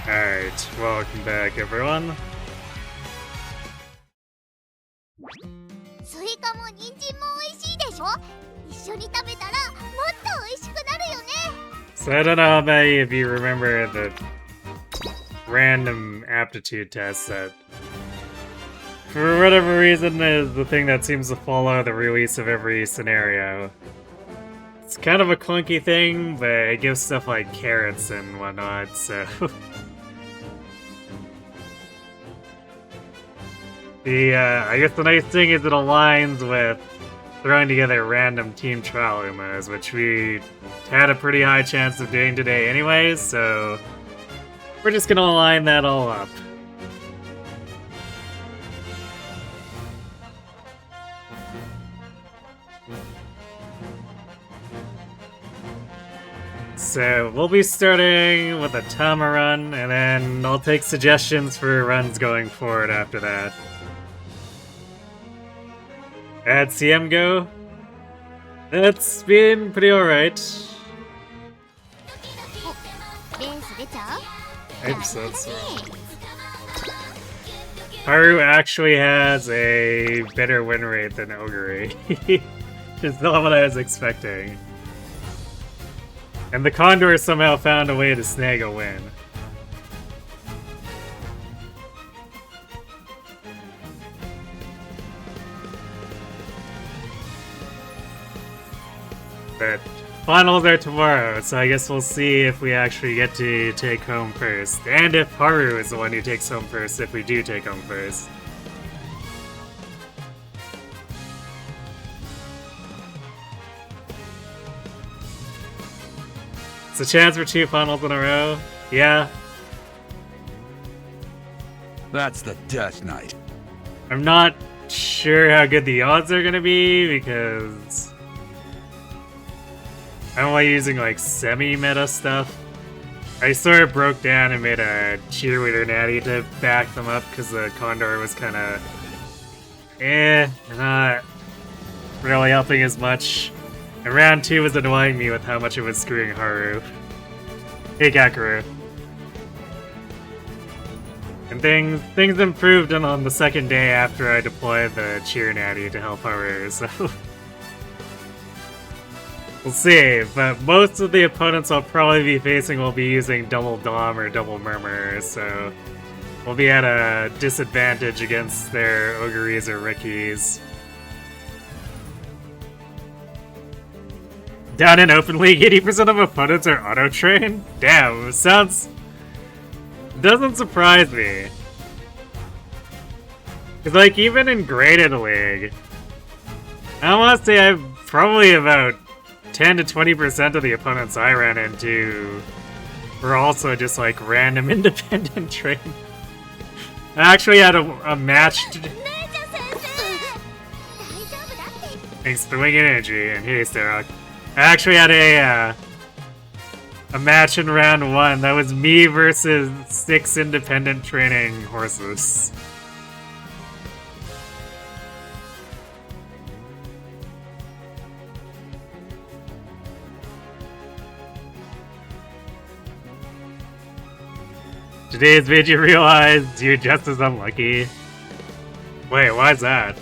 Alright, welcome back everyone. スイカも人参も美味しいでしょ。一緒に食べたらもっと美味しくなるよね。 So I don't know how many of you remember the random aptitude test that, for whatever reason, is the thing that seems to follow the release of every scenario. It's kind of a clunky thing, but it gives stuff like carrots and whatnot, so... I guess the nice thing is it aligns with throwing together random team trial Umas, which we had a pretty high chance of doing today anyways, so we're just gonna line that all up. So we'll be starting with a Tama run, and then I'll take suggestions for runs going forward after that. At CM Go? It's been pretty alright. Haru actually has a better win rate than Ogre. Just not what I was expecting. And the Condor somehow found a way to snag a win. But finals are tomorrow, so I guess we'll see if we actually get to take home first. And if Haru is the one who takes home first, if we do take home first. It's a chance for 2 finals in a row. Yeah. That's the death knight. I'm not sure how good the odds are gonna be because I'm only using like semi-meta stuff. I sort of broke down and made a cheerleader natty to back them up because the Condor was kind of not really helping as much. And round 2 was annoying me with how much it was screwing Haru. Hey Gakuru. And things improved on the second day after I deployed the cheer natty to help Haru, so we'll see, but most of the opponents I'll probably be facing will be using double Dom or double Murmur, so we'll be at a disadvantage against their Ogres or Rickies. Down in Open League, 80% of opponents are auto-trained? Damn, doesn't surprise me. Cause like, even in Graded League, I want to say I've probably about 10 to 20% of the opponents I ran into were also just like random independent train. I actually had a match. Thanks for Wing Energy and hey Starrock. I actually had a match in round 1 that was me versus 6 independent training horses. Today's made you realize you're just as unlucky. Wait, why's that?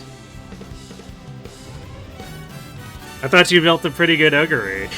I thought you built a pretty good Ogre.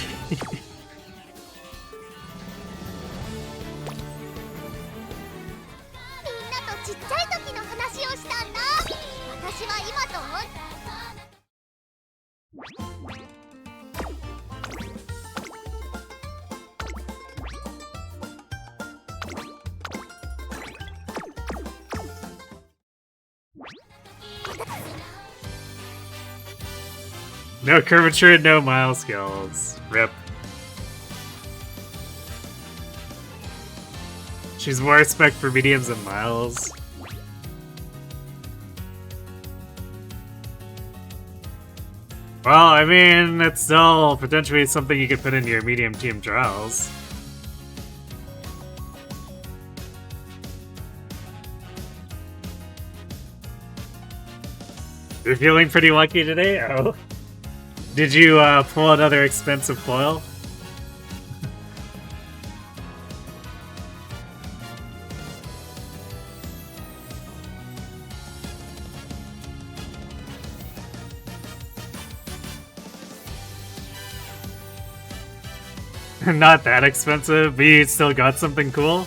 No curvature, no mile skills. Rip. She's more respect for mediums than miles. Well, I mean, it's still potentially something you could put into your medium team trials. You're feeling pretty lucky today? Oh. Did you pull another expensive foil? Not that expensive, but you still got something cool?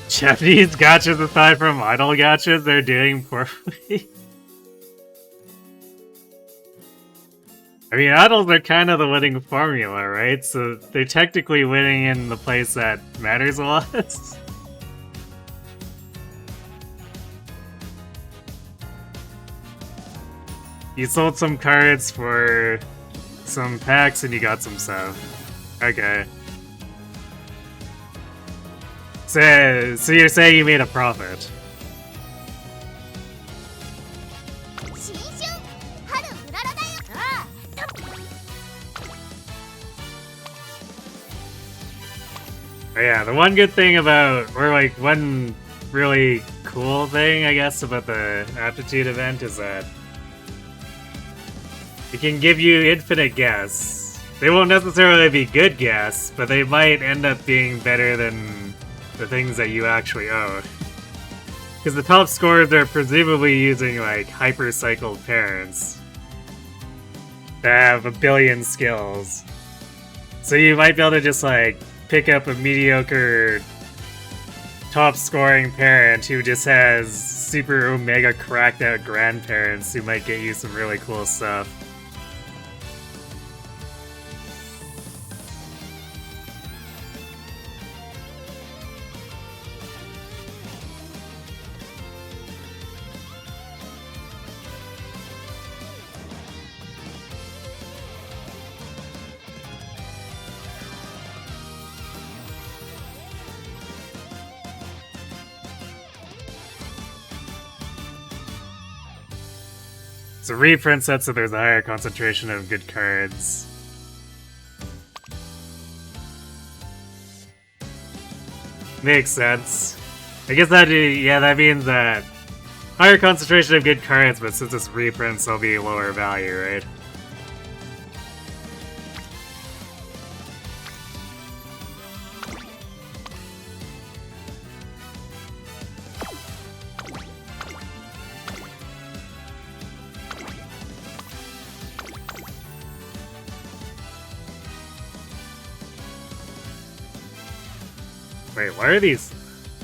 Japanese gachas aside from idle gachas, they're doing poorly. I mean, idols are kind of the winning formula, right? So they're technically winning in the place that matters a lot. You sold some cards for some packs and you got some stuff. Okay. So you're saying you made a profit? Oh yeah, the one good thing about, or like one really cool thing, I guess, about the Aptitude event is that it can give you infinite guess. They won't necessarily be good guess, but they might end up being better than the things that you actually own. Because the top scorers are presumably using like hyper-cycled parents that have a billion skills. So you might be able to just like pick up a mediocre top scoring parent who just has super omega cracked out grandparents who might get you some really cool stuff. So reprint sets so there's a higher concentration of good cards. Makes sense. I guess that means that higher concentration of good cards, but since it's reprints, they'll be lower value, right? Wait, why are these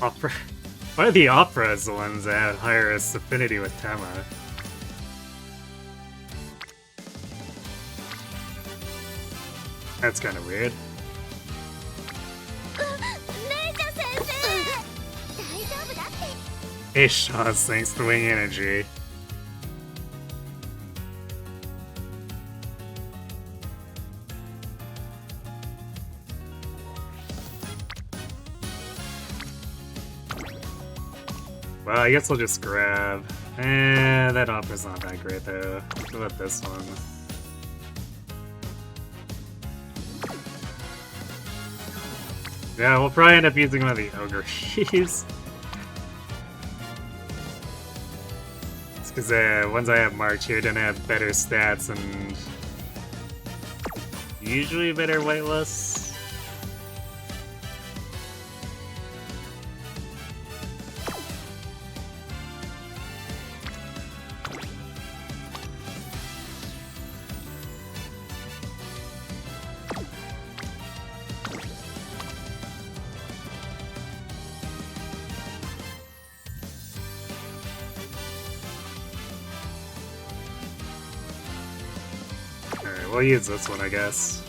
opera? Why are the operas the ones that have highest affinity with Tama? That's kind of weird. Hey, Shaw's thanks to Wing Energy. Well, I guess I'll just grab... that opera's not that great though. What about this one? Yeah, we'll probably end up using one of the ogres. It's because the ones I have marked here don't have better stats and usually better whitelists. We'll use this one, I guess.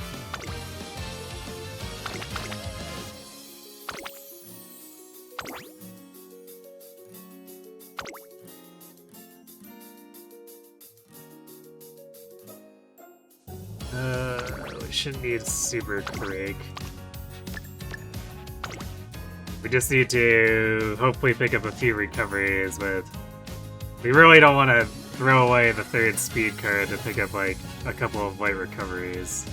We shouldn't need Super Craig. We just need to hopefully pick up a few recoveries, but we really don't want to throw away the third speed card to pick up like a couple of white recoveries.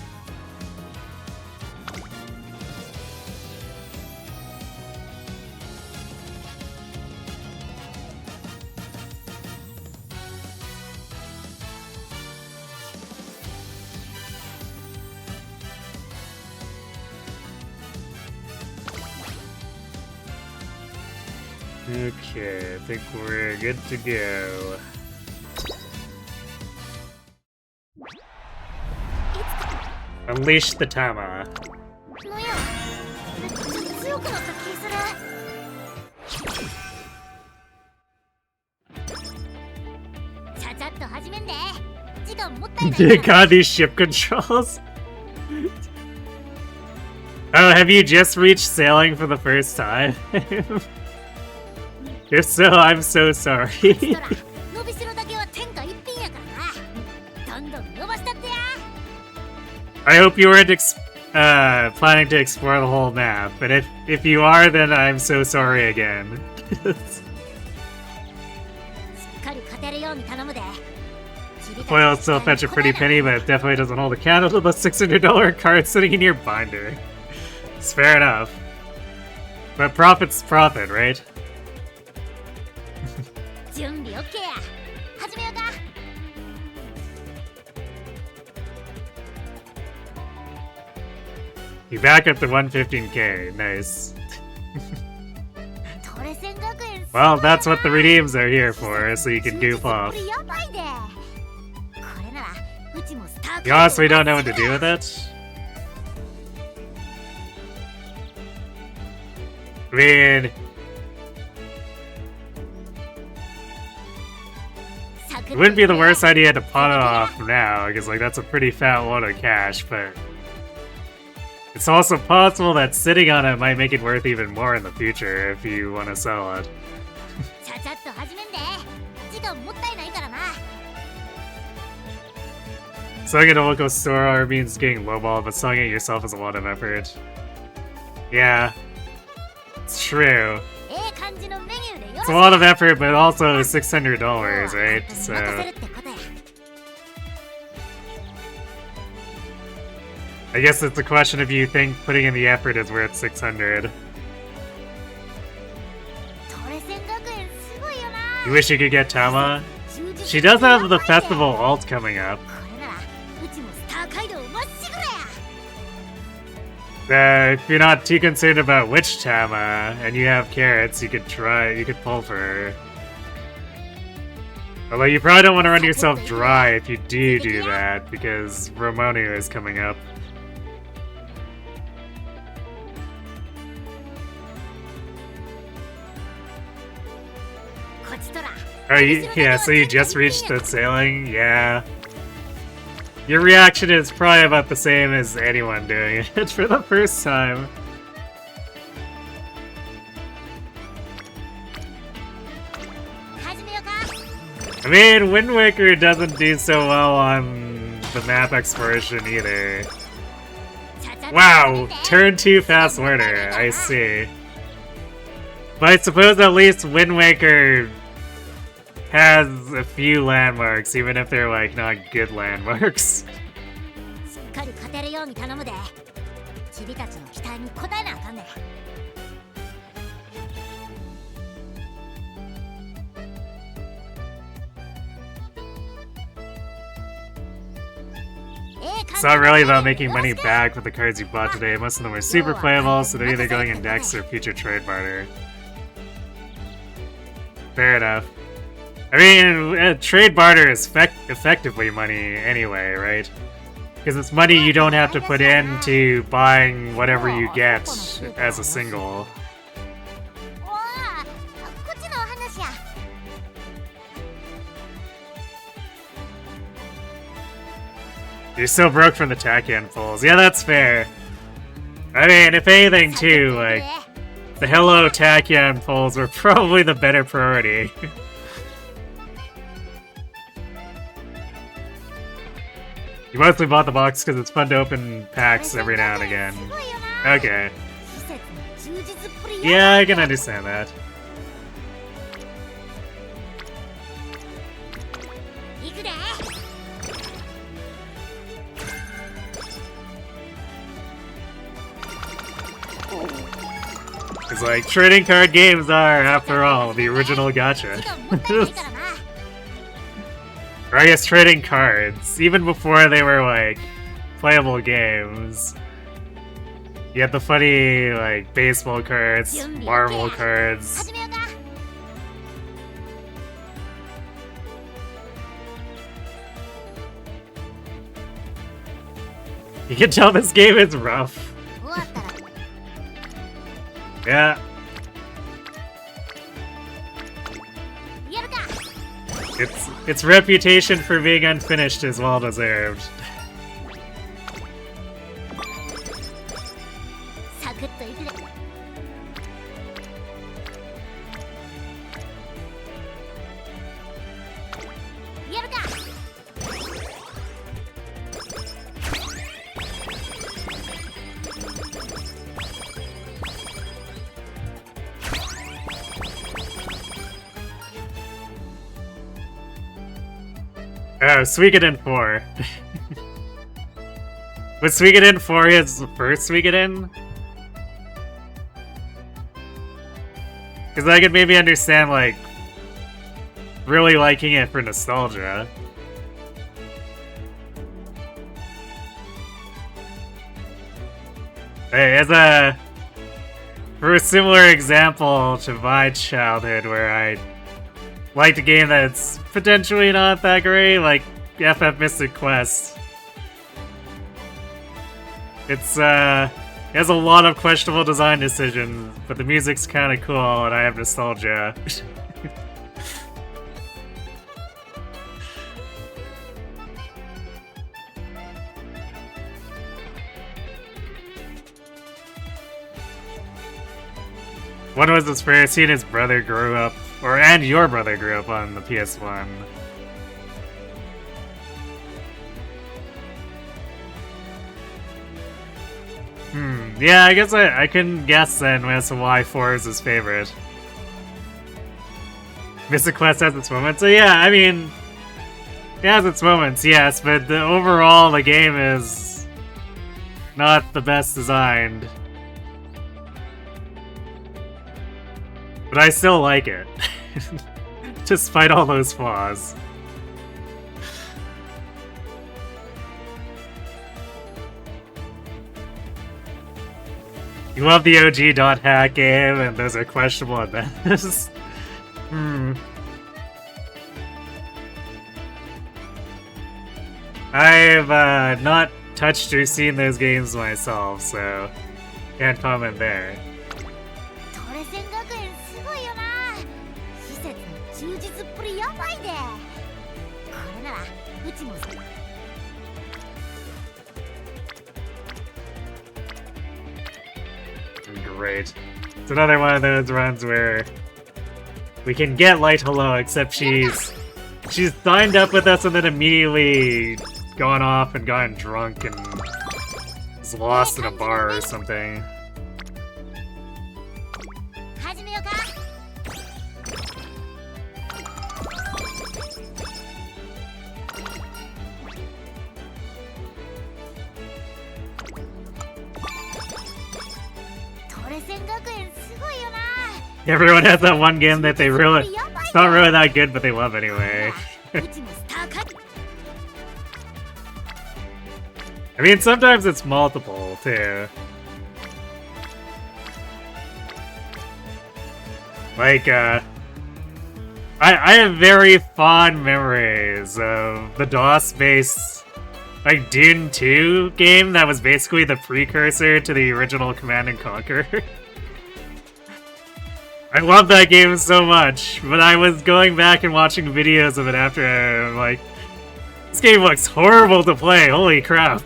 Okay, I think we're good to go. Unleash the Tama. なんやめっちゃ強くなった気する。ちゃちゃっと始めんで。時間もったいないから。God, these ship controls. Oh, have you just reached sailing for the first time? If so, I'm so sorry. 伸びしろだけは天下一品やからな。どんどん伸ばしたってや。 I hope you weren't planning to explore the whole map, but if you are, then I'm so sorry again. しっかり勝てるように頼むで。 Foil will still fetch a pretty penny, but it definitely doesn't hold a candle to the $600 card sitting in your binder. It's fair enough. But profit's profit, right? 準備 OK や。始めようか。 You back up to 115k. Nice. トレセン学園 Well, that's what the redeems are here for, so you can goof off. やばいで。これならうちもスター You honestly don't know what to do with it? I mean, it wouldn't be the worst idea to pawn it off now, because like that's a pretty fat load of cash, but it's also possible that sitting on it might make it worth even more in the future if you want to sell it. ちゃちゃっと始めんで。時間もったいないからな。 Selling at a local store means getting lowball, but selling it yourself is a lot of effort. Yeah, it's true. ええ感じのメニューでよろ It's し a lot of effort, but also $600, right? く So 任せるってことや。 I guess it's a question if you think putting in the effort is worth 600. トレセン学園すごいよな。 You wish you could get Tama? 充実 She does have the festival alt coming up. これならうちもスター街道まっしぐらや。 If you're not too concerned about which Tama, and you have carrots, you could pull for her. Although you probably don't want to run yourself dry if you do that, because Romonu is coming up. Oh, yeah, so you just reached the sailing? Yeah. Your reaction is probably about the same as anyone doing it for the first time. I mean, Wind Waker doesn't do so well on the map exploration either. Wow, turn 2 fast learner, I see. But I suppose at least Wind Waker has a few landmarks, even if they're like not good landmarks. しっかり勝てるように頼むで。チビたちの期待に応えなあかんね。 It's not really about making money back with the cards you bought today. Most of them are super playable, so they're either going in decks or future trade barter. Fair enough. I mean, trade barter is effectively money anyway, right? Because it's money you don't have to put into buying whatever you get as a single. おー、こっちのお話や。 You're so broke from the Tactician pulls. Yeah, that's fair. I mean, if anything too, like, the Hello Tactician pulls were probably the better priority. You mostly bought the box because it's fun to open packs every now and again. Okay. Yeah, I can understand that. It's like, trading card games are, after all, the original gacha. Or I guess trading cards, even before they were, like, playable games. You had the funny, like, baseball cards, Marvel cards. You can tell this game is rough. 終わったら Yeah, やるか its reputation for being unfinished is well deserved. サクッといくで やるか Oh, Suikoden 4. Was Suikoden 4 his first Suikoden? Because I could maybe understand, like, really liking it for nostalgia. Hey, for a similar example to my childhood where I liked a game that's potentially not that great, like FF Mystic Quest. It has a lot of questionable design decisions, but the music's kinda cool and I have nostalgia. When was this first? He and his brother grew up, and your brother grew up on the PS1. Yeah, I guess I can guess then as to why 4 is his favorite. Mystic Quest has its moments, so yeah, I mean, it has its moments, yes, but overall the game is not the best designed. But I still like it, despite all those flaws. You love the OG .hack game, and those are questionable at best. I've not touched or seen those games myself, so can't comment there. トレセン学園すごいよな。施設の充実っぷりやばいで。これならうちも。 Great. It's another one of those runs where we can get Light Hello, except she's signed up with us and then immediately gone off and gotten drunk and is lost in a bar or something. 始めようか。 Everyone has that one game that they really, it's not really that good, but they love anyway. I mean, sometimes it's multiple, too. Like, I have very fond memories of the DOS-based, like, Dune 2 game that was basically the precursor to the original Command & Conquer. I love that game so much, but I was going back and watching videos of it after, and I'm like, this game looks horrible to play, holy crap.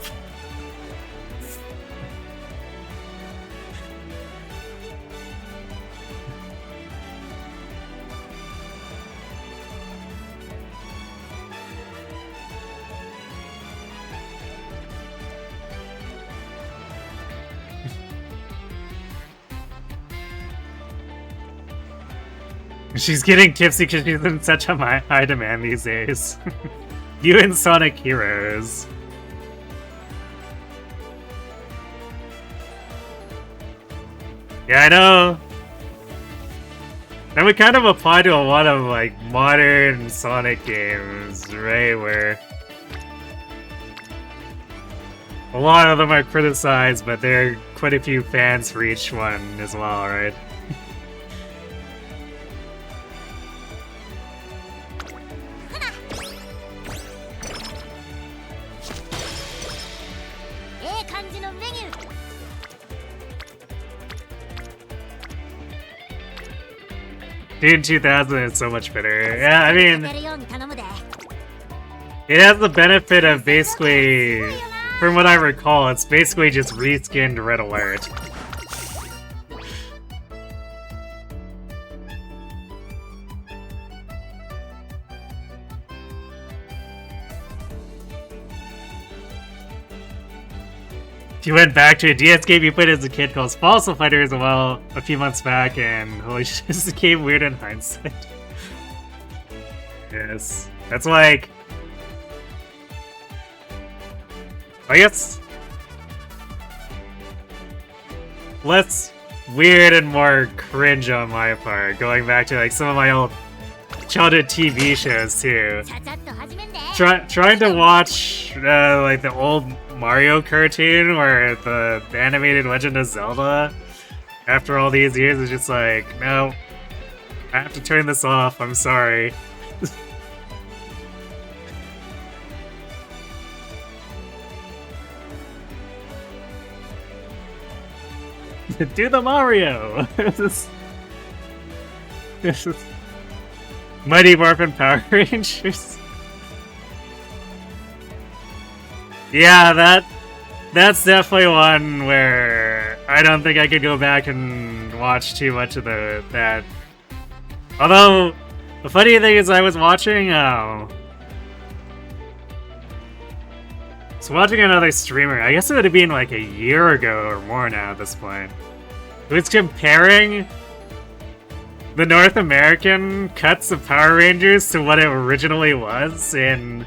She's getting tipsy because she's in such a high demand these days. You and Sonic Heroes. Yeah, I know. That would kind of apply to a lot of, like, modern Sonic games, right? Where a lot of them are criticized, but there are quite a few fans for each one as well, right? Dune 2000 is so much better. Yeah, I mean, it has the benefit of basically, from what I recall, it's basically just reskinned Red Alert. He went back to a DS game he played as a kid called Fossil Fighter as well a few months back, and holy shit, this became weird in hindsight. Yes. That's like... I guess... less weird and more cringe on my part, going back to like some of my old childhood TV shows too. Trying to watch like the old Mario cartoon or the animated Legend of Zelda after all these years is just like, no, I have to turn this off, I'm sorry. Do the Mario! This is Mighty Morphin Power Rangers. Yeah, that's definitely one where I don't think I could go back and watch too much of that. Although, the funny thing is I was watching, another streamer, I guess it would have been like a year ago or more now at this point, who was comparing the North American cuts of Power Rangers to what it originally was in,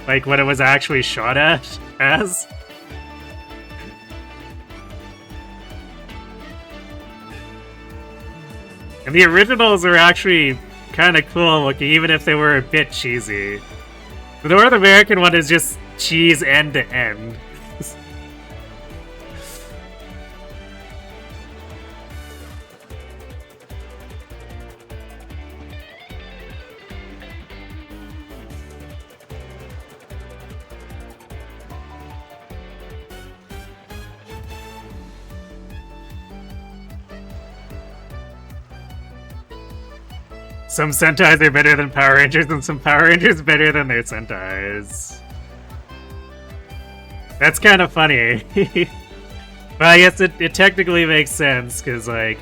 like, what it was actually shot at as. And the originals are actually kind of cool looking, even if they were a bit cheesy. The North American one is just cheese end to end. Some Sentais are better than Power Rangers, and some Power Rangers better than their Sentais. That's kind of funny. But I guess it technically makes sense, because, like,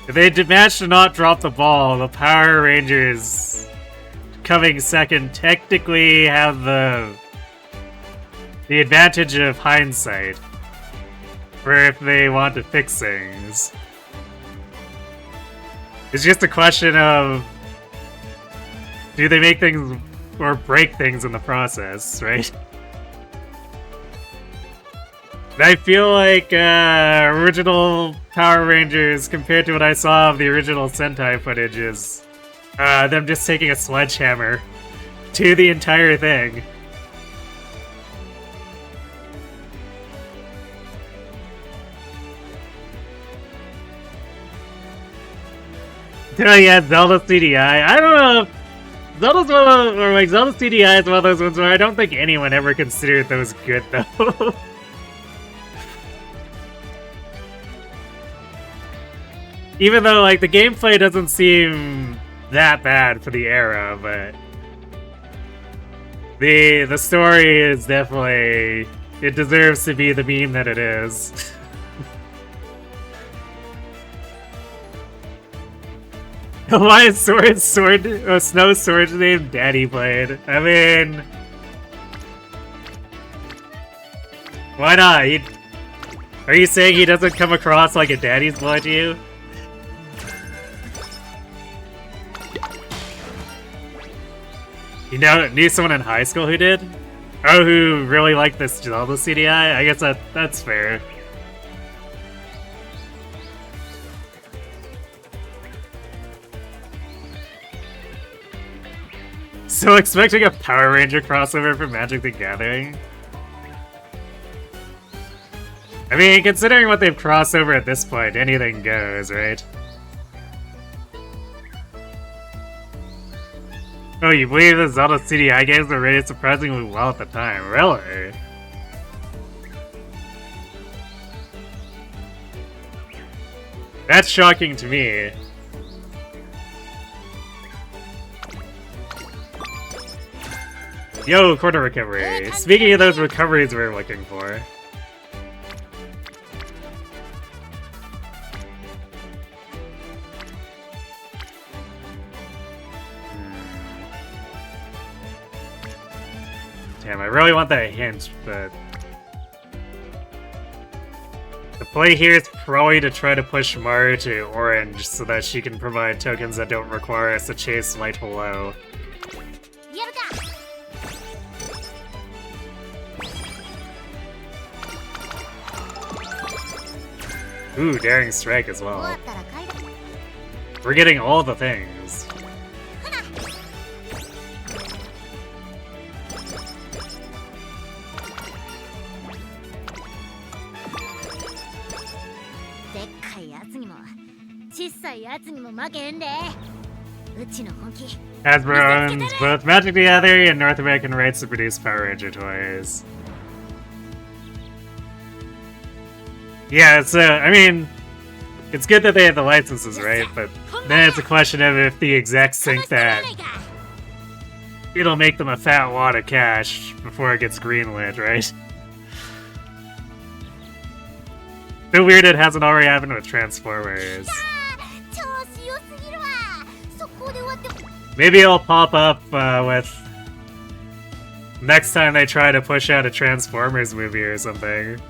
if they managed to not drop the ball, the Power Rangers coming second technically have the advantage of hindsight for if they want to fix things. It's just a question of, do they make things or break things in the process, right? And I feel like original Power Rangers, compared to what I saw of the original Sentai footage, is them just taking a sledgehammer to the entire thing. Oh yeah, Zelda CDI. I don't know if Zelda's one of those, or like Zelda CDI is one of those ones where I don't think anyone ever considered those good though. Even though like the gameplay doesn't seem that bad for the era, but the story is definitely, it deserves to be the meme that it is. Why is Snow Sword's name Daddy Blade? I mean, why not? Are you saying he doesn't come across like a daddy's boy to you? You knew someone in high school who did? Oh, who really liked this Zelda CDI? I guess that's fair. So expecting a Power Ranger crossover for Magic the Gathering? I mean, considering what they've crossed over at this point, anything goes, right? Oh, you believe the Zelda CDI games were rated surprisingly well at the time? Really? That's shocking to me. Yo, quarter recovery. Speaking of those recoveries we were looking for. Damn, I really want that hint, but... the play here is probably to try to push Maru to orange so that she can provide tokens that don't require us to chase light below. Ooh, daring strike as well. We're getting all the things. Hasbro owns both Magic the Gathering and North American rights to produce Power Ranger toys. Yeah, so, I mean, it's good that they have the licenses, right? But then it's a question of if the execs think that it'll make them a fat wad of cash before it gets greenlit, right? So weird it hasn't already happened with Transformers. Maybe it'll pop up with next time they try to push out a Transformers movie or something.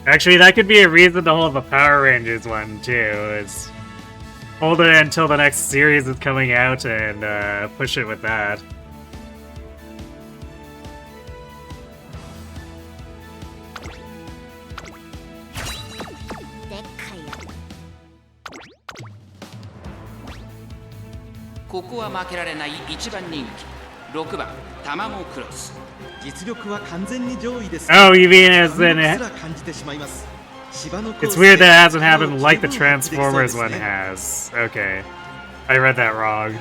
Actually, that could be a reason to hold the Power Rangers one, too, is hold it until the next series is coming out and push it with that. Oh, you mean as in it? It's weird that it hasn't happened like the Transformers one has. Okay. I read that wrong.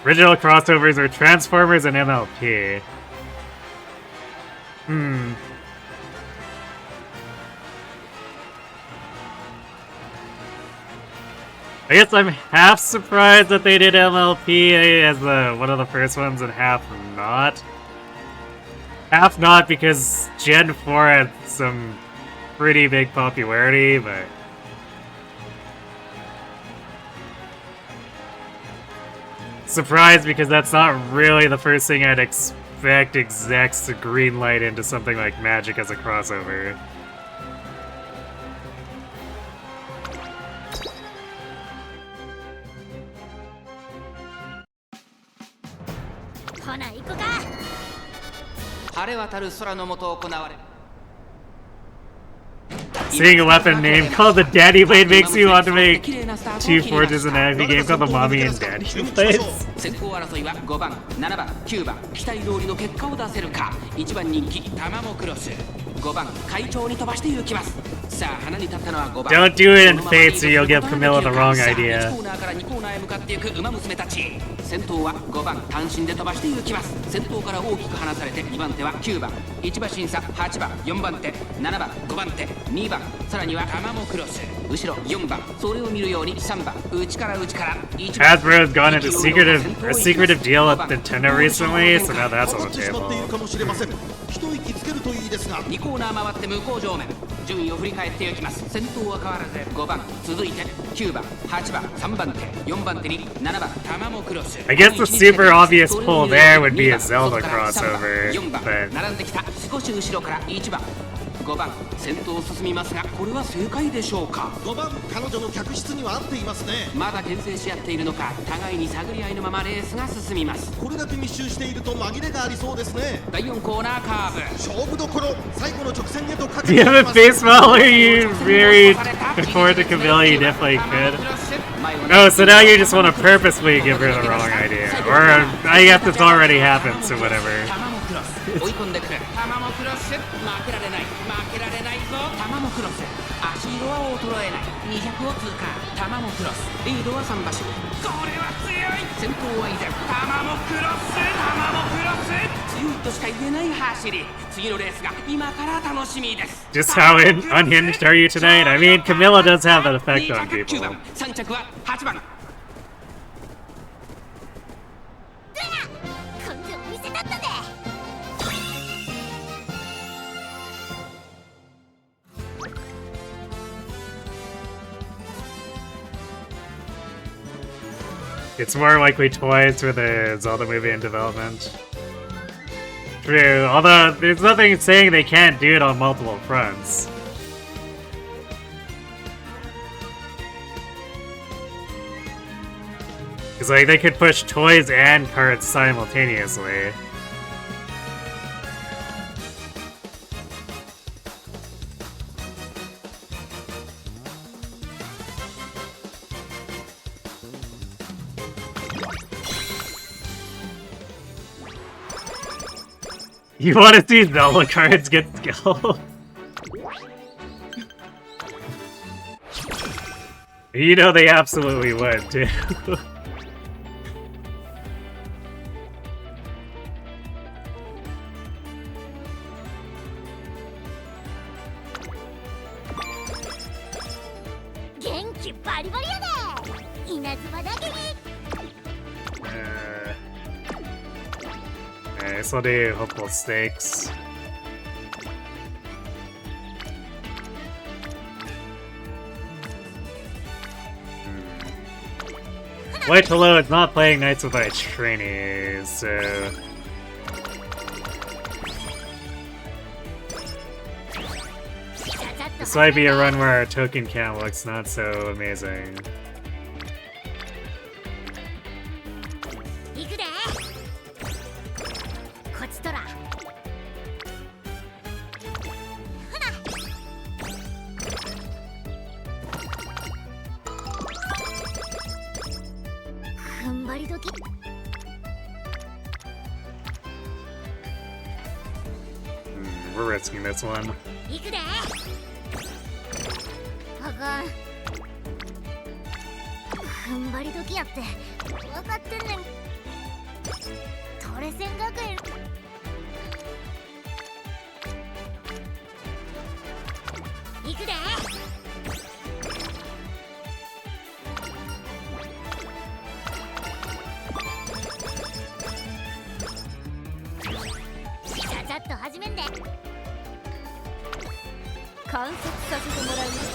Original crossovers are Transformers and MLP. I guess I'm half surprised that they did MLP as one of the first ones and half not. Half not because Gen 4 had some pretty big popularity, but... surprised because that's not really the first thing I'd expect execs to greenlight into something like Magic as a crossover. Seeing a weapon name called the Daddy Blade makes me want to make two forges in an game called the Mommy and Daddy Blades. 先行争いは5番、7番、9番期待通りの結果を出せるか。1番人気タマモクロス、5番会長に飛ばして行きます。さあ花に立ったのは5番。 Don't do it in Fate so you'll give Camilla the wrong idea. 1コーナーから2コーナーへ向かっていく馬娘たち。先頭は5番単身で飛ばして行きます。先頭から大きく離されて2番手は9番、1馬審査8番、4番手、7番、5番手、2番、さらにはタマモクロス。後ろ4番、それを見るように3番、内から内から。Hasbro has gone into a secretive deal with Nintendo recently, so now that's on the table. 2コーナー回って向こう上面順位を振り返っていきます。先頭は変わらず5番、続いて9番、8番、3番手、4番手に7番、タマモクロス。 I guess the super obvious pull there would be a Zelda crossover, 4番 but 並んできた。少し後ろから1番、5番先頭を進みますが、これは正解でしょうか。5番彼女の客室には合っていますね。まだ牽制し合っているのか、互いに探り合いのままレースが進みます。これだけ密集していると紛れがありそうですね。第4コーナーカーブ、勝負どころ、最後の直線へとかけ do て you have a face model or you very forward to Camilla? You definitely could. Oh, so now you just want to purposely give her the wrong idea. Or I guess it's already happened, so whatever. 追い込んでくるタマモクロス、負けられない負けられない。は衰えない。200を通過。玉もクロス。リードは3馬身。これは強い。先頭は依然。玉もクロス。玉もクロス。強いとしか言えない走り。次のレースが今から楽しみです。 Just how unhinged are you tonight? I mean, Camilla does have that effect on people. 2着9番、3着は8番。根性見せたったね。It's more likely toys for the Zelda movie in development. True, although there's nothing saying they can't do it on multiple fronts. Because, like, they could push toys and cards simultaneously. You want to see Zelda cards get skill? You know they absolutely would, too. Okay, so I'll do hopeful stakes. White Hello is not playing Knights Without Trainees, so... This might be a run where our token count looks not so amazing. We're risking this one.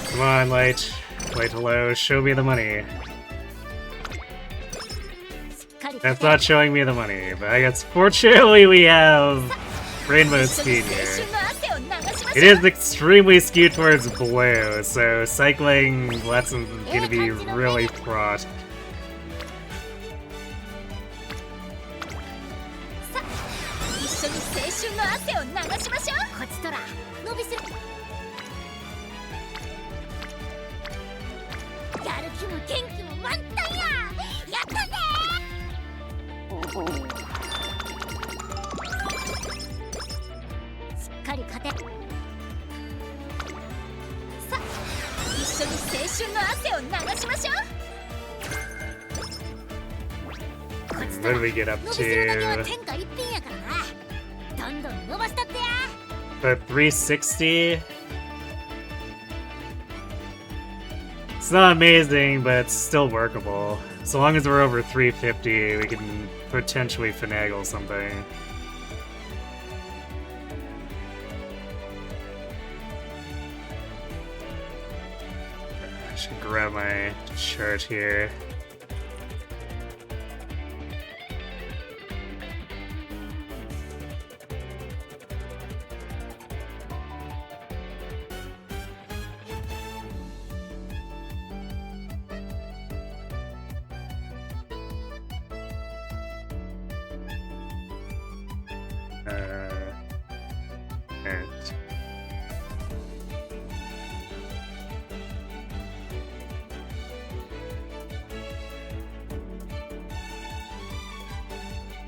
Come on, Light. Light Hello, show me the money. That's not showing me the money, but I guess fortunately we have Rainbow Speed here. It is extremely skewed towards blue, so cycling lessons is gonna be really fraught. What did we get up to? The 360? It's not amazing, but it's still workable. So long as we're over 350, we can potentially finagle something. I should grab my chart here.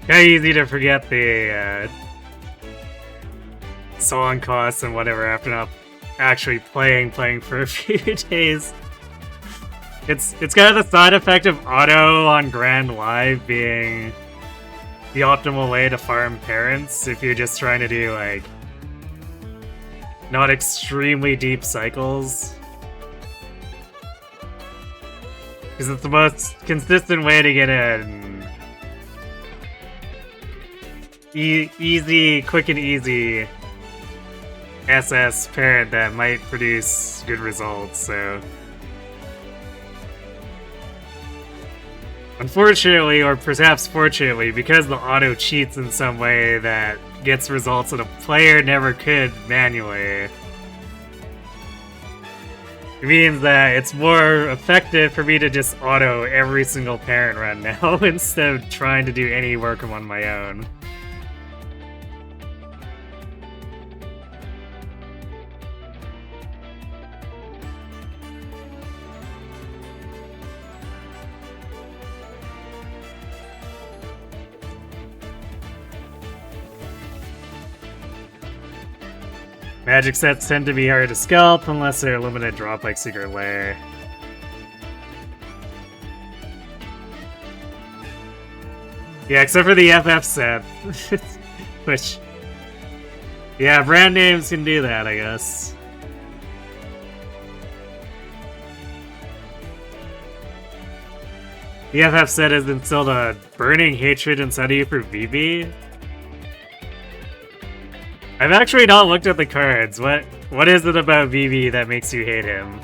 Kinda easy to forget the song costs and whatever after not actually playing for a few days. It's kind of the side effect of auto on Grand Live being the optimal way to farm parents if you're just trying to do, like, not extremely deep cycles. Because it's the most consistent way to get an easy, quick and easy SS parent that might produce good results, so... Unfortunately, or perhaps fortunately, because the auto cheats in some way that gets results that a player never could manually, it means that it's more effective for me to just auto every single parent run now instead of trying to do any work on my own. Magic sets tend to be hard to scalp unless they're limited drop like Secret Lair. Yeah, except for the FF set. Which... yeah, brand names can do that, I guess. The FF set has instilled a burning hatred inside of you for VB. I've actually not looked at the cards. What is it about VB that makes you hate him?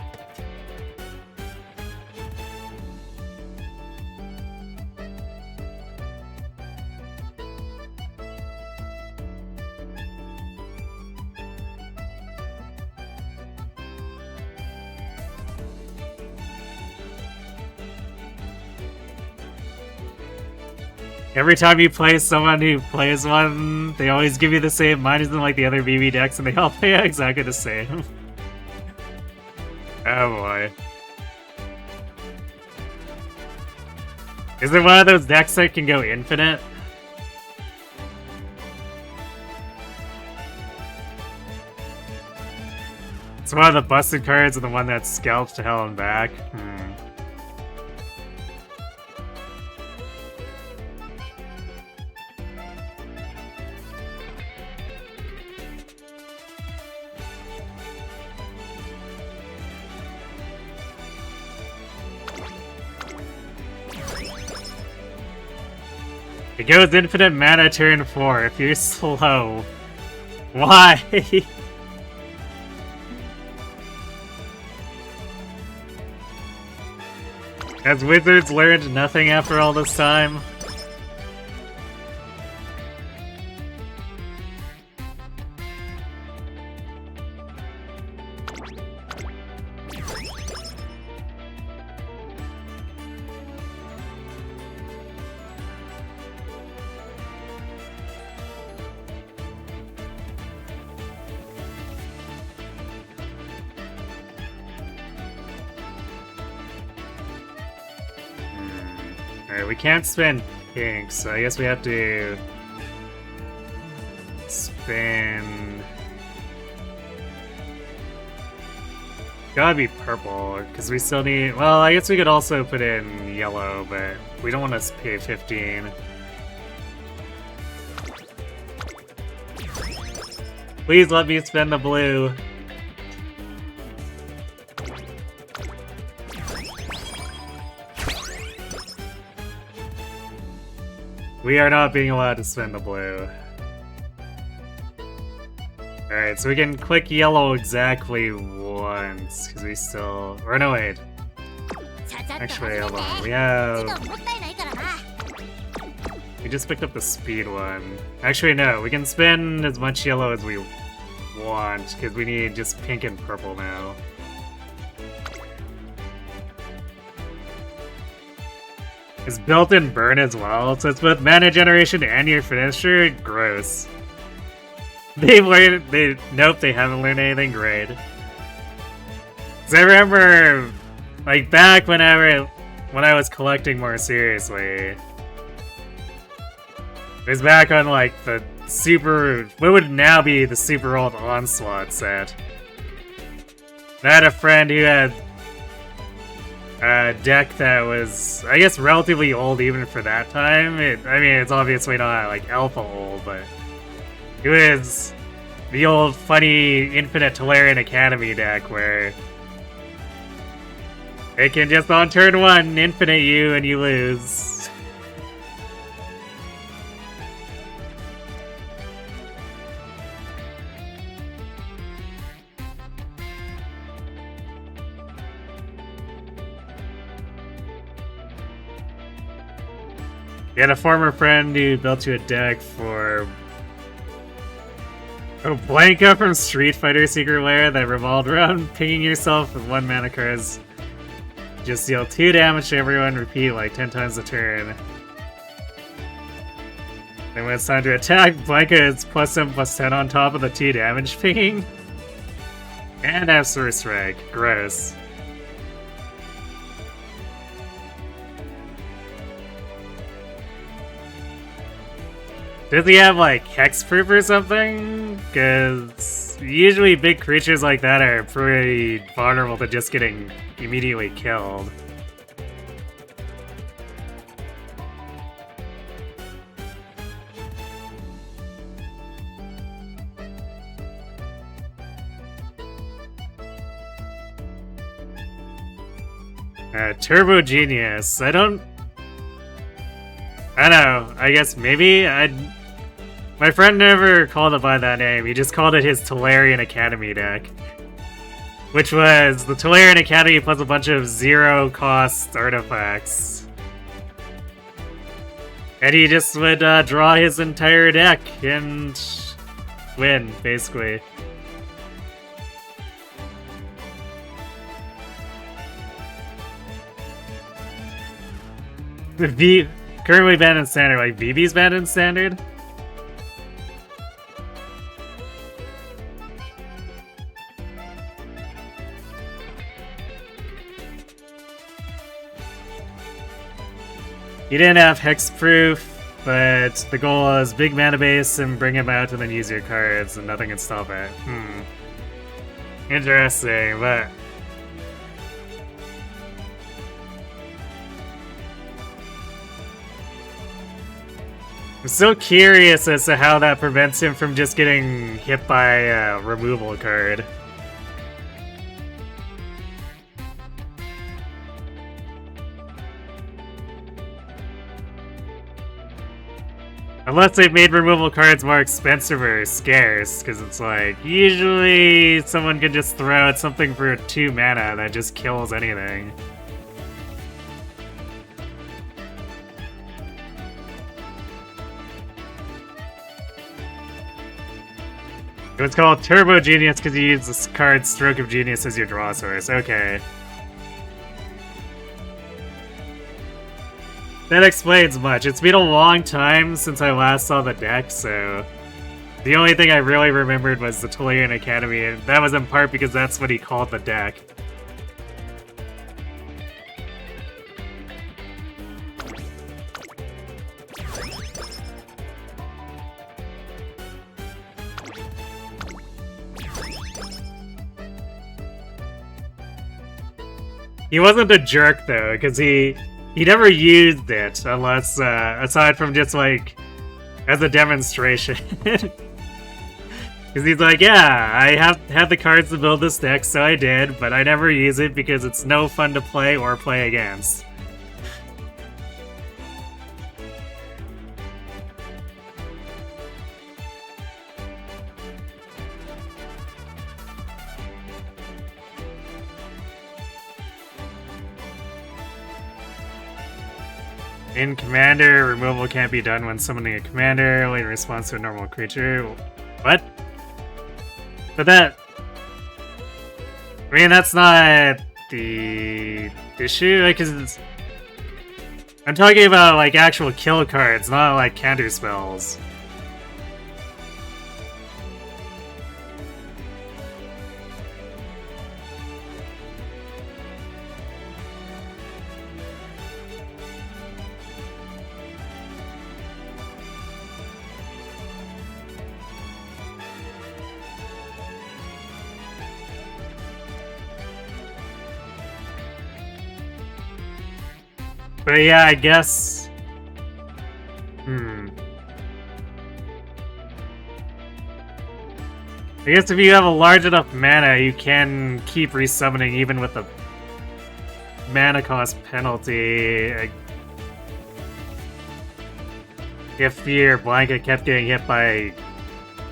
Every time you play someone who plays one, they always give you the same. Mine isn't like the other BB decks, and they all play exactly the same. Oh boy. Is there one of those decks that can go infinite? It's one of the busted cards and the one that scalps to hell and back. It goes infinite mana turn 4 if you're slow. Why? Has Wizards learned nothing after all this time? We can't spend pink, so I guess we have to spend... Gotta be purple, because we still need... Well, I guess we could also put in yellow, but we don't want to pay 15. Please let me spend the blue. We are not being allowed to spend the blue. Alright, so we can click yellow exactly once, because we still... Or no, wait. Actually, hold on. We have... We just picked up the speed one. Actually, no. We can spend as much yellow as we want, because we need just pink and purple now. It's built-in burn as well, so it's both mana generation and your finisher. Gross. They've learned. Nope, they haven't learned anything great. Cause I remember, like back when I was collecting more seriously. It was back on like the super, what would now be the super old Onslaught set. I had a friend who had a deck that was, I guess, relatively old even for that time. I mean, it's obviously not like alpha old, but it was the old funny Infinite Tolarian Academy deck where it can just on turn 1 infinite you and you lose. You had a former friend who built you a deck for Blanca from Street Fighter Secret Lair that revolved around pinging yourself with 1 mana cards. Just deal 2 damage to everyone, repeat like 10 times a turn. Then when it's time to attack, Blanca is +7/+10 on top of the 2 damage pinging. And have Source Strike. Gross. Does he have, like, hexproof or something? Because usually big creatures like that are pretty vulnerable to just getting immediately killed. Turbo Genius. I don't know. I guess maybe my friend never called it by that name. He just called it his Tolarian Academy deck. Which was the Tolarian Academy plus a bunch of 0-cost artifacts. And he just would draw his entire deck and win, basically. Currently banned in Standard, like BB's banned in Standard? You didn't have hexproof, but the goal is big mana base and bring him out and then use your cards and nothing can stop it. Interesting, but I'm still curious as to how that prevents him from just getting hit by a removal card. Unless they've made removal cards more expensive or scarce, because it's like, usually someone can just throw out something for 2 mana that just kills anything. It's called Turbo Genius because you use this card Stroke of Genius as your draw source. Okay. That explains much. It's been a long time since I last saw the deck, so the only thing I really remembered was the Tolarian Academy, and that was in part because that's what he called the deck. He wasn't a jerk though, because he never used it unless, aside from just like, as a demonstration. Because he's like, yeah, I have the cards to build this deck, so I did, but I never use it because it's no fun to play or play against. In Commander, removal can't be done when summoning a commander, only in response to a normal creature. What? But that... I mean, that's not the issue, like, 'cause it's... I'm talking about, like, actual kill cards, not, like, counter spells. But yeah, I guess... I guess if you have a large enough mana, you can keep resummoning even with the mana cost penalty. If your blanket kept getting hit by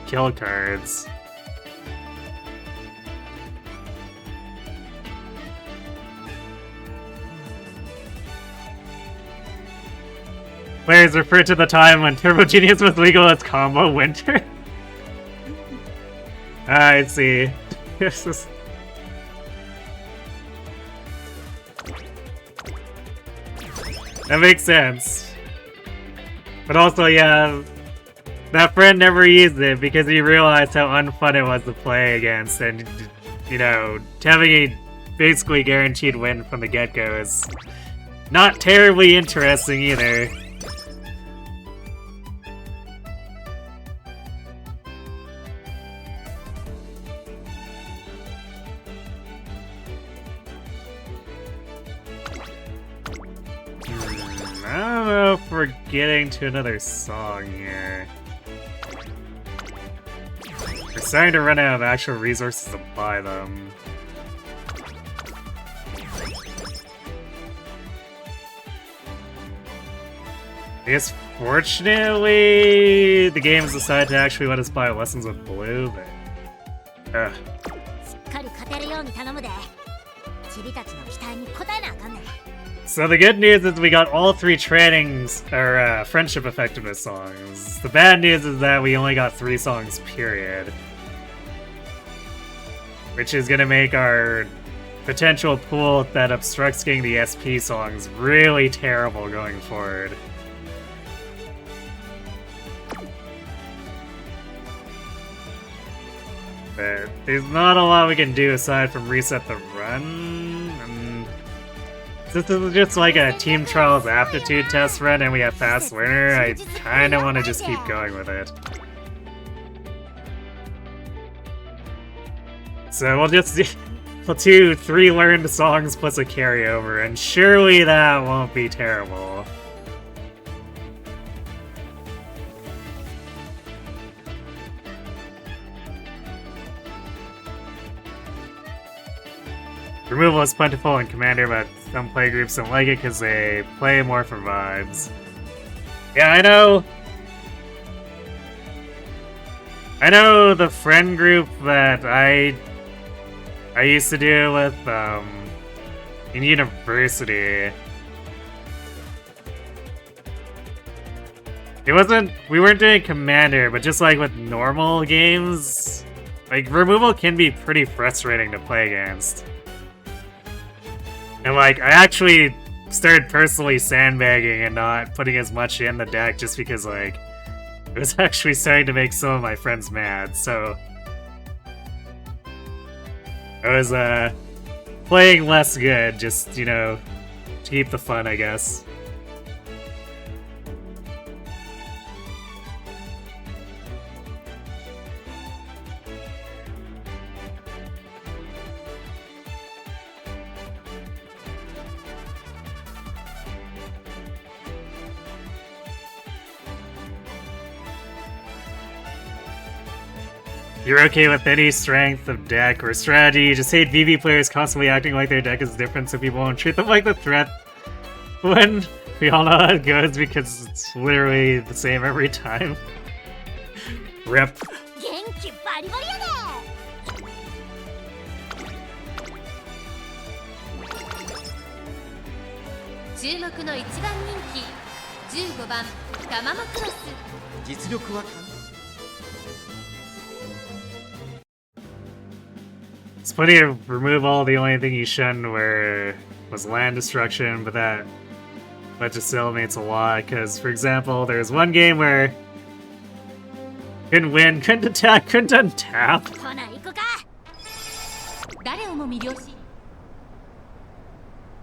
kill cards. Players refer to the time when Turbo Genius was legal as combo winter. I see. This is... That makes sense. But also, yeah, that friend never used it because he realized how unfun it was to play against, and, you know, having a basically guaranteed win from the get-go is not terribly interesting either. I don't know if we're getting to another song here. We're starting to run out of actual resources to buy them. I guess fortunately the game's decided to actually let us buy Lessons with Blue, but... しっかり勝てるように頼むで。チビたちの期待に応えなあかんねん。 So the good news is we got all 3 trainings, or friendship effectiveness songs. The bad news is that we only got 3 songs, period. Which is gonna make our potential pool that obstructs getting the SP songs really terrible going forward. But there's not a lot we can do aside from reset the run. And since this is just like a Team Trials Aptitude test run and we have Fast Learner, I kinda wanna just keep going with it. So we'll do 3 learned songs plus a carryover, and surely that won't be terrible. Removal is plentiful in Commander, but some playgroups don't like it because they play more for vibes. Yeah, I know. I know the friend group that I used to do with in university. It wasn't, we weren't doing Commander, but just like with normal games, like removal can be pretty frustrating to play against. And like, I actually started personally sandbagging and not putting as much in the deck just because like, it was actually starting to make some of my friends mad, so... I was, playing less good, just, you know, to keep the fun, I guess. You're okay with any strength of deck or strategy, you just hate VV players constantly acting like their deck is different so people won't treat them like the threat. When we all know how it goes because it's literally the same every time. Rip. 元気バリバリやで。注目の一番人気15番タママクロス。実力は It's plenty of removal. The only thing you shunned was land destruction, but that just elevates a lot. Because, for example, there's one game where couldn't win, couldn't attack, couldn't untap. ほな行こか。誰をも魅了しス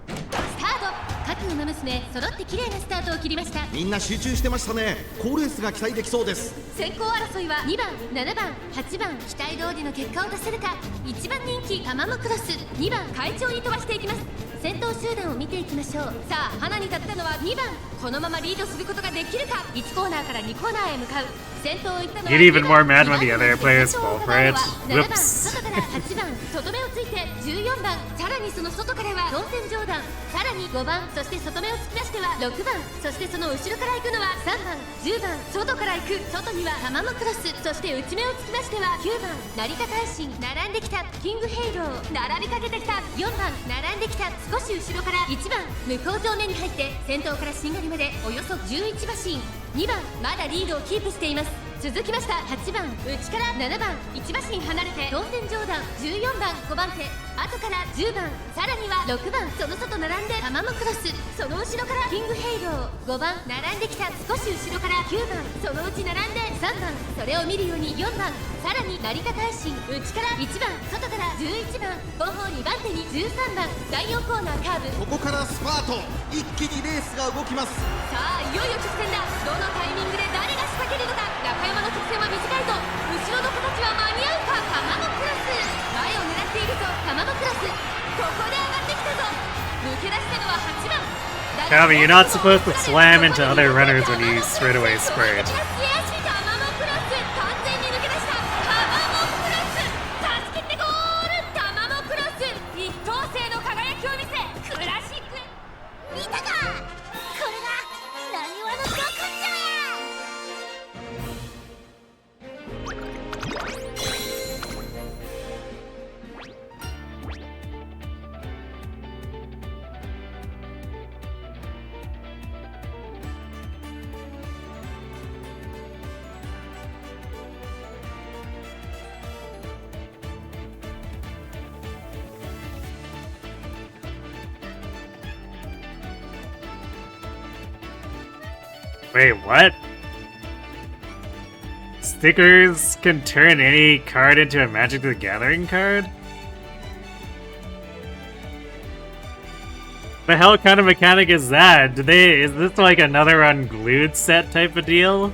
タート。各馬娘揃って綺麗なスタートを切りました。みんな集中してましたね。好レースが期待できそうです。先行争いは2番、7番、8番期待通りの結果を出せるか。1番人気タママクロス、2番会長に飛ばしていきます。先頭集団を見ていきましょう。さあ花に立ったのは2番。このままリードすることができるか。1コーナーから2コーナーへ向かう。先頭を行ったのは Get even more mad when the other players fall for it. 7番 Whoops. 外から8番外目をついて14番。さらにその外からは4線上段。さらに5番、そして外目をつきましては6番、そしてその後ろから行くのは3番10番。外から行く。外にはタマモクロス、そして内目をつきましては9番成田大臣。並んできたキングヘイロー。並びかけてきた4番。並んできた少し後ろから1番。向こう上面に入って先頭からしんがりまでおよそ11馬身。2番まだリードをキープしています。続きました8番内から7番1馬身離れて当選上段。14番5番手後から10番。さらには6番その外並んでタマモクロス。その後ろからキングヘイロー。5番並んできた少し後ろから9番。そのうち並んで3番。それを見るように4番。さらに成田大臣内から1番外から11番。後方2番手に13番。第4コーナーカーブ。ここからスパート、一気にレースが動きます。さあいよいよ直線だ。どのタイミングで誰が仕掛けるのか。中山の直線は短いぞ。後ろの子たちは間に合うか。タマモクロス前を狙っているぞ。タマモクロスここで上がってきたぞ。抜け出したのは8番。 Kami, you're not supposed to slam into other runners when you straight away sprint. タマモクロス完全に抜け出した。タマモクロス勝ち切ってゴール。タマモクロス一等星の輝きを見せクラシック。見たか。これがなにわのど根性や。Wait, what? Stickers can turn any card into a Magic the Gathering card? The hell kind of mechanic is that? Is this like another unglued set type of deal?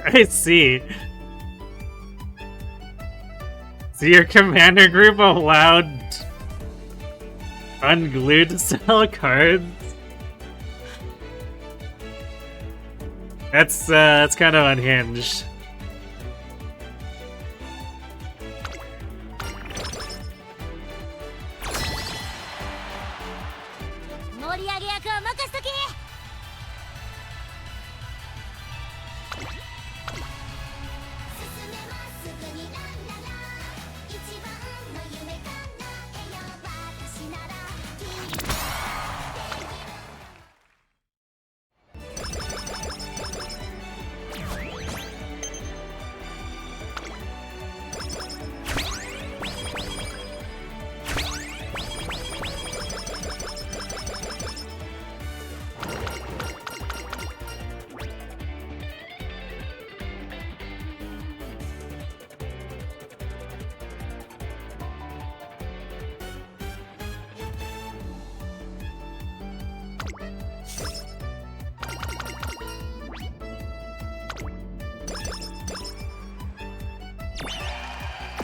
I see. So your commander group allowed unglued to sell cards? That's kind of unhinged. 盛り上げ役は任せとけ。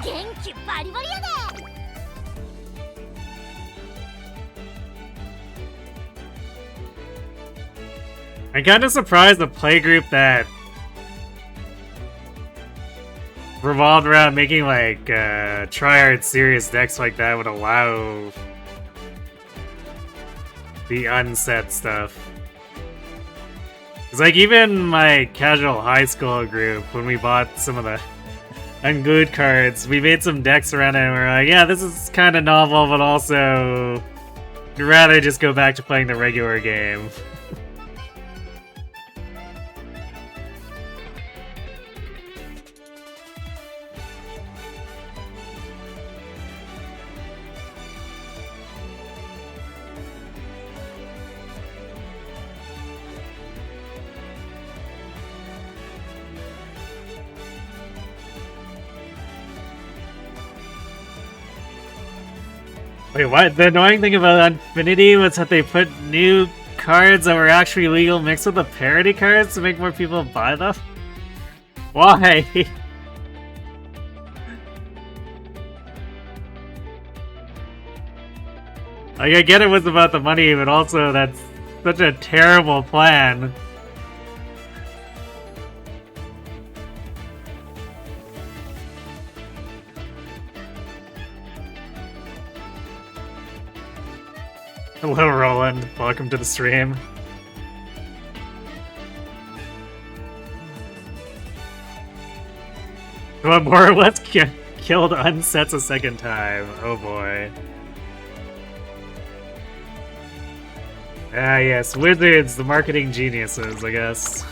元気バリバリやで。I'm kind of surprised the playgroup that revolved around making like tryhard serious decks like that would allow the unset stuff. It's like even my casual high school group, when we bought some of the unglued cards, we made some decks around it and we're like, yeah, this is kind of novel, but also we'd rather just go back to playing the regular game. Wait, what? The annoying thing about Infinity was that they put new cards that were actually legal mixed with the parody cards to make more people buy them? Why? Like, I get it was about the money, but also that's such a terrible plan. Hello, Roland. Welcome to the stream. But more or less killed unsets a second time. Oh boy. Ah yes, wizards, the marketing geniuses, I guess.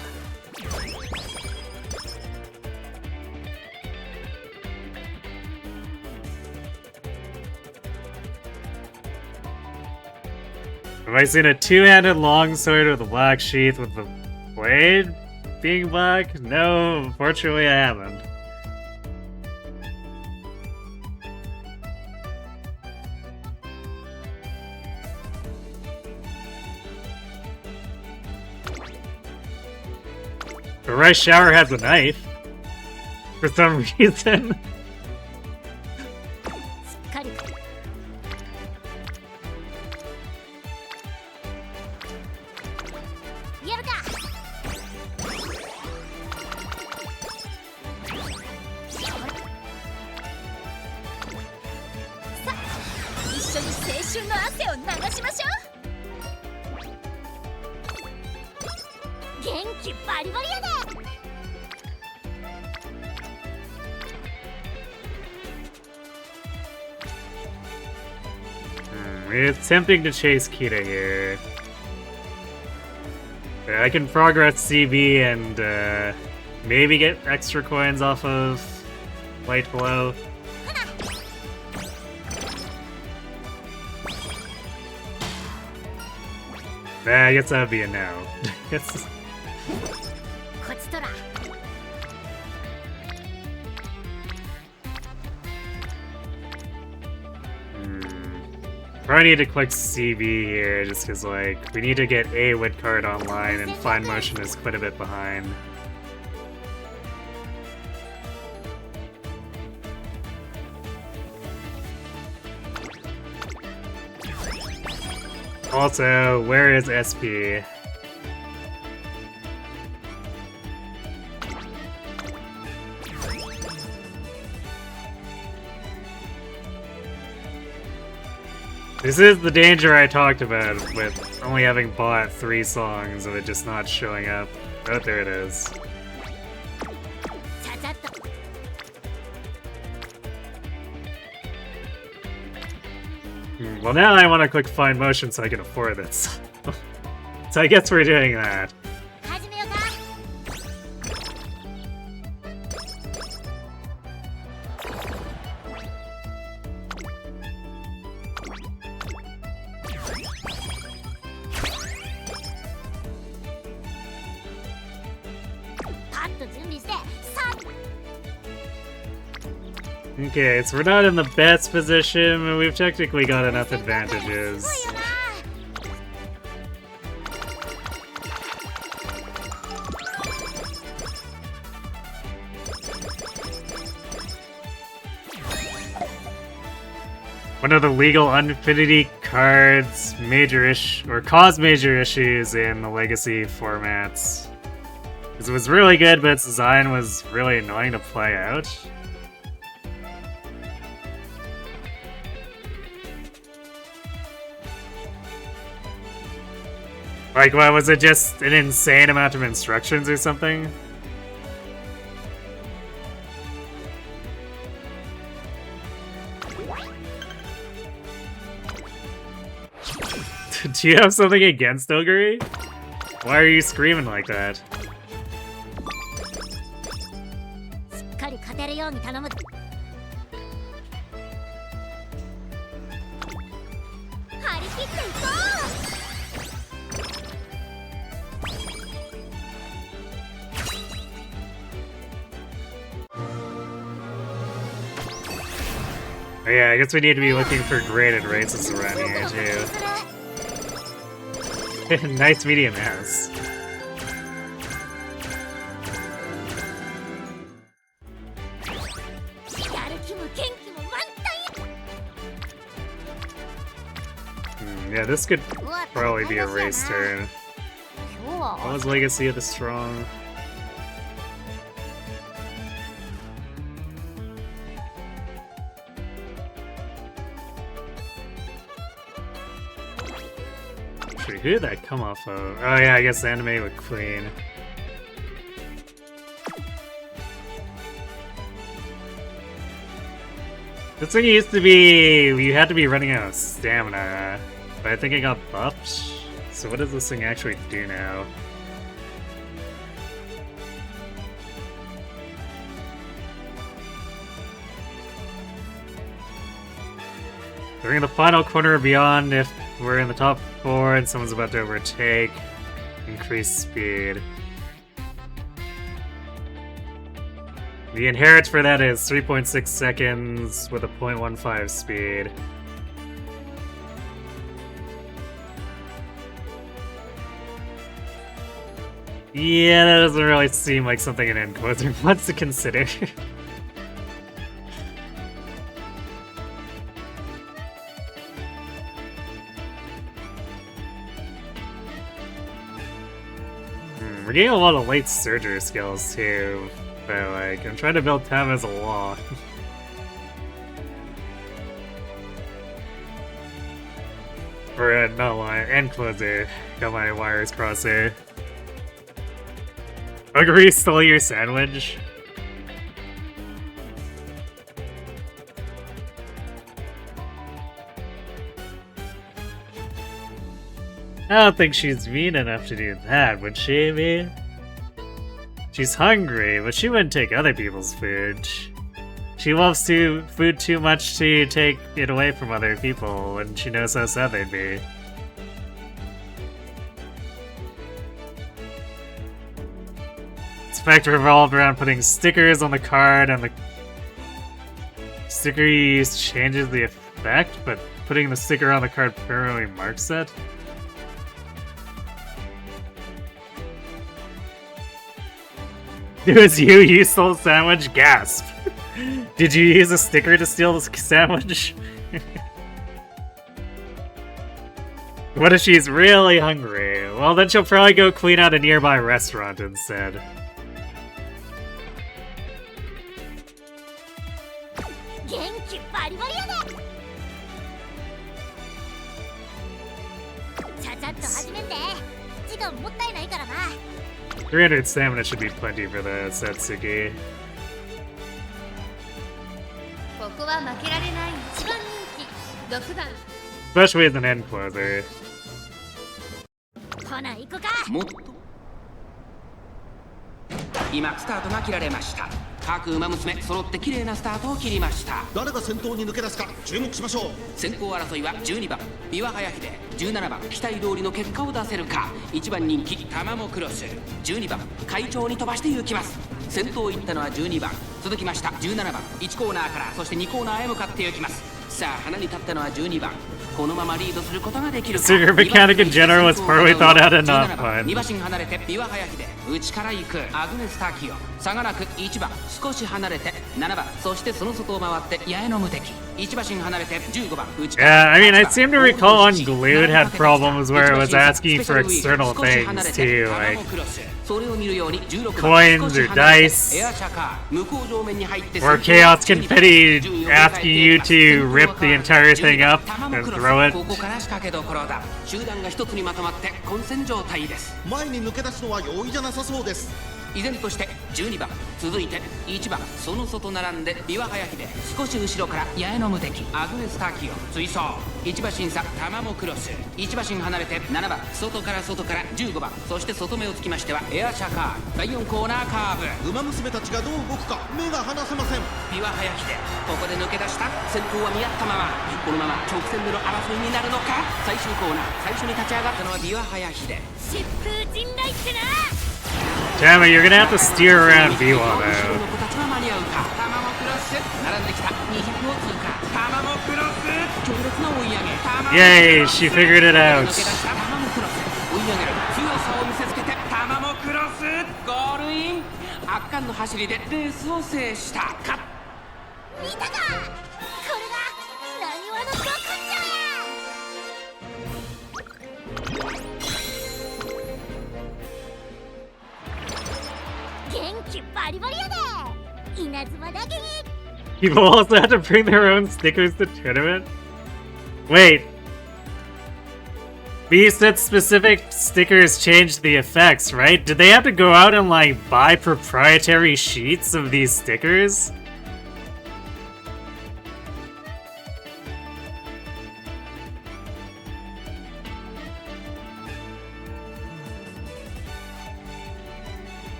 Have I seen a two-handed longsword with a black sheath with the blade being black? No, unfortunately I haven't. The rice shower has a knife. For some reason. It's tempting to chase Kita here. I can progress CB and maybe get extra coins off of Light Blow. I guess that would be a no. Probably need to click CB here, just because, like, we need to get a wit card online, and Fine Motion is quite a bit behind. Also, where is SP? This is the danger I talked about with only having bought 3 songs of it just not showing up. Oh, there it is. Well, now I want to click Fine Motion so I can afford this. So I guess we're doing that. Okay, so we're not in the best position, but we've technically got enough advantages. One of the legal Infinity cards cause major issues in the Legacy formats. Because it was really good, but its design was really annoying to play out. Like, what, was it just an insane amount of instructions or something? Do you have something against Ogre? Why are you screaming like that? Oh yeah, I guess we need to be looking for graded races around here too. Nice medium house. Yeah, this could probably be a race turn. What was Legacy of the Strong? Actually, who did that come off of? Oh yeah, I guess Anime with Queen. This thing used to be... you had to be running out of stamina, but I think it got buffed. So what does this thing actually do now? During the final corner beyond, if we're in the top 4 and someone's about to overtake, increase speed. The inherit for that is 3.6 seconds with a 0.15 speed. Yeah, that doesn't really seem like something an endcloser wants to consider. We're getting a lot of late surgery skills too, but like, I'm trying to build Tama as a law. Or not line, endcloser. Got my wires crossed there. Agree, stole your sandwich? I don't think she's mean enough to do that, would she be? She's hungry, but she wouldn't take other people's food. She loves food too much to take it away from other people, and she knows how sad they'd be. This fact revolved around putting stickers on the card, and the sticker you use changes the effect, but putting the sticker on the card permanently marks it. It was you stole the sandwich? Gasp. Did you use a sticker to steal the sandwich? What if she's really hungry? Well, then she'll probably go clean out a nearby restaurant instead. Yes. 300 stamina should be plenty for the Satsuki. Especially as an end closer. 今スタートが切られました。各馬娘揃って綺麗なスタートを切りました。誰が先頭に抜け出すか注目しましょう。先行争いは12番ビワハヤヒデ、17番期待通りの結果を出せるか、1番人気タマモクロス、12番会長に飛ばして行きます。先頭行ったのは12番、続きました17番、1コーナーからそして2コーナーへ向かって行きます。さあ花に立ったのは12番、このままリードすることができるか。 Super mechanic in general was poorly thought out and not fun. 2馬身離れてビワハヤヒデ、内から行くアグネス・ターキオ、差がなく1番少し離れて7番、そしてその外を回って八重の無敵、1馬身離れて15番内から。 Yeah, I mean, I seem to recall Unglued had problems where it was asking for external things too, like coins or dice, or Chaos Confetti asking you to rip the entire thing up and throw it. ここから仕掛けどころだ。集団が一つにまとまって混戦状態です。前に抜け出すのは容易じゃなさそうです。依然として12番、続いて1番、その外並んでビワハヤヒデ、少し後ろから八重の無敵アグネス・ターキオ追走、1馬身差タマモクロス、1馬身離れて7番、外から15番、そして外目をつきましてはエアシャカー、第4コーナーカーブ。馬娘たちがどう動くか目が離せません。ビワハヤヒデ、ここで抜け出した。先頭は見合ったまま、このまま直線での争いになるのか。最終コーナー、最初に立ち上がったのはビワハヤヒデ。疾風陣雷ってな。Tama, you're gonna have to steer around V1 though. 後ろの子たちは間に合うか。タマもクロス。並んできた。200を通過。タマもクロス。強烈な追い上げ。タマもクロス。 Yay, she figured it 抜 out. け出したタマもクロス。追い上げる。強さを見せつけてタマもクロス。ゴールイン。圧巻の走りでレースを制したか。見たか、これがなにわのど根性や。元気バリバリやで、稲妻だけに。 People also have to bring their own stickers to tournament? Wait. These said specific stickers changed the effects, right? Did they have to go out and like buy proprietary sheets of these stickers?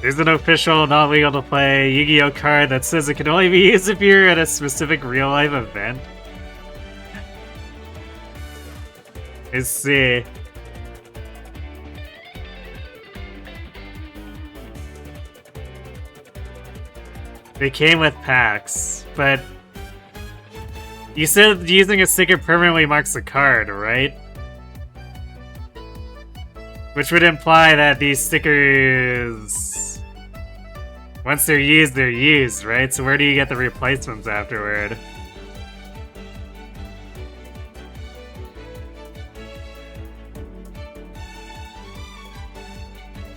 There's an official, not legal to play Yu-Gi-Oh card that says it can only be used if you're at a specific real-life event. Let's see. They came with packs, but you said using a sticker permanently marks the card, right? Which would imply that these stickers, once they're used, right? So where do you get the replacements afterward?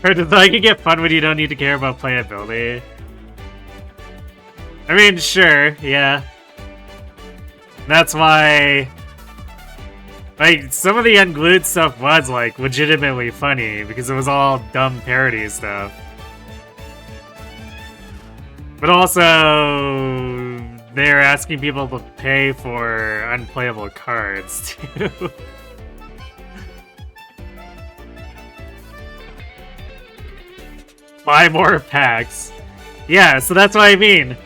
Or does like you get fun when you don't need to care about playability? I mean, sure, yeah. That's why, like, some of the unglued stuff was, like, legitimately funny, because it was all dumb parody stuff. But also, they're asking people to pay for unplayable cards, too. Buy more packs. Yeah, so that's what I mean.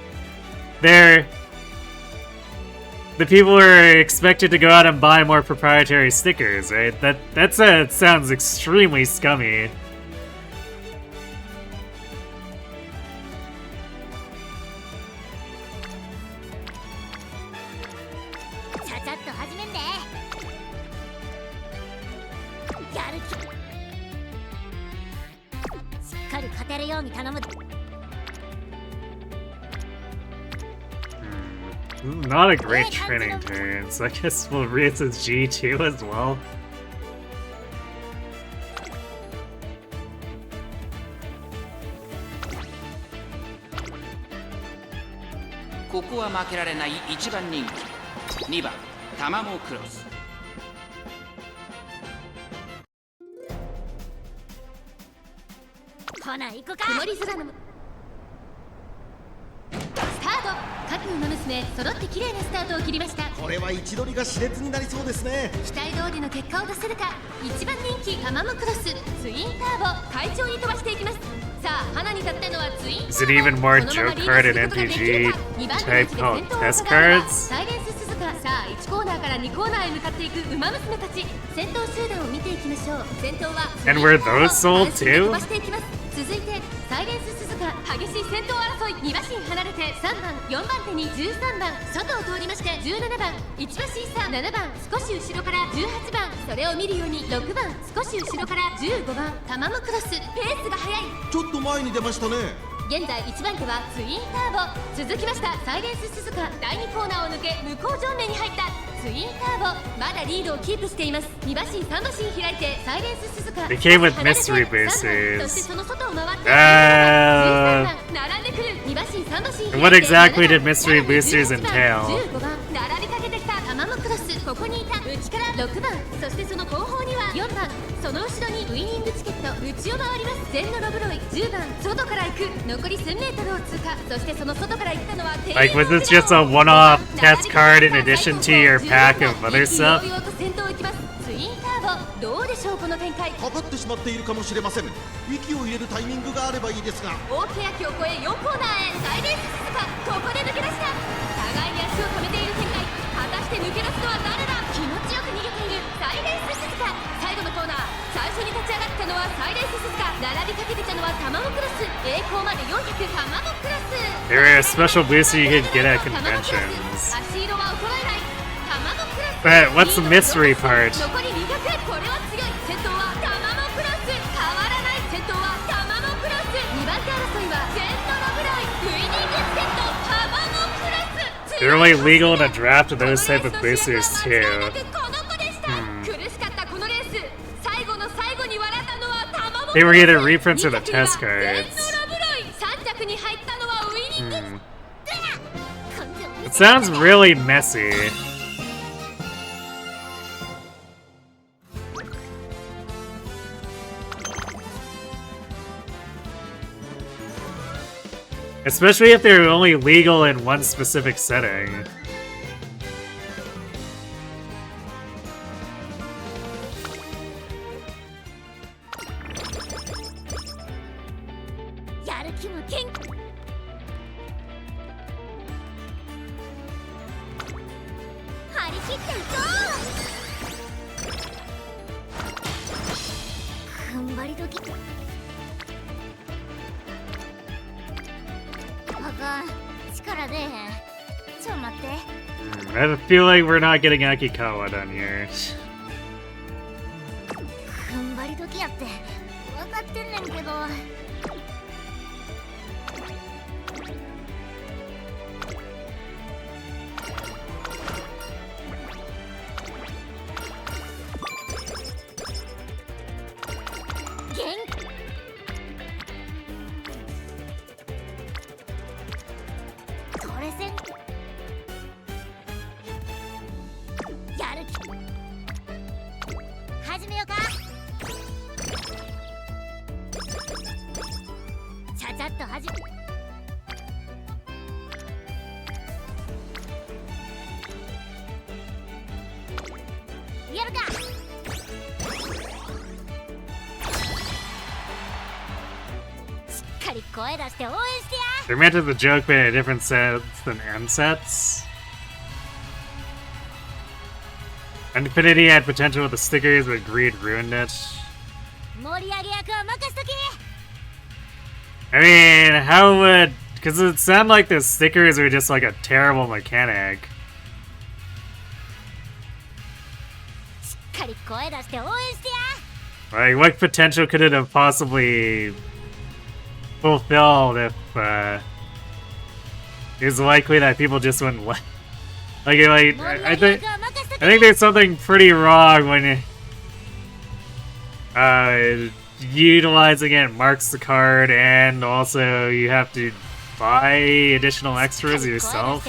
The people are expected to go out and buy more proprietary stickers, right? That sounds extremely scummy. Not a great training turn, so I guess we'll read it as G2 as well. ここは負けられない1番人気2番タマモクロス。ほな行くか。曇り空のスタート。各馬娘揃って綺麗なスタートを切りました。これは位置取りが熾烈になりそうですね。期待通りの結果を出せるか。1番人気タマモクロスツインターボ快調に飛ばしていきます。さあ花に立ったのはツインターボ。 Is it even more joke card and MTG type called test cards? サイレンス鈴鹿。さあ1コーナーから2コーナーへ向かっていく馬娘たち。先頭集団を見ていきましょう。先頭は And were those sold too? 飛ばしていきます。続いてサイレンス鈴鹿激しい先頭争い。2馬身離れて3番4番手に13番外を通りまして17番1馬身差7番少し後ろから18番それを見るように6番少し後ろから15番タマモクロス。ペースが速い。ちょっと前に出ましたね。現在1番手はツインターボ。続きましたサイレンス鈴鹿第2コーナーを抜け向こう正面に入ったツインターボ。まだリードをキープしています。2馬身3馬身開いてサイレンス鈴鹿 They came with mystery boosters. そしてその外を回って13番並んでくる。2馬身3馬身開いて What exactly did mystery boosters entail? 15番並びかけてきたタマモクロス。ここにいた内から6番そしてその後方には4番その後ろにウイニングチケット内を回ります。全のロブロイ10番外から行く。残り 1000m を通過。そしてその外から行ったのは Like, was this just a one-off test card in addition to your pack of other stuff? 先頭行きます。ツインターボどうでしょうこの展開。かかってしまっているかもしれません。息を入れるタイミングがあればいいですが。大欅を越え4コーナーへサイレンス鈴鹿ここで抜け出した。互いに足を止めている展開。果たして抜け出すのは誰だ。気持ちよく逃げているサイレンス鈴鹿。最後のコーナー最初に立ち上がったのは They're a special booster you could get at conventions. But what's the mystery part? They're only legal in a draft of those type of boosters too. They were either reprints or the test cards. It sounds really messy. Especially if they're only legal in one specific setting. I feel like we're not getting Akikawa done here. They're meant as a joke, but in a different sense than M sets. Infinity had potential with the stickers, but greed ruined it. I mean, how would... Because it sounded like the stickers were just like a terrible mechanic. Like, what potential could it have possibly fulfilled if it was likely that people just wouldn't like I think there's something pretty wrong when utilizing it marks the card, and also you have to buy additional extras yourself.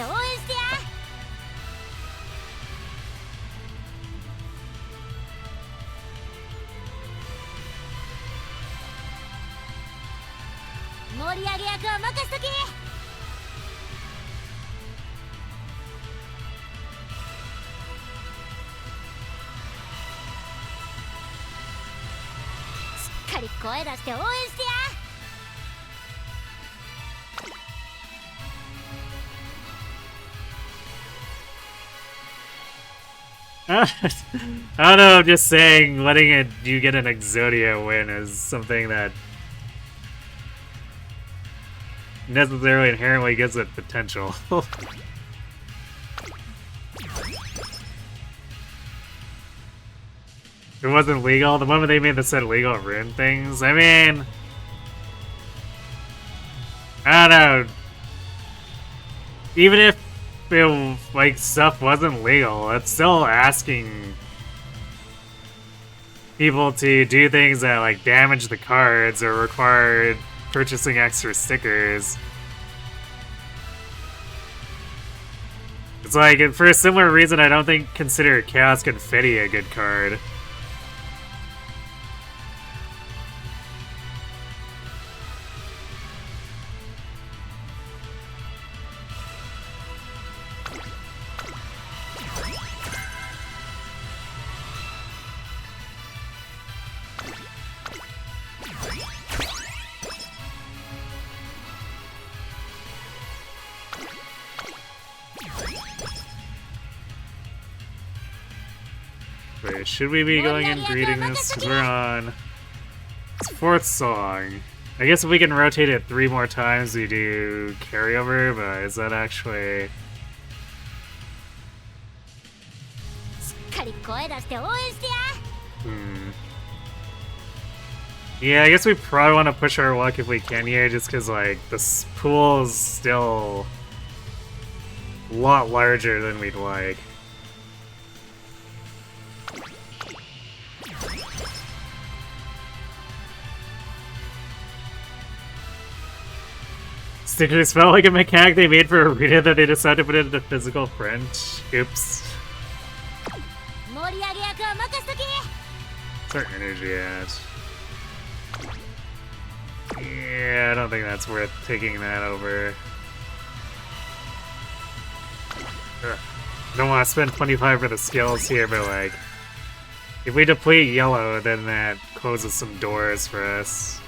I don't know, I'm just saying letting you get an Exodia win is something that necessarily inherently gives it potential. It wasn't legal. The moment they made the set legal, it ruined things. I mean, I don't know. Even if like stuff wasn't legal, it's still asking people to do things that like damage the cards or require purchasing extra stickers. It's like, for a similar reason, I don't consider Chaos Confetti a good card. Wait, should we be going and greeting this? Because we're on its 4th song. I guess if we can rotate it 3 more times, we do carryover, but is that actually... しっかり声出して応援してや。 Yeah, I guess we probably want to push our luck if we can here, just because, like, this pool is still a lot larger than we'd like. Stickers felt like a mechanic they made for Arena that they decided to put it into physical print. Oops. 盛り上げ役は任せとけ。 What's our energy at? Yeah, I don't think that's worth taking that over. Ugh. Don't want to spend 25 for the skills here, but like, if we deplete yellow, then that closes some doors for us.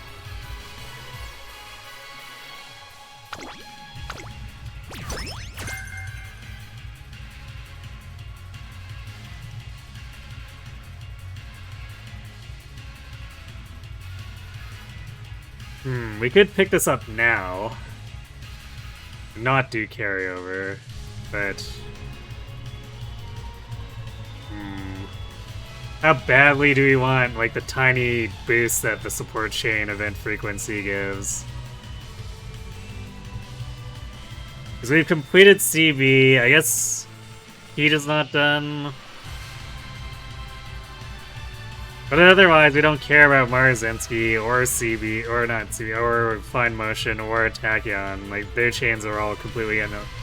We could pick this up now. Not do carryover, but... How badly do we want, like, the tiny boost that the support chain event frequency gives? Because we've completed CB, I guess Heat is not done. But otherwise, we don't care about Marzinski or CB, or not CB, or Fine Motion, or Tachyon. Like, their chains are all completely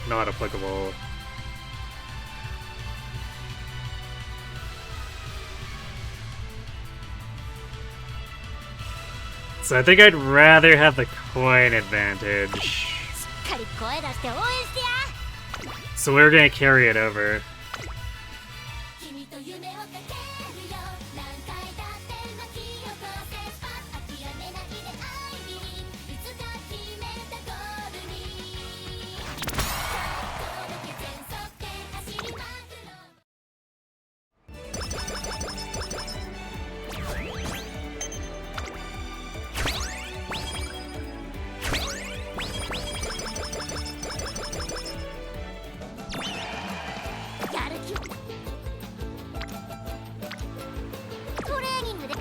not applicable. So I think I'd rather have the coin advantage. しっかり声出して応援してや。 So we're gonna carry it over. 君と夢をかけるよ。何回だって巻き起こせ。スパッ諦めないで愛に。いつか決めたゴールに。届け全速で走りまくろう。 やる気トレーニングで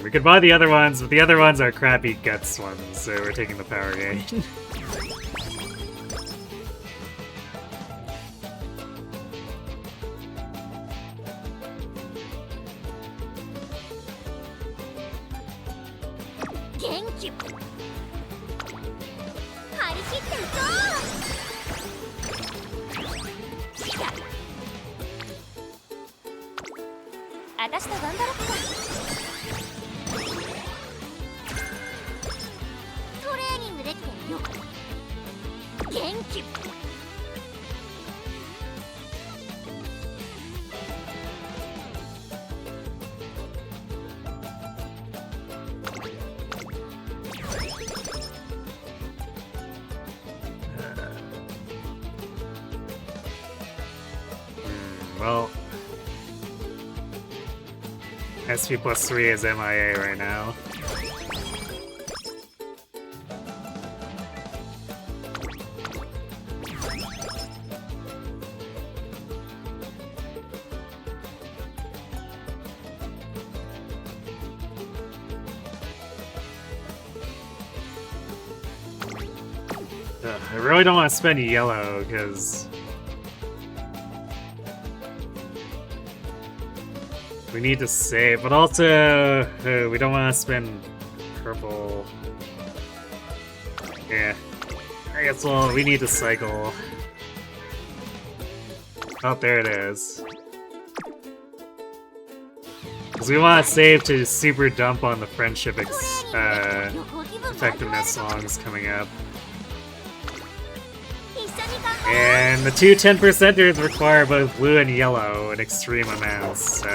We could buy the other ones, but the other ones are crappy guts ones, so we're taking the power gain. 元気張り切っていこう。あたしと頑張ろっか。トレーニングできてるよ。元気Well, SP plus 3 is MIA right now. I really don't want to spend yellow, because we need to save, but also we don't want to spend purple. Yeah, I guess we need to cycle. Oh, there it is. Because we want to save to super dump on the friendship effectiveness songs coming up. 一緒に頑張ろう。 And the two 10%ers require both blue and yellow in extreme amounts, so...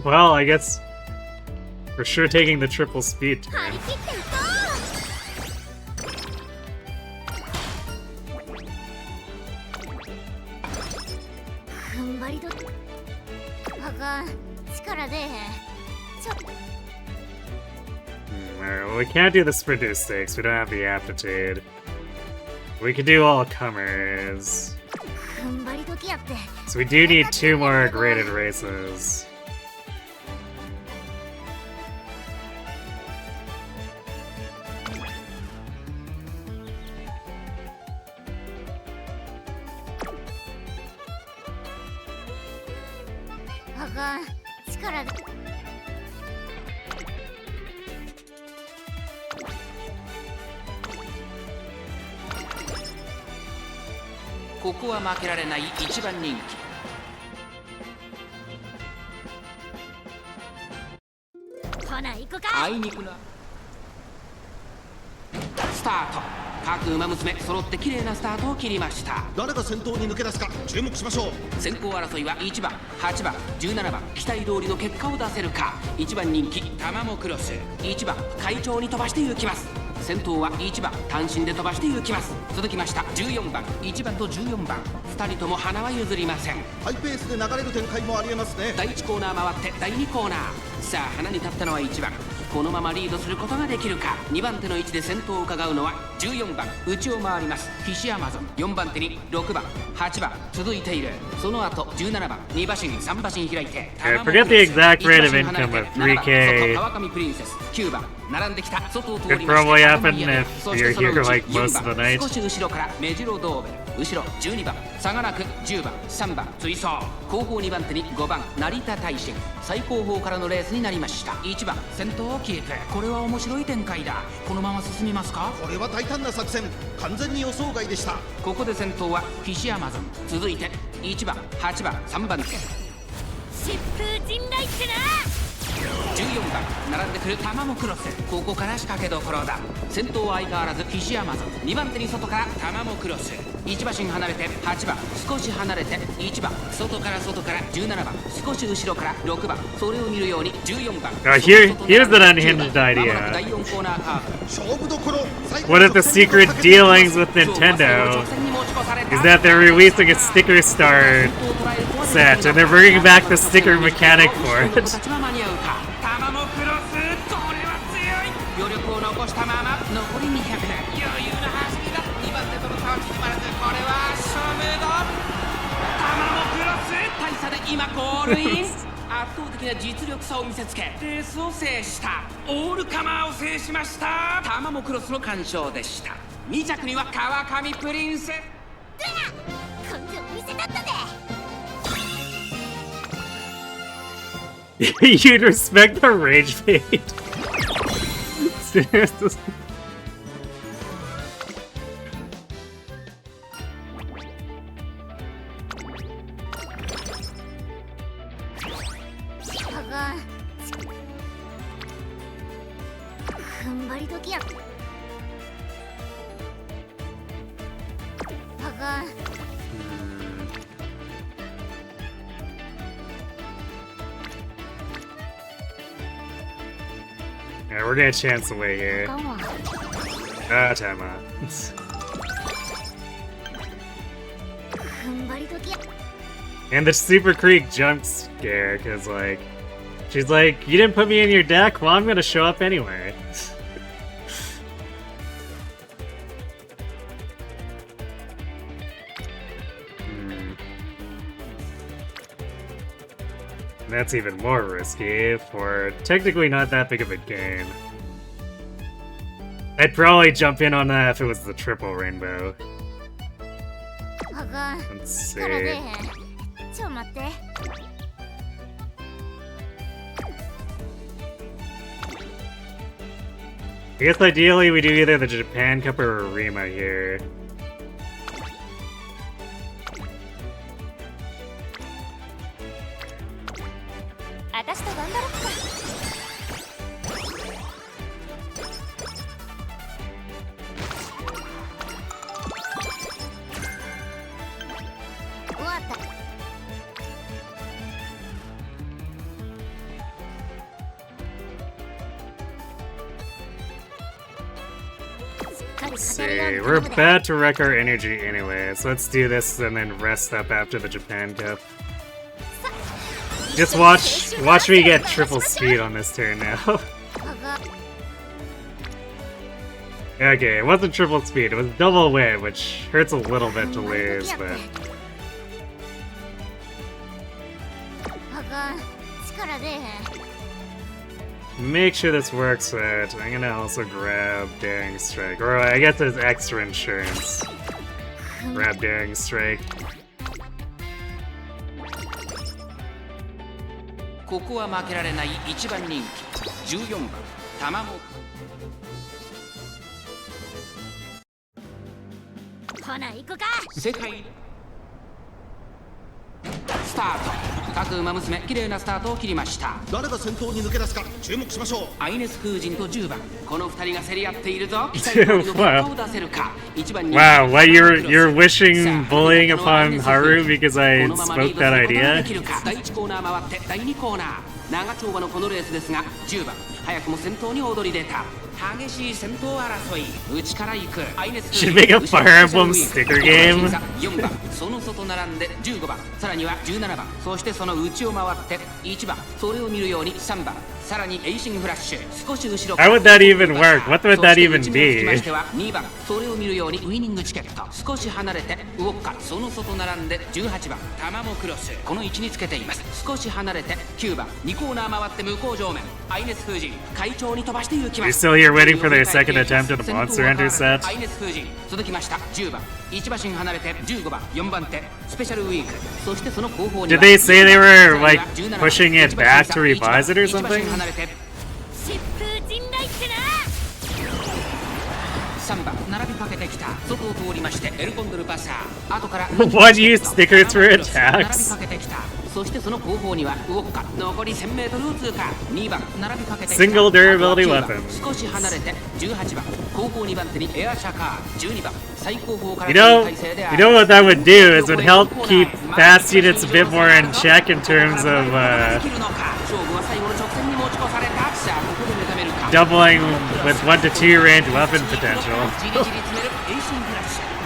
Well, I guess for sure taking the triple speed 張 turn. り切っていこう。踏ん張りとあかん、力出えへん。ちょっ Alright, well, we can't do the sprinter stakes. We don't have the aptitude. We can do all comers. 踏ん張り時やって。 So we do need 2 more graded races. あかん、力で。ここは負けられない一番人気。ほな行くか。あいにくな。スタート。各馬娘揃って綺麗なスタートを切りました。誰が先頭に抜け出すか注目しましょう。先行争いは1番、8番、17番、期待通りの結果を出せるか。1番人気タマモクロス、1番会長に飛ばして行きます。先頭は1番単身で飛ばして行きます。続きました14番、1番と14番、2人とも花は譲りません。ハイペースで流れる展開もありえますね。第1コーナー回って第2コーナー。さあ花に立ったのは1番。このままリードすることができるか。2番手の位置で先頭を伺うのは14番、内を回りますフィシアマゾン。4番手に6番、8番続いている。その後17番、2馬身3馬身開いて I forget the exact rate of income of 3K. 川上プリンセス。9番並んできた外を通り Could まして probably happen タマモイエロー。 if そして you're そのう here ち like most 4 of the 番 night. 少し後ろからメジロドーベル。後ろ12番差がなく10番3番追走。後方2番手に5番成田大臣。最後方からのレースになりました。1番先頭をキープ。これは面白い展開だ。このまま進みますか。これは大胆な作戦、完全に予想外でした。ここで先頭はフィシアマゾン。続いて1番8番3番手疾風陣雷ってな。14番並んでくるタマモクロス。ここから仕掛けどころだ。先頭は相変わらずフィシアマゾン。2番手に外からタマモクロス。1馬身離れて8番、少し離れて1番、外から17番、少し後ろから6番。それを見るように14番。 Here's an unhinged idea. 第4コーナーカーブ。勝負どころ。 What if the secret dealings with Nintendo is that they're releasing a sticker star set and they're bringing back the sticker mechanic for it? タマモクロス、これは強い。余力を残したまま残り200。余裕の走りだ。2番手との差は縮まらず、これは勝負だ。タマモクロス大差で今ゴールイン。圧倒的な実力差を見せつけレースを制した。オールカマーを制しました。タマモクロスの完勝でした。2着には川上プリンセス。根性見せたったで。You'd respect the rage bait. あかん、踏ん張り時や。あかん。Alright, we're gonna chance away here. あかんわ。 Tama. 踏ん張り時や。 And the Super Creek jump scare, cause like, she's like, you didn't put me in your deck? Well, I'm gonna show up anyway. That's even more risky for technically not that big of a gain. I'd probably jump in on that if it was the triple rainbow. あかん。 Let's 力出え see. へん。ちょ待って。 I guess ideally we do either the Japan Cup or Arima here. 私と頑張ろっか。終わった。Let's see, we're about to wreck our energy anyway, so let's do this and then rest up after the Japan Cup. Just watch me get triple speed on this turn now. Okay, it wasn't triple speed, it was double win, which hurts a little bit to lose, but... Make sure this works out. I'm gonna also grab Daring Strike. Or I guess there's extra insurance. Grab Daring Strike. ここは負けられない1番人気14番タマモほな行くか世界スタート各馬娘綺麗なスタートを切りました誰が先頭に抜け出すか注目しましょうアイネス風神と10番この2人が競り合っているぞ期待通りの結果を出せるか1番に Wow, what you're wishing bullying upon Haru because I spoke that idea? 第1コーナー回って第2コーナー長丁場のこのレースですが10番早くも先頭に躍り出た激しい先頭争い内から行くアイネス Should make a Fire Emblem sticker game? 4番その外並んで15番さらには17番そしてその内を回って1番それを見るように3番さらにエイシングフラッシュ少し後ろ How would that even work? What would that even be? 2番それを見るようにウイニングチケット少し離れてウォッカその外並んで18番タマモクロスこの位置につけています少し離れて9番2コーナー回って向こう上面アイネス風神会長に飛ばして行きます You're still here waiting for their second attempt at the Monster Hunter set? アイネス風神続きました10番1馬身離れて15番4番手スペシャルウィークそしてその後方に Did they say they were like pushing it back to revise it or something? 疾風陣雷ってな3番並びかけてきた外を通りましてエルコンドルパサー後から What use stickers for 並び attacks? かけてきたそしてその後方にはウォッカ残り 1000m を通過2番並びかけてきた Single durability weapon. 少し離れて18番後方2番手にエアシャカー12番最後方から You know what that would do is it would help keep fast units a bit more in check in terms of doubling with 1 to 2 range weapon potential.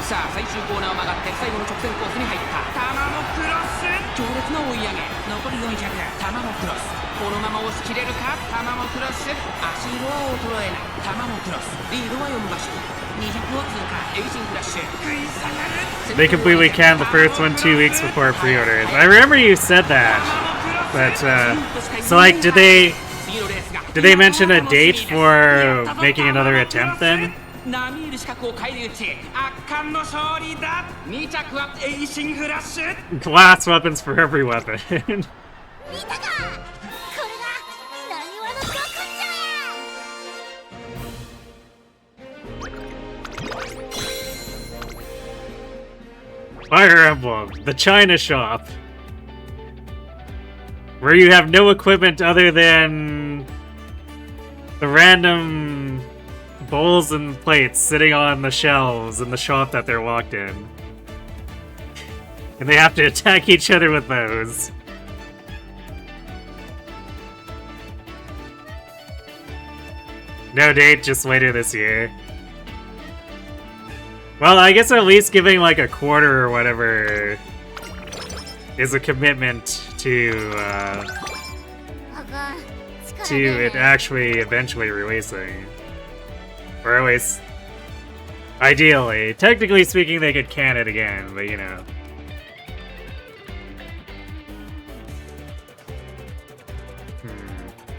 さあ最終コーナーを曲がって最後の直線コースに入ったタマモクロス強烈な追い上げ残り400タマモクロスこのまま押し切れるかタマモクロス足色は衰えないタマモクロスリードは4馬身200を通過エイジングラッシュ食い下がる They completely canned the first one 2 weeks before pre-orders. I remember you said that, but so like did they mention a date for making another attempt then? 並みいる資格を返り討ち圧巻の勝利だ2着はエイシングラッシュ Glass weapons for every weapon. 見たかこれが何話の極上 Fire Emblem, the China shop. Where you have no equipment other than the random bowls and plates sitting on the shelves in the shop that they're locked in. And they have to attack each other with those. No date, just later this year. Well, I guess at least giving like a quarter or whatever is a commitment to it actually eventually releasing. Or at least, ideally. Technically speaking, they could can it again, but you know.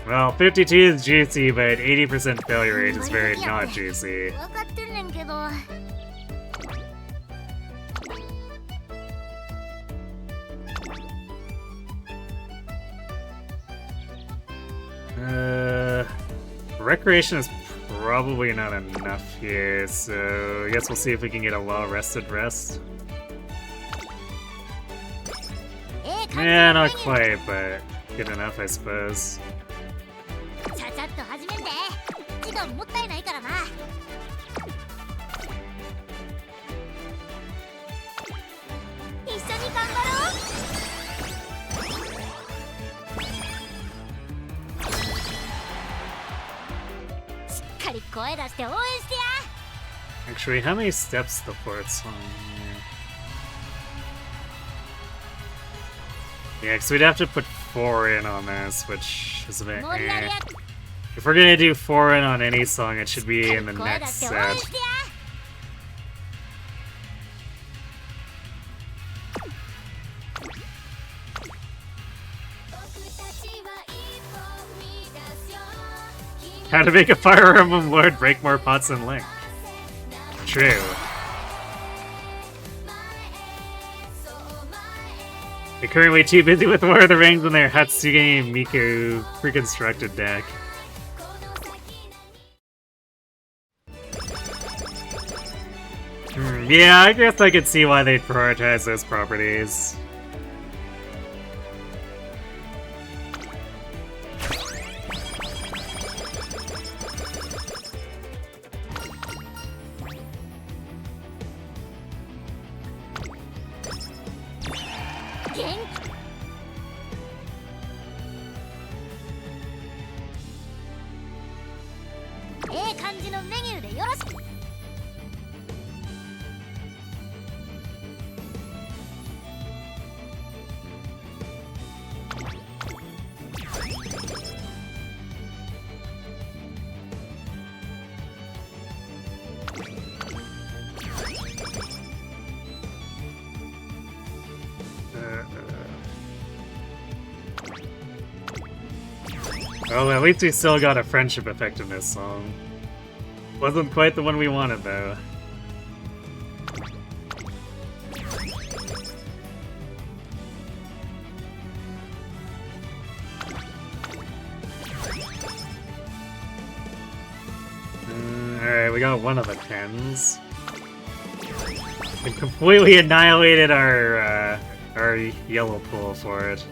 Well, 52 is juicy, but 80% failure rate is very not juicy. 分かってんねんけど Recreation is probably not enough here, so I guess we'll see if we can get a well-rested rest. Yeah, not quite, but good enough, I suppose. ちゃちゃっと始めんで時間もったいないからな一緒に頑張ろうしっかり声出して応援してや Actually, how many steps the fourth song here? Yeah, because we'd have to put 4 in on this, which is a bit If we're gonna do 4 in on any song, it should be in the next set. How to make a Fire Emblem Lord break more pots than Link. True. They're currently too busy with War of the Rings and their Hatsuge Miku reconstructed deck. Yeah, I guess I could see why they'd prioritize those properties. Well, at least we still got a friendship effectiveness song. Wasn't quite the one we wanted, though. Alright, we got one of the 10s. We completely annihilated our yellow pool for it.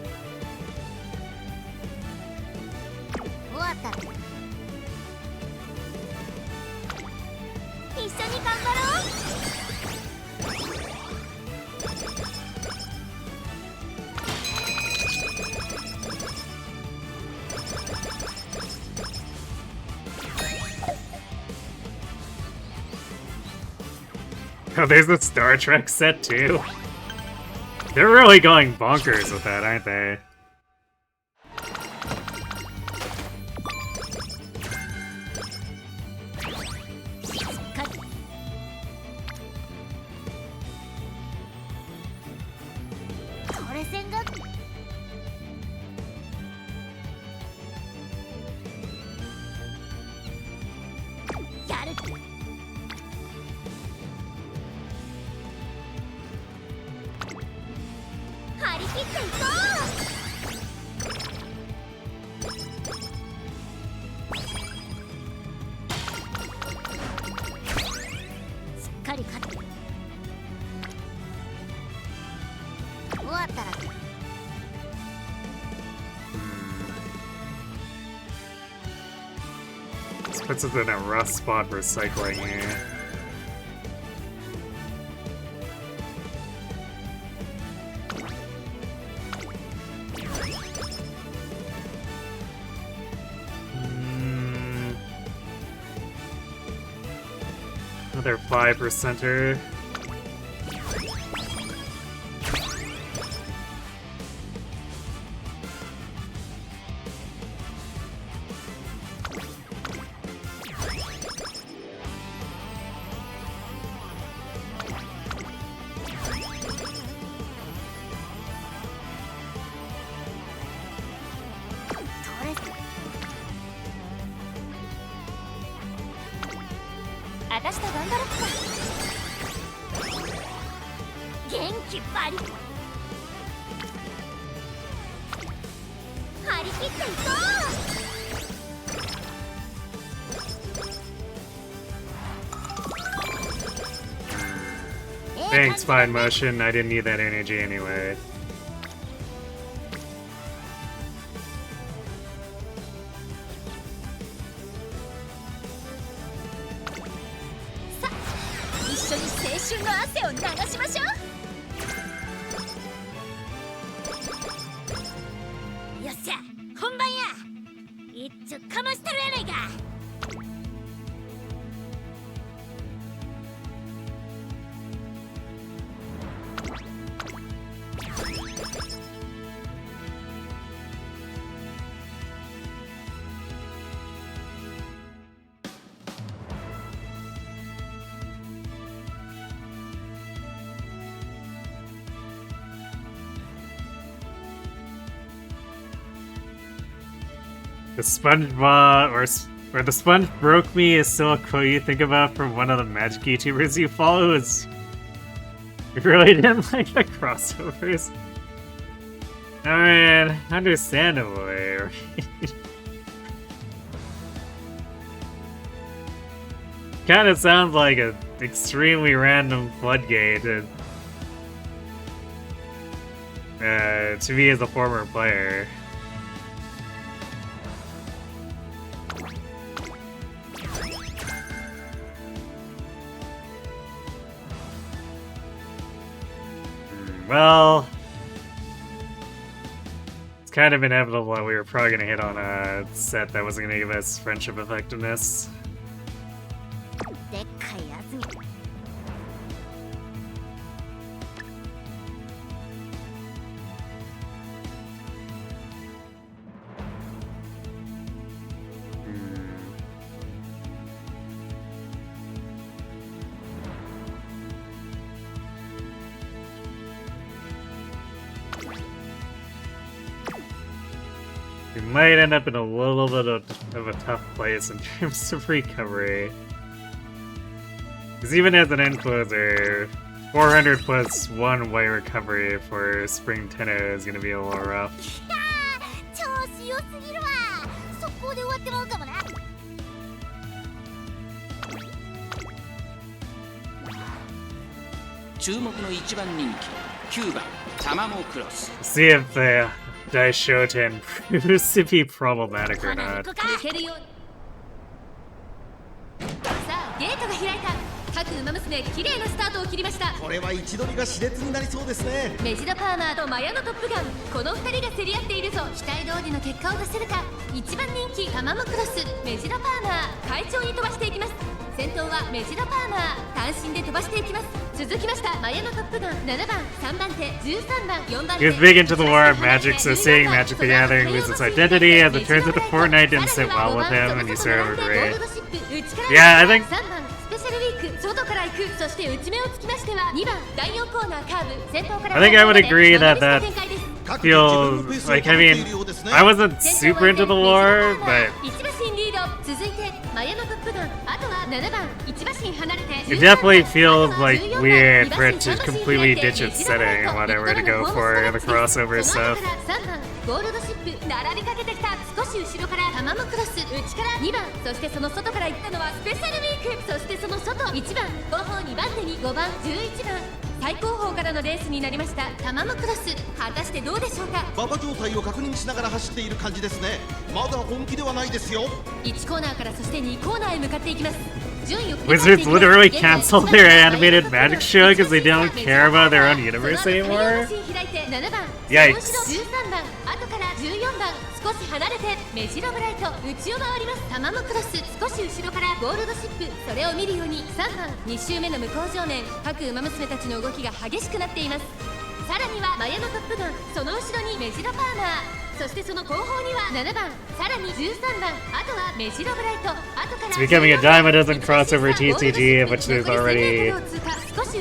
Oh, there's the Star Trek set too. They're really going bonkers with that, aren't they? This puts us in a rough spot for cycling here. Another 5%er. Thanks, Fine Motion. I didn't need that energy anyway. The SpongeBob or the sponge broke me is still a quote you think about from one of the magic YouTubers you follow. You really didn't like the crossovers. I mean, understandably. Right? Kind of sounds like an extremely random floodgate to me as a former player. Well, it's kind of inevitable that we were probably going to hit on a set that wasn't going to give us friendship effectiveness. でっかいやつに We might end up in a little bit of a tough place in terms of recovery. Because even as an end closer, 400 plus 1 white recovery for Spring Tenno is going to be a little rough. 調子良すぎるわ速攻で終わってまうかもな 注目の1番人気9番タマモクロス See if the Daishoten proves to be problematic or not. 抜けるようにさあゲートが開いた各ウマ娘綺麗なスタートを切りましたこれは位置取りが熾烈になりそうですね。メジロパーマーとマヤのトップガンこの2人が競り合っているぞ期待通りの結果を出せるか1番人気タマモクロスメジロパーマー快調に飛ばしていきます先頭はメジロパーマー単身で飛ばしていきます続きましたマヤのトップガン7番3番手13番4番 He was big into the lore of magic, so seeing Magic the Gathering lose its identity as it turns into Fortnite didn't sit well with him, and he sort of agreed. Yeah, I think 3番スペシャルウィーク外から行くそして内目をつきましては2番第4コーナーカーブ先頭から I think I would agree that that 展開です feels like, I mean, I wasn't super into the lore, but 1馬身リード続いてマヤのトップガンあとは7番1馬身離れて it definitely feels like weird for it to completely ditch its setting and whatever to go for the crossover stuff. 3番ゴールドシップ並びかけてきた少し後ろからタマモクロス内から2番そしてその外から行ったのはスペシャルウィークそしてその外1番後方2番手に5番11番最高峰からのレースになりましたタマモクロス果たしてどうでしょうか馬場状態を確認しながら走っている感じですね。まだ本気ではないですよ。1コーナーからそして2コーナーへ向かっていきます順位を Wizards literally canceled their animated magic show because they don't care about their own universe anymore? Yikes. 13番後から14番少し離れてメジロブライト内を回りますタマモクロス少し後ろからゴールドシップそれを見るように3番2周目の向こう正面各ウマ娘たちの動きが激しくなっていますさらにはマヤのトップガンその後ろにメジロパーマーそしてその後方には7番さらに13番あとはメジロブライト後から It's becoming a dime a dozen crossover TCG in which there's already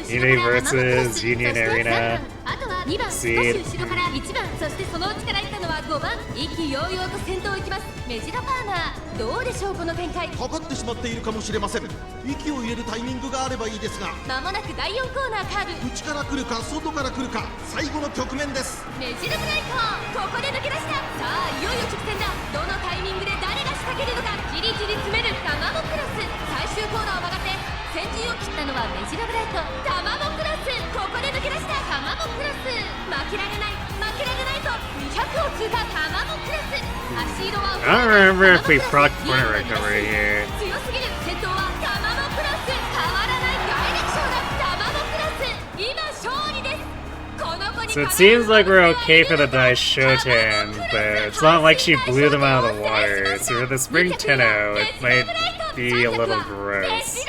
Universes, Union Arena, あとは2番少し Seed. 後ろから1番そしてその内から行ったのは5番意気揚々と先頭行きますメジロパーマーどうでしょうこの展開かかってしまっているかもしれません。息を入れるタイミングがあればいいですが、間もなく第4コーナーカーブ内から来るか外から来るか最後の局面です。メジロブライトここで抜け出したさあいよいよ直線だどのタイミングで誰が仕掛けるのかじりじり詰めるタマモクロス最終コーナーを曲がって先陣を切ったのはメジロブライトタマモクロスここで抜け出したタマモクロス負けられない負けられないと200を通過タマモクロス足色は I don't remember if we proc corner recovery here. 強すぎる先頭はタマモクロス変わらない大力勝だタマモクロス今勝利です So it seems like we're okay for the Daishoten, but it's not like she blew them out of the water. So for the Spring Tenno, it might be a little gross.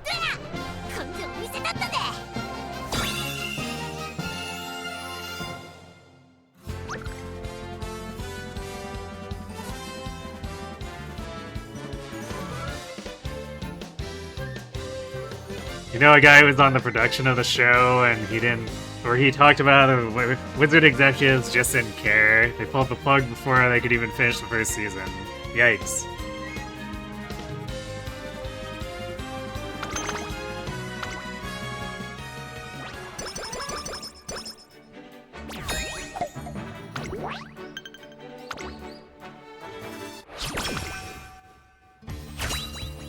根性見せたったぜ You know, a guy who was on the production of the show and he didn't where he talked about how Wizard executives just didn't care. They pulled the plug before they could even finish the first season. Yikes.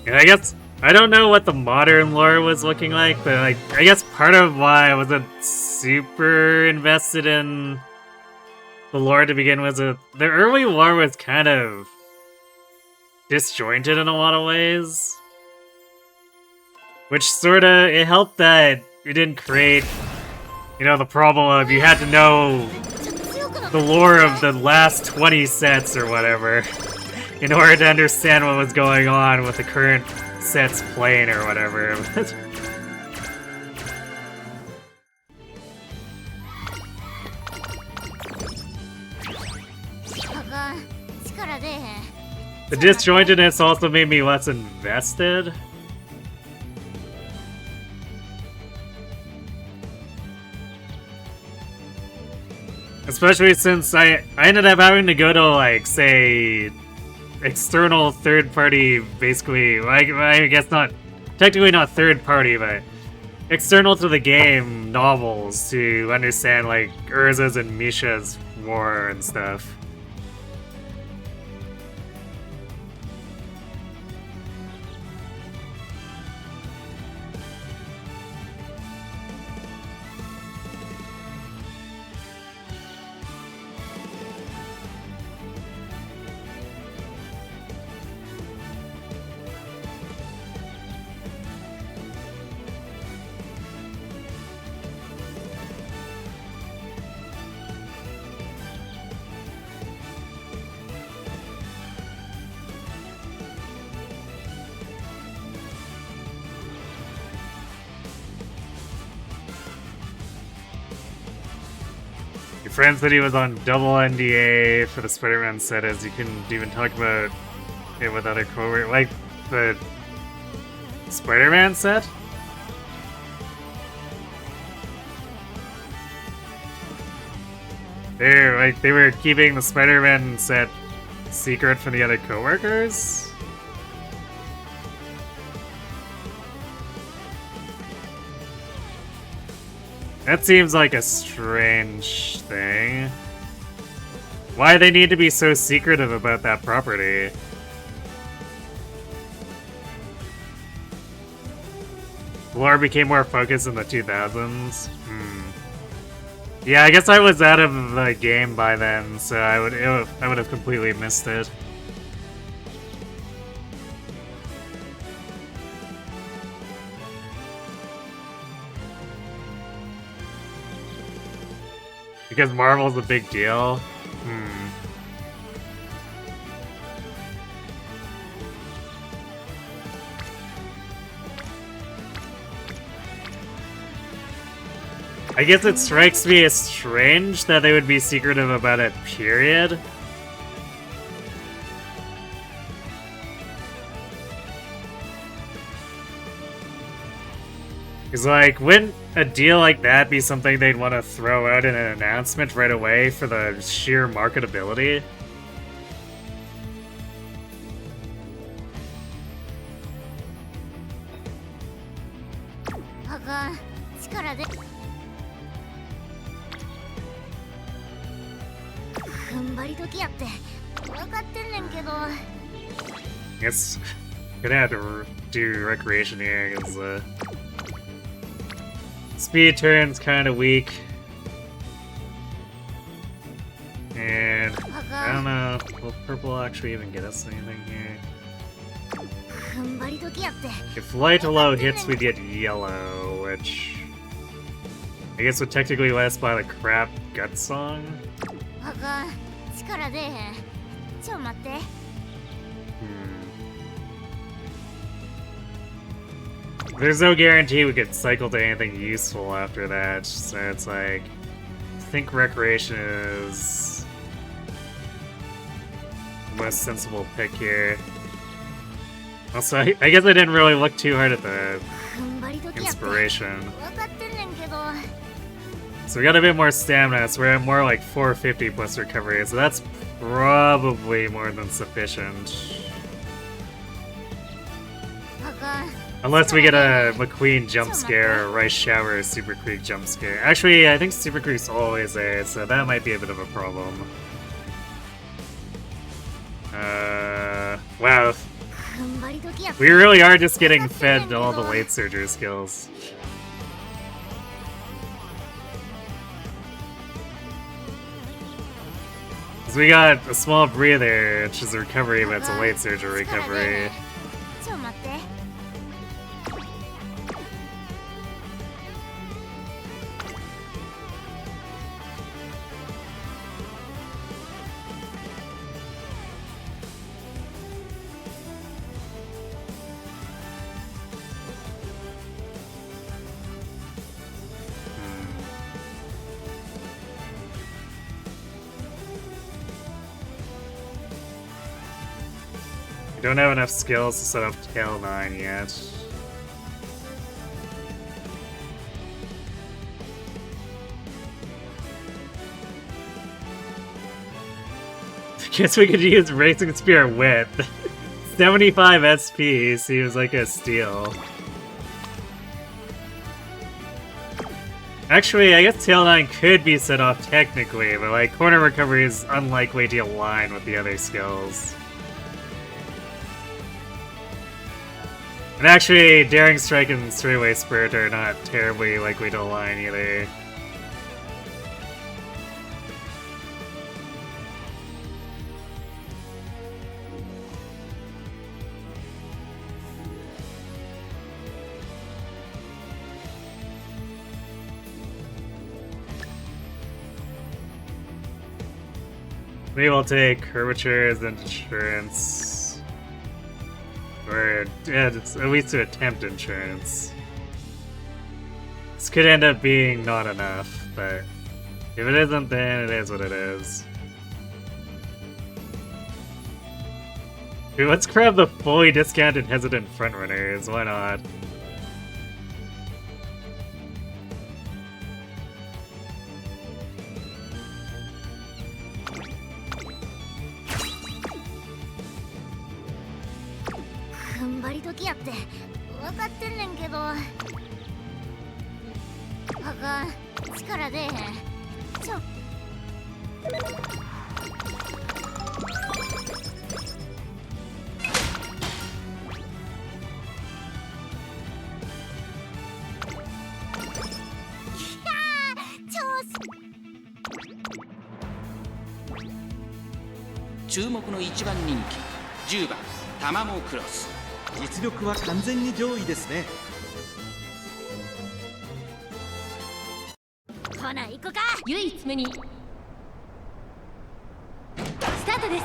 And I guess I don't know what the modern lore was looking like, but like I guess part of why I wasn't super invested in the lore to begin with was the early lore was kind of disjointed in a lot of ways. Which sorta it helped that it didn't create, you know, the problem of you had to know the lore of the last 20 sets or whatever in order to understand what was going on with the current sets playing or whatever. The disjointedness also made me less invested. Especially since I ended up having to go to, like, say, external third-party, basically, like, I guess not, technically not third-party, but external to the game novels to understand, like, Urza's and Misha's war and stuff. Your friend said he was on double NDA for the Spider-Man set, as you couldn't even talk about it with other co-workers. Like, the Spider-Man set? They were keeping the Spider-Man set secret from the other co-workers? That seems like a strange thing. Why they need to be so secretive about that property? Lore became more focused in the 2000s. Yeah, I guess I was out of the game by then, so I would have completely missed it. Because Marvel's a big deal? I guess it strikes me as strange that they would be secretive about it, period. Because, like, wouldn't a deal like that be something they'd want to throw out in an announcement right away for the sheer marketability? Guess gonna have to do recreation here because speed turn's kind of weak, and I don't know. Will purple actually even get us anything here? If light low hits, we get yellow, which I guess would technically last by the crap gut song. There's no guarantee we could cycle to anything useful after that, so it's like, I think recreation is the most sensible pick here. Also, I guess I didn't really look too hard at the inspiration. So we got a bit more stamina, so we're at more like 450 plus recovery, so that's probably more than sufficient. Unless we get a McQueen jump scare, or Rice Shower, or Super Creek jump scare. Actually, I think Super Creek's always there, so that might be a bit of a problem. Wow. We really are just getting fed all the late surger skills. Cause we got a small breather, which is a recovery, but it's a late surger recovery. We don't have enough skills to set up Tail 9 yet. Guess we could use Racing Spear Wit. 75 SP seems like a steal. Actually, I guess Tail 9 could be set off technically, but like corner recovery is unlikely to align with the other skills. And actually, Daring Strike and Straightaway Spirit are not terribly likely to align either. Maybe we'll take Curvature as insurance. Or, yeah, it's at least to attempt insurance. This could end up being not enough, but if it isn't, then it is what it is. Dude, let's grab the fully discounted Hesitant Frontrunners, why not?注目の一番人気10番タマモクロス。実力は完全に上位ですね。ほな行こか。唯一無二スタートです。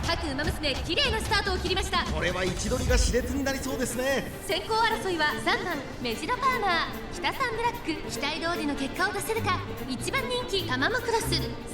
各馬娘綺麗なスタートを切りました。これは位置取りが熾烈になりそうですね。先行争いは3番メジロパーマー、北サンブラック、期待通りの結果を出せるか。1番人気タマモクロス、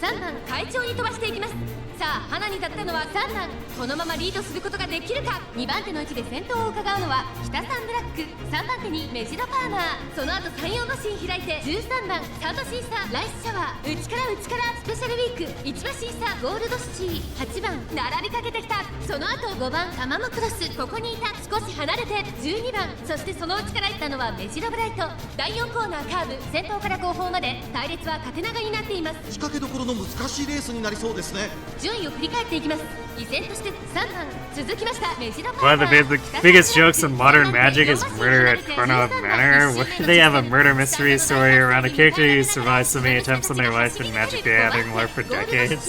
3番会長に飛ばしていきます。さあ花に立ったのは3番、このままリードすることができるか。2番手の位置で先頭を伺うのは北サンブラック、3番手にメジロパーマー、その後34馬身開いて13番サード審査ライスシャワー、内から内からスペシャルウィーク、1馬審査ゴールドシチー、8番並びかけてきた。その後5番タマモクロス、ここにいた。少し離れて12番、そしてその内からいったのはメジロブライト。第4コーナーカーブ、先頭から後方まで隊列は縦長になっています。仕掛けどころの難しいレースになりそうですね。順位を振り返っていきます。依然として3番続きましたメジロパー One of the biggest jokes in modern magic is murder at Chronov Manor. Where they have a murder mystery story around a character who survives so many attempts on their life in Magic the Gathering lore for decades.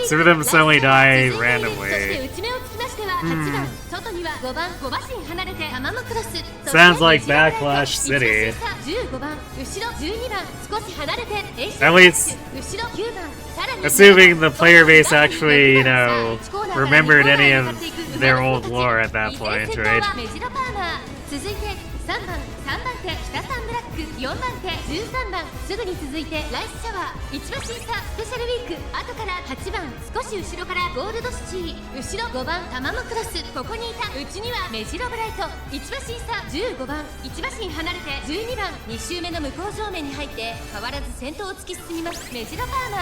Some of them suddenly die randomly. Sounds like Backlash City. At least, assuming the player base actually, you know, remembered any of their old lore at that point, right? 続いて3番3番手北サンブラック、4番手13番すぐに続いてライスシャワー、1馬審査スペシャルウィーク、後から8番少し後ろからゴールドシチー、後ろ5番タマムクロス、ここにいたうちにはメジロブライト、1馬審査15番1馬身離れて12番2周目の向こう正面に入って変わらず先頭を突き進みますメジロファーマー、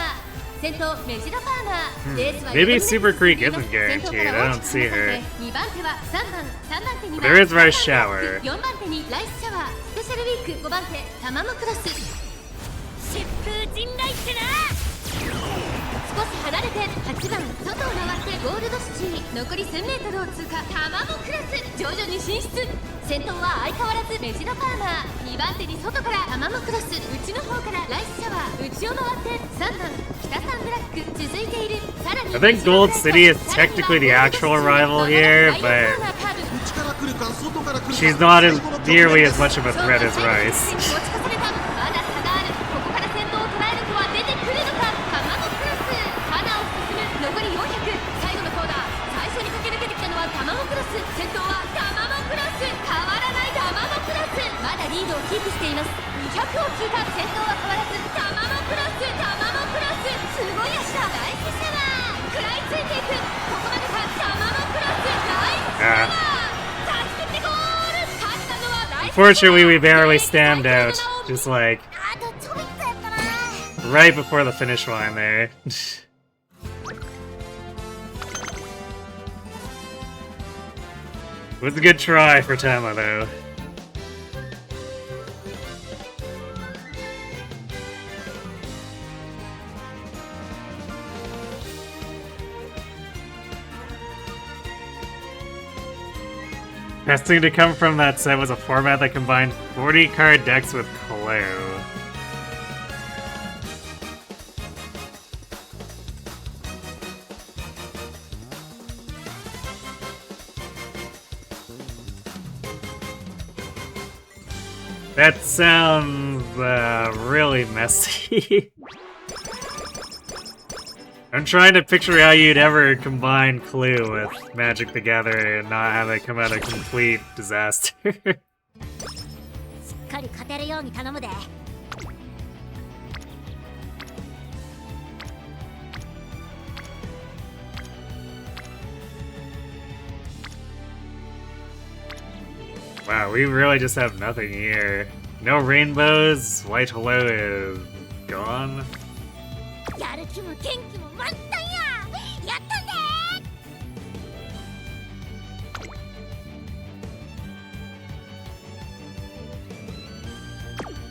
先頭メジロファーマー、レースは Maybe Super Creek isn't guaranteed. I don't see her. 2番手は3番3番手には There is Rice Shower. 4番手にライスシャワー、スペシャルウィーク5番手タマムクロス、疾風陣雷ってな。少し離れて8番外を回ってゴールドシチー、残り 1000m を通過タマムクロス、徐々に進出、先頭は相変わらずメジロファーマー、2番手に外からタマムクロス、内の方からライスシャワー、内を回って3番北サンブラック、続いているさらに I think Gold City is technically the actual rival here, but 内から来るか外から来るか she's not as nearly as much of a threat as Rice. まだ差がある、ここから先頭を捉える子は出てくるのか、タマムクロス、花を進む、残り400、最後のコーナー、最初に駆け抜けてきたのはタマムクロス、先頭はタマムクロス、変わらないタマムクロス、まだリードをキープしています。200を通過、先頭は変わらずタマムクロス、タマムクロス、すごい足だ、ライスシャワー、食らいついていく、ここまでかタマムクロス、ライスシャワー、助けてゴール、勝ったのはライスシャワー。 Fortunately, we barely stand out. Just like あとちょびっとやったな。 right before the finish line there. It was a good try for Tama, though. Best thing to come from that set was a format that combined 40 card decks with Clue. That sounds really messy. I'm trying to picture how you'd ever combine Clue with Magic the Gathering and not have it come out a complete disaster. しっかり勝てるように頼むで。 Wow, we really just have nothing here. No rainbows, White Hello is gone. やる気も元気も満タンや。やったんで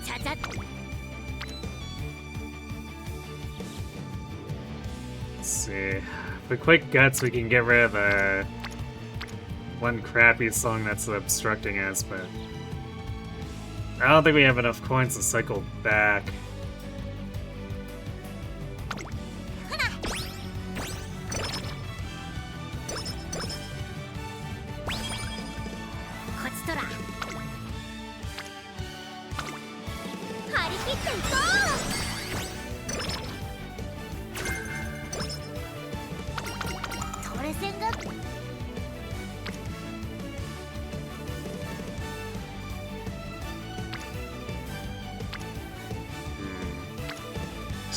ー。ちゃちゃ。 Let's see. If we quick guts, we can get rid of the one crappy song that's obstructing us, but I don't think we have enough coins to cycle back. こちとら。張り切っていこう。トレセンが。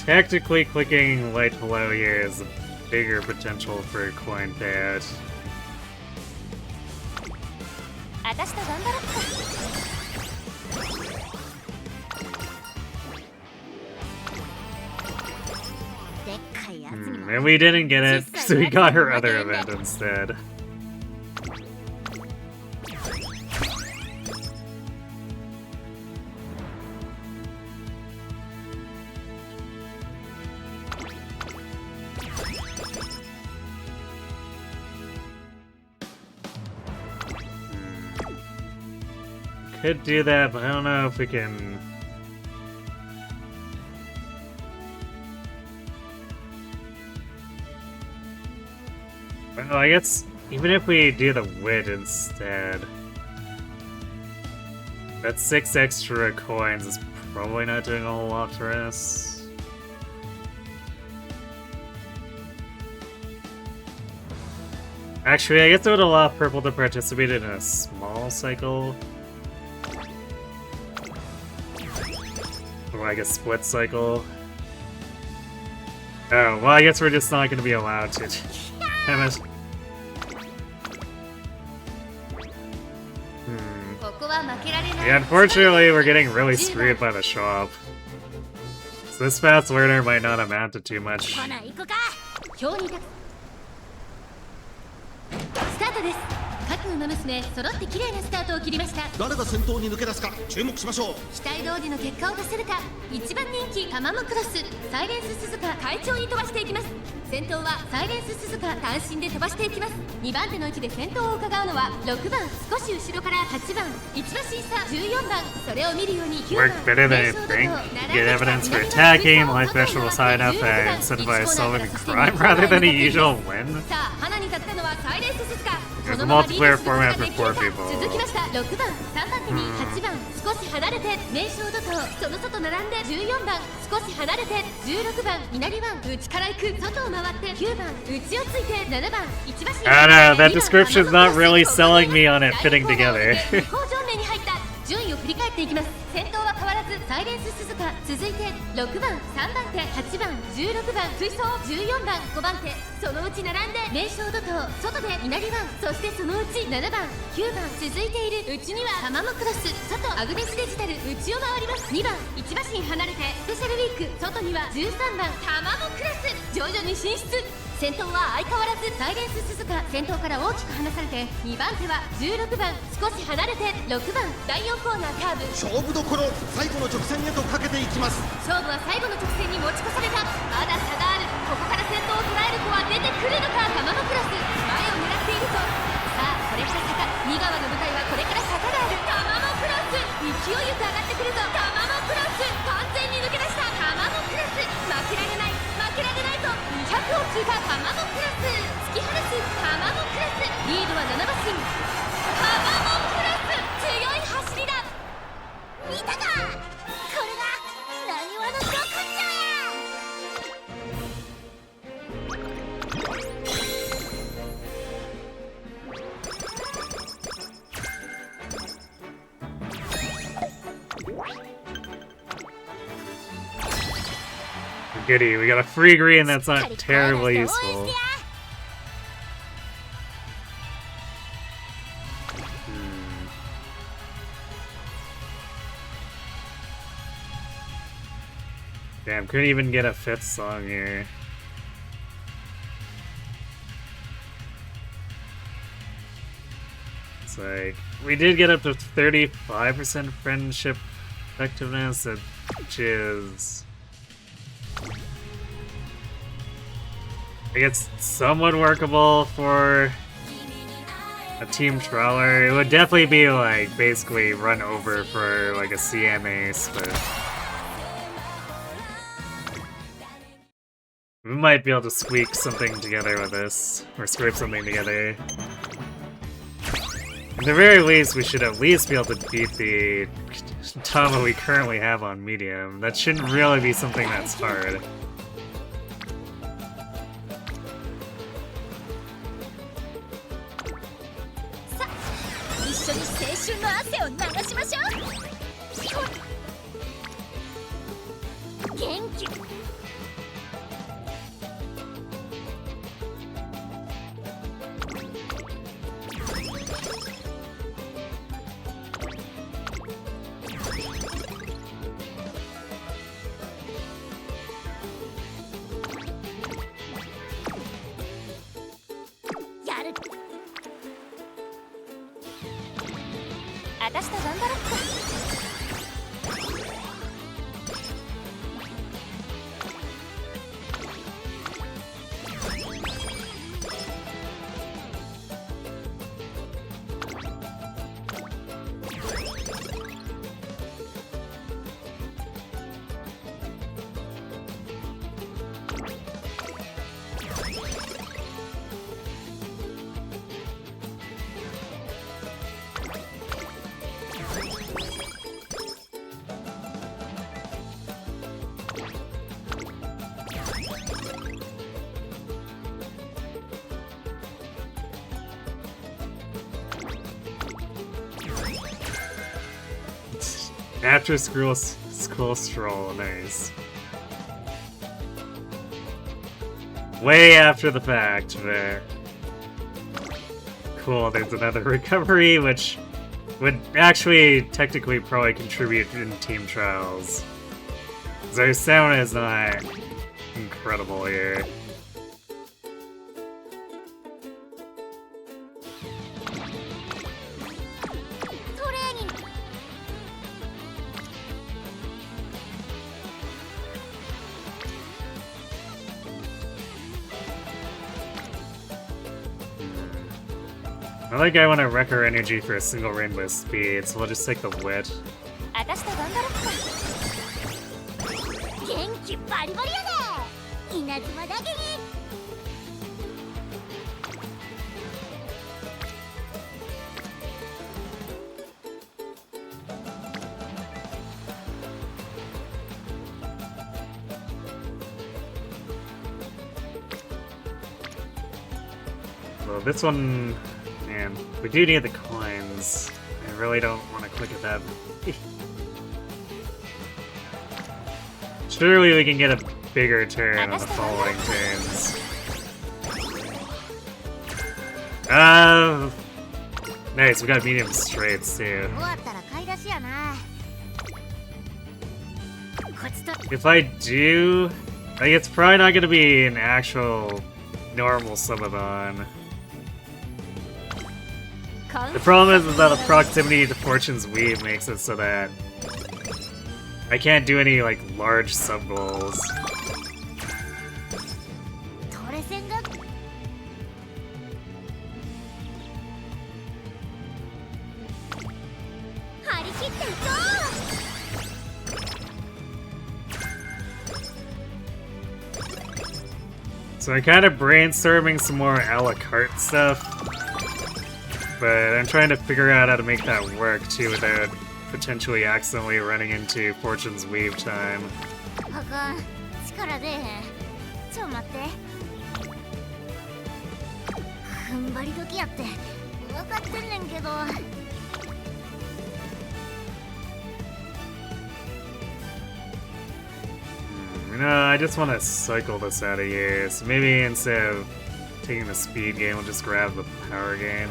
Technically, clicking Light Hello here is a bigger potential for a coin payout. あたしと頑張ろっか。でっかいやつにも。 And we didn't get it, so we got her other event instead. Could do that, but I don't know if we can. Well, I guess even if we do the wit instead, that 6 extra coins is probably not doing a whole lot for us. Actually, I guess it would allow Purple to participate in a small normal cycle. Or like a split cycle. Oh, well, I guess we're just not going to be allowed to. Damn it. Yeah, unfortunately, we're getting really screwed by the shop. So this fast learner might not amount to too much. 表に立つスタートです。各馬娘揃って綺麗なスタートを切りました。誰が先頭に抜け出すか注目しましょう。期待通りの結果を出せるか。一番人気タマムクロス、サイレンス鈴鹿快調に飛ばしていきます。先頭はサイレンス鈴鹿単身で飛ばしていきます。2番手の位置で先頭を伺うのは6番、少し後ろから8番、1馬審査14番、それを見るように9番 Worked better than I think. Get evidence for attacking, life special sign up, and incentivize solving crime rather than a usual win. さあ花に立ったのはサイレンス鈴鹿。 There's a multiplayer format for 4 people. 続きました6番、3番手に8番、少し離れて名称怒涛、その外並んで14番、少し離れて16番、稲荷湾、内から行く、外を回って9番、内をついて7番、1馬身 I don't know, that description's not really selling me on it fitting together. 向上面に入った順位を振り返っていきます。先頭は変わらずサイレンス鈴鹿、続いて6番、3番手、8番、16番、追走14番、5番手、そのうち並んで名称怒涛、外で稲荷湾、そしてそのうち7番、9番、続いている内にはタマムクロス、外アグネスデジタル、内を回ります。2番、1馬身離れてスペシャルウィーク、外には13番、タマムクロス、徐々に進出。先頭は相変わらずサイレンス鈴鹿、先頭から大きく離されて2番手は16番、少し離れて6番、第4コーナーカーブ、勝負どころ、最後の直線へとかけていきます。勝負は最後の直線に持ち越された。まだ差がある。ここから先頭を捉える子は出てくるのか。タマムクロス、前を狙っているぞ。さあこれから坂、2川の舞台はこれから坂がある。タマムクロス、勢いよく上がってくるぞ。タマムクロス、完全に抜け出した。タマムクロス、負けられない負けられないと200を通過。タマムクロス、突き放す。タマムクロス、リードは7馬身。タマムクロス、強い走りだ。見たか、これがなにわのど根性や。 Goody, we got a free green that's not terribly useful. Damn, couldn't even get a 5th song here. It's like, we did get up to 35% friendship effectiveness, which is... I guess somewhat workable for a team trawler. It would definitely be like basically run over for like a CM ace, but we might be able to squeak something together with this, or scrape something together. At the very least, we should at least be able to beat the Tama we currently have on medium. That shouldn't really be something that's hard. After school stroll, nice. Way after the fact, but cool. There's another recovery, which would actually technically probably contribute in team trials. Their stamina is not incredible here. I think I want to wreck her energy for a single rainbow speed, so we'll just take the wit. 私と頑張ろっか。元気バリバリやで。稲妻だけに。Well, this one, man, we do need the coins. I really don't want to click at that. Surely we can get a bigger turn on the following turns. Nice, we got medium straights too. 終わったら買い出しやな。こっちと。 If I do, like, it's probably not gonna be an actual normal subathon. The problem is that the proximity to Fortune's Weave makes it so that I can't do any, like, large sub-goals. トレセンが。張り切っていこう。 So I'm kind of brainstorming some more a la carte stuff. But I'm trying to figure out how to make that work too without potentially accidentally running into Fortune's Weave time. あかん、力出えへん。ちょ待って。踏ん張り時やって分かってんねんけど。You know, I just want to cycle this out of here. So maybe instead of taking the speed gain, we'll just grab the power gain.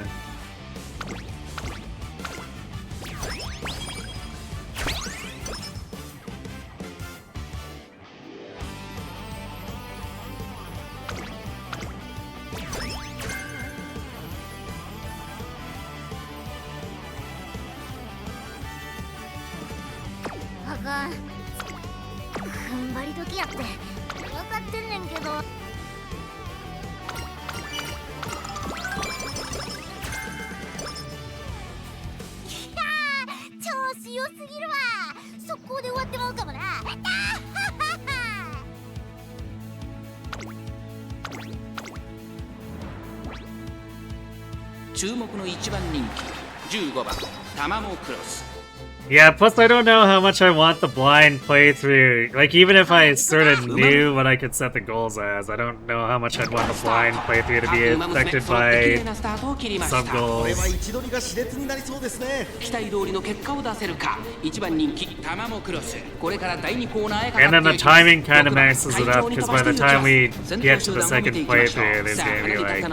Yeah, plus I don't know how much I want the blind playthrough. Like, even if I sort of knew what I could set the goals as, I don't know how much I'd want the blind playthrough to be affected by sub-goals. 期待通りの結果を出せるか。1番人気タマモクロス。これから第2コーナーへかかっていき And ま then す。 the timing kind of messes it up, because by the time we get to the second playthrough, there's gonna be like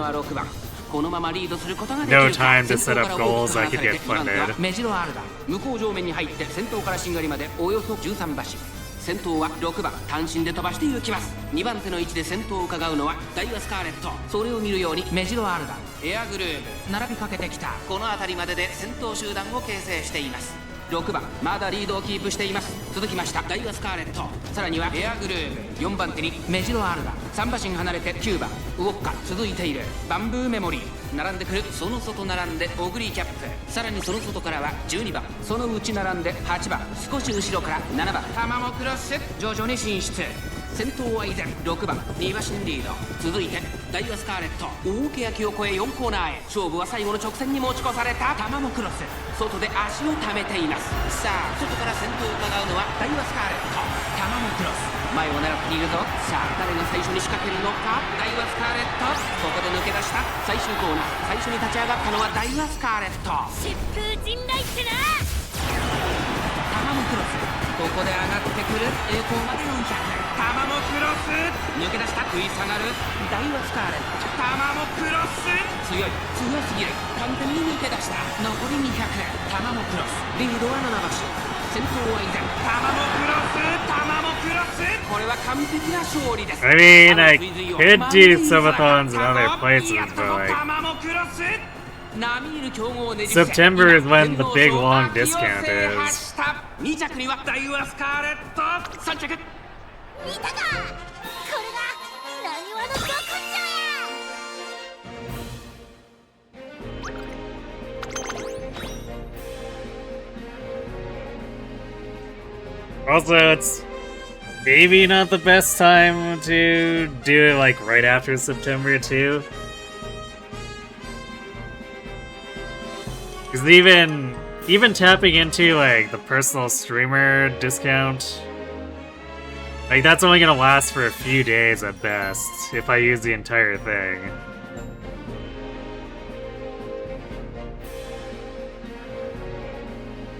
no time to set up goals I could get funded. 目白アルダ向こう上面に入って先頭からしんがりまでおよそ13馬身。先頭は6番単身で飛ばして行きます。2番手の位置で先頭を伺うのはダイワスカーレット。それを見るように目白アルダエアグルーブ並びかけてきた。この辺りまでで先頭集団を形成しています。6番まだリードをキープしています。続きましたダイワスカーレット、さらにはエアグルーブ、4番手にメジロアルダ、3馬身離れて9番ウォッカ続いている。バンブーメモリー並んでくる。その外並んでオグリーキャップ、さらにその外からは12番、その内並んで8番、少し後ろから7番タマモクロス徐々に進出。先頭は依然6番2馬身リード。続いてダイワスカーレット大欅を越え4コーナーへ。勝負は最後の直線に持ち越されたタマモクロス、外で足を溜めています。さあ外から先頭を伺うのはダイワスカーレット、タマモクロス前を狙っているぞ。さあ誰が最初に仕掛けるのか。ダイワスカーレットここで抜け出した。最終コーナー最初に立ち上がったのはダイワスカーレット。疾風陣雷ってな。タママモクロス。ここで上がってくる。栄光まで400。タマモクロス。抜け出した食い下がる。ダイワスカーレット。タマモクロス。強い、強すぎる。完全に抜け出した。残り200。タマモクロス。リードは7馬身。先頭は依然。タマモクロス。タマモクロス。これは完璧な勝利です。 I mean, I could do subathons in other places, but like September is when the big long discount is. 2着にはダイワスカーレット。3着。見たか、これがなにわの極上や。 Also, it's maybe not the best time to do it like right after September too. Because even tapping into like the personal streamer discount, like that's only gonna last for a few days at best if I use the entire thing.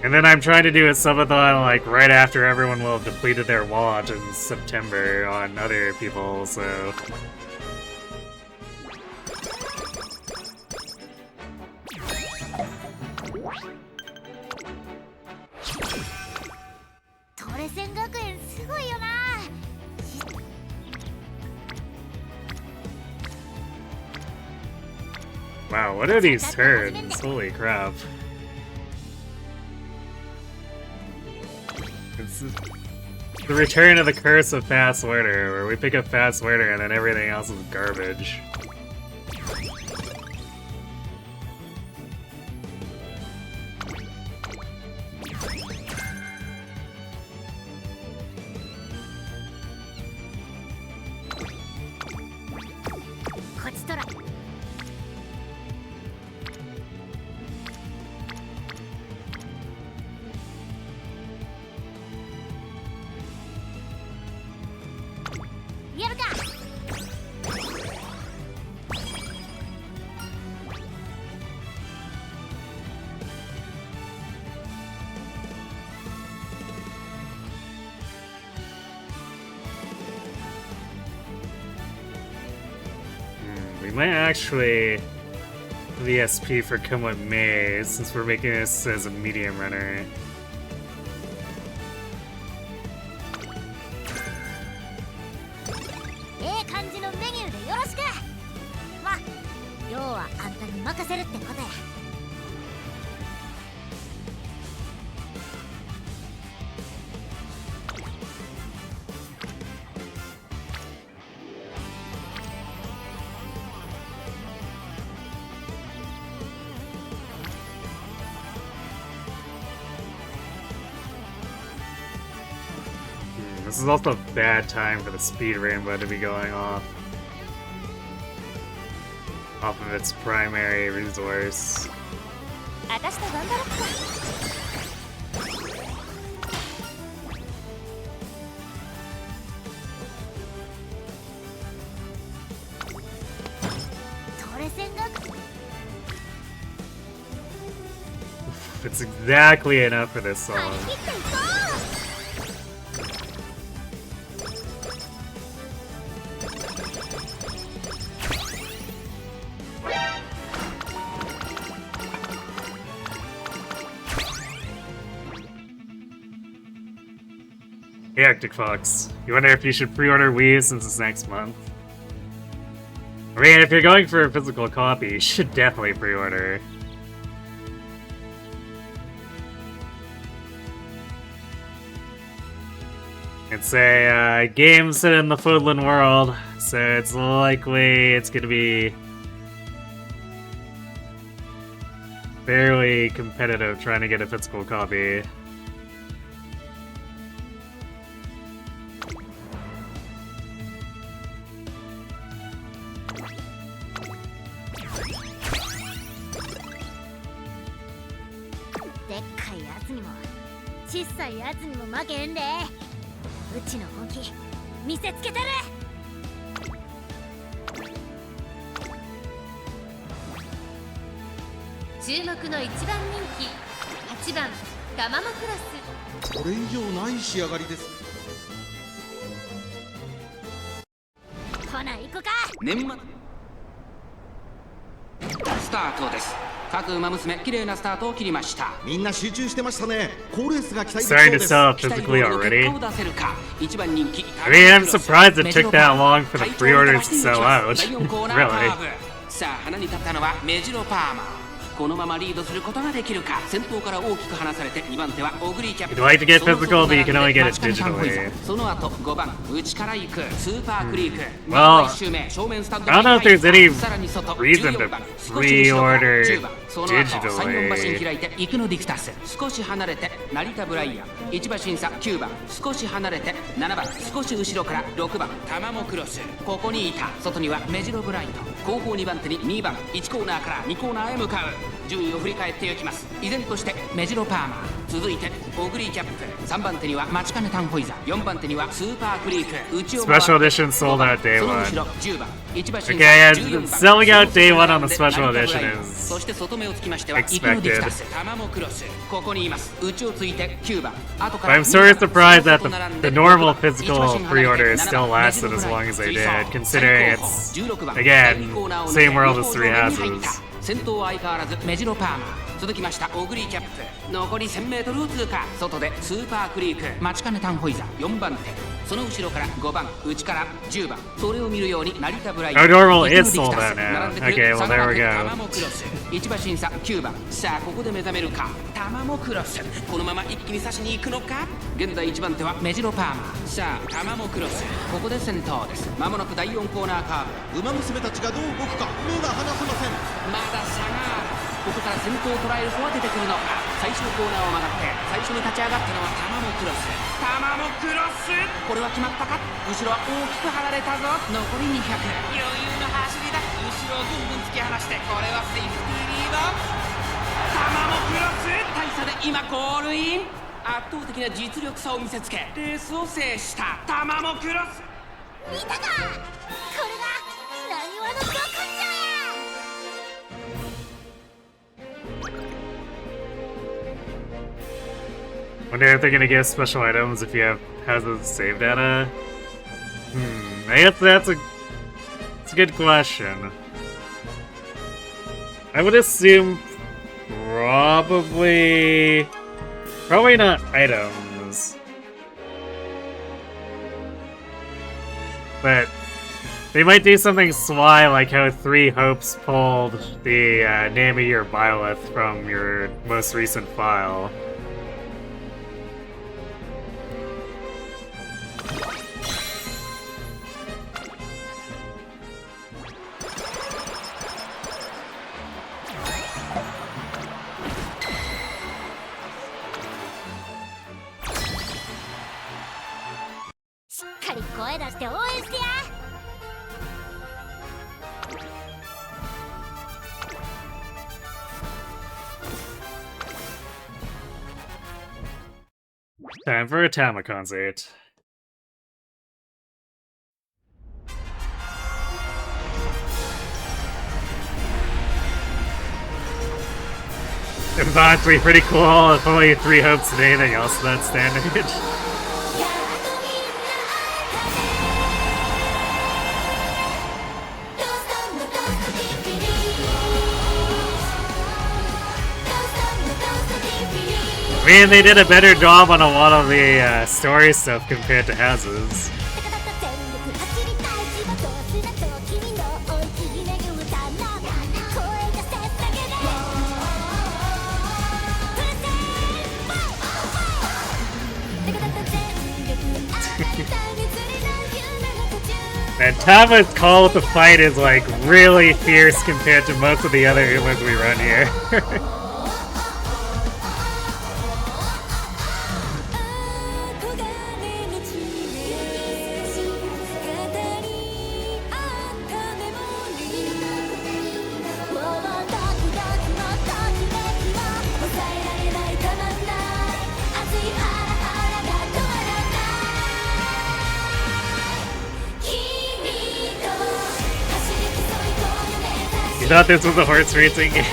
And then I'm trying to do a subathon like right after everyone will have depleted their wallet in September on other people, so... トレセン学園すごいよな。 Wow, what are these turns? Holy crap. It's the return of the curse of fast order, where we pick up fast order and then everything else is garbage. We might actually VSP for Come What May, since we're making this as a medium runner. 感じのメニューでよろしく。ま、要はあんたに任せるってことや。 This is also a bad time for the speed rainbow to be going off of its primary resource. 私と頑張ろっか。 It's exactly enough for this song. Hey Arctic Fox, you wonder if you should pre-order Wii since it's next month? I mean, if you're going for a physical copy, you should definitely pre-order. It's a game set in the Foodland world, so it's likely it's gonna be fairly competitive trying to get a physical copy. これ以上ない仕上がりです。ほな行くか。年末スタートです。各馬娘綺麗なスタートを切りました。みんな集中してましたね。好レースが期待できそう Starting to です。 sell 期待通 physically りの結 already. 果を出せるか。一番人気 I mean, I'm surprised it took that long for the pre-orders to sell out. 第4コーナーカ Really. ーブ。さあ花に立ったのはメジロパーマ。このままリードすることができるか。先頭から大きく離されて2番手はオグリーキャップ。 You'd like to get physical, but you can only get it digitally. その後5番内から行くスーパークリーク。 Well, 1周目正面スタンド I don't know if there's any さらに外 reason 14 to 番少し後ろから pre-order 10番その後 digitally. 3、4馬身開いてイクノディクタス少し離れて成田ブライアン1馬身差9番少し離れて7番少し後ろから6番タマモクロスここにいた外にはメジロブライト後方2番手に2番1コーナーから2コーナーへ向かう順位を振り返っていきます。依然としてメジロパーマ続いてオグリーキャップ3番手にはマチカネタンホイザ4番手にはスーパークリーク内を回って Special edition sold out day その one. 後ろ10番1馬身 Okay, yeah, 14番 selling out day one on the special 成田ブライ edition アン is そして外目をつきましてはイクノディクタス expected. タマモクロスここにいます内をついて9番後か But ら I'm sort of surprised that 外並ん the で normal 6番 physical 1馬身離れて pre-orders 7 still 番 lasted as long as they メジ did, ロブライト considering 追走 it's, 16番 again, 第2コーナーを抜け same world as 向こう Three 上に入った Houses. 先頭は相変わらずメジロパーマ続きましたオグリーキャップ残り 1000m を通過外でスーパークリークマチカネタンホイザ4番手その後ろから5番内から10番それを見るように成田ブライ Our normal イクノ is ディ sold クタ out ス now. 並んでくる Okay, well 3 there 番 we 手 go. タマモクロス1馬身差9番さあここで目覚めるかタマモクロスこのまま一気に差しに行くのか現在1番手はメジロパーマさあタマモクロスここで先頭ですまもなく第4コーナーカーブ馬娘たちがどう動くか目が離せません。まだ差があるここから先頭を捉える子は出てくるのか最終コーナーを曲がって最初に立ち上がったのはタマモクロスタマモクロスこれは決まったか後ろは大きく離れたぞ残り200余裕の走りだ後ろをぐんぐん突き放してこれはセーフティーリードタマモクロス大差で今ゴールイン圧倒的な実力差を見せつけレースを制したタマモクロス見たか。これがなにわのバクッチョや。Wonder if they're gonna give special items if you have houses save data. I guess that's a good question. I would assume probably not items, but they might do something sly like how Three Hopes pulled the name of your Byleth from your most recent file. Time for a Tama concert. It's honestly pretty cool. If only Three Hopes today, then also that standard. I mean, they did a better job on a lot of the story stuff compared to Houses. And Tama's call with the fight is like really fierce compared to most of the other Umas we run here. You thought this was a horse racing game?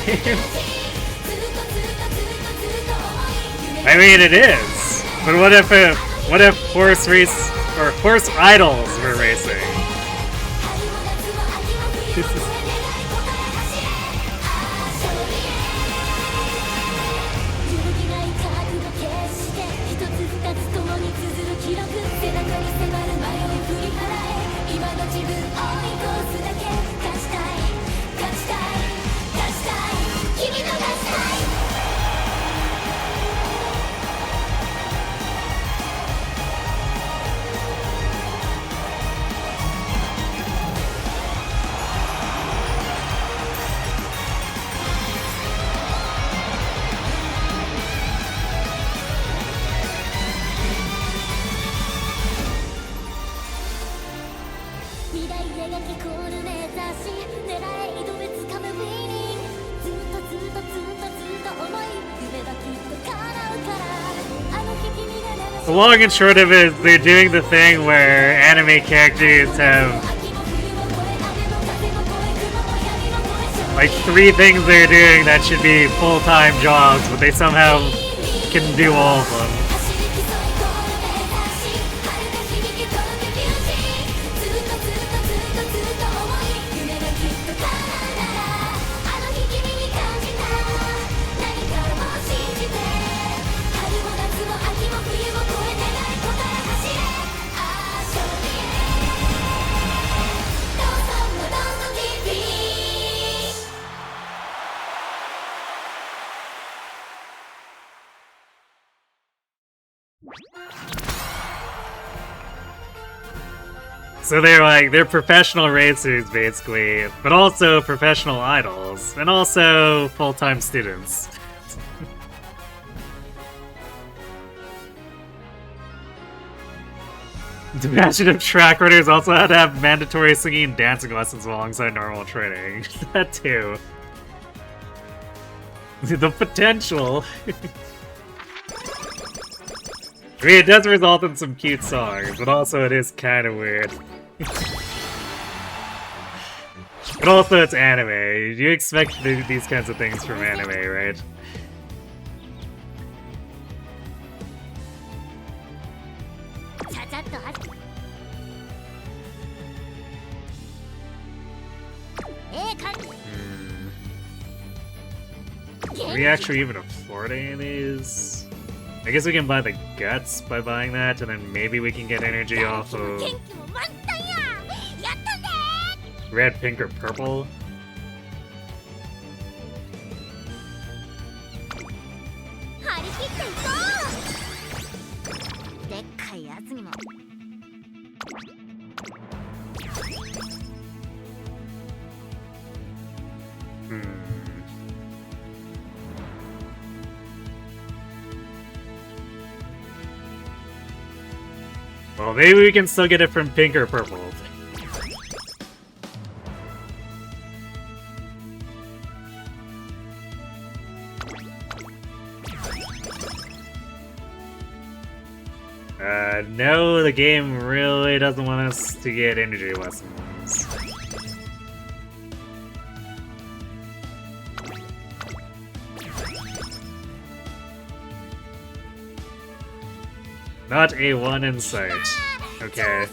I mean, it is. But what if horse race or horse idols were racing? The long and short of it is they're doing the thing where anime characters have like 3 things they're doing that should be full-time jobs, but they somehow can do all of them. So they're professional racers basically, but also professional idols, and also full-time students. Imagine if track runners also had to have mandatory singing and dancing lessons alongside normal training. That too. The potential. I mean, it does result in some cute songs, but also it is kind of weird. But also it's anime. You expect these kinds of things from anime, right? Can we actually even afford any of these? I guess we can buy the guts by buying that, and then maybe we can get energy off of red, pink, or purple. Well, maybe we can still get it from pink or purple. No, the game really doesn't want us to get energy lessons. Not A1 in sight. Okay.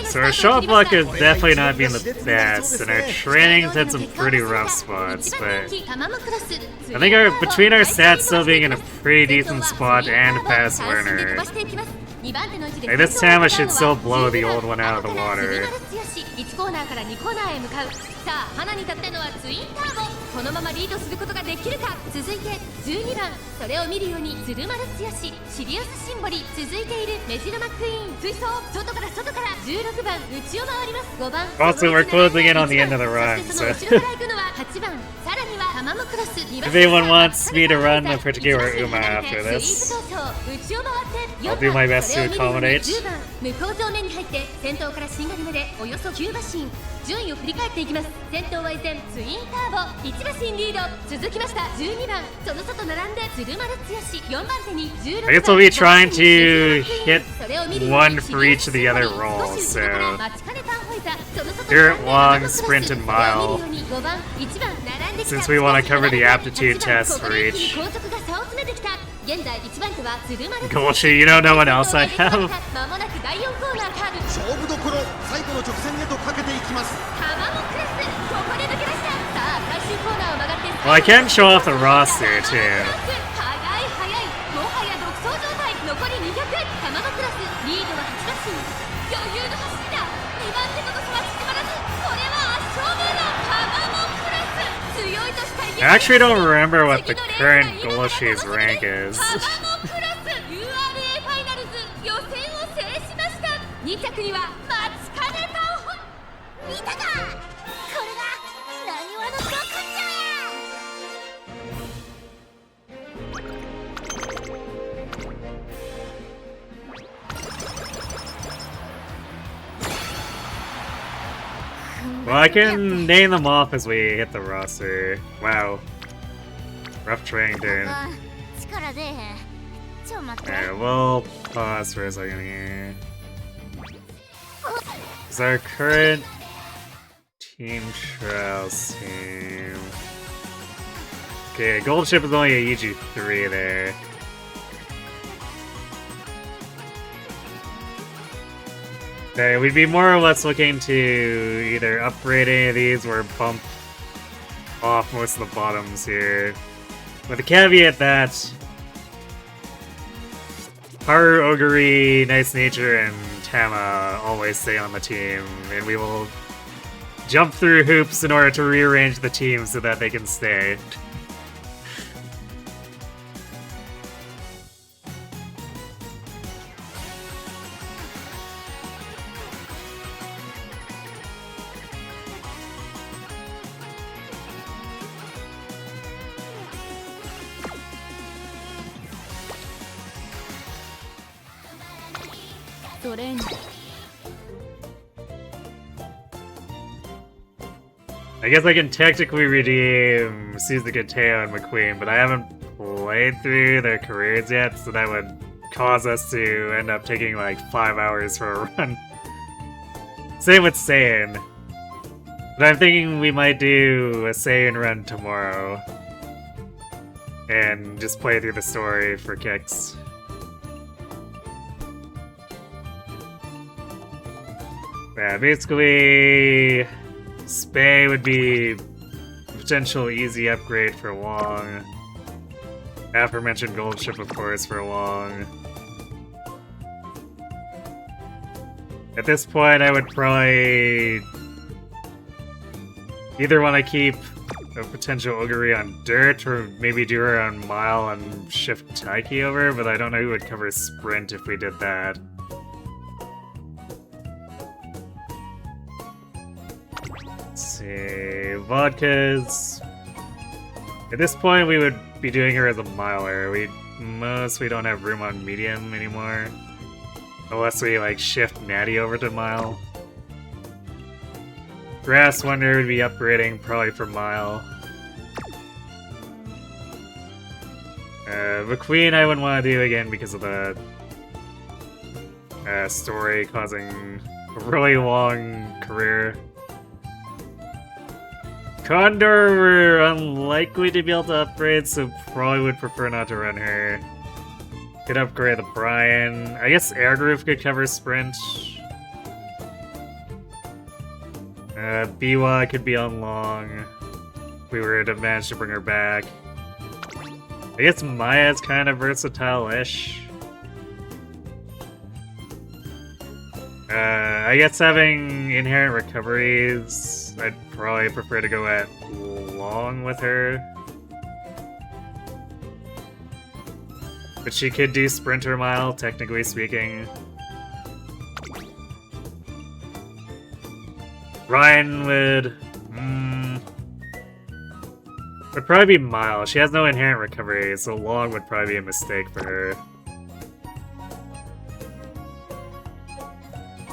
So our shot block has definitely not been the best, and our training's had some pretty rough spots, but I think between our stats still being in a pretty decent spot and fast learner, like this Tama should still blow the old one out of the water. 1コーナーから2コーナーへ向かう。さあ花に立ったのはツインターボ。このままリードすることができるか。続いて12番、それを見るように鶴丸剛、シリウスシンボリ。続いているメジロマックイーン、追走、外から16番内を回ります。5番 Also, we're closing in on the end of the run, so if anyone wants me to run a particular Uma after this, I'll do my best to accommodate. 10番向こう正面に入って先頭からしんがりまでおよそ9馬身順位を振り返っていきます。先頭は依然ツインターボ1馬身リード。続きました12番その外並んで鶴丸剛4番手に16番 I guess we'll be trying to hit one for each of the other roles, so dirt, long, sprint, and mile. Since we want to cover the aptitude tests for each. Goshi, you know no one else I have? 勝負どころ最後の直線へとかけていきます。 Well, I can show off the roster too. 残り200タマのクラスリードは8馬身余裕の走りだ。2番手との差は縮まらずこれは圧勝ムード。タマのクラス強いとした I actually don't remember what the current Goloshi's rank is. タマのクラス URA ファイナルズ予選を制しました。2着には松金タオ見たか、これがなにわのド根性や。 Well, I can name them off as we hit the roster. Wow. Rough training turn. 力出えへん。ちょ待って。 Alright, we'll pause for a second here. Is our current team trials team? Okay, gold ship is only a EG3 there. Okay, we'd be more or less looking to either upgrade any of these or bump off most of the bottoms here. With the caveat that Haru, Oguri, Nice Nature, and Tama always stay on the team, and we will jump through hoops in order to rearrange the team so that they can stay. I guess I can technically redeem Suzuka Teo and McQueen, but I haven't played through their careers yet, so that would cause us to end up taking like 5 hours for a run. Same with Saiyan. But I'm thinking we might do a Saiyan run tomorrow. And just play through the story for kicks. Yeah, basically, Spay would be a potential easy upgrade for Wong. Aforementioned gold ship, of course, for Wong. At this point, I would probably either want to keep a potential Oguri on dirt, or maybe do her on mile and shift Taiki over, but I don't know who would cover sprint if we did that. Let's see, vodkas. At this point, we would be doing her as a miler. We don't have room on medium anymore, unless we like shift Natty over to mile. Grass Wonder would be upgrading probably for mile. McQueen I wouldn't want to do again because of the story causing a really long career. Condor we're unlikely to be able to upgrade, so probably would prefer not to run her. Could upgrade the Brian. I guess Air Groove could cover sprint. Biwa could be on long if we were to manage to bring her back. I guess Maya's kind of versatile-ish. I guess having inherent recoveries, I'd probably prefer to go at long with her. But she could do Sprinter Mile, technically speaking. Ryan would probably be Mile. She has no inherent recovery, so long would probably be a mistake for her.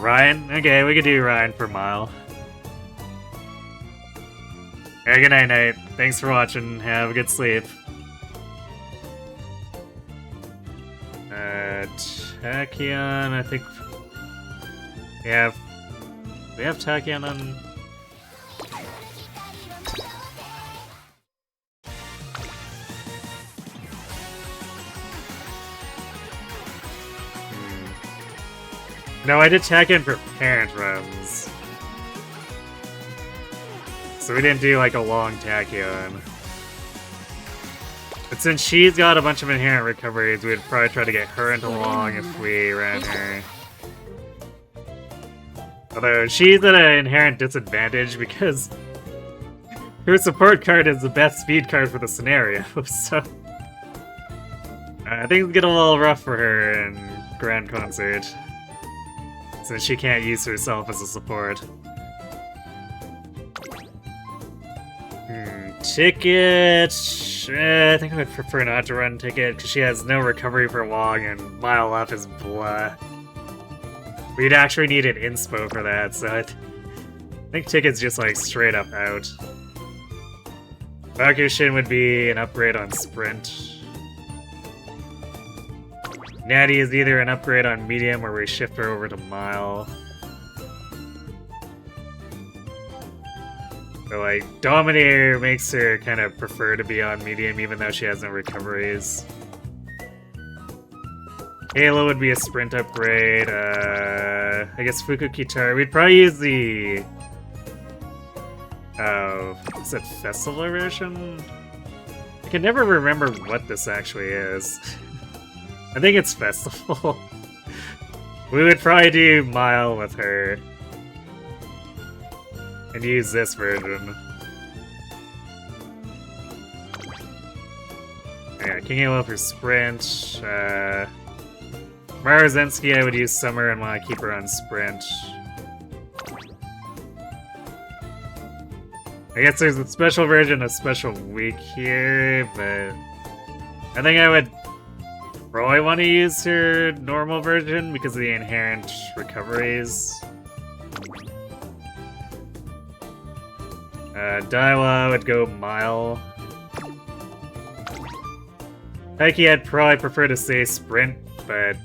Ryan? Okay, we could do Ryan for Mile. Good night, night. Thanks for watching. Have a good sleep. Tachyon, I think we have Tachyon on. No, I did Tachyon for parent runs. So we didn't do like a long Tachyon. But since she's got a bunch of inherent recoveries, we'd probably try to get her into long if we ran her. Although she's at an inherent disadvantage because her support card is the best speed card for the scenario, so things get a little rough for her in Grand Concert, since she can't use herself as a support. Ticket... I think I would prefer not to run Ticket, because she has no recovery for long, and Mile Up is blah. We'd actually need an inspo for that, so I think Ticket's just like straight up out. Bakushin would be an upgrade on Sprint. Natty is either an upgrade on Medium or we shift her over to Mile. So like, Dominator makes her kind of prefer to be on Medium even though she has no recoveries. Halo would be a Sprint upgrade, I guess Fukukitaru. We'd probably use the... is it Festival version? I can never remember what this actually is. I think it's Festival. We would probably do Mile with her. And use this version. Yeah, King Halo for Sprint. Marzensky I would use Summer and want to keep her on Sprint. I guess there's a special version of Special Week here, but I think I would probably want to use her normal version because of the inherent recoveries. Daiwa would go Mile. Heike, I'd probably prefer to say Sprint, but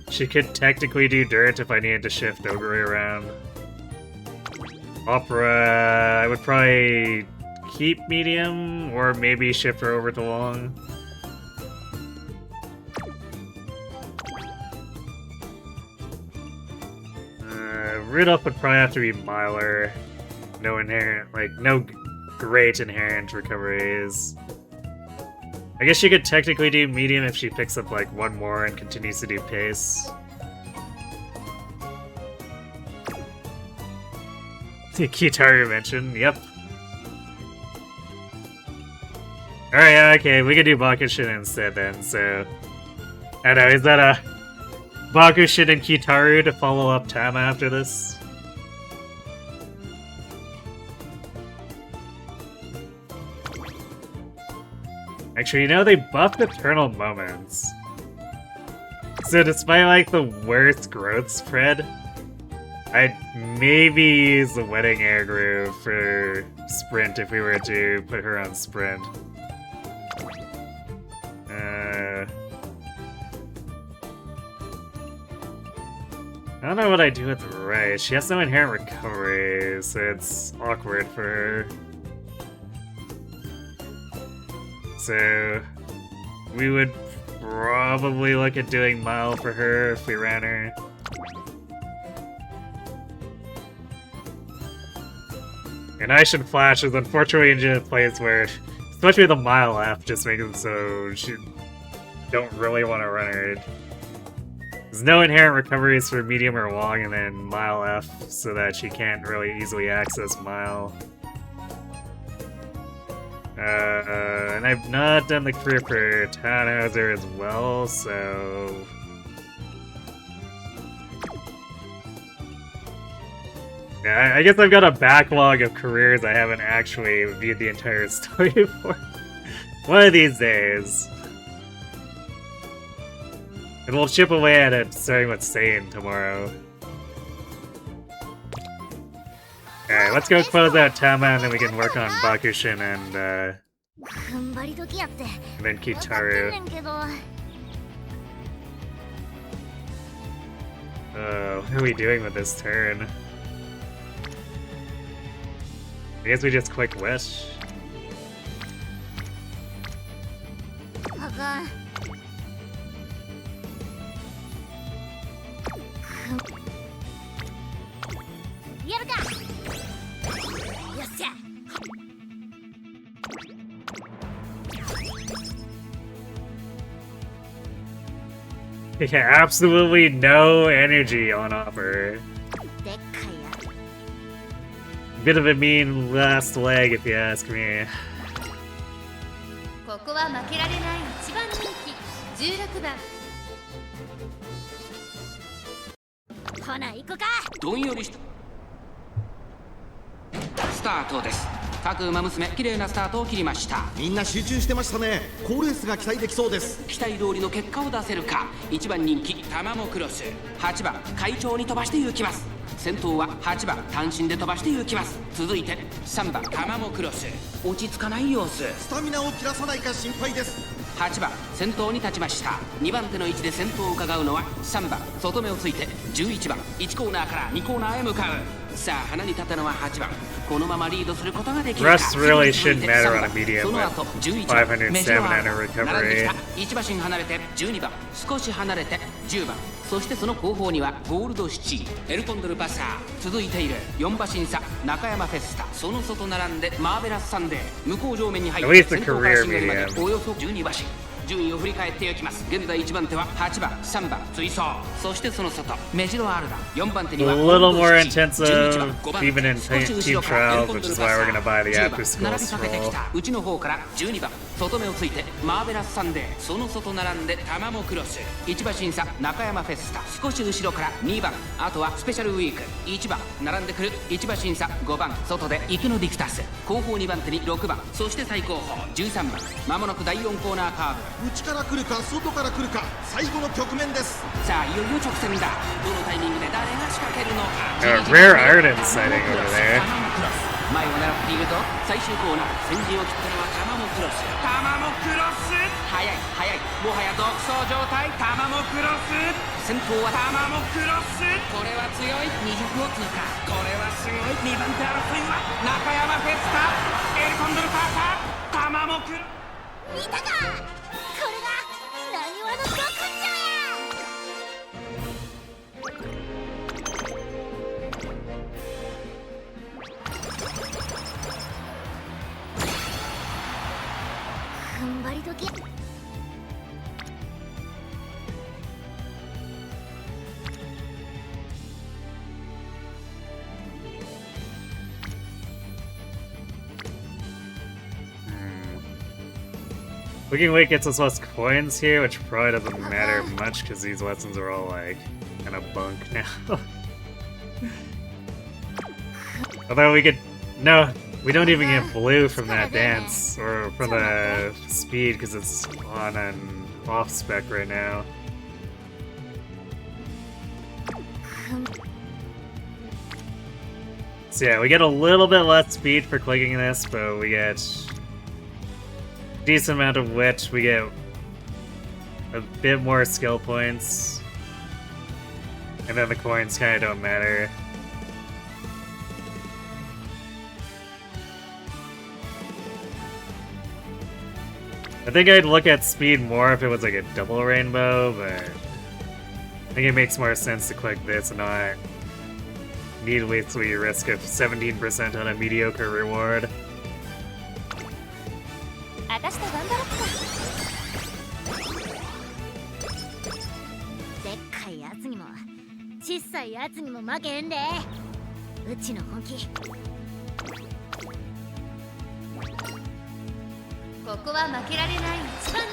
she could technically do Dirt if I needed to shift Ogre around. Opera, I would probably keep Medium, or maybe shift her over to Long. Rudolph would probably have to be Miler. No inherent, like, no great inherent recoveries. I guess she could technically do Medium if she picks up, like, one more and continues to do Pace. The Kitaru mentioned, yep. Alright, okay, we could do Bakushin instead then, so... I don't know, is that a Bakushin and Kitaru to follow up Tama after this? Actually, you know, they buffed Eternal Moments. So despite, like, the worst growth spread, I'd maybe use the Wedding Air Groove for Sprint if we were to put her on Sprint. I don't know what I do with Ray. She has no inherent recovery, so it's awkward for her. So we would probably look at doing Mile for her if we ran her. And I should Flash is unfortunately in a place where, especially the Mile F, just makes it so she don't really want to run her. There's no inherent recoveries for Medium or Long, and then Mile F, so that she can't really easily access Mile. And I've not done the career for Tannhauser as well, so... Yeah, I guess I've got a backlog of careers I haven't actually reviewed the entire story for. One of these days. And we'll chip away at it starting with Saiyan tomorrow. Alright, let's go close out Tama and then we can work on Bakushin and then Kitaru. What are we doing with this turn? I guess we just quick wish. Yeah, absolutely no energy on offer. Bit of a mean last leg if you ask me. ここは負けられない一番人気16番。ほな行こか。どんよりしたスタートです。各馬娘綺麗なスタートを切りました。みんな集中してましたね。好レースが期待できそうです。期待通りの結果を出せるか。1番人気タマモクロス、8番会長に飛ばして行きます。先頭は8番単身で飛ばして行きます。続いて3番タマモクロス、落ち着かない様子。スタミナを切らさないか心配です。8番先頭に立ちました。2番手の位置で先頭を伺うのは3番外目をついて11番1コーナーから2コーナーへ向かう。さあ花に立ったのは8番。このままリードすることができるか。 Rust really shouldn't matter on a medium その with 後11番 500 メジロア stamina and 並んで recovery. きた。1馬身離れて12番、少し離れて10番、そしてその後方にはゴールドシチー、エルコンドルパサー、続いている4馬身差中山フェスタ、その外並んでマーベラスサンデー、向こう上面に入っ At least て the 先頭から career シングルまで medium. およそ12馬身。順位を振り返っていきます。現在1番手は8番、3番追走、そしてその外メジロアルダ、4番手に A は little more 11 intensive, 番5番 even in 少し後 team ろから trials, which is why we're gonna buy the 10番 Aptitude 並びかけてき scroll. た。内の方から12番外目をついてマーベラスサンデー、その外並んでタマモクロス、1馬審査中山フェスタ、少し後ろから2番、あとはスペシャルウィーク1番並んでくる。1馬審査5番外で池のディクタス、後方2番手に6番、そして最後方13番。まもなく第4コーナーカーブ。内から来るか外から来るか、最後の局面です。さあいよいよ直線だ。どのタイミングで誰が仕掛けるのか。 A rare Arden sighting over there. 前を狙っていると最終コーナー、先陣を切ったのはタマモクロス。タマモクロス、速い速い、もはや独走状態。タマモクロス、先頭はタマモクロス。これは強い。200を通過。これはすごい。2番手争いは中山フェスタ、エルコンドルパーサー、タマモクロス。見たか、これがなにわの極上や。踏ん張り時。Looking Weight gets us less coins here, which probably doesn't matter much because these lessons are all like kind of bunk now. Although we could, no, we don't even get blue from that dance or from the speed because it's on and off spec right now. So yeah, we get a little bit less speed for clicking this, but we get decent amount of wit, we get a bit more skill points, and then the coins kind of don't matter. I think I'd look at speed more if it was like a double rainbow, but I think it makes more sense to click this and not needlessly risk a 17% on a mediocre reward. 私と頑張ろっか。でっかいやつにも小さいやつにも負けへんで。うちの本気。ここは負けられない一番人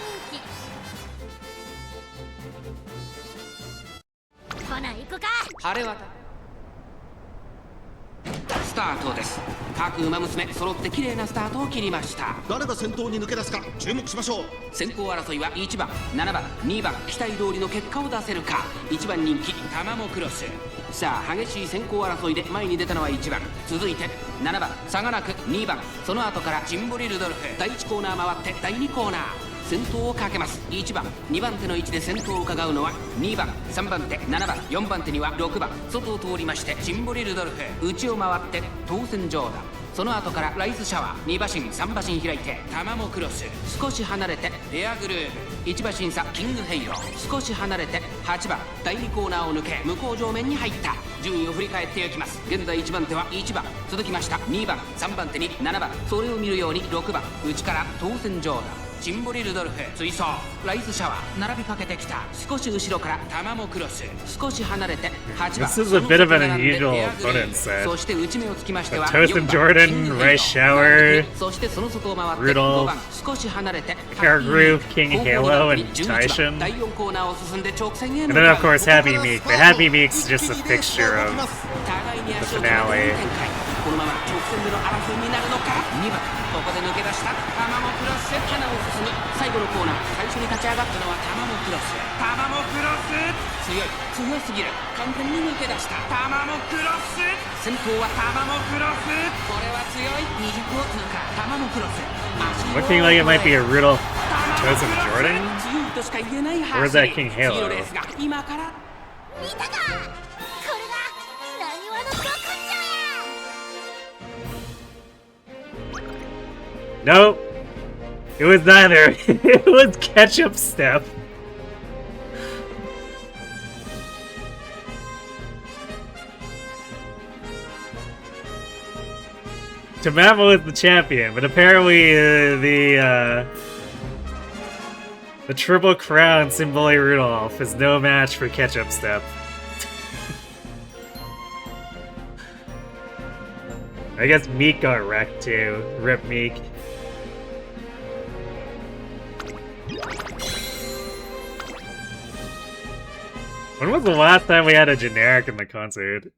気。ほな行こか。晴れ渡スタートです。各馬娘揃って綺麗なスタートを切りました。誰が先頭に抜け出すか注目しましょう。先行争いは1番、7番、2番、期待通りの結果を出せるか。1番人気タマモクロス、さあ激しい先行争いで前に出たのは1番、続いて7番差がなく2番、その後からジンボリルドルフ。第1コーナー回って第2コーナー、先頭をかけます。1番2番手の位置で先頭を伺うのは2番3番手7番4番手には6番、外を通りましてジンボリルドルフ、内を回って当選上段、その後からライスシャワー、2馬身3馬身開いてタマモクロス、少し離れてペアグルーヴ、1馬身差キングヘイロー、少し離れて8番、第2コーナーを抜け向こう上面に入った。順位を振り返っていきます。現在1番手は1番、続きました2番3番手に7番、それを見るように6番、内から当選上段、ジンボリルドルフ、追走ライスシャワー、並びかけてきた。少し後ろからタマモクロス、少し離れて8番、 This is a bit of an unusual opponent set. そして内目をつきましては Toast and Jordan, Rice Shower, そしてその外を回って Rudolph, 5番、少し離れて Hair Groove, King 後方 Halo, に and 11番 Tactician. 第4コーナーを進んで直線へ And 向 then, か of う。 course, Happy Meek. But Happy Meek's just a fixture of 互いに足を the 止めて finale. いる展開。このまま直線での争いになるのか。2番、ここで抜け出したタマモクロス、花を進む最後のコーナー、最初に立ち上がったのはタマモクロス。タマモクロス、強いすぎる、完全に抜け出したタマモクロス。先頭はタマモクロス、これは強い。20を通過、タマモクロス。 Looking like it might be a Rudolph, Toast and Jordan? 強いとしか言えない Or is that King Halo? 次のレースが今から。見たか、これがなにわのドコンジョや。 Nope. It was neither. It was Ketchup Step. Tamama is the champion, but apparently the Triple Crown Symboli Rudolph is no match for Ketchup Step. I guess Meek got wrecked too. Rip Meek. When was the last time we had a generic in the concert?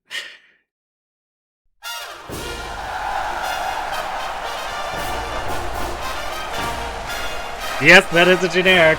Yes, that is a generic.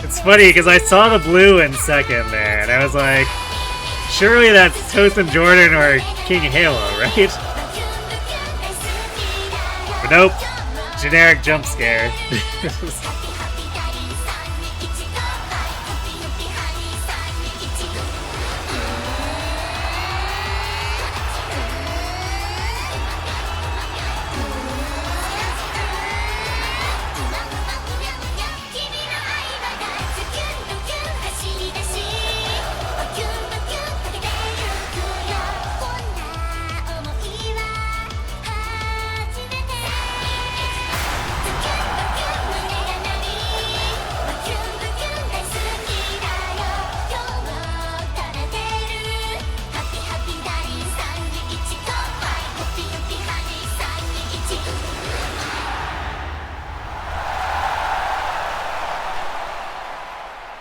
It's funny because I saw the blue in second there, and I was like, surely that's Toast and Jordan or King Halo, right? But nope, generic jump scare.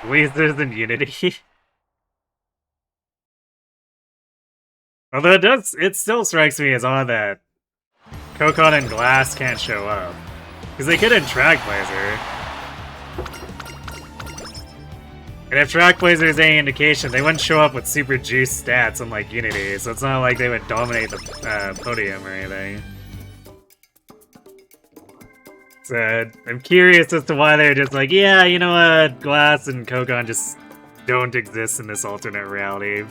Weezers and Unity. Although it still strikes me as odd that Kokon and Glass can't show up. Because they could in Trackblazer. And if Trackblazer is any indication, they wouldn't show up with super juiced stats unlike Unity, so it's not like they would dominate the podium or anything. So I'm curious as to why they're just like, yeah, you know what, Glass and Kokon just don't exist in this alternate reality.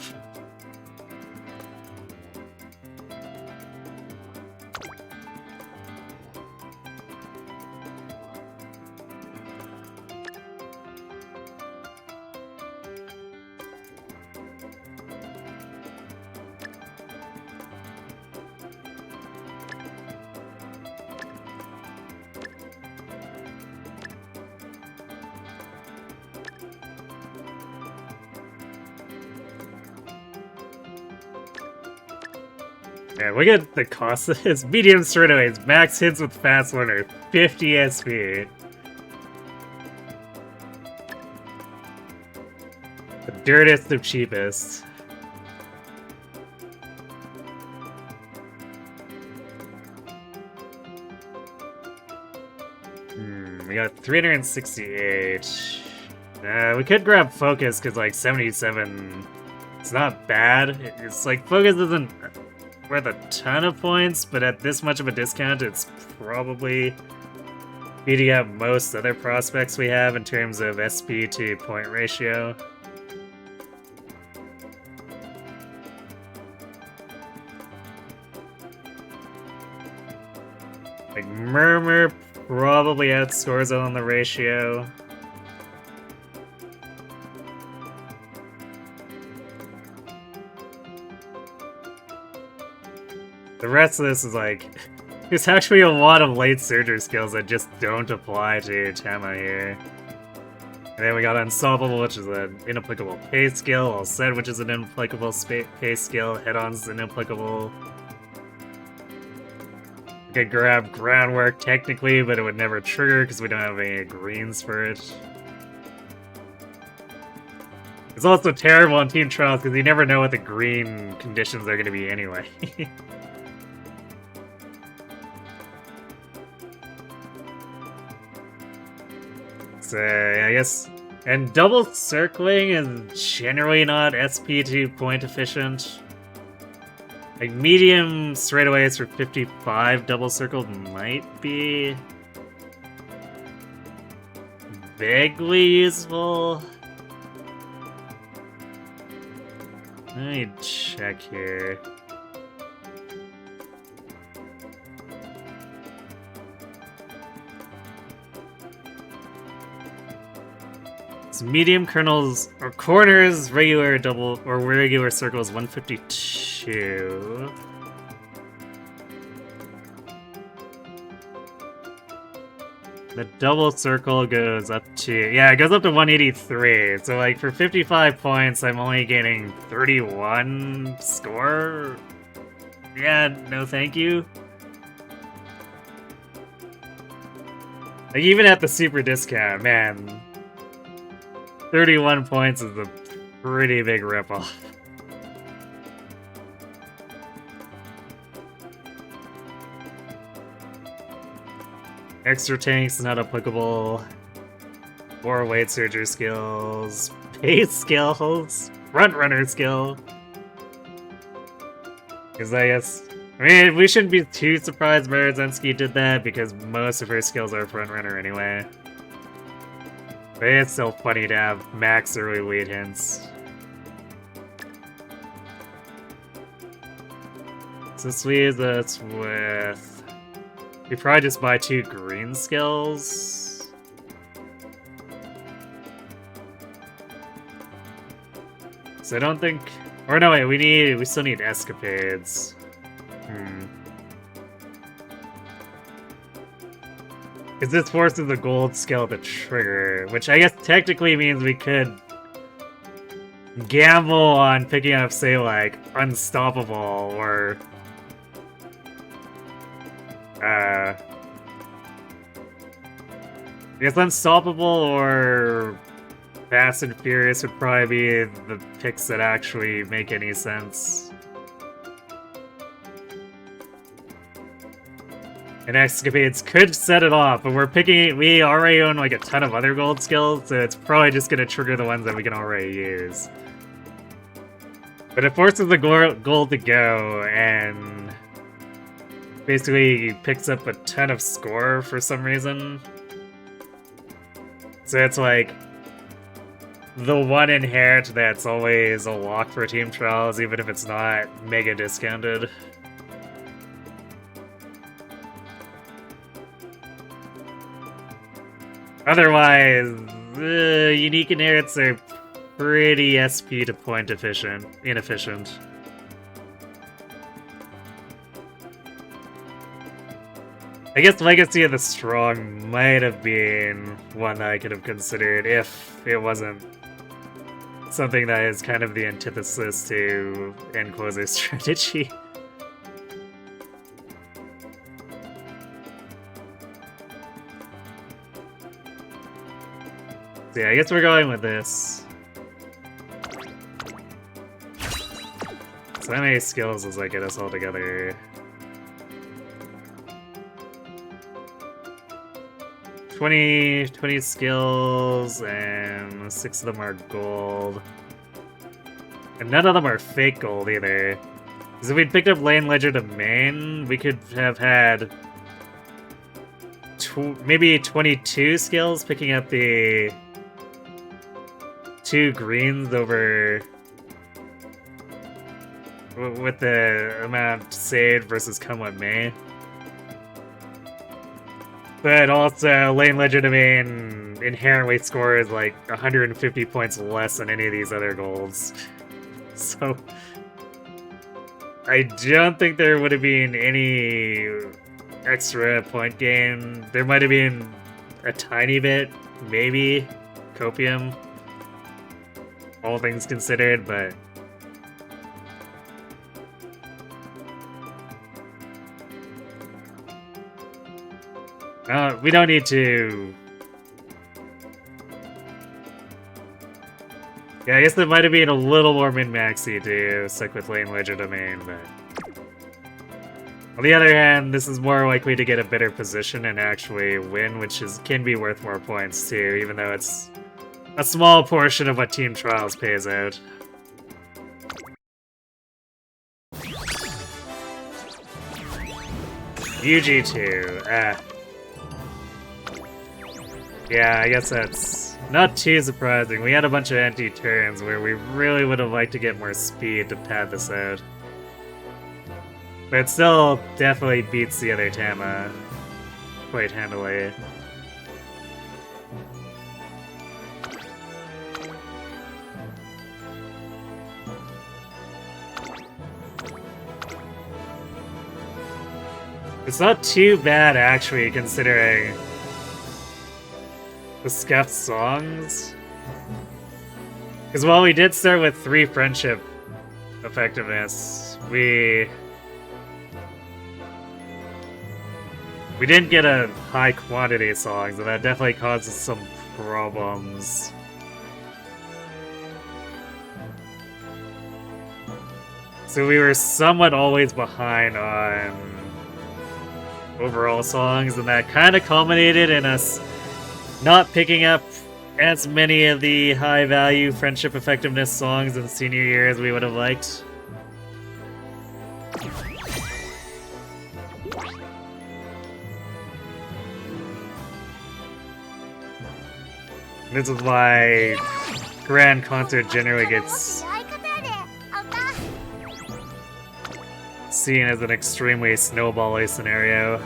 Yeah, look at the cost of his medium straightaways. Max hits with fast one are 50 SP. The dirtiest of cheapest. We got 368. We could grab Focus because like 77. It's not bad. It's like Focus isn't worth a ton of points, but at this much of a discount, it's probably beating out most other prospects we have in terms of SP to point ratio. Like Murmur probably outscores it on the ratio. The rest of this is like, there's actually a lot of late surgery skills that just don't apply to Tama here. And then we got Unstoppable, which is an inapplicable pay skill, All Said, which is an inapplicable pay skill, Head-On's inapplicable. We could grab Groundwork technically, but it would never trigger because we don't have any greens for it. It's also terrible on Team Trials because you never know what the green conditions are going to be anyway. So, I guess... And double circling is generally not SP2 point efficient. Like, medium straightaways for 55 double circled might be... vaguely useful. Let me check here. Medium kernels or corners, regular double or regular circles 152. The double circle goes up to, yeah, it goes up to 183. So like for 55 points, I'm only getting 31 score. Yeah, no thank you. Like even at the super discount, man. 31 points is a pretty big ripoff. Extra tanks not applicable. More weight surgery skills. Pace skills. Front runner skill. Because I guess... I mean, we shouldn't be too surprised Marazensky did that because most of her skills are front runner anyway. But it's still funny to have max early lead hints. So this leaves us with... We probably just buy 2 green skills. So I don't think... Or no, wait, we still need escapades. Because this forces the gold skill to trigger, which I guess technically means we could gamble on picking up, say, like, Unstoppable or... I guess Unstoppable or Fast and Furious would probably be the picks that actually make any sense. And Escapades could set it off, but we already own like a ton of other gold skills, so it's probably just gonna trigger the ones that we can already use. But it forces the gold to go, and basically picks up a ton of score for some reason. So it's like the one inherit that's always a lock for team trials, even if it's not mega discounted. Otherwise, unique inherits are pretty SP to point inefficient. I guess Legacy of the Strong might have been one that I could have considered if it wasn't something that is kind of the antithesis to end closer strategy. So yeah, I guess we're going with this. So how many skills does that get us all together? 20 skills, and 6 of them are gold. And none of them are fake gold either. Because if we'd picked up Lane Legend of Main, we could have had maybe 22 skills picking up the 2 greens over with the amount saved versus come what may. But also, Lane Legend of Main inherently scores like 150 points less than any of these other golds. So, I don't think there would have been any extra point gain. There might have been a tiny bit, maybe, Copium, all things considered, but we don't need to. Yeah, I guess there might have been a little more min-maxy to stick with Lane Legend of Main, but on the other hand, this is more likely to get a better position and actually win, which can be worth more points too, even though it's a small portion of what Team Trials pays out. UG2, yeah, I guess that's not too surprising. We had a bunch of empty turns where we really would have liked to get more speed to pad this out. But it still definitely beats the other Tama quite handily. It's not too bad, actually, considering the scuffed songs. Because while we did start with 3 friendship effectiveness, we didn't get a high quantity of songs, and that definitely causes some problems. So we were somewhat always behind on overall songs, and that kind of culminated in us not picking up as many of the high-value friendship effectiveness songs in senior year as we would have liked. This is why Grand Concert generally gets seen as an extremely snowbally scenario.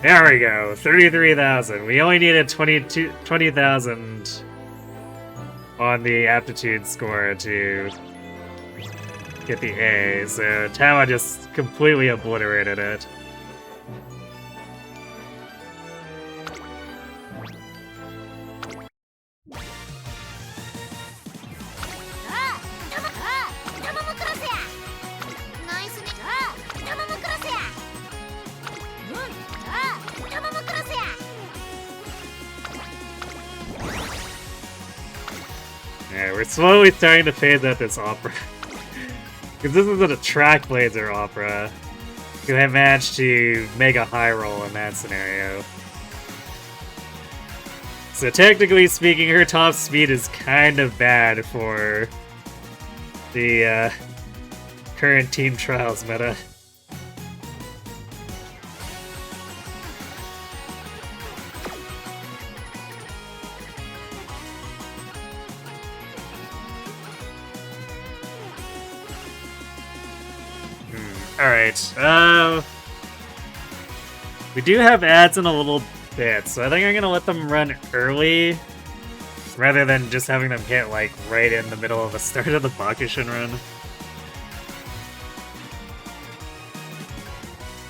There we go, 33,000. We only needed 20,000 on the aptitude score to get the A, so Tama just completely obliterated it. Yeah, we're slowly starting to phase out this opera. Because this isn't a track blazer opera. Because I managed to make a high roll in that scenario. So technically speaking, her top speed is kind of bad for the current Team Trials meta. Alright, we do have ads in a little bit, so I think I'm gonna let them run early, rather than just having them hit, like, right in the middle of the start of the Bakushin run.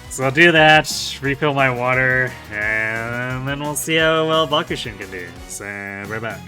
So I'll do that, refill my water, and then we'll see how well Bakushin can do. So, right back.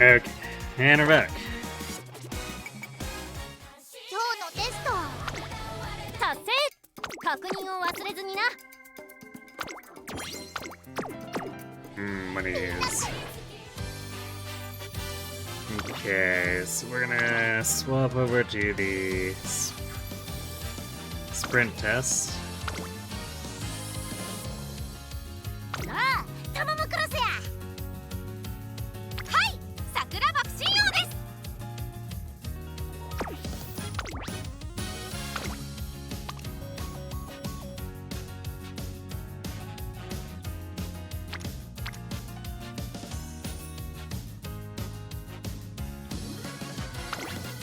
Okay, and we're back. 今日のテスト達成確認を忘れずにな Monies. Okay, so we're gonna swap over to the sprint test. さあタマムクロスやはい桜爆心王です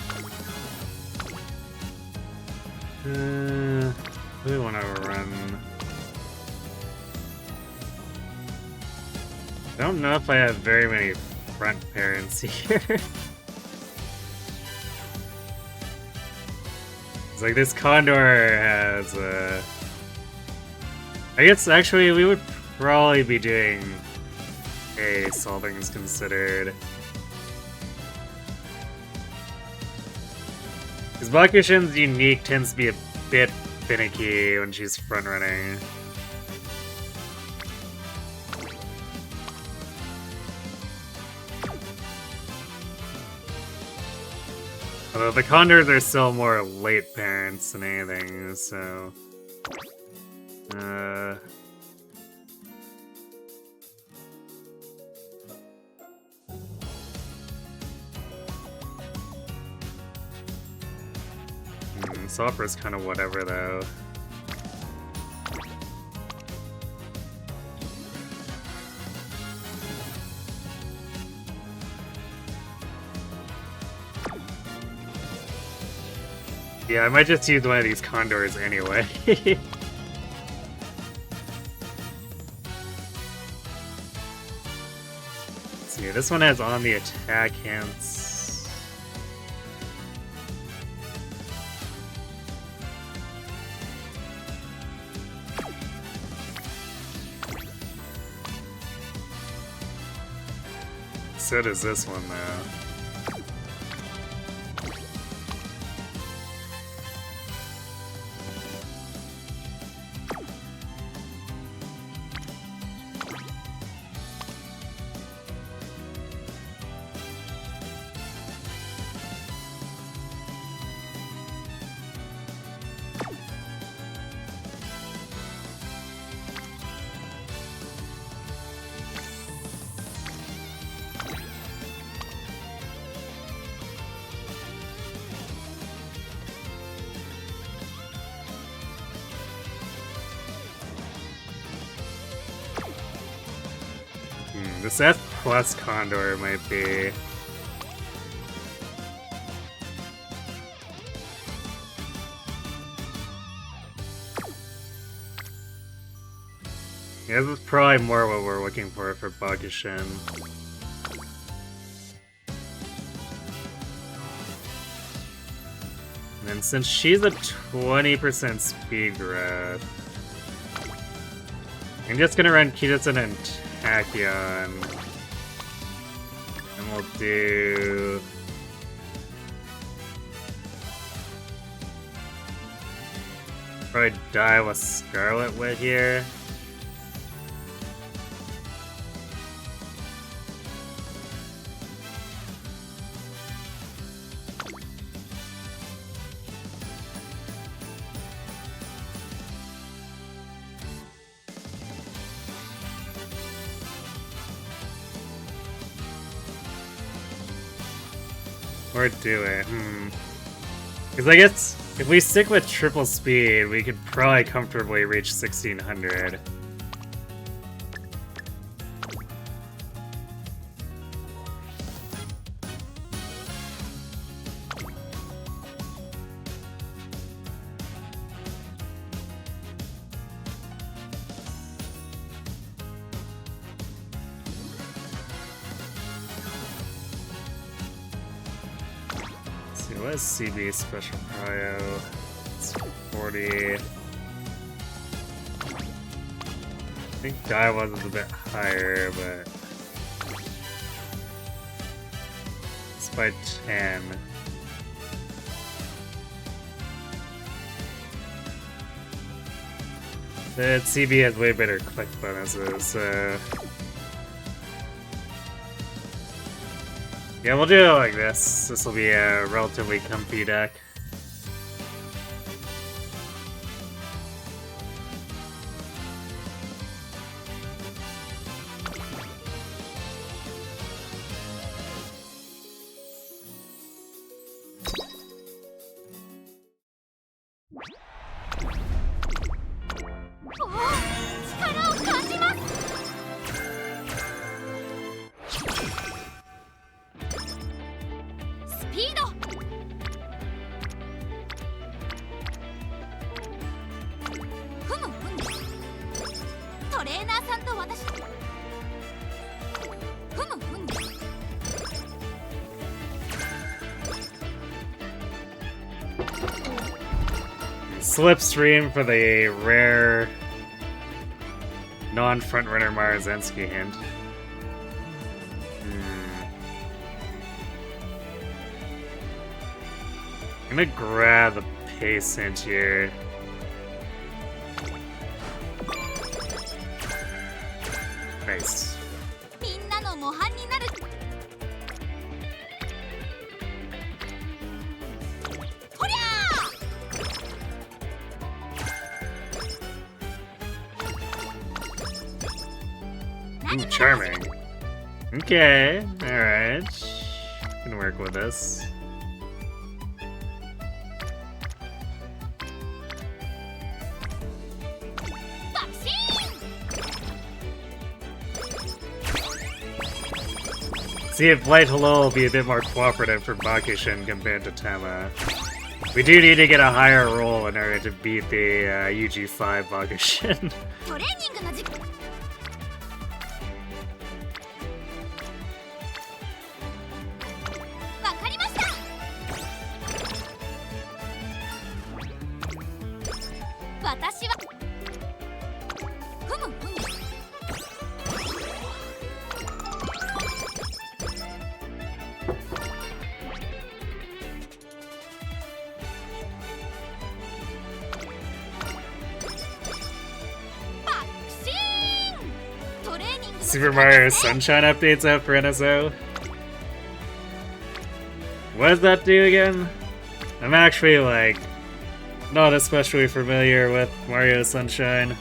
Okay, We want to run. I don't know if I have very many front parents here. It's like this Condor has I guess actually we would probably be doing all things considered. Because Bakushin's unique tends to be a bit finicky when she's front running. Although the Condors are still more late parents than anything, so... Sopper's kind of whatever, though. Yeah, I might just use one of these Condors anyway. Let's see, this one has on the attack hints. So does this one, though. This F plus Condor might be... Yeah, this is probably more what we're looking for Bakushin. And then since she's a 20% speed growth, I'm just gonna run Kitotsun and Tachyon. And we'll do... probably die with Scarlet Wit here. Or do it? Because I guess if we stick with triple speed, we could probably comfortably reach 1600. What is CB special prio? It's 40. I think die was a bit higher, but it's by 10. The CB has way better click bonuses, so yeah, we'll do it like this. This will be a relatively comfy deck. Slipstream for the rare non-frontrunner Marzensky hint. I'm gonna grab the pace hint here. Nice. みんなの模範になるほりゃ Ooh, charming. Okay, alright. Can work with this. See if Blight Hello will be a bit more cooperative for Bakushin compared to Tama. We do need to get a higher roll in order to beat the UG5 Bakushin. トレーニングの時間わかりました私はふむふむ Super Mario Sunshine updates out for NSO. What does that do again? I'm actually, like, not especially familiar with Mario Sunshine.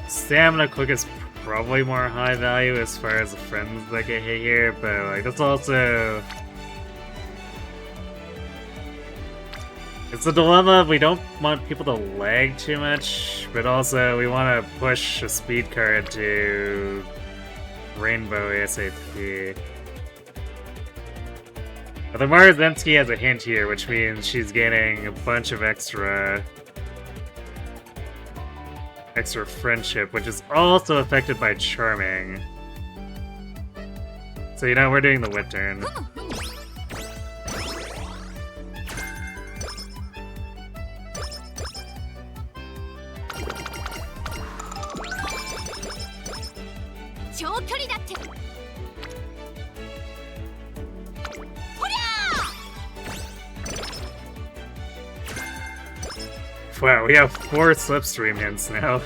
Stamina Quick is probably more high value as far as the friends that get hit here, but like that's also... It's a dilemma. We don't want people to lag too much, but also we want to push a speed card to Rainbow ASAP. But the Marzensky has a hint here, which means she's gaining a bunch of extra friendship, which is also affected by charming. So you know, we're doing the wit turn. Wow, we have 4 slipstream hints now.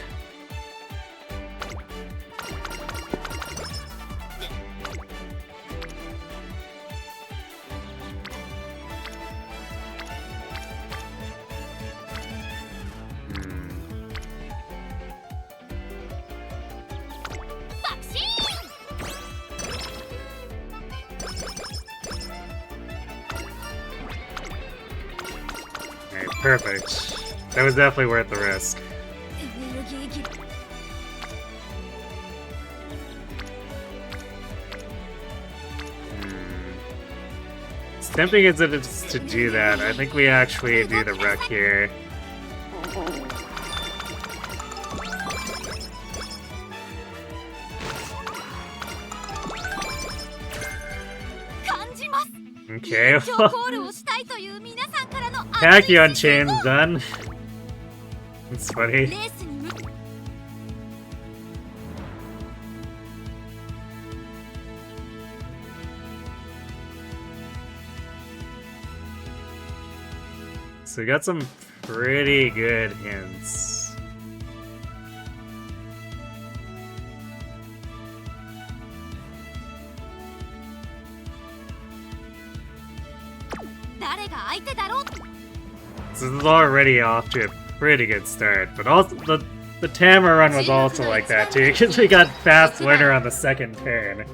Alright, perfect. That was definitely worth the risk. It's tempting as it is to do that. I think we actually do the wreck here. Okay, well, Tachyon chain's done. It's funny. So we got some pretty good hints. So this is already off to a pretty good start, but also the Tama run was also like that too, because we got fast learner on the second turn.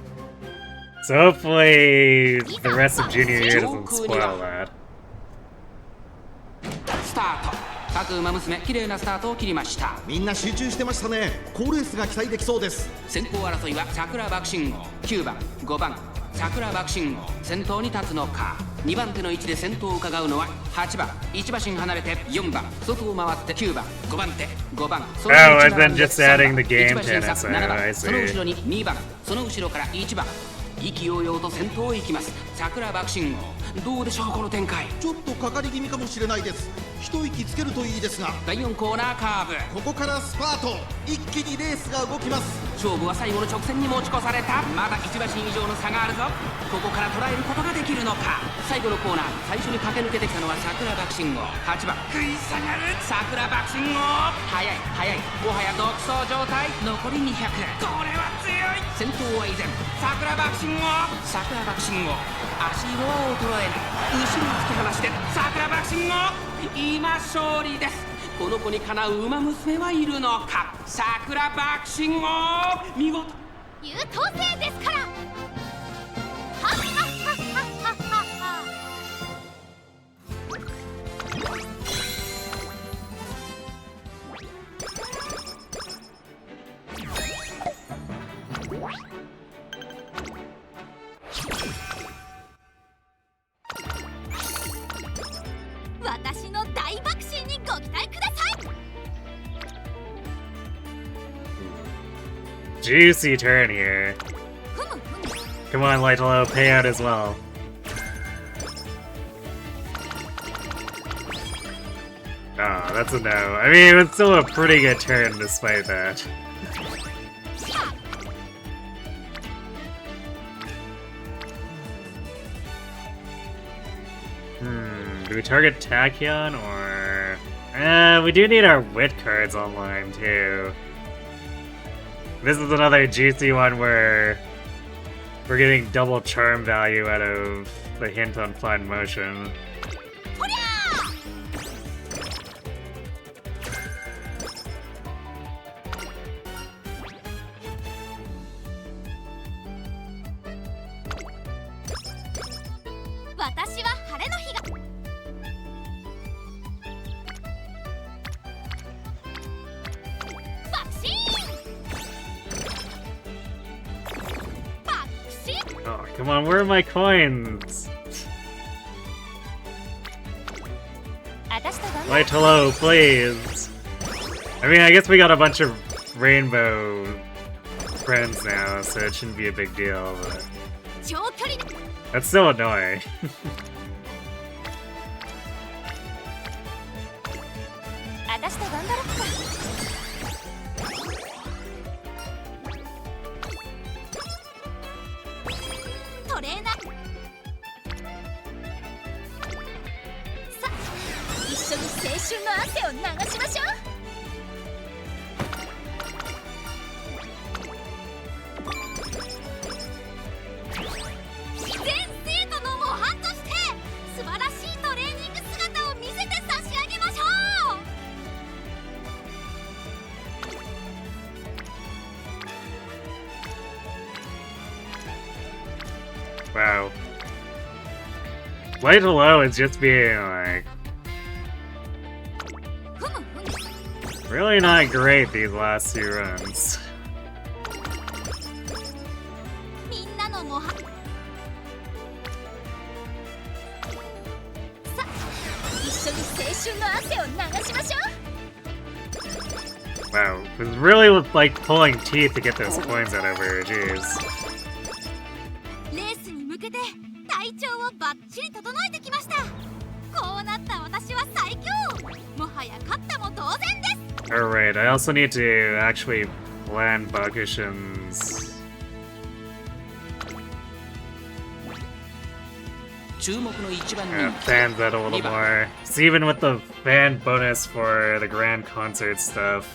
So hopefully the rest of junior year doesn't spoil that. 各馬娘綺麗なスタートを切りました。みんな集中してましたね。好レースが期待できそうです。先行争いは桜爆信号、9番5番桜爆信号、先頭に立つのか。2番手の位置で先頭を伺うのは8番1馬身離れて4番外を回って9番5番手5番その Oh, 内 and 側 then に just 3 adding 番 the game 1馬身 to 差 NSO. 7番 I その see. 後ろに2番その後ろから1番意気揚々と先頭を行きます。桜爆信号、どうでしょうこの展開。ちょっとかかり気味かもしれないです。一息つけるといいですが、第4コーナーカーブ、ここからスパート。一気にレースが動きます。勝負は最後の直線に持ち越された。まだ1馬身以上の差があるぞ。ここから捉えることができるのか。最後のコーナー、最初に駆け抜けてきたのは桜爆信号、8番食い下がる桜爆信号、速い速い、もはや独走状態。残り200、これは強い。先頭は依然桜爆信号、桜爆信号、足色は衰えない。後ろを突き放して桜爆信号、今勝利です。この子にかなう馬娘はいるのか。桜爆信号、見事優等生ですから。はっはっはっはっはっは。私の大爆心にご期待ください。 Juicy turn here. ふむふむ。 Come on, Light Hello, pay out as well. Oh, that's a no. I mean, it's still a pretty good turn despite that. Do we target Tachyon or... we do need our wit cards online too. This is another juicy one where we're getting double charm value out of the hint on fun motion. とりゃー。私は晴れの日が。爆心。爆心。 Oh, come on, where are my coins? 私と頑張 Light hello, please. I mean, I guess we っ a bunch of rainbow friends now, so it shouldn't be a big deal, but 長距離で。 that's still annoying. 私と頑張ろっか。トレーナー。さあ、一緒に青春の汗を流しましょう。全生徒の模範として素晴らしいトレーニング姿を見せて差し上げましょう。 Wow. Light hello is just being like ふむふむ。 really not great these last two runs. みんなの模範。さあ、一緒に青春の汗を流しましょう。 Wow, it was really like pulling teeth to get those coins out of her, jeez. レースに向けて体調をバッチリ整えてきました。こうなった私は最強。もはや勝ったも同然です。 Alright, I also need to actually plan Bakushins. 注目の1番 Plan that a little more. So even with the fan bonus for the grand concert stuff,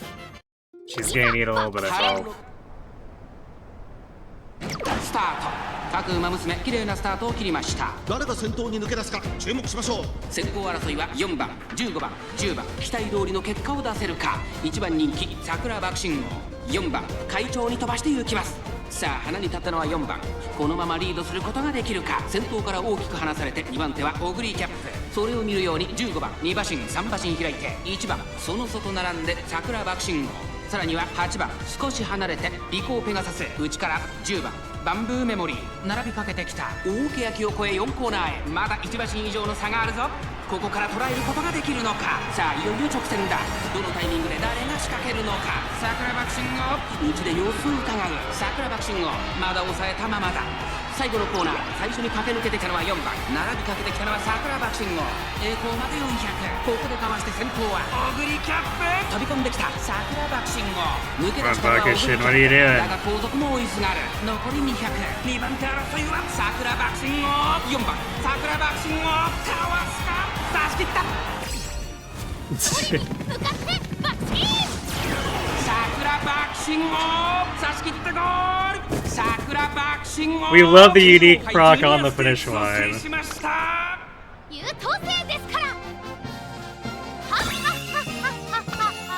she's gonna need a little bit of help. スタート。各馬娘綺麗なスタートを切りました。誰が先頭に抜け出すか注目しましょう。先行争いは4番15番10番、期待通りの結果を出せるか。1番人気桜爆信号、4番快調に飛ばして行きます。さあ花に立ったのは4番。このままリードすることができるか。先頭から大きく離されて2番手はオグリーキャップ。それを見るように15番2馬身3馬身開いて1番その外並んで桜爆心号。さらには8番少し離れて尾行ペガサス。内から10番バンブーメモリー並びかけてきた。大欅を越え4コーナーへ。まだ1馬身以上の差があるぞ。ここから捉えることができるのか。さあいよいよ直線だ。どのタイミングで誰が仕掛けるのか。桜爆心号内で様子を伺う。桜爆心号まだ抑えたままだ。最後のコーナー最初に駆け抜けてきたのは4番。並びかけてきたのは桜爆心号。栄光まで400。ここでかわして先頭はオグリキャップ。飛び込んできた桜爆心号。抜け出したのはオグリキャップだが後続も追いすがる。残り200。2番手争いは桜爆心号。4番桜爆心号かわすか。差し切った。向かってバクシーン。桜爆心号差し切ったゴール。桜爆心号 We love the unique proc on the finish line. 優等生ですから。はっはっはっはっはっは。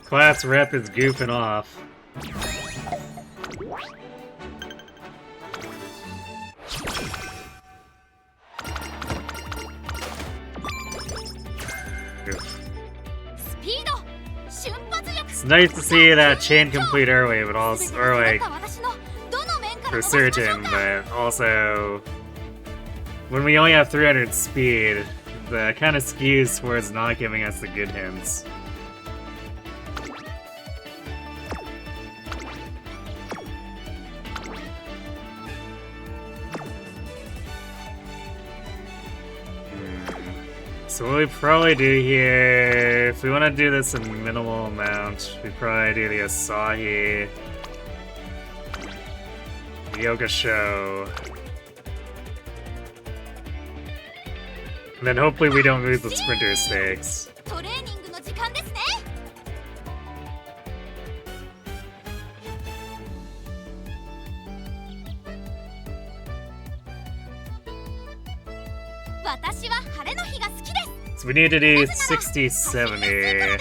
Class rep is goofing off. It's nice to see that chain complete early, but also, or like, for certain, but also, when we only have 300 speed, that kind of skews towards not giving us the good hints. So what we probably do here, if we want to do this in minimal amount, we probably do the Asahi, the Yoga Show, and then hopefully we don't lose the Sprinter Stakes. トレーニングの時間ですね。私は晴れの日が好きです。So we need to do 60, 70.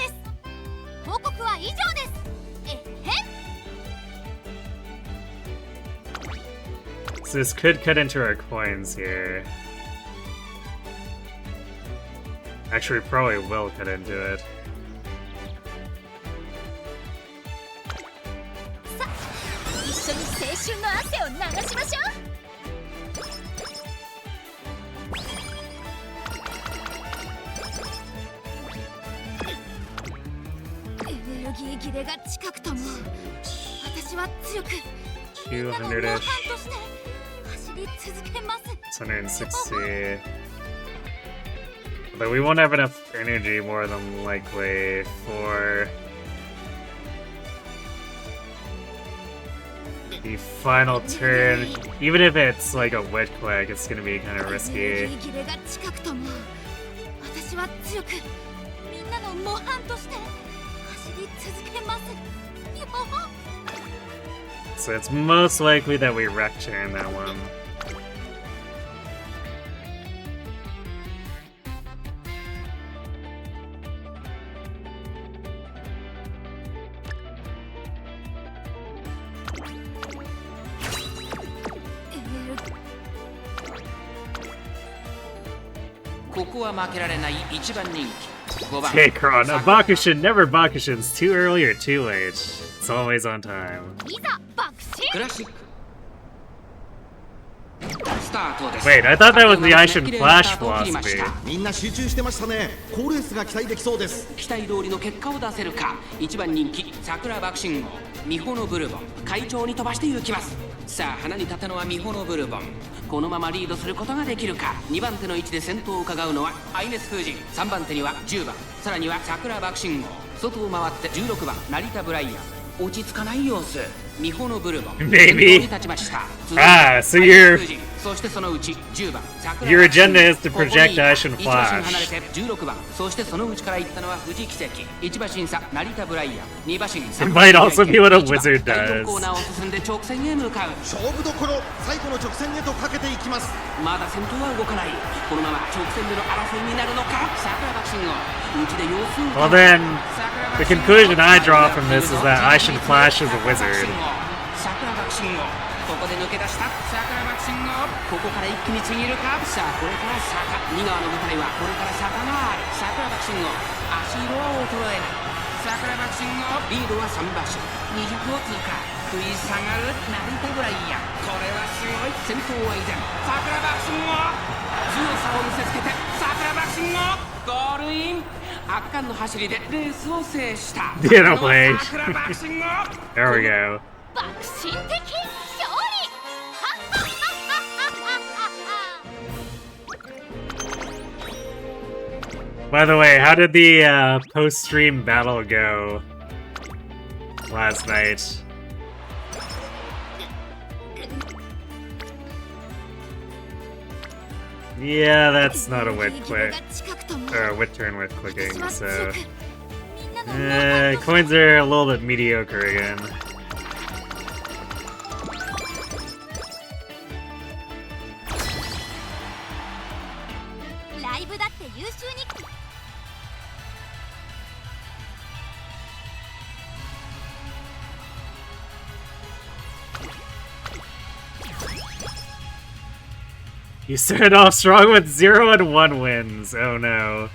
報告は以上です。えへん。 So this could cut into our coins here. Actually, we probably will cut into it. さあ、一緒に青春の汗を流しましょう。エネルギー切れが近くとも、私は強くみんなの模範として走り続けます。 160. But we won't have enough energy more than likely for the final turn. Even if it's like a wet click, it's gonna be kind of risky. So it's most likely that we wreck turn that one. Take her on a Bakushin, never Bakushins, too early or too late. It's always on time. Wait, I thought that was the Aishin Flash philosophy. みんな集中してましたね。好レースが期待できそうです。期待通りの結果を出せるか。1番人気桜爆心号美穂のブルボン快調に飛ばして行きます。さあ花に立ったのは美穂のブルボン。このままリードすることができるか。2番手の位置で先頭を伺うのはアイネス風神。3番手には10番、さらには桜爆心号。外を回って16番成田ブライアン。落ち着かない様子。美穂のブルボン。Maybe. Ah, so you're そしてそのうち10番桜 Your agenda is to ここに project Ashen 1馬身離 Flash. れて16番そしてそのうちから行ったのは富士奇跡1馬身差成田ブライアン2馬身 It might also be what a wizard 第 does. 4コーナーを進んで直線へ向かう勝負どころ最後の直線へとかけていきます。まだ先頭は動かないこのまま直線での争いになるのか桜爆心を内で様子を Well then, the conclusion I draw from this is that Ashen Flash is a wizard. 桜爆心をここで抜け出した桜爆心をここから一気にちぎるかさあこれから坂2側の舞台はこれから坂がある桜爆心を足色は衰えない桜爆心をリードは3馬身200を通過食い下がる成田ブライアンこれはすごい先頭は依然桜爆心を強さを見せつけて桜爆心をゴールイン圧巻の走りでレースを制した Ditto play. 桜爆心を There we go. 爆心的勝利 By the way, how did the post-stream battle go last night? Yeah, that's not a wit click. Or a wit turn with clicking, so... coins are a little bit mediocre again. You started off strong with 0 and 1 wins. Oh no.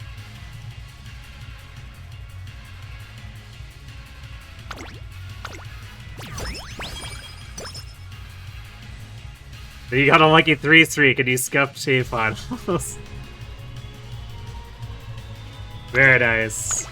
You got a lucky 3 streak and you scuffed T finals. Very nice.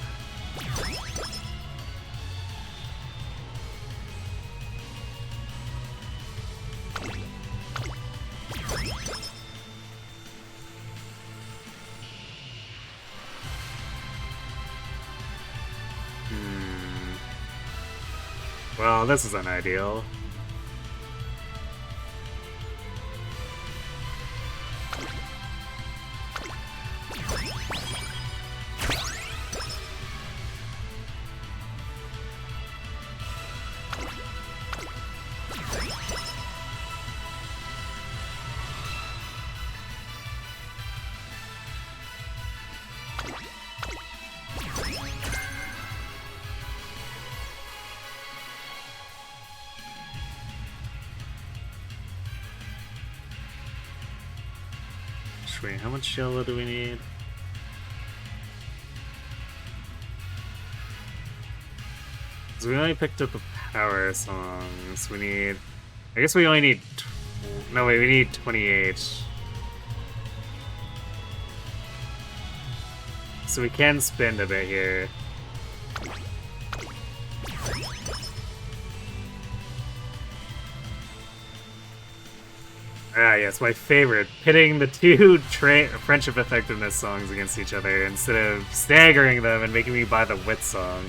Well, this is unideal. Wait, how much yellow do we need? So we only picked up the power songs. We need... I guess we only need... No, wait, we need 28. So we can spend a bit here. Ah, yes, my favorite. Pitting the two friendship effectiveness songs against each other instead of staggering them and making me buy the wit song.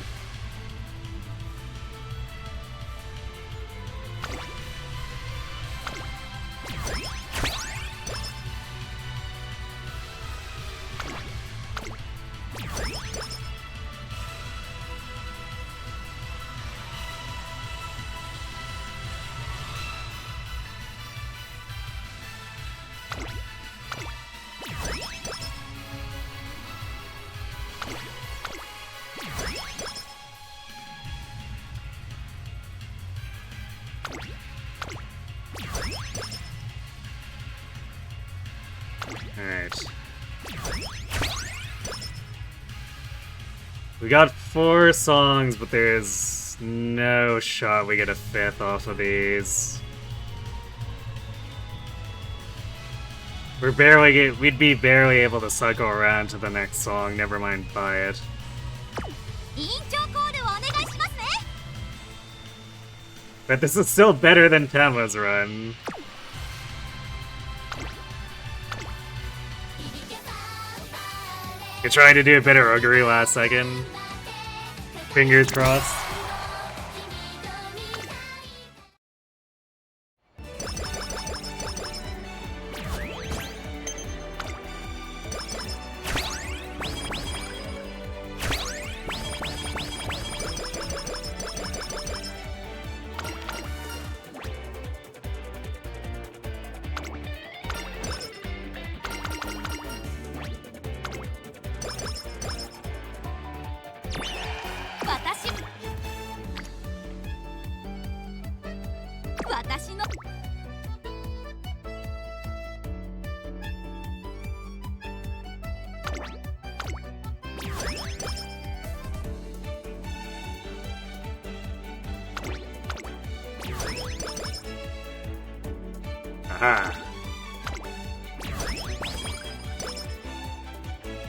Alright. We got 4 songs, but there's no shot we get a 5th off of these. We'd be barely able to cycle around to the next song, never mind buy it. But this is still better than Tama's run. You're trying to do a bit of roguery last second. Fingers crossed. 私のAha.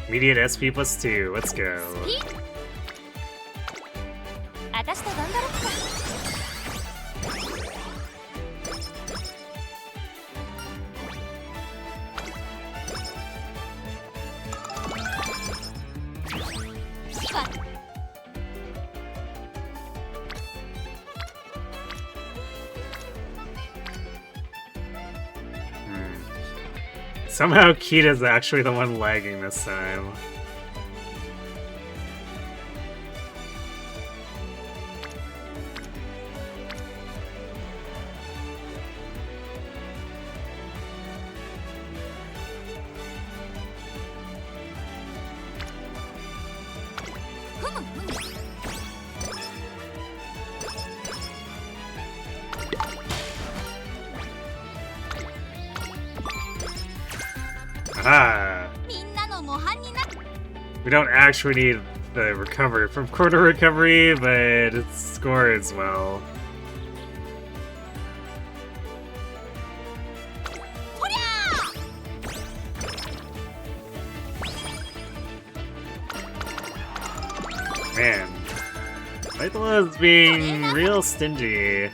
Immediate SP plus 2. Let's go. 私と頑張ろっか。Somehow Kita's actually the one lagging this time. Ah. We don't actually need the recovery from quarter recovery, but it scores well. Man, Michael is being real stingy.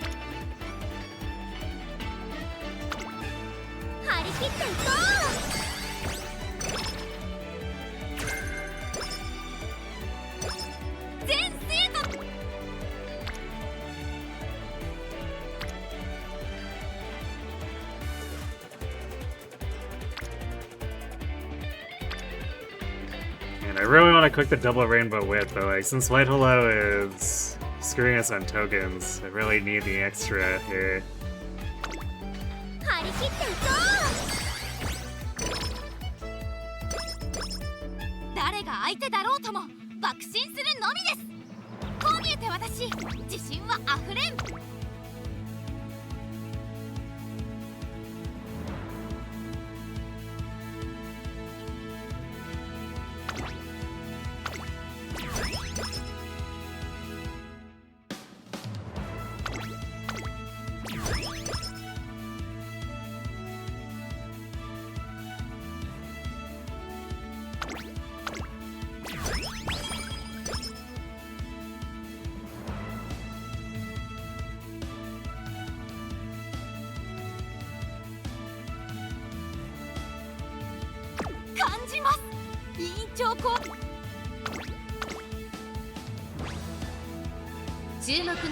And I really want to click the double rainbow whip, but like since White Hello is screwing us on tokens, I really need the extra here.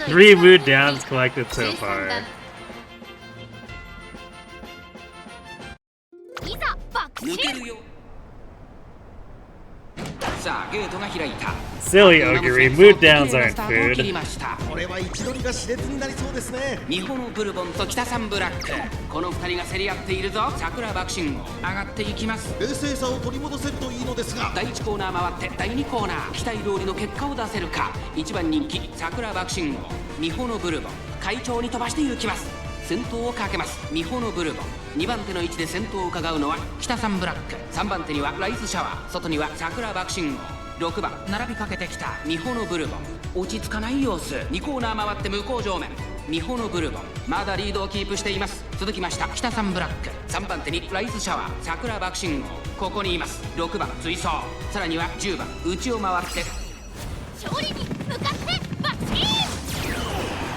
Three mood downs collected so far. 抜けるよ。さあゲートが開いた。 Silly augury, mood downs aren't food. これは位置取りが熾烈になりそうですね。日本のブルボンと北三ブラック、この2人が競り合っているぞ。桜爆心上がっていきます。冷静さを取り戻せるといいのですが、第1コーナー回って第2コーナー、期待通りの結果を出せるか。1番人気桜爆心美穂のブルボン、快調に飛ばして行きます。先頭をかけます美穂のブルボン。2番手の位置で先頭を伺うのは北三ブラック。3番手にはライスシャワー、外には桜爆心6番並びかけてきた美穂のブルボン、落ち着かない様子。2コーナー回って向こう上面美穂のブルボン、まだリードをキープしています。続きました北三ブラック。3番手にライスシャワー、桜爆心ここにいます。6番追走、さらには10番内を回って勝利に向かって爆心。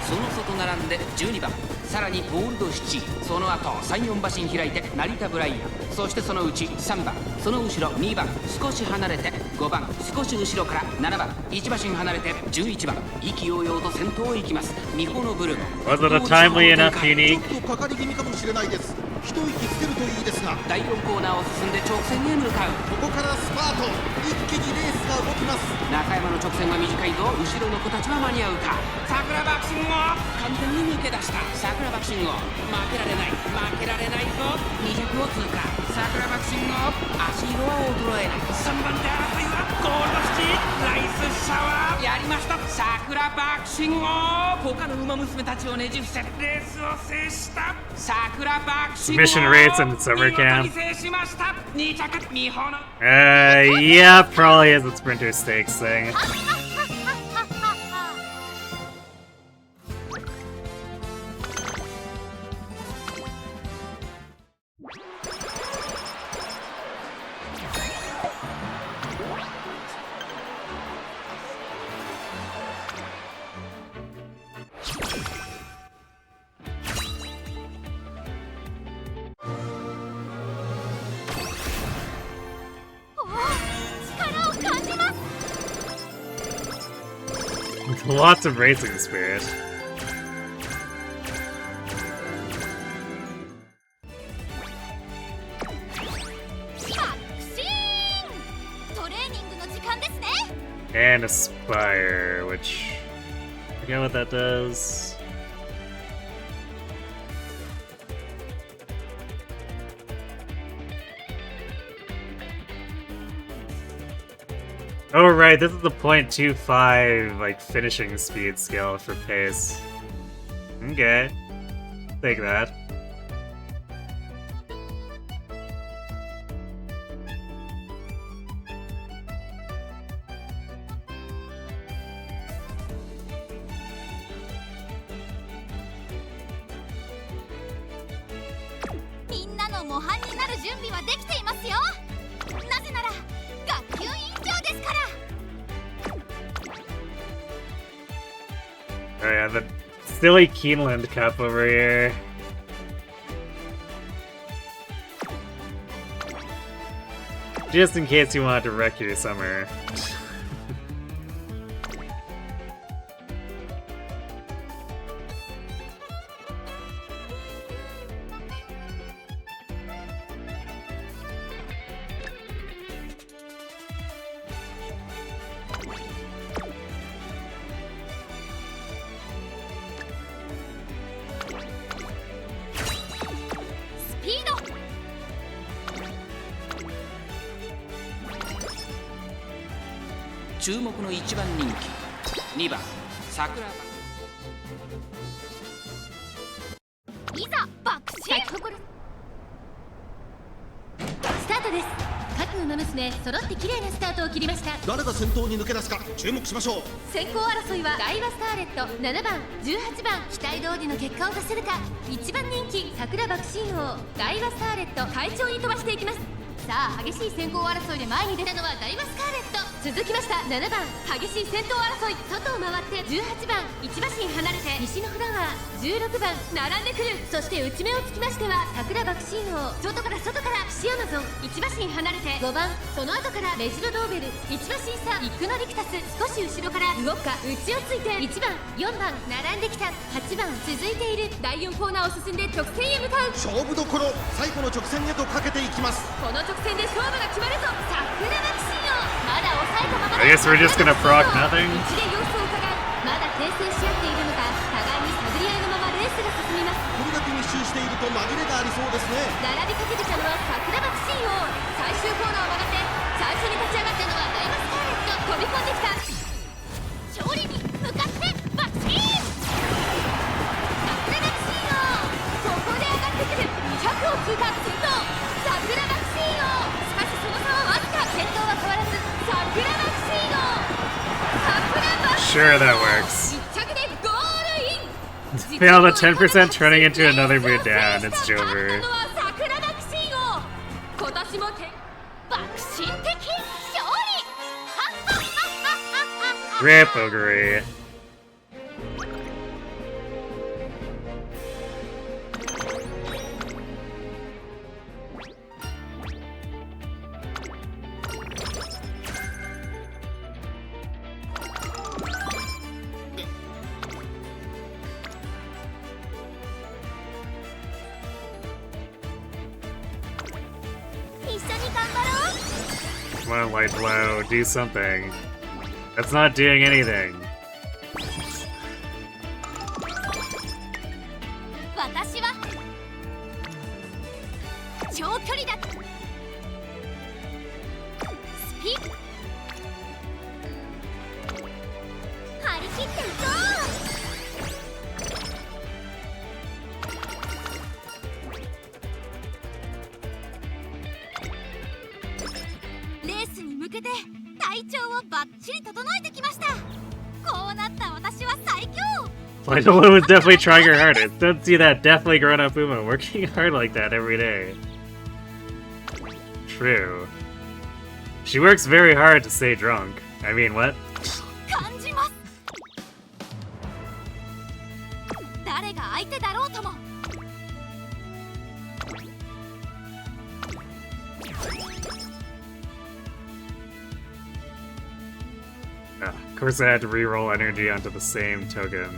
その外並んで12番、さらにゴールド7、その後3、4馬身開いて成田ブライアン、そしてそのうち3番、その後ろ2番、少し離れて5番、少し後ろから7番、1馬身離れて11番、意気揚々と先頭を行きます美穂のブルボン。 Was it a timely enough ちょ unique? っとかかり気味かもしれないです。一息つけるといいですが、第4コーナーを進んで直線へ向かう。ここからスパート、一気にレースが動きます。中山の直線は短いぞ。後ろの子たちは間に合うか。桜爆心を完全に抜け出した桜爆心王。負けられない負けられないぞ。200を通過。桜爆心王、足色は衰えない。3番手争いはゴールドシティライスシャワー。やりました桜爆心王。他の馬娘たちをねじ伏せレースを制した桜爆心王。 Submission rates in summer 見事 camp. に制しました。2着美穂の Yeah, probably is a sprinter stakes thing. Lots of racing spirit. And Aspire, which I forget what that does. Oh right, this is the 0.25 like finishing speed scale for pace. Okay. Take that. Oh yeah, the silly Keeneland Cup over here. Just in case you wanted to wreck your summer. Speed! 注目の1番人気2番桜庭。いざ爆心スタートです。各馬娘揃って綺麗なスタートを切りました。誰が先頭に抜け出すか注目しましょう。先行争いはダイワスターレット7番18番期待通りの結果を出せるか。1番人気桜爆心王ダイワスターレット快調に飛ばしていきます。さあ激しい先行争いで前に出たのはダイワスカーレット。続きました7番激しい先頭争い外を回って18番1馬身離れて西のフラワー16番並んでくる。そして内目をつきましては桜爆心王外からシアマゾン1馬身離れて5番その後からメジロドーベル1馬身差イクノリクタス少し後ろからウォッカ内をついて1番4番並んできた8番続いている第4コーナーを進んで直線へ向かう。勝負どころ最後の直線へとかけていきます。この直線で勝負が決まるぞ。桜爆心王まだ抑えたまま I guess we're just gonna proc nothing. 一で様子を伺う。まだ牽制し合っているのか互いに探り合いのままレースが進みます。これだけ密集していると紛れがありそうですね。並びかけてきたのは桜爆心王。最終コーナーを曲がって最初に立ち上がったのはダイワスカーレット。飛び込んできた。勝利に向かって爆心桜爆心王ここで上がってくる。100を通過先頭桜爆心王。しかしその差はわずか。先頭は変わらず桜爆心王。桜爆心王 Sure, that works. 1着でゴールイン。 Fail the 10% turning into another mood down. It's over. 桜爆心王今年も爆心的勝利。 Rip Ogre. Come on, Light Blow, do something. That's not doing anything. 私は長距離だ。スピン張り切っていこう。レースに向けて体調をバッチリ整えてきました。こうなった私は最強。Lightolo was definitely trying her hardest. Don't see that definitely grown up Uma working hard like that every day. True. She works very hard to stay drunk. I mean, what? 感じます。誰が相手だろうとも。Of course I had to re-roll energy onto the same token.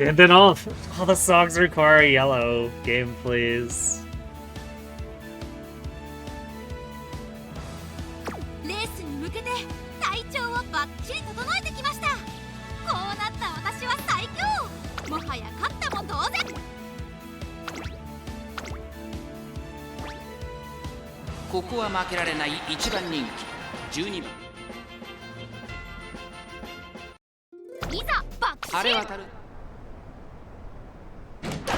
And then all the songs require yellow game, please. レースに向けて体調をバッチリ整えてきました。こうなった私は最強。もはや勝ったも同然。ここは負けられない1番人気12番。いざバクシン。晴れ渡る。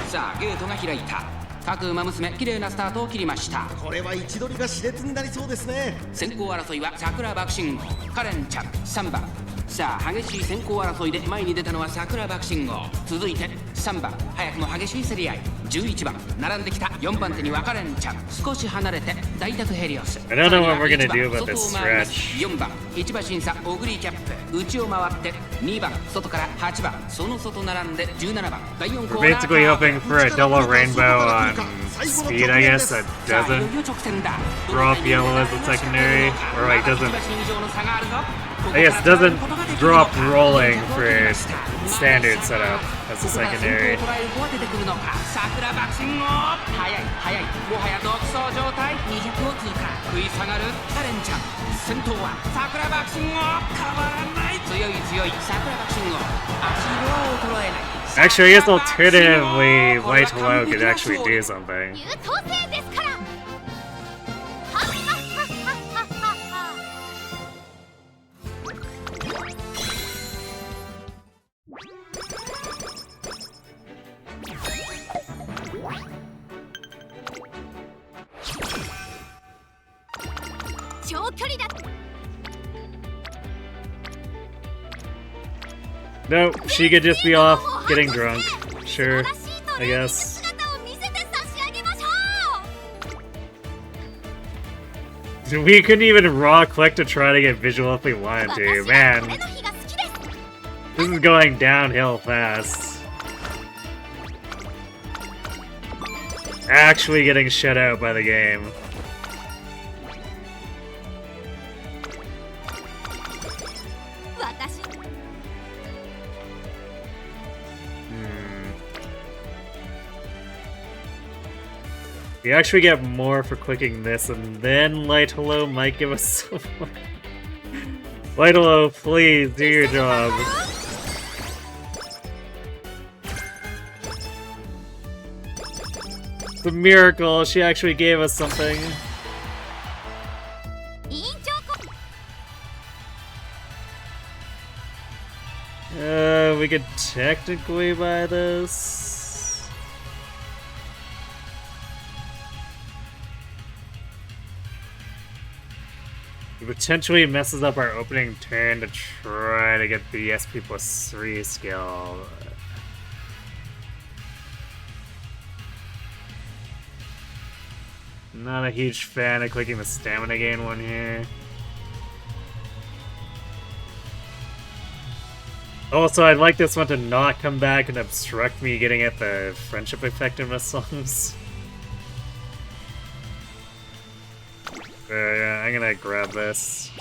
さあゲートが開いた。各馬娘綺麗なスタートを切りました。これは位置取りが熾烈になりそうですね。先行争いは桜爆心号、カレンちゃん3番。さあ激しい先行争いで前に出たのは桜爆心号。続いて3番、早くも激しい競り合い。11番、並んできた4番手にはカレンちゃん。少し離れて大宅ヘリオス。 I don't know what we're gonna do about this stretch. 4番、1馬審査オグリーキャップ。内を回って2番、外から8番、その外並んで17番。第4コ We're ーナー basically hoping for a double rainbow on speed, I guess, that さあいよ doesn't いよ直線だ。 draw up yellow as a secondary, or like doesn't, 1馬身以上の差があるぞ。 I guess doesn't draw up rolling for standard setup as a secondary. 桜爆心号速い速い、もはや独走状態。200を通過。食い下がるカレンちゃん。先頭は桜爆心号。変わらない。強い強い桜爆心号。足色は衰えない。 Actually, I guess alternatively, Light Hello could actually do something. 優等生ですから。はっはっはっはっはっは。長距離だ。 Nope, she could just be off getting drunk. Sure, I guess. We couldn't even raw click to try to get visual if we wanted to. Man, this is going downhill fast. Actually getting shut out by the game. We actually get more for clicking this, and then Light Hello might give us some more. Light Hello, please do your job. It's a miracle, she actually gave us something. We could technically buy this. It potentially messes up our opening turn to try to get the SP+3 skill. Not a huge fan of clicking the stamina gain one here. Also, I'd like this one to not come back and obstruct me getting at the friendship effect in my songs. Yeah, I'm gonna grab this.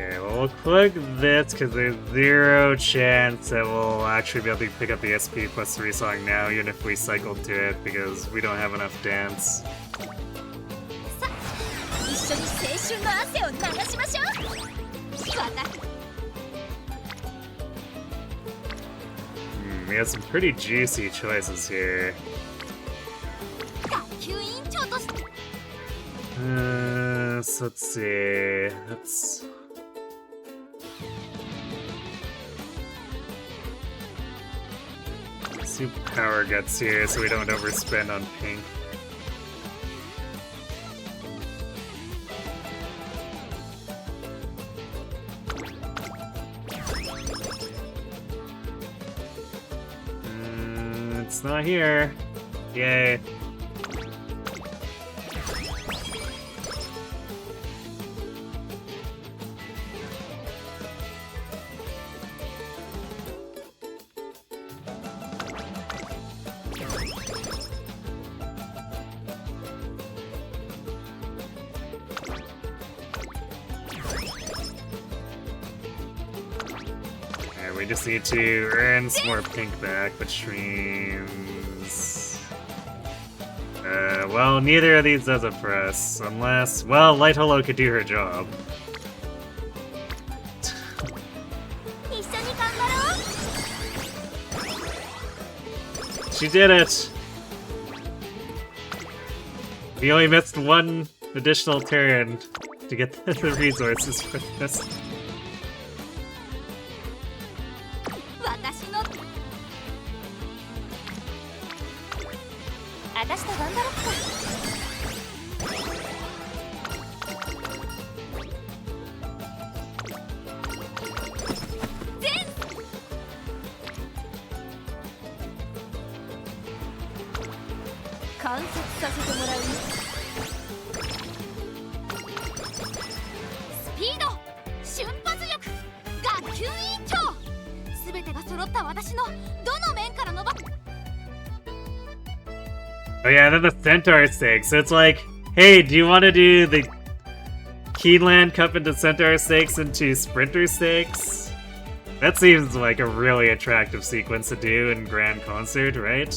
Okay, well, we'll click this because there's 0 chance that we'll actually be able to pick up the SP plus 3 song now, even if we cycled to it, because we don't have enough dance. 一緒に青春の汗を流しましょう。わかっ We have some pretty juicy choices here. 学級委員長として So let's see. Let's do power guts here so we don't overspend on pink. It's not here. Yay. We just need to earn some more pink back, which means... well, neither of these does it for us, unless... Well, Light Hello could do her job. 一緒に頑張ろう。 She did it! We only missed one additional turn to get the resources for this. 私の私と頑張ろっか。全観察させてもらうよ。スピード、瞬発力、学級委員長、すべてが揃った私のどの面から伸ば Oh yeah, and then the Centaur stakes. So it's like, hey, do you want to do the Keenland Cup into Centaur stakes into Sprinter stakes? That seems like a really attractive sequence to do in Grand Concert, right?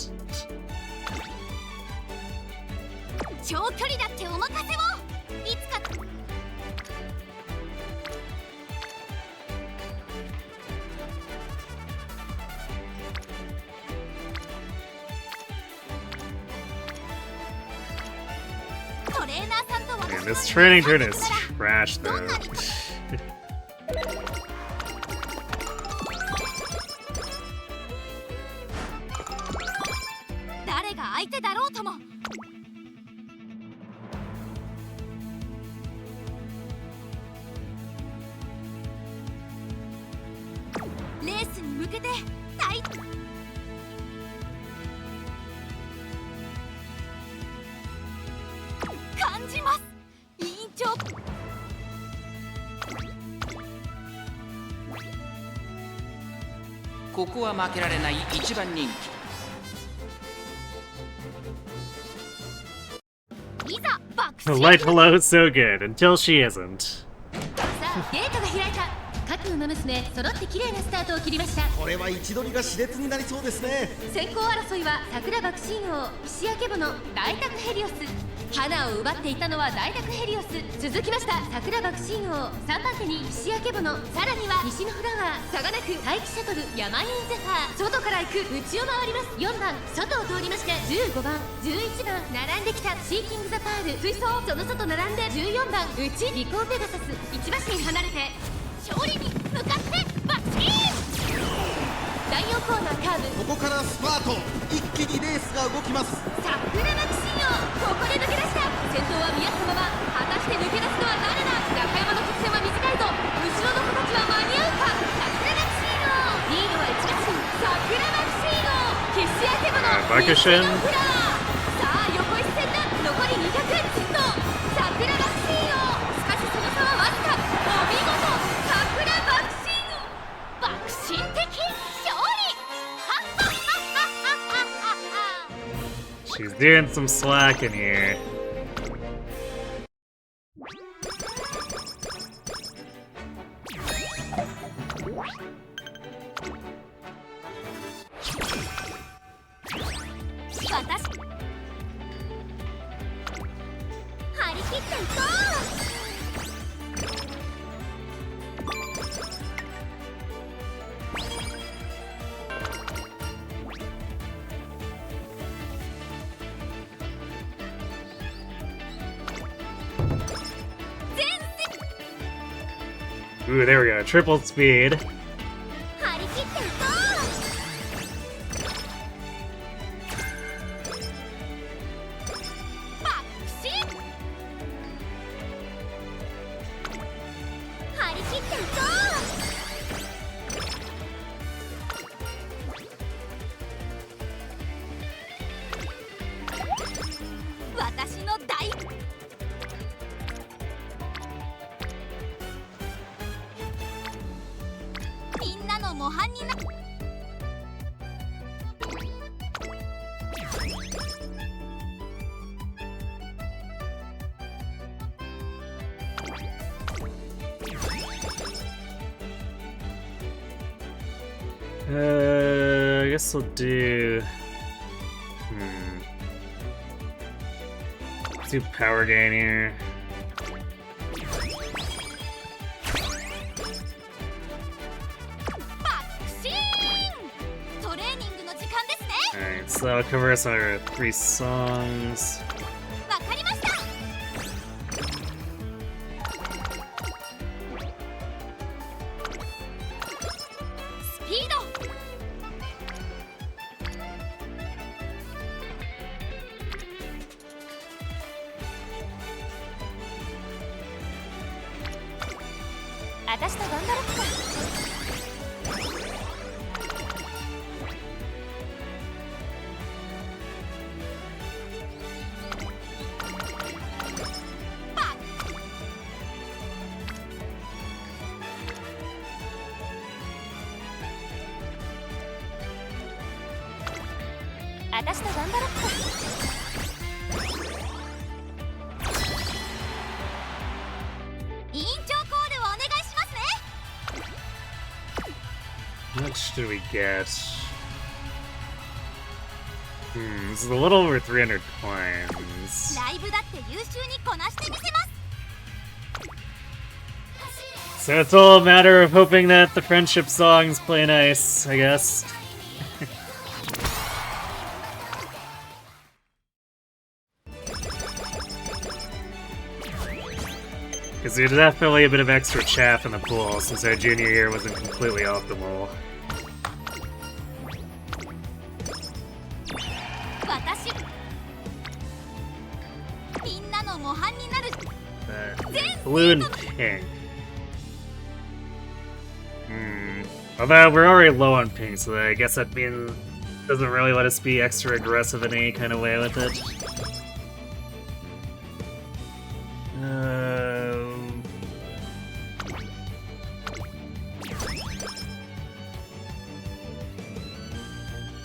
長距離だってお任せを。いつかトレーナーさんと Man, 私 this の training turn is trash どん though. なに誰が相手だろうともレースに向けて大感じます委員長ここは負けられない一番人気いざ爆 The 心 Light Hello is so good, until she isn't. さあゲートが開いた。各馬娘揃って綺麗なスタートを切りました。これは位置取りが熾烈になりそうですね。先行争いは桜爆心王、石焼けぼの、大宅ヘリオス。花を奪っていたのは大宅ヘリオス。続きました桜爆心王、3番手に石焼けぼの、さらには西のフラワー、差がなく大気シャトル、ヤマインゼファー。外から行く内を回ります。4番外を通りまして15番11番並んできたシーキングザパール追走、その外並んで14番内リコーペガサス、1馬身離れて勝利に向かって爆心第4コーナーカーブ。ここからスパート、一気にレースが動きます。桜爆心王、ここで抜け出した。先頭は宮様は果たして抜け出すのは誰だ。中山の直線は短いぞ。後ろの子たちは間に合うか。桜爆心王リードは1馬身。桜爆心王必死やけぼの西 Bakushin のフラワー。さあ横一線だ。残り200先頭桜爆心王、しかしその差はわずか。お見事桜爆心王、爆心的勝利 She's doing some slack in here. り切っていこう。 Ooh, there we go. Triple speed. 張り切っていこう。バクシン張り切っていこう。私の大みんなの模範になI guess we'll do. Let's do power gain here. バクシントレーニングの時間ですね。 Alright, so that'll cover us our 3 songs. わかりました。スピード私と頑張ろっか。私と頑張ろっか。委員長コールをお願いしますね。 How much did we get? This is a little over 300 coins. ライブだって優秀にこなしてみせます。 So it's all a matter of hoping that the friendship songs play nice, I guess. Because there's definitely a bit of extra chaff in the pool since our junior year wasn't completely optimal. 私みんなの模範になる。 Blue and pink. Although we're already low on pink, so I guess that means doesn't really let us be extra aggressive in any kind of way with it.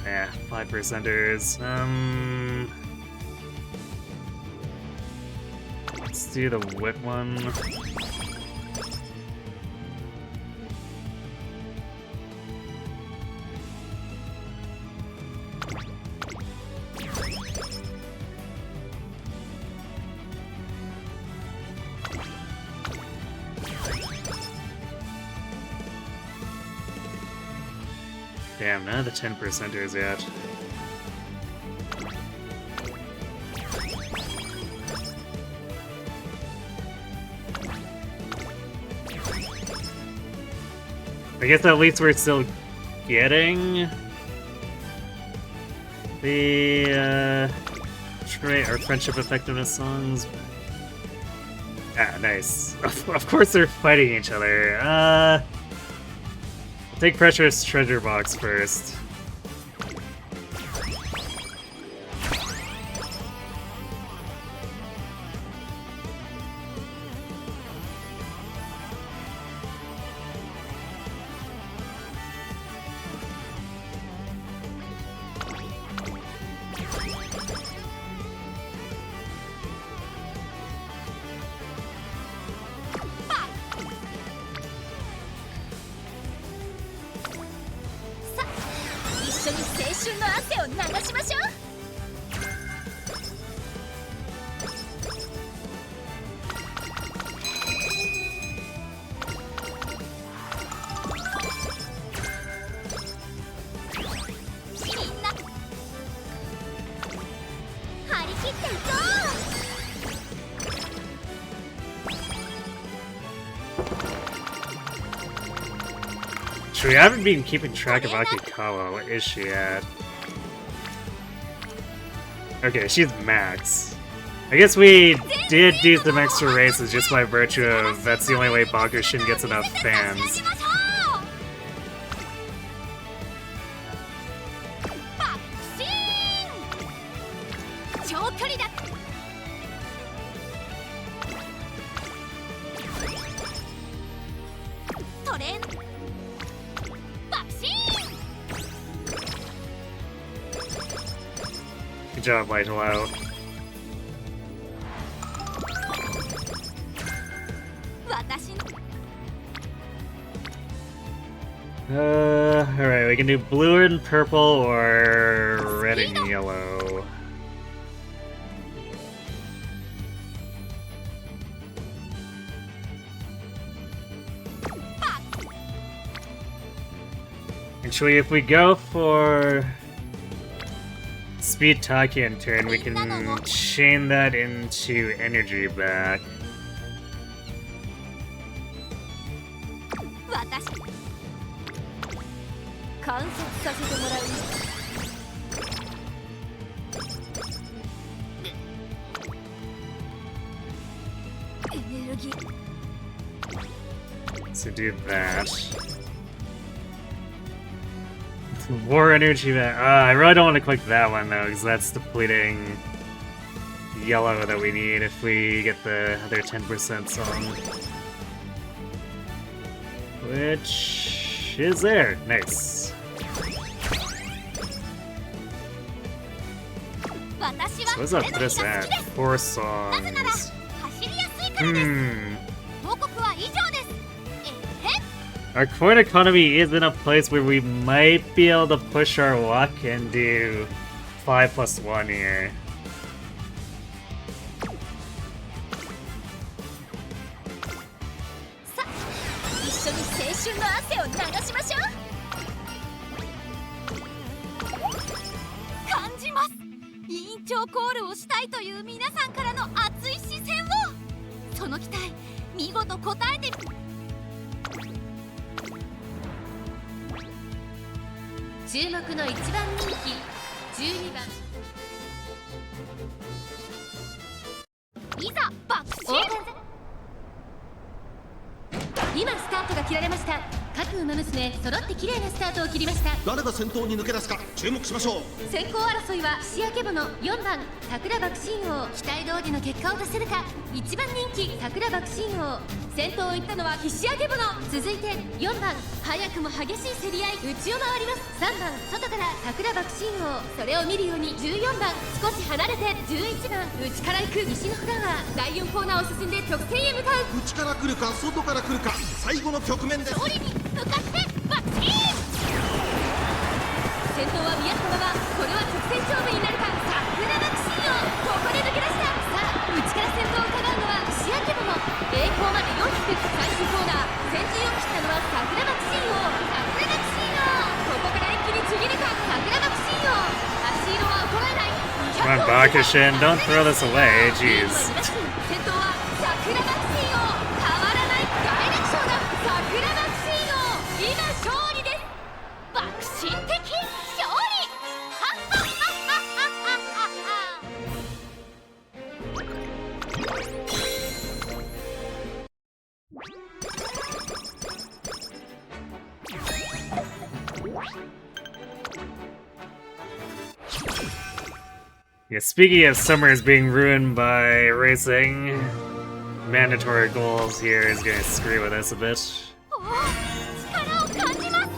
Yeah, 5%ers. Let's do the whip one. Damn, none of the 10%ers yet. I guess at least we're still getting the trait or friendship effectiveness songs. Ah, nice. Of course they're fighting each other. I'll take Pressure's treasure box first. True, I haven't been keeping track of Akikawa. What is she at? Okay, she's max. I guess we did do some extra races just by virtue of that's the only way Bakushin gets enough fans. Good job, Light Hello. Alright, we can do blue and purple or red and yellow. Actually, if we go for Speed Tactician turn, we can chain that into energy back. So do that. War energy back. I really don't want to click that one though, because that's depleting yellow that we need if we get the other 10% song. Which is there. Nice. So what's that put us at? 4 songs. Our coin economy is in a place where we might be able to push our luck and do 5+1 here.誰が先頭に抜け出すか注目しましょう。先行争いは岸明けぼの4番桜爆心王、期待通りの結果を出せるか。1番人気桜爆心王、先頭を行ったのは岸明けぼの。続いて4番、早くも激しい競り合い、内を回ります。3番外から桜爆心王、それを見るように14番少し離れて11番内から行く西のフラワー、第4コーナーを進んで直線へ向かう。内から来るか外から来るか、最後の局面です。勝利に向かってバッチーン。先頭は見合ったまま、これは直線勝負になるか。桜爆心王、ここで抜け出した。さあ内から先頭を伺うのは岸明けぼの。栄光まで400、最終コーナー先陣を切ったのは桜爆心王。桜爆心王、ここから一気にちぎるか。桜爆心王、足色は衰えない。Come on, Bakushin, don't throw this away, jeez. 先頭は桜爆心王、たまらない大楽勝だ。桜爆心王、今勝利です。爆心的勝利。はっはっはっはっはっはっは。Yeah, speaking of summers being ruined by racing, mandatory goals here is gonna screw with us a bit. 力を感じます。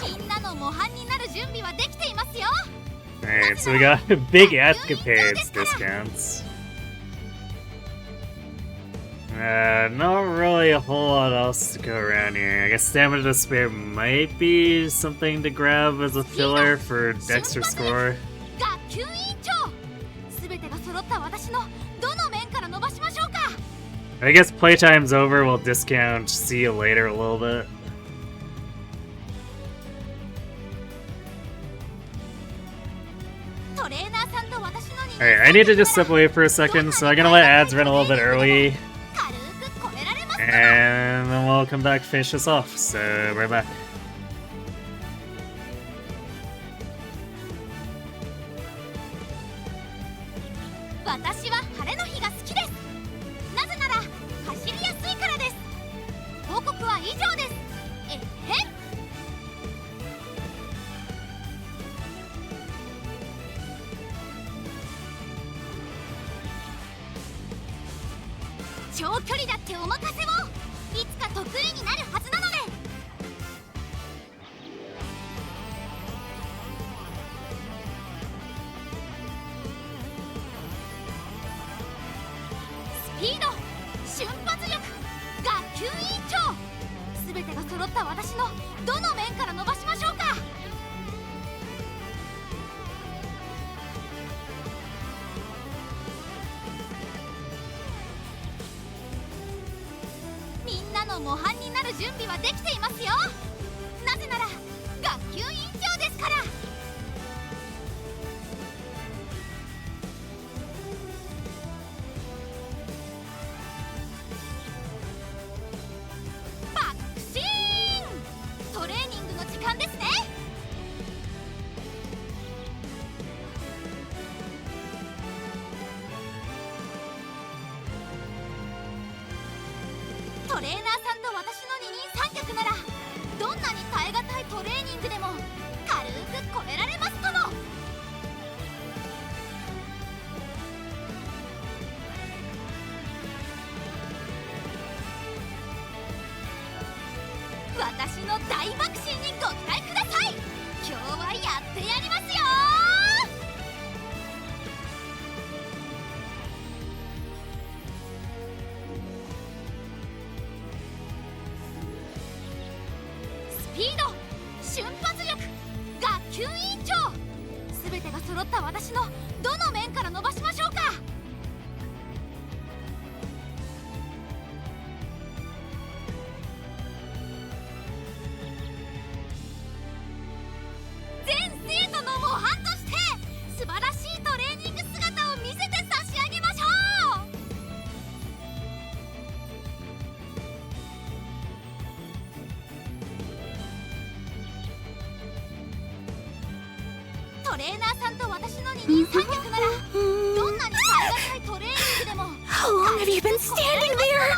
みんなの模範になる準備はできていますよ。Alright, so we got big escapades discounts. Not really a whole lot else to go around here. I guess Stamina to Spare might be something to grab as a filler for extra score. 学級委員長、すべてが揃った私のどの面から伸ばしましょうか。I guess playtime's over, we'll discount see you later a little bit. Alright, I need to just step away for a second, so I'm gonna let ads run a little bit early. And then we'll come back, finish this off. So, we're back. How long have you been standing there?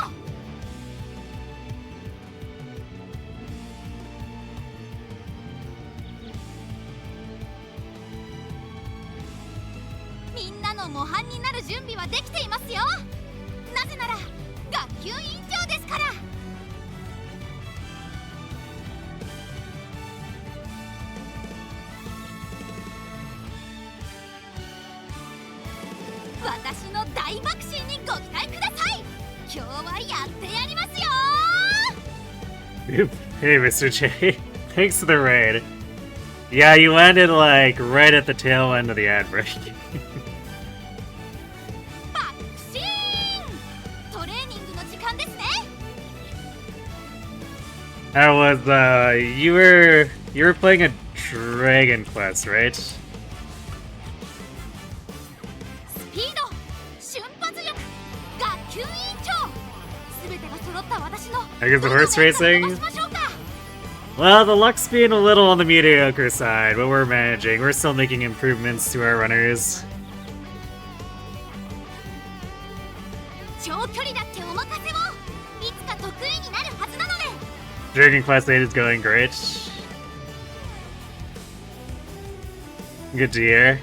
Hey, Mr. J. Thanks for the raid. Yeah, you landed, like, right at the tail end of the ad break. That was, you were playing a Dragon Quest, right? I guess the horse racing? Well, the luck's being a little on the mediocre side, but we're managing. We're still making improvements to our runners. Dragon Quest 8 is going great. Good to hear.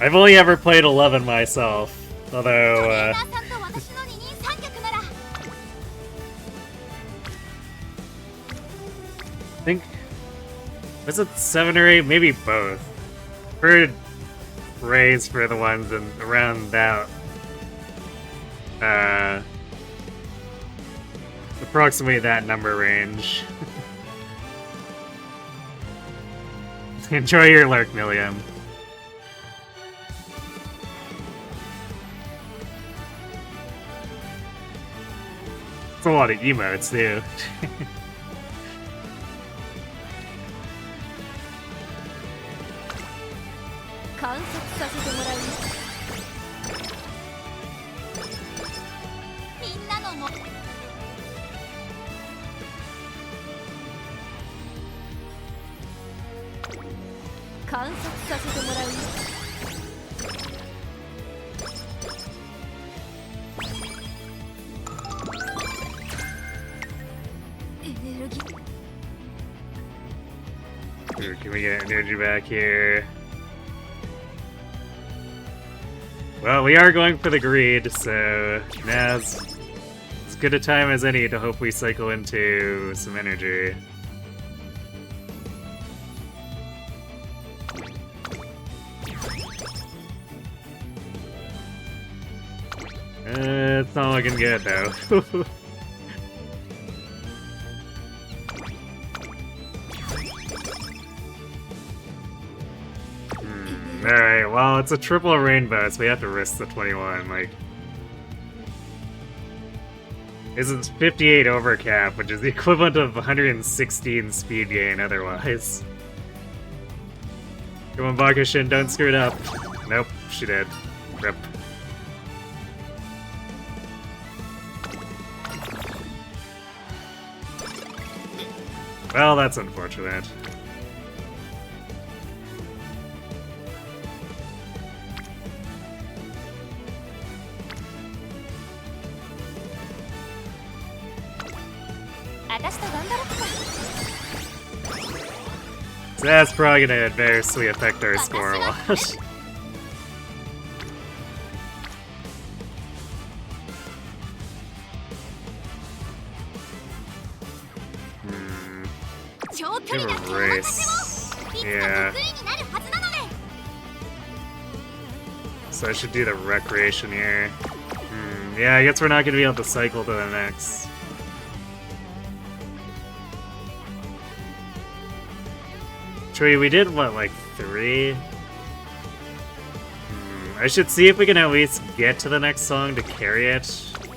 I've only ever played 11 myself, although, I think, was it 7 or 8? Maybe both. Heard praise for the ones in around that, approximately that number range. Enjoy your lurk, Milliam. It's a lot of emotes, too. 観察させてもらう。みんなのも観察させてもらう。エネルギー。 Ooh, can we get energy back here? Well, we are going for the greed, so now's as good a time as any to hope we cycle into some energy. It's not looking good though. Alright, well, it's a triple rainbow, so we have to risk the 21, like... It's 58 overcap, which is the equivalent of 116 speed gain otherwise. Come on, Bakushin, don't screw it up. Nope, she did. Rip. Well, that's unfortunate. So that's probably gonna adversely affect our score a lot. Give a race. Yeah. So I should do the recreation here. Yeah, I guess we're not gonna be able to cycle to the next. Tree, we did what, like 3? I should see if we can at least get to the next song to carry it.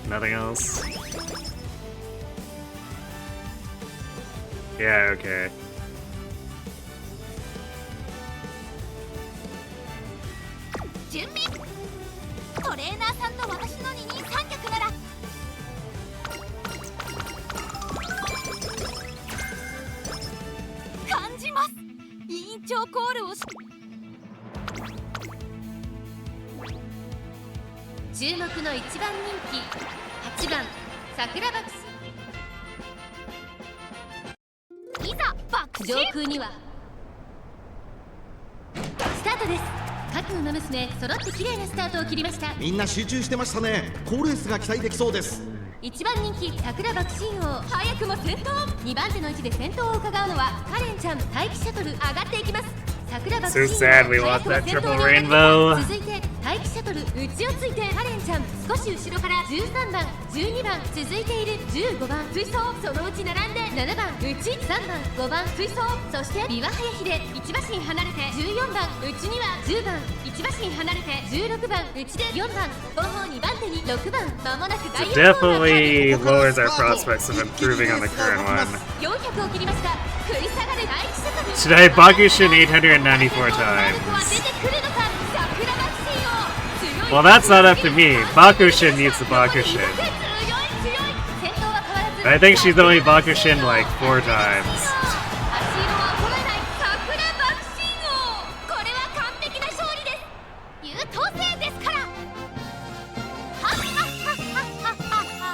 Nothing else. Yeah, okay.みんな集中してましたね。好レースが期待できそうです。1番人気桜爆心王、早くも先頭。2番手の位置で先頭を伺うのはカレンちゃん。待機シャトル上がっていきます。桜爆心王、 So sad we lost that triple rainbow. 続いて待機シャトル内をついてカレンちゃん、少し後ろから13番12番続いている。15番追走、そのうち並んで7番内、3番5番追走、そして琵琶早秀1馬身離れて14番内には10番1馬身離れて16番内で4番後方2番手に6番。まもなく第 It 4コーナー definitely lowers our prospects of improving on the current one. 400を切りました。食い下がる第一シャトル。 Should I Bakushin 894 は times? 出てくるのか。桜爆心王、強い。 Well, that's not up to me. Bakushin needs the Bakushin. 強い強い。先頭は変わらず。 I think she's only Bakushin like 4 times. 足色は衰えない桜爆心王。これは完璧な勝利です。優等生ですから。はっはっはっはっはっは。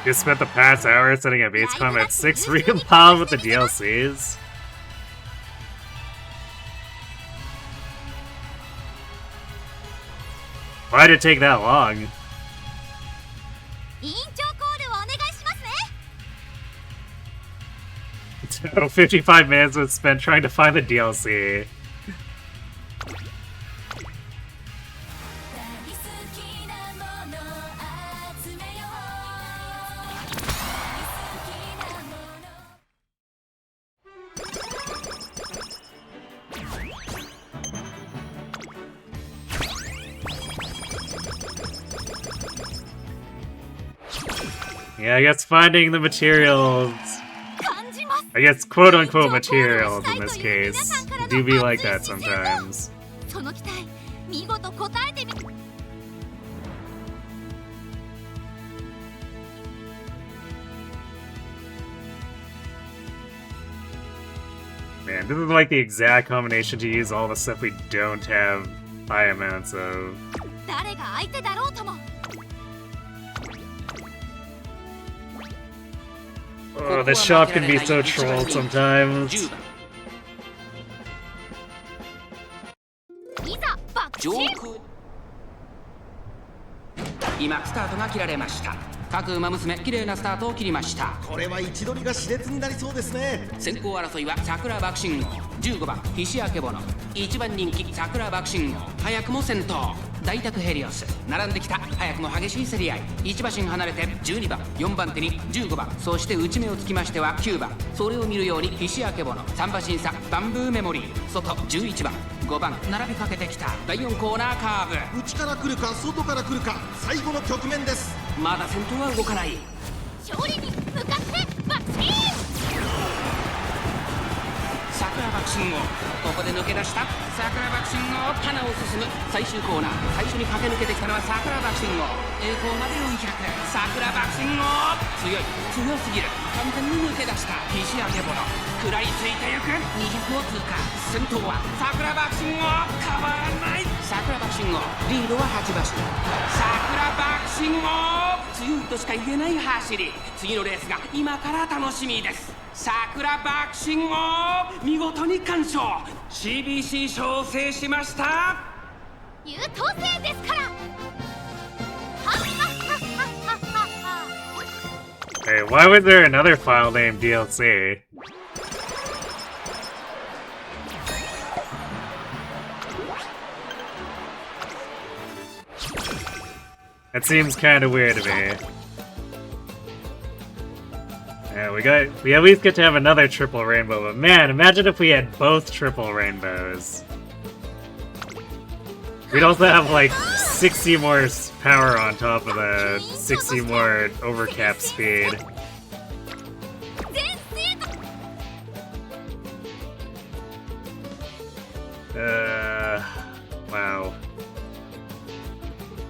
Just spent the past hour setting up Ace Combat 6 recompiled with the DLCs. Why did it take that long? 委員長コールをお願いしますね。 Total 55 minutes was spent trying to find the DLC. Yeah, I guess finding the materials, I guess quote-unquote materials in this case, do be like that sometimes. その期待見事答えてみ Man, this is like the exact combination to use all the stuff we don't have high amounts of. 誰が相手だろうとも Oh, this shop can be so trolled sometimes. いざバクシン今スタートが切られました。各馬娘綺麗なスタートを切りました。これは位置取りが熾烈になりそうですね。先行争いは桜爆心王、15番ひしあけぼの、1番人気桜爆心王、早くも先頭。大宅ヘリオス並んできた。早くも激しい競り合い。1馬身離れて12番、4番手に15番、そして内目をつきましては9番。それを見るようにひしあけぼの、3馬身差バンブーメモリー、外11番、5番並びかけてきた。第4コーナーカーブ。内から来るか外から来るか、最後の局面です。まだ先頭は動かない。勝利に向かってバクシン桜爆心王、ここで抜け出した。桜爆心王、棚を進む最終コーナー。最初に駆け抜けてきたのは桜爆心王。栄光まで400。桜爆心王、強い、強すぎる。完全に抜け出したひしあけぼの、食らいついてゆく。200を通過。先頭は桜爆心王、変わらない。桜爆心王、リードは8馬身。桜爆心王、強いとしか言えない走り。次のレースが今から楽しみです。桜爆心王、見事に完勝。 CBC 賞を制しました。優等生ですから Hey, why was there another file name DLC? That seems kind of weird to me. Yeah, we at least get to have another triple rainbow, but man, imagine if we had both triple rainbows. We'd also have like 60 more power on top of the 60 more overcap speed. Wow.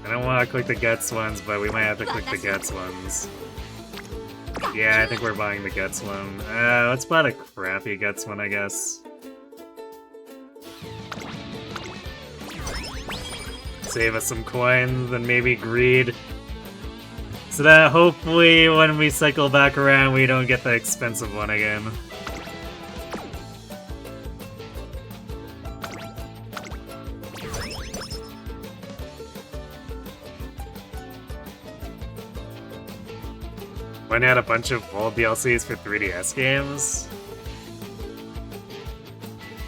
I don't want to click the guts ones, but we might have to click the guts ones. Yeah, I think we're buying the guts one. Let's buy the crappy guts one, I guess. Save us some coins and maybe greed. So that hopefully when we cycle back around we don't get the expensive one again. Why not a bunch of old DLCs for 3DS games?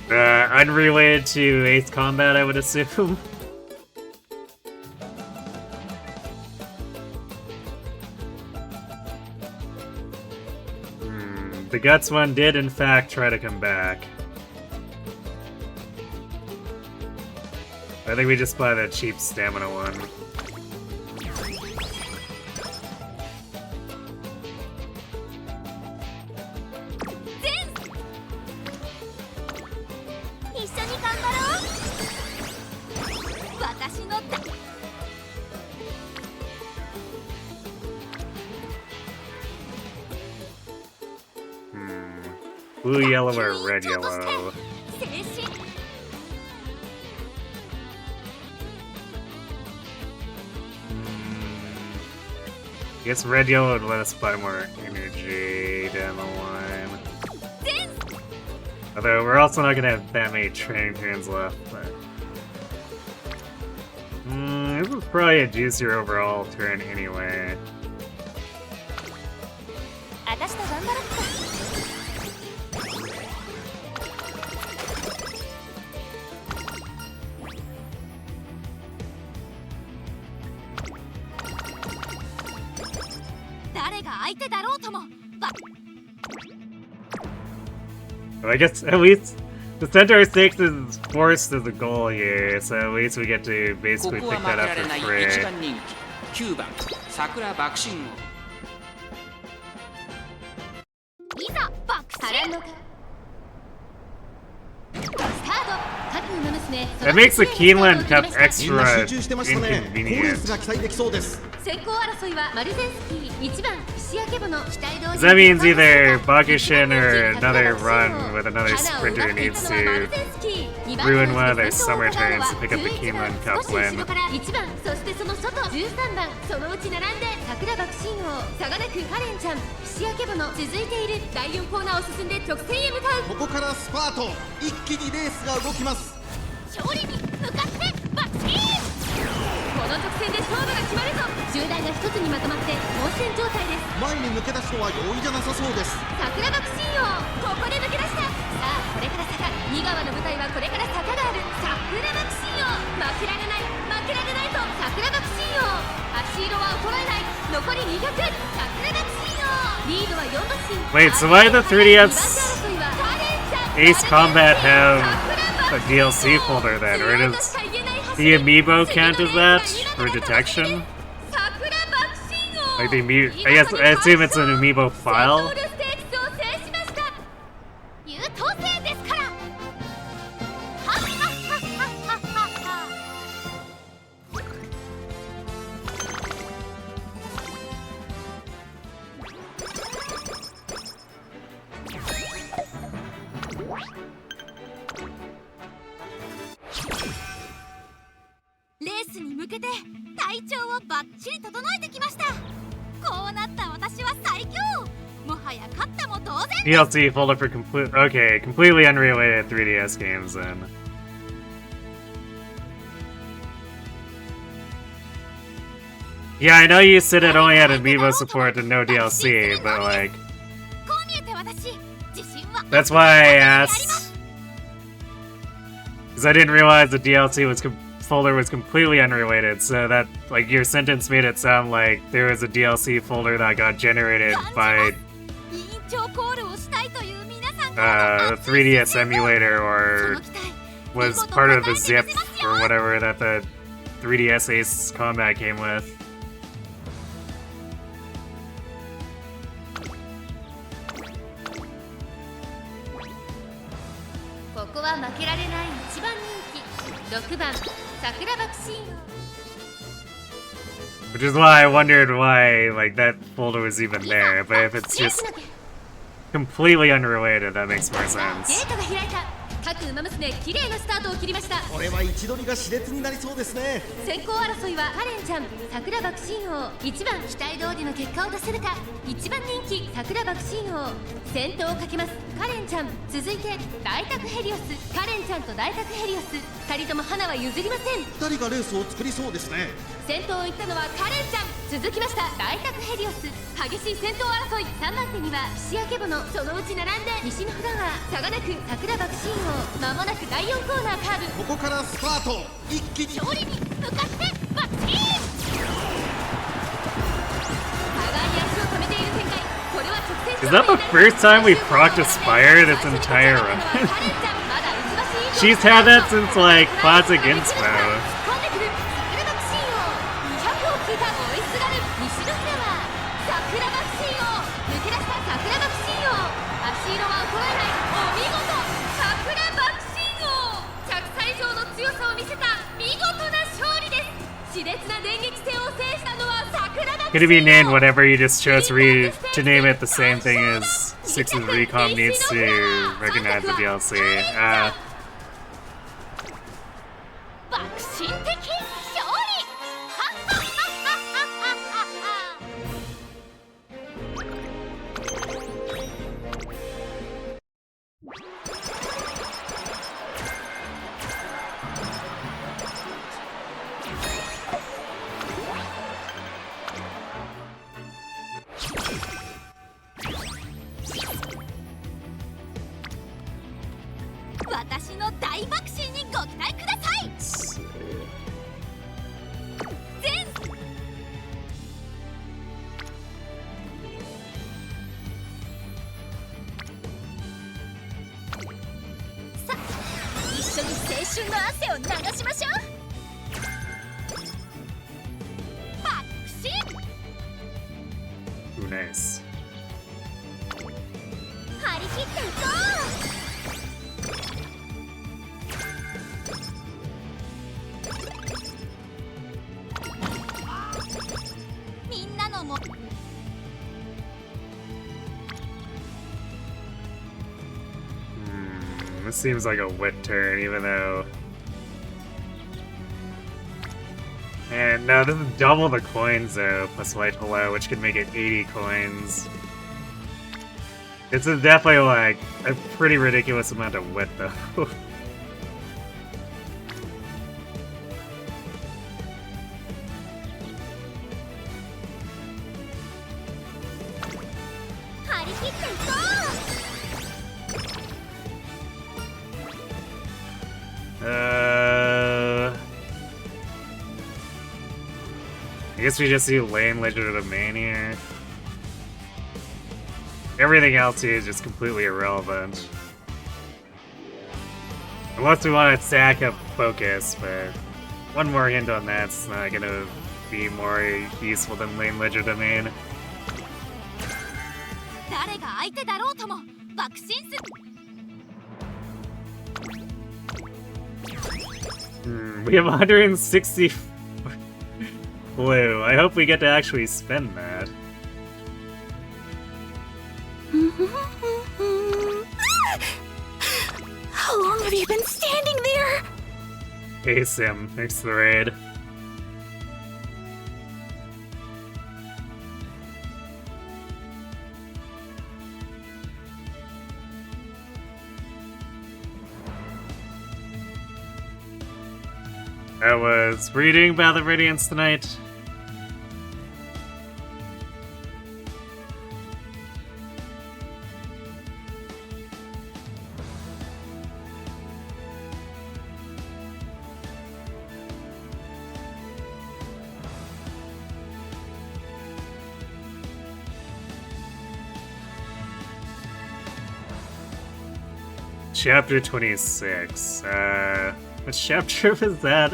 Unrelated to Ace Combat, I would assume. The Guts one did in fact try to come back. I think we just buy that cheap stamina one. Blue, yellow, or red, yellow? I guess red, yellow would let us buy more energy down the line. Although we're also not gonna have that many training turns left, but... this is probably a juicier overall turn anyway. 誰が相手だろうとも I guess at least the Centaur 6 is forced as a goal here, so at least we get to basically pick that up for free. 9番桜爆心王 That makes the Keeneland Cup みん extra な集中してましたね。好レー inconvenient. スが期待できそうです。先行争いはマルゼンスキー1番岸明ケボの期待通り That means either Bakushin or another run with another sprinter needs to ruin one of their summer turns to pick up the Keeneland Cup win. 1番そしてその外13番そのうち並んで桜爆心王差がなくカレンちゃん岸明ケボの続いている第4コーナーを進んで直線へ向かう。ここからスパート、一気にレースが動きます。勝利に向かってバッチン。この直線で勝負が決まるぞ。集団が一つにまとまって混戦状態です。前に抜け出すのは容易じゃなさそうです。桜爆心王ここで抜け出した。さあこれから坂2川の舞台はこれから坂がある。桜爆心王負けられない負けられないと桜爆心王足色は衰えない。残り200桜爆心王リードは4馬身。 Wait, so why did the 3DS 争いはカレンちゃん Ace Combat have a DLC folder then? Or does the amiibo count as that for detection? Like the amiibo, I assume it's an amiibo file. レースに向けて体調をバッチリ整えてきました。こうなった私は最強。もはや勝ったも同然。 DLC folder for completely unrelated 3DS games then. Yeah, I know you said it only had amiibo support and no DLC, but like, こう見えて私自信は that's why I asked. Because I didn't realize the DLC folder was completely unrelated, so that, like, your sentence made it sound like there was a DLC folder that got generated by 委員長コールをしたいという皆さんからの the 3DS emulator そ or の期待 was part of the zip or whatever that the 3DS Ace Combat came with. ここは負けられない一番人気6番桜爆心王。 Which is why I wondered why, like, that folder was even there, but if it's just completely unrelated, that makes more ゲ sense. ートが開いた。各馬娘綺麗なスタートを切りました。これは位置取りが熾烈になりそうですね。先行争いはカレンちゃん桜爆心王1番期待通りの結果を出せるか。1番人気桜爆心王先頭をかけますカレンちゃん。続いて大宅ヘリオス。カレンちゃんと大宅ヘリオス2人とも花は譲りません。2人がレースを作りそうですね。先頭を行ったのはカレンちゃん。続きました大宅ヘリオス。激しい先頭争い。3番手には岸明ケボのそのうち並んで西のフラワー差がなく桜爆心王。まもなく第4コーナーカーブ。ここからスパート、一気に勝利に向かってバッチリ。互いに足を止めている展開。これは直線 Is that the first time we procced Aspire this entire run? She's had that since, like, Classic Inspo. 突っ込んでくる桜爆心王。200を聞いたボイスガル西のフラワー桜爆心王。抜け出した桜爆心王。足色は衰えない。お見事桜爆心王。100歳以上の強さを見せた見事な勝利です。熾烈な電撃戦を制したのは桜爆 Could it be 心 named 王。 whatever you just chose to name it the same thing as 6's Recom needs to recognize the DLC? 爆心的勝利。私 This seems like a wit turn, even though... And no, this is double the coins though, plus white hello, which could make it 80 coins. This is definitely like a pretty ridiculous amount of wit though. I guess we just see Lane Legerdemain here. Everything else here is just completely irrelevant. Unless we want to stack up focus, but one more hint on that's not gonna be more useful than Lane Legerdemain. We have 160 blue. I hope we get to actually spend that. How long have you been standing there? Hey Sim, thanks for the raid. Were you doing Battle of Radiance tonight? Chapter 26. Which chapter was that?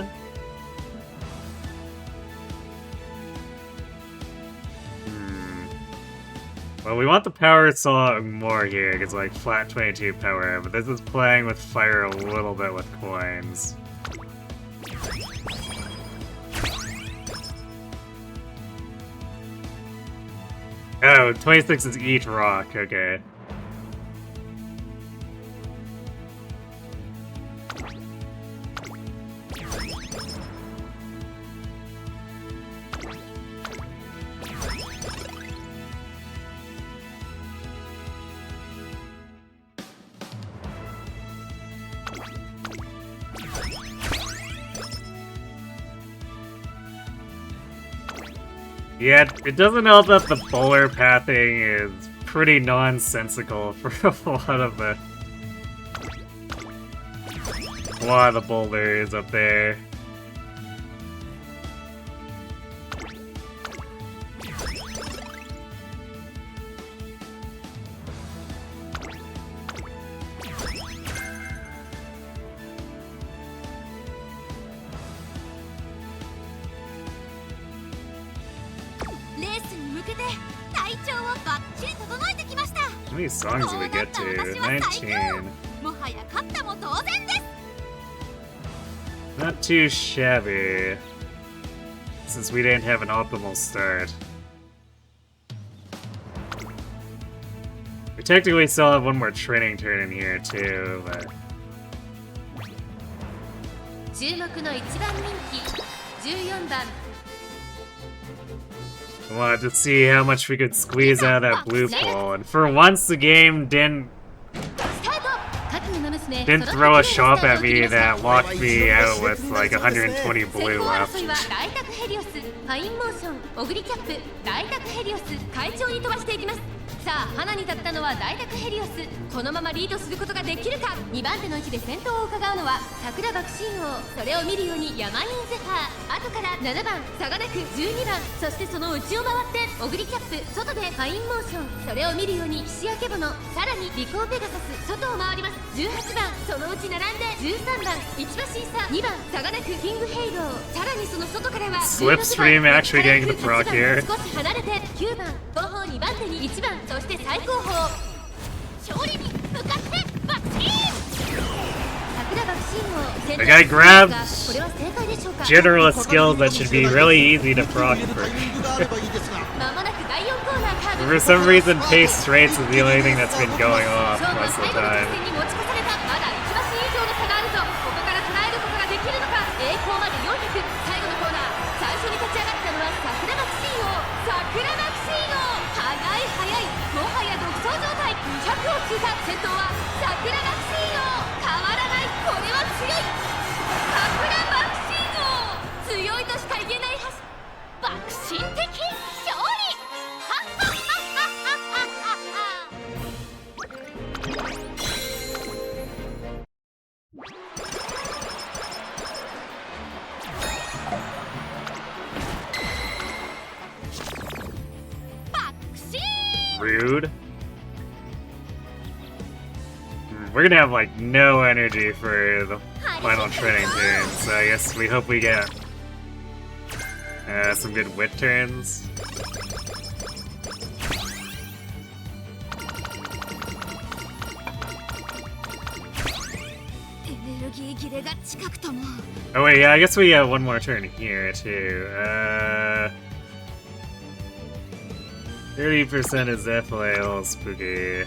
Well, we want the power song more here, because like flat 22 power, but this is playing with fire a little bit with coins. Oh, 26 is each rock, okay. Yeah, it doesn't help that the bowler pathing is pretty nonsensical for a lot of the boulders up there. How many songs did we get to? 19. Not too shabby, since we didn't have an optimal start. We technically still have one more training turn in here too, but... I wanted to see how much we could squeeze out of that blue pool, and for once the game didn't throw a shop at me that locked me out with like 120 blue left. さあ花に立ったのは大宅ヘリオス。このままリードすることができるか。2番手の位置で先頭を伺うのは桜爆心王。それを見るようにヤマインゼファー。後から7番サガナク、12番、そしてその内を回ってオグリキャップ、外でファインモーション。それを見るように岸明ボノ、さらにリコーペガサス、外を回ります。18番そのうち並んで13番一馬審査、2番サガナクキングヘイロー。さらにその外からはSlipstream actually getting the proc here. 少し離れて9番後方2番手に1番、そして最高峰勝利に向かってバクシーン。桜爆心王。 The guy grabs general skills that should be really easy to proc for. For some reason, pace straights is the only thing that's been going off most of the time. 通過。先頭は桜学士王。変わらない、これは強い。桜学士王、強いとしか言えないはず。爆心的勝利。はっはっはっはっはっは。Rude. We're gonna have like no energy for the final training turn, so I guess we hope we get some good wit turns. Oh wait, yeah, I guess we have one more turn here too. 30% is definitely a little spooky.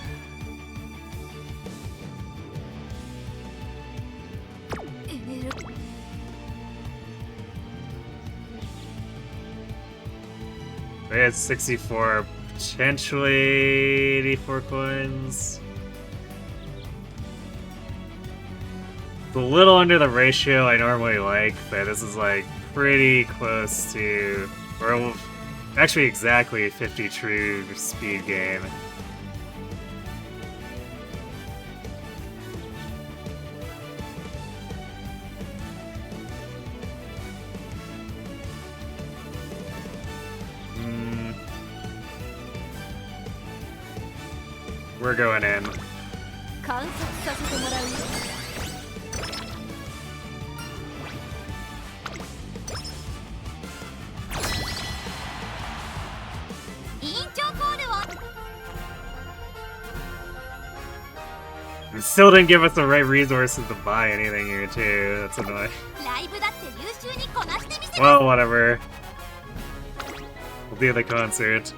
We had 64, potentially 84 coins. It's a little under the ratio I normally like, but this is like pretty close to, or actually exactly 50 true speed gain. We're going in. 観察させてもらうよ。委員長コールを。It still didn't give us the right resources to buy anything here too. That's annoying. ライブだって優秀にこなしてみせる。 Well, whatever. We'll do the concert.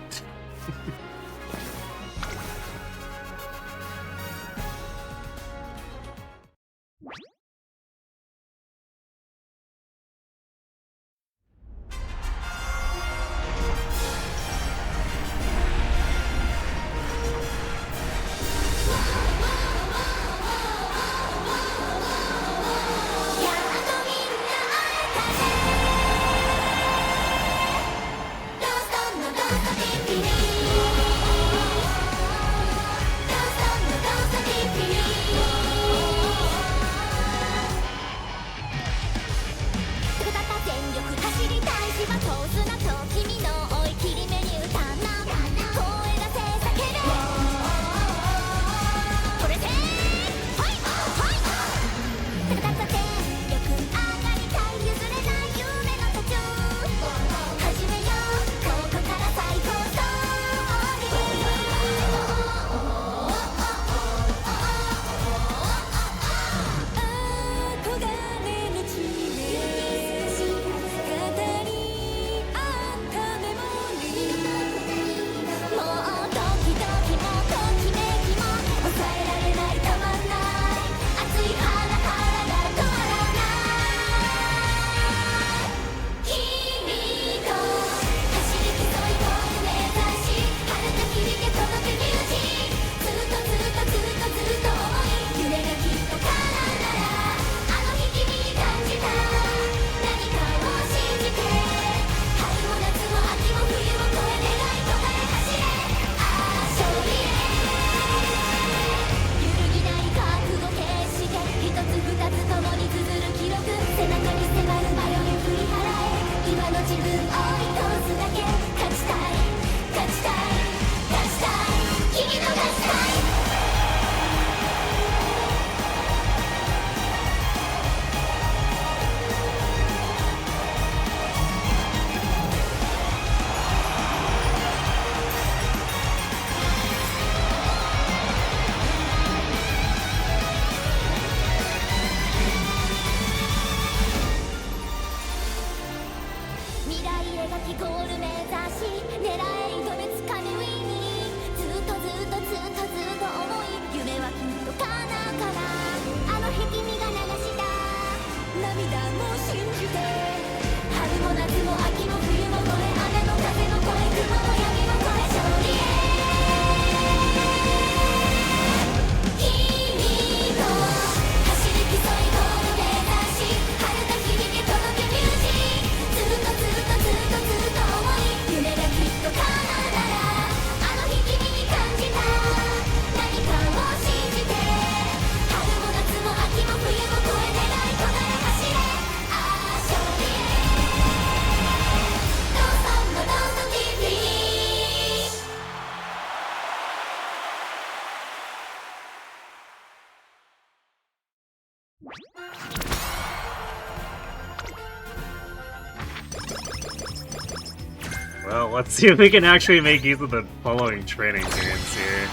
Well, let's see if we can actually make use of the following training turns here.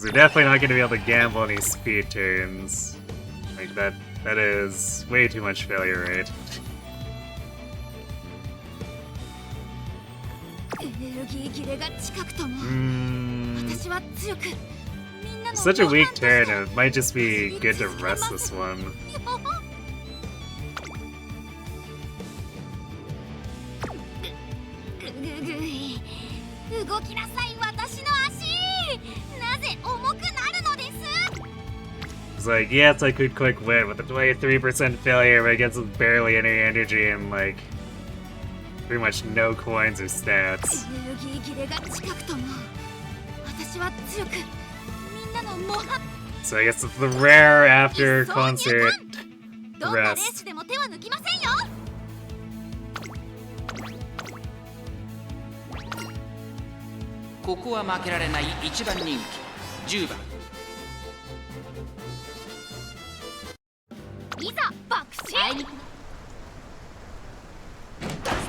We're definitely not going to be able to gamble any speed turns. Like, that is way too much failure rate. Such a weak turn, it might just be good to rest this one. It's like, yes, I could quick win with a 23% failure, but it gets barely any energy and, like, pretty much no coins or stats. So I guess it's the rare after concert rest. ここは負けられない1番人気10番。いざ爆心ス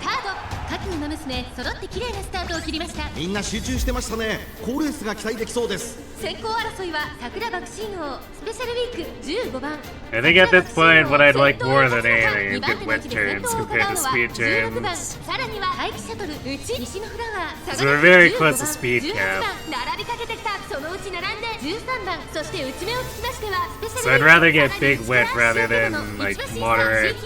タート。各馬娘揃って綺麗なスタートを切りました。みんな集中してましたね。好レースが期待できそうです。先行争いは桜爆心王スペシャルウィーク15番。 I think at this point what I'd like more than anything is good wet turns compared to speed turns. さらには怪奇シャトルうち西のフラワー So we're very close to speed cap. 並びかけてきた。そのうち並んで13番。そして内目をつきましてはスペシ So ャル I'd rather get big wet rather than like moderate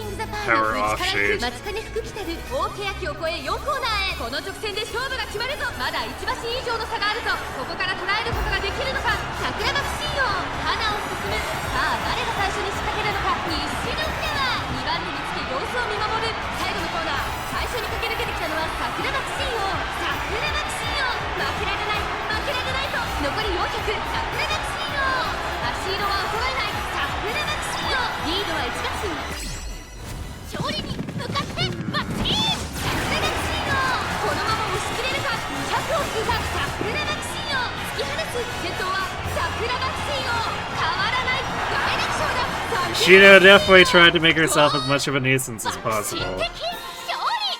power offshoot. 松金福来たる大欅を越え4コーナーへ。この直線で勝負が決まるぞ。まだ1馬身以上の差があるぞ。ここから捉えることができるのか。桜爆心王花を進む。さあ誰が最初に仕掛けるのか。西の船は2番手につけ様子を見守る。最後のコーナー最初に駆け抜けてきたのは桜爆心王。桜爆心王負けられない負けられないと。残り400桜爆心王足色は衰えない桜爆心王。リードは1馬身。勝利に向かってバッチー桜爆心王。このまま押し切れるか。200を通過桜爆心王突き放す。先頭は桜爆心王変わらない大楽勝だ。 Shino definitely tried to make herself as much of a nuisance as possible. 爆心的勝利。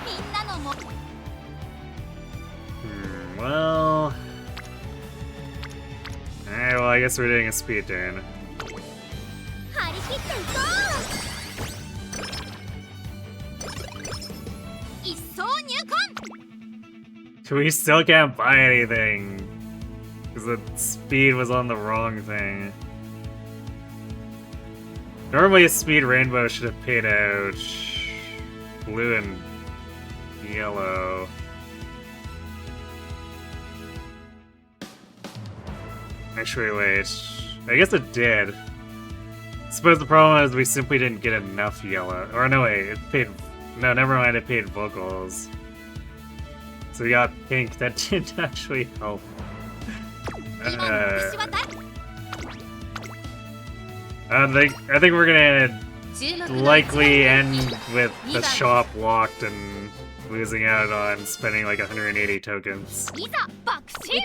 みんなのも Well... Alright, well I guess we're doing a speed turn. 張り切っていこう。一層入魂。 We still can't buy anything. Because the speed was on the wrong thing. Normally a speed rainbow should have paid out blue and yellow. Actually, wait. I guess it did. Suppose the problem is we simply didn't get enough yellow. Or no, wait, it paid... No, never mind, it paid vocals. So we got pink. That didn't actually help. I think we're gonna likely end with the shop locked and losing out on spending like 180 tokens. いざ爆心。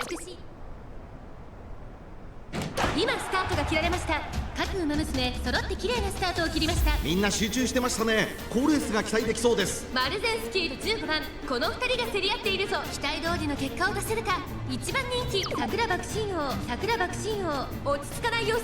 今スタートが切られました。各馬娘揃って綺麗なスタートを切りました。みんな集中してましたね。好レースが期待できそうです。マルゼンスキー15番。この2人が競り合っているぞ。期待通りの結果を出せるか。1番人気桜爆心王桜爆心王落ち着かない様子。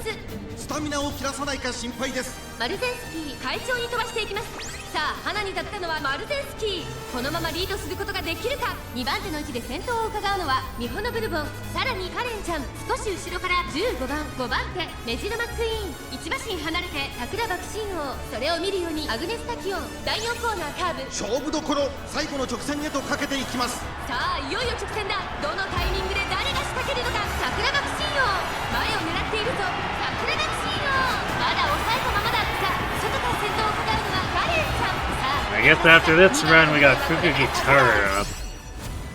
スタミナを切らさないか心配です。マルゼンスキー快調に飛ばしていきます。さあ花に立ったのはマルゼンスキー。このままリードすることができるか。2番手の位置で先頭を伺うのはミホノブルボン。さらにカレンちゃん少し後ろから15番5番手メジロマックイーン。1馬身離れて桜爆心王。それを見るようにアグネスタキオン。第4コーナーカーブ勝負どころ。最後の直線へとかけていきます。さあいよいよ直線だ。どのタイミングで誰が仕掛けるのか。桜爆心王前を狙っているぞ。桜爆心王まだ抑えたままだ。さあ外から先頭を伺うのはカレンちゃん。さあ I guess after this run we got Fukukitaru up.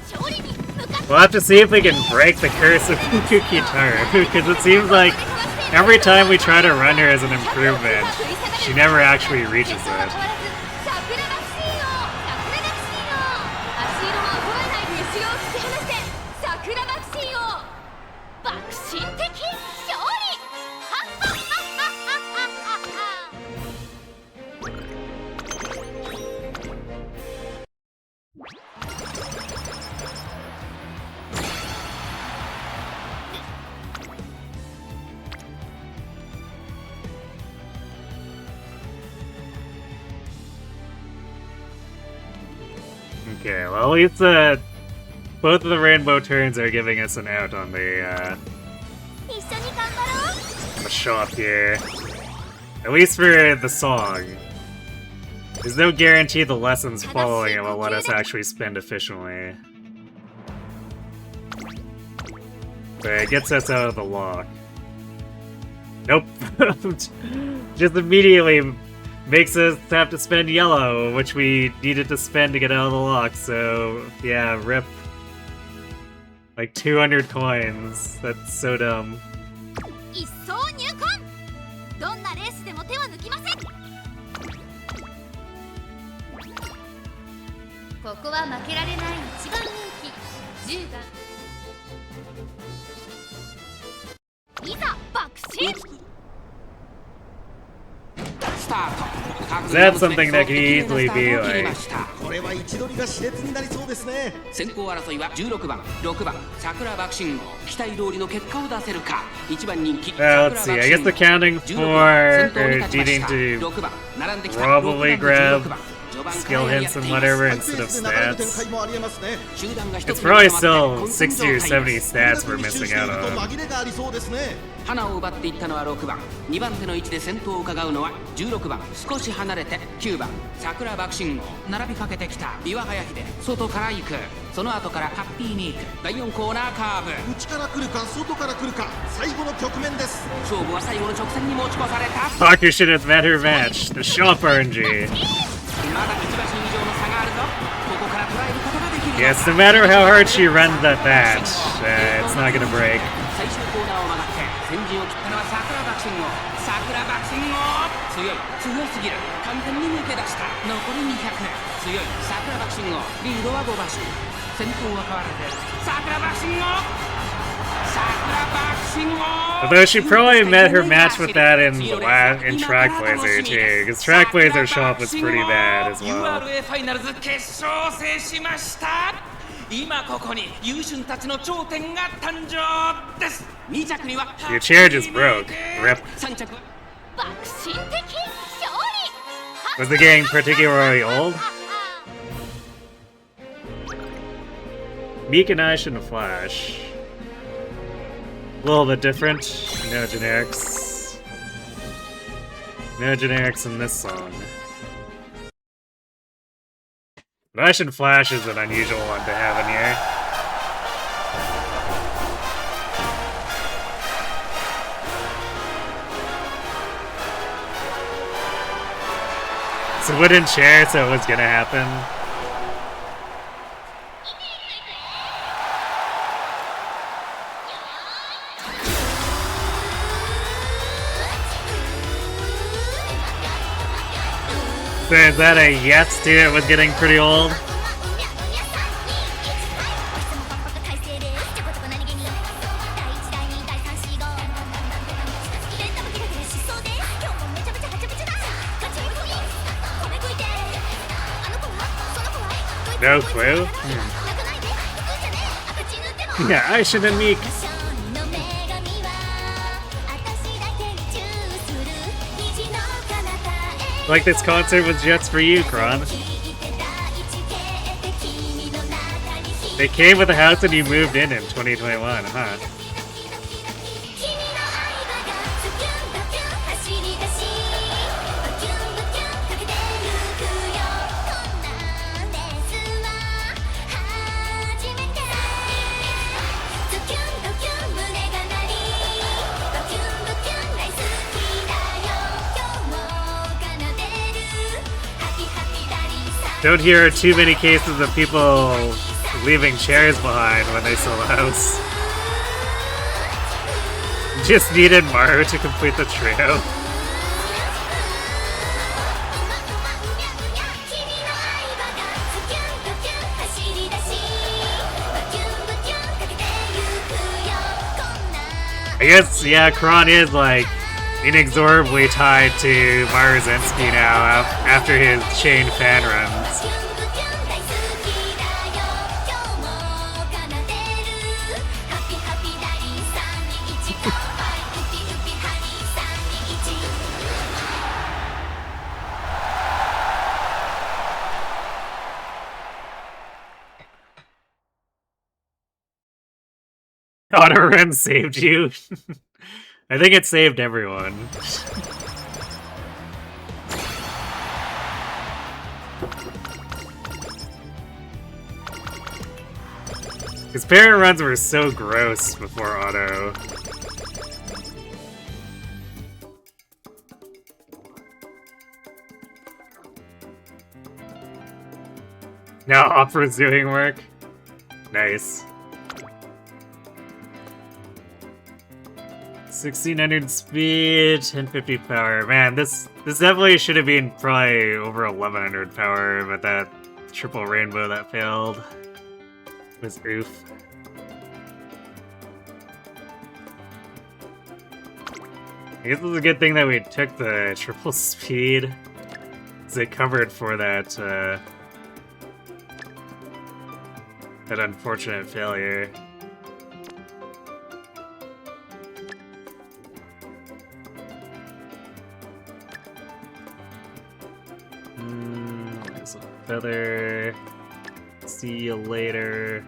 勝利に向かって We'll have to see if we can break the curse of Fukukitaru, because it seems like every time we try to run her as an improvement, she never actually reaches it. Okay, well, at least both of the rainbow turns are giving us an out on the shop here. At least for the song. There's no guarantee the lessons following it will let us actually spend efficiently. But it gets us out of the lock. Nope. Just immediately makes us have to spend yellow, which we needed to spend to get out of the lock, so yeah, rip. Like 200 coins. That's so dumb. 一層入魂どんなレースでも手は抜きませんここは負けられない一番人気10番いざ爆心 スタート That's something that could easily be like これは位置取りが熾烈になりそうですね。先行争いは16番6番桜爆心号期待通りの結果を出せるか1番人気 let's see, I guess the counting for needing to probably grab skill hints and whatever instead of stats. It's probably still 60 or 70 stats we're missing out on. 花を奪っていったのは6番2番手の位置で先頭を伺うのは16番少し離れて9番桜爆心号並びかけてきた岩早秀外から行くその後からハッピーミーク第4コーナーカーブ内から来るか外から来るか最後の局面です。勝負は最後の直線に持ち越された Bakushin has met her match, the shop RNG. まだ1馬身以上の差があるぞここから捉えることができる Yes, no matter how hard she runs that match, it's not gonna break. 最終コーナーを曲がって先陣を切ったのは桜爆心号桜爆心号強すぎる完全に抜け出した残り200強い桜爆心号リードは5馬身先頭は変わらず桜爆心号桜爆心号 Although she probably met her match with that in Track Blazer too, because Track Blazer shop was pretty bad as well. URA ファイナルズ決勝を制しました今ここに優秀たちの頂点が誕生です2着には Your chair just broke. Rip. 3着 爆心的勝利 Was the game particularly old? P99 and Flash. A little bit different. No generics. No generics in this song. Rush and Flash is an unusual one to have in here. It's a wooden chair, so it was gonna happen. So is that a yes to it was getting pretty old? No clue? Yeah, I shouldn't meek. Like this concert was just for you, Kron. They came with a house and you moved in 2021, huh? Don't hear too many cases of people leaving chairs behind when they sell a house. Just needed Maru to complete the trio. I guess, yeah, Kron is like inexorably tied to Maruzinski now after his chain fan runs. Auto run saved you. I think it saved everyone. His parent runs were so gross before auto. Now Opera's doing work. Nice. 1600 speed, 1050 power. Man, this definitely should have been probably over 1100 power, but that triple rainbow that failed was oof. I guess it was a good thing that we took the triple speed, because it covered for that, that unfortunate failure. There's a feather. See you later.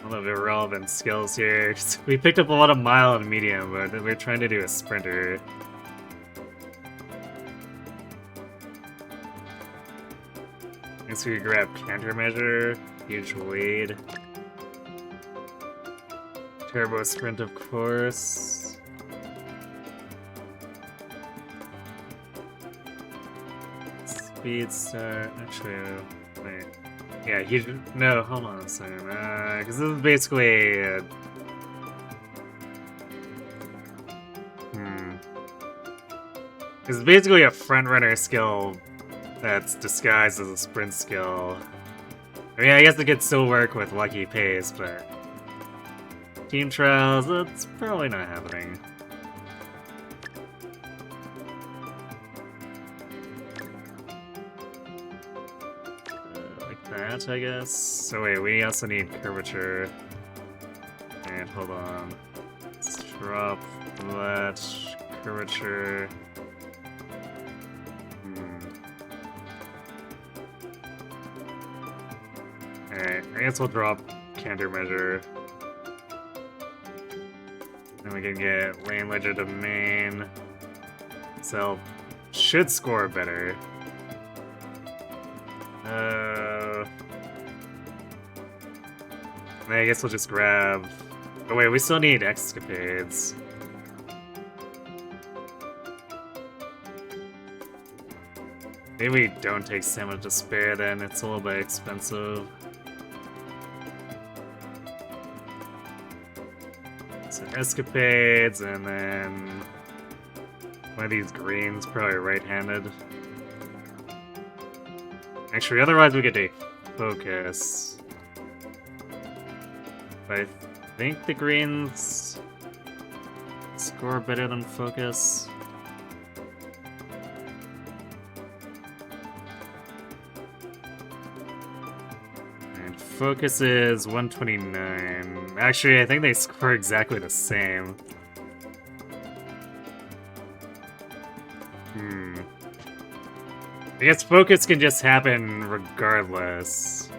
All of irrelevant skills here. We picked up a lot of mile and medium, but we're trying to do a sprinter. Guess we could grab countermeasure, huge lead. Turbo sprint, of course. Speed start. Actually, wait. Yeah, huge. No, hold on a second. Because this is basically. This is basically a front runner skill that's disguised as a sprint skill. I mean, I guess it could still work with lucky pace, but team trials, that's probably not happening. Like that, I guess. So wait, we also need curvature. And hold on. Let's drop that curvature. Alright, I guess we'll drop countermeasure. Then we can get lane ledger to main. So should score better. I guess we'll just grab. Oh wait, we still need escapades. Maybe we don't take Stamina to spare then, it's a little bit expensive. So escapades, and then one of these greens, probably right-handed. Actually, otherwise we could take focus. But I think the greens score better than focus. Focus is 129. Actually, I think they score exactly the same. I guess focus can just happen regardless.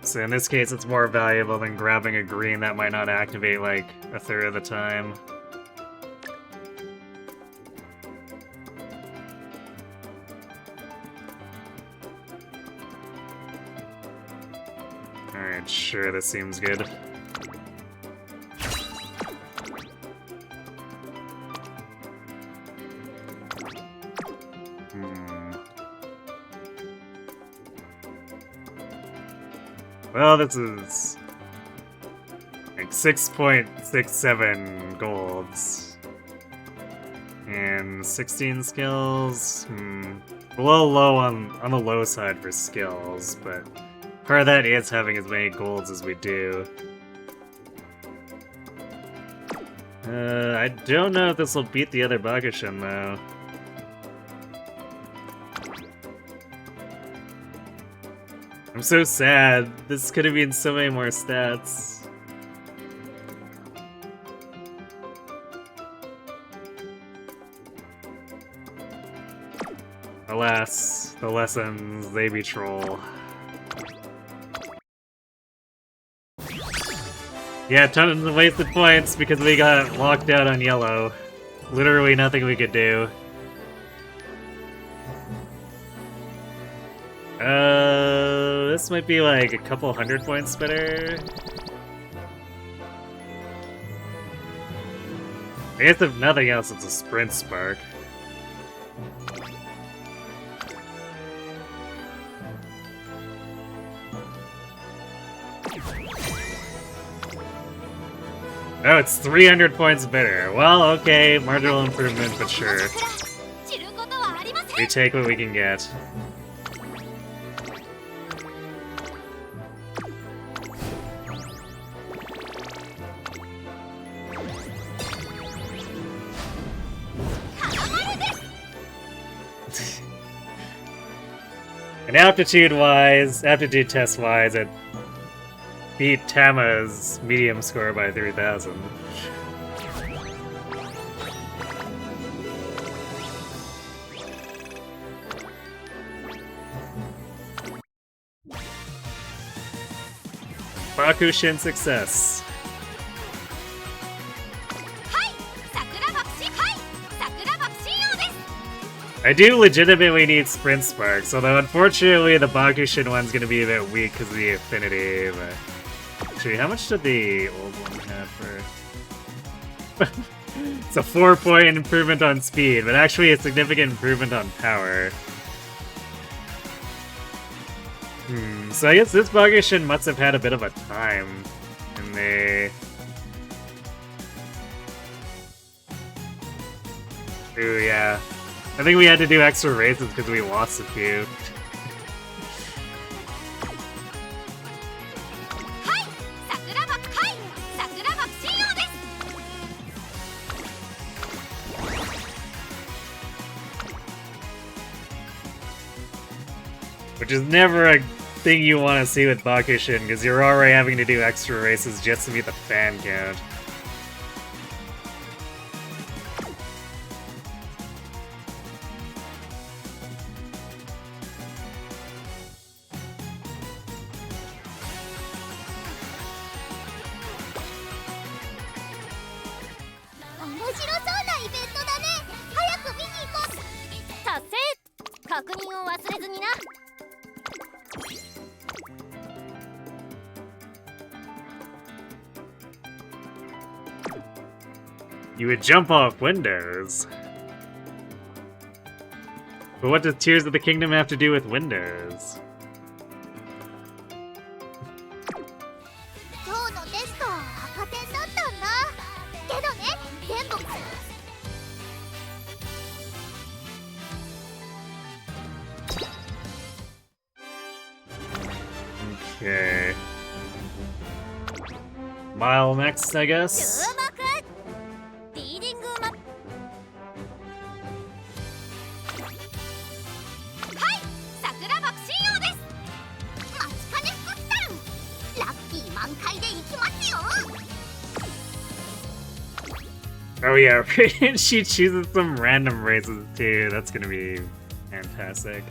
So in this case, it's more valuable than grabbing a green that might not activate like a third of the time. Alright, sure, this seems good. Well, this is like 6.67 golds and 16 skills. A little low on the low side for skills, but part of that is having as many golds as we do. I don't know if this will beat the other Bakushin though. I'm so sad. This could have been so many more stats. Alas, the lessons, they be troll. Yeah, tons of wasted points because we got locked out on yellow. Literally nothing we could do. This might be like a couple 100 points better. I guess if nothing else, it's a sprint spark. Oh, it's 300 points better. Well, okay, marginal improvement, but sure. 知ることはありません。 We take what we can get. And aptitude-wise, aptitude test-wise, it beat Tama's medium score by 3,000. Bakushin success. はい、桜爆心、はい、桜爆心王です。 I do legitimately need sprint sparks, although unfortunately the Bakushin one's gonna be a bit weak because of the affinity, but... Actually, how much did the old one have for... It's a 4-point improvement on speed, but actually a significant improvement on power. So I guess this Bakushin must have had a bit of a time, and they... Ooh, yeah. I think we had to do extra races because we lost a few. はい、桜爆、はい、桜爆心王です。 Which is never a thing you want to see with Bakushin, because you're already having to do extra races just to meet the fan count. You would jump off windows. But what does Tears of the Kingdom have to do with windows? 今日のテストは赤点だったんだ。けどね、全部。 Okay. Mile next, I guess? 注目。リーディングマ。はい、桜爆心王です。待ちかね福来さん。ラッキー満開で行きますよ。 Oh yeah, she chooses some random races too. That's gonna be fantastic.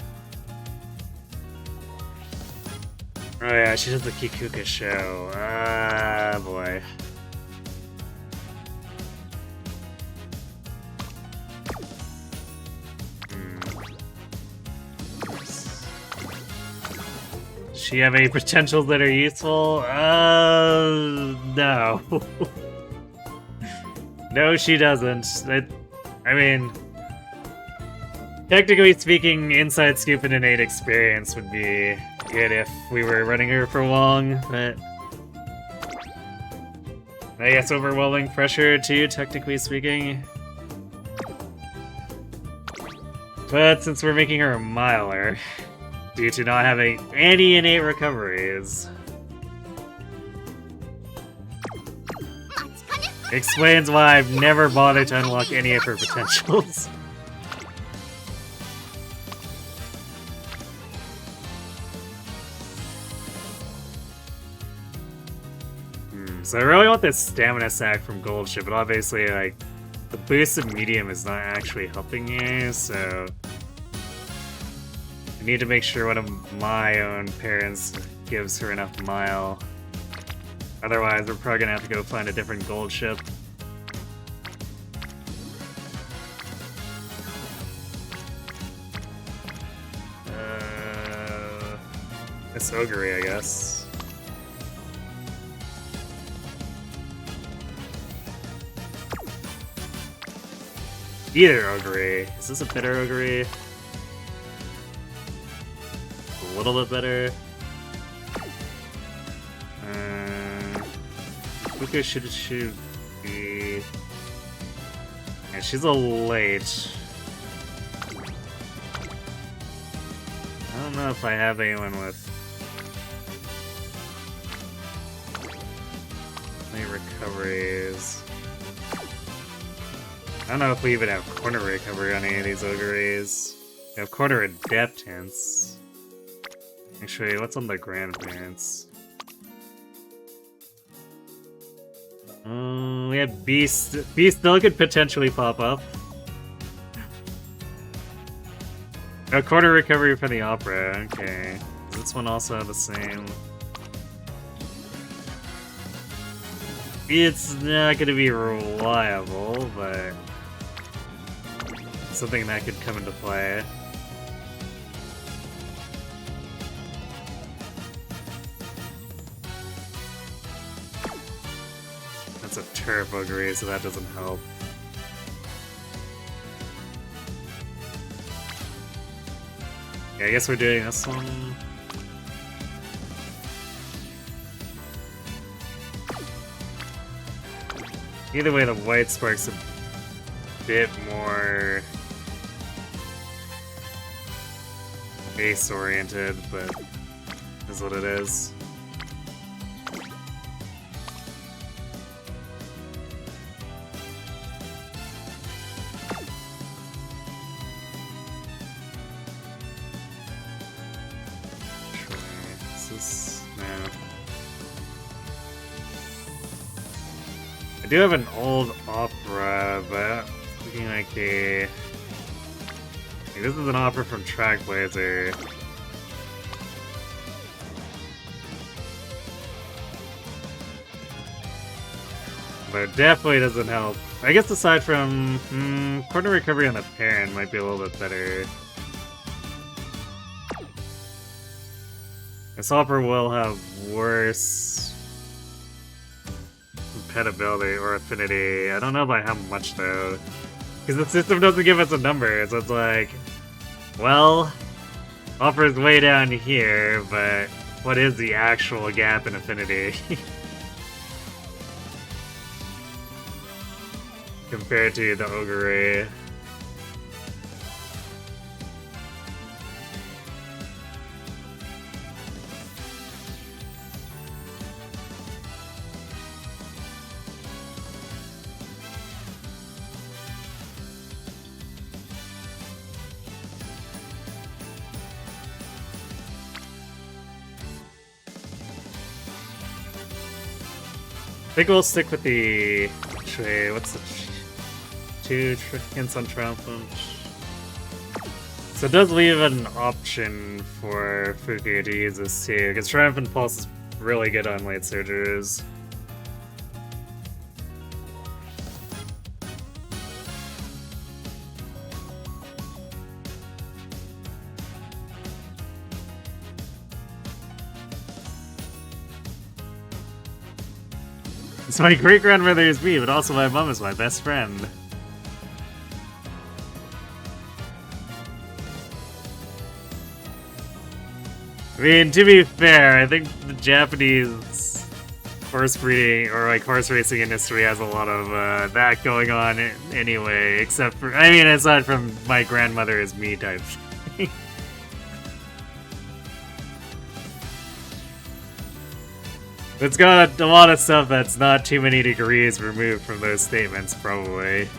Oh yeah, she does the Kikuka show. Ah, boy. Does she have any potentials that are useful? No. No, she doesn't. I mean, technically speaking, Inside Scoop and Innate Experience would be good if we were running her for long, but I guess overwhelming pressure too, technically speaking. But since we're making her a miler, due to not having any innate recoveries, explains why I've never bothered to unlock any of her potentials. So I really want this stamina sack from Gold Ship, but obviously, like, the boost of medium is not actually helping you, so... Need to make sure one of my own parents gives her enough mile. Otherwise, we're probably gonna have to go find a different gold ship. It's Ogre, I guess. Either Ogre. Is this a better Ogre? A little bit better. Fuku should be... Yeah, she's a late. I don't know if I have anyone with late recoveries. I don't know if we even have corner recovery on any of these ogres. We have corner adaptants. Actually, what's on the grandparents? We have Beast. Beast still could potentially pop up. Oh, quarter recovery for the opera. Okay. Does this one also have the same? It's not going to be reliable, but something that could come into play. That's a turf ogre, so that doesn't help. Yeah, I guess we're doing this one. Either way, the white spark's a bit more base-oriented, but is what it is. I do have an old opera, but looking like a... This is an opera from Trackblazer. But it definitely doesn't help. I guess aside from... corner recovery on the parent might be a little bit better. This opera will have worse compatibility or affinity. I don't know by how much though, because the system doesn't give us a number, so it's like, well, opera's way down here, but what is the actual gap in affinity compared to the ogre? I think we'll stick with the... Actually, what's the... 2 hints on Triumphant. So it does leave an option for Fuku to use this too, because Triumphant Pulse is really good on late surgers. So my great-grandmother is me, but also my mom is my best friend. I mean, to be fair, I think the Japanese horse breeding, or like horse racing industry has a lot of that going on anyway, except for, I mean, aside from my grandmother is me type thing. It's got a lot of stuff that's not too many degrees removed from those statements, probably.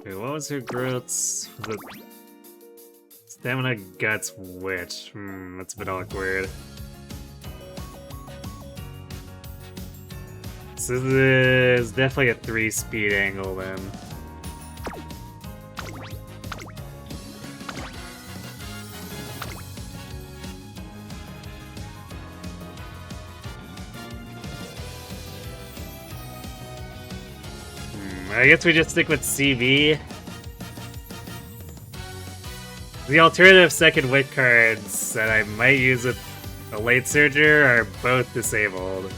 Wait, what was her growths? Was it stamina, guts, wit? That's a bit awkward. So this is definitely a 3-speed angle then. I guess we just stick with CV. The alternative second wit cards that I might use with a late surger are both disabled.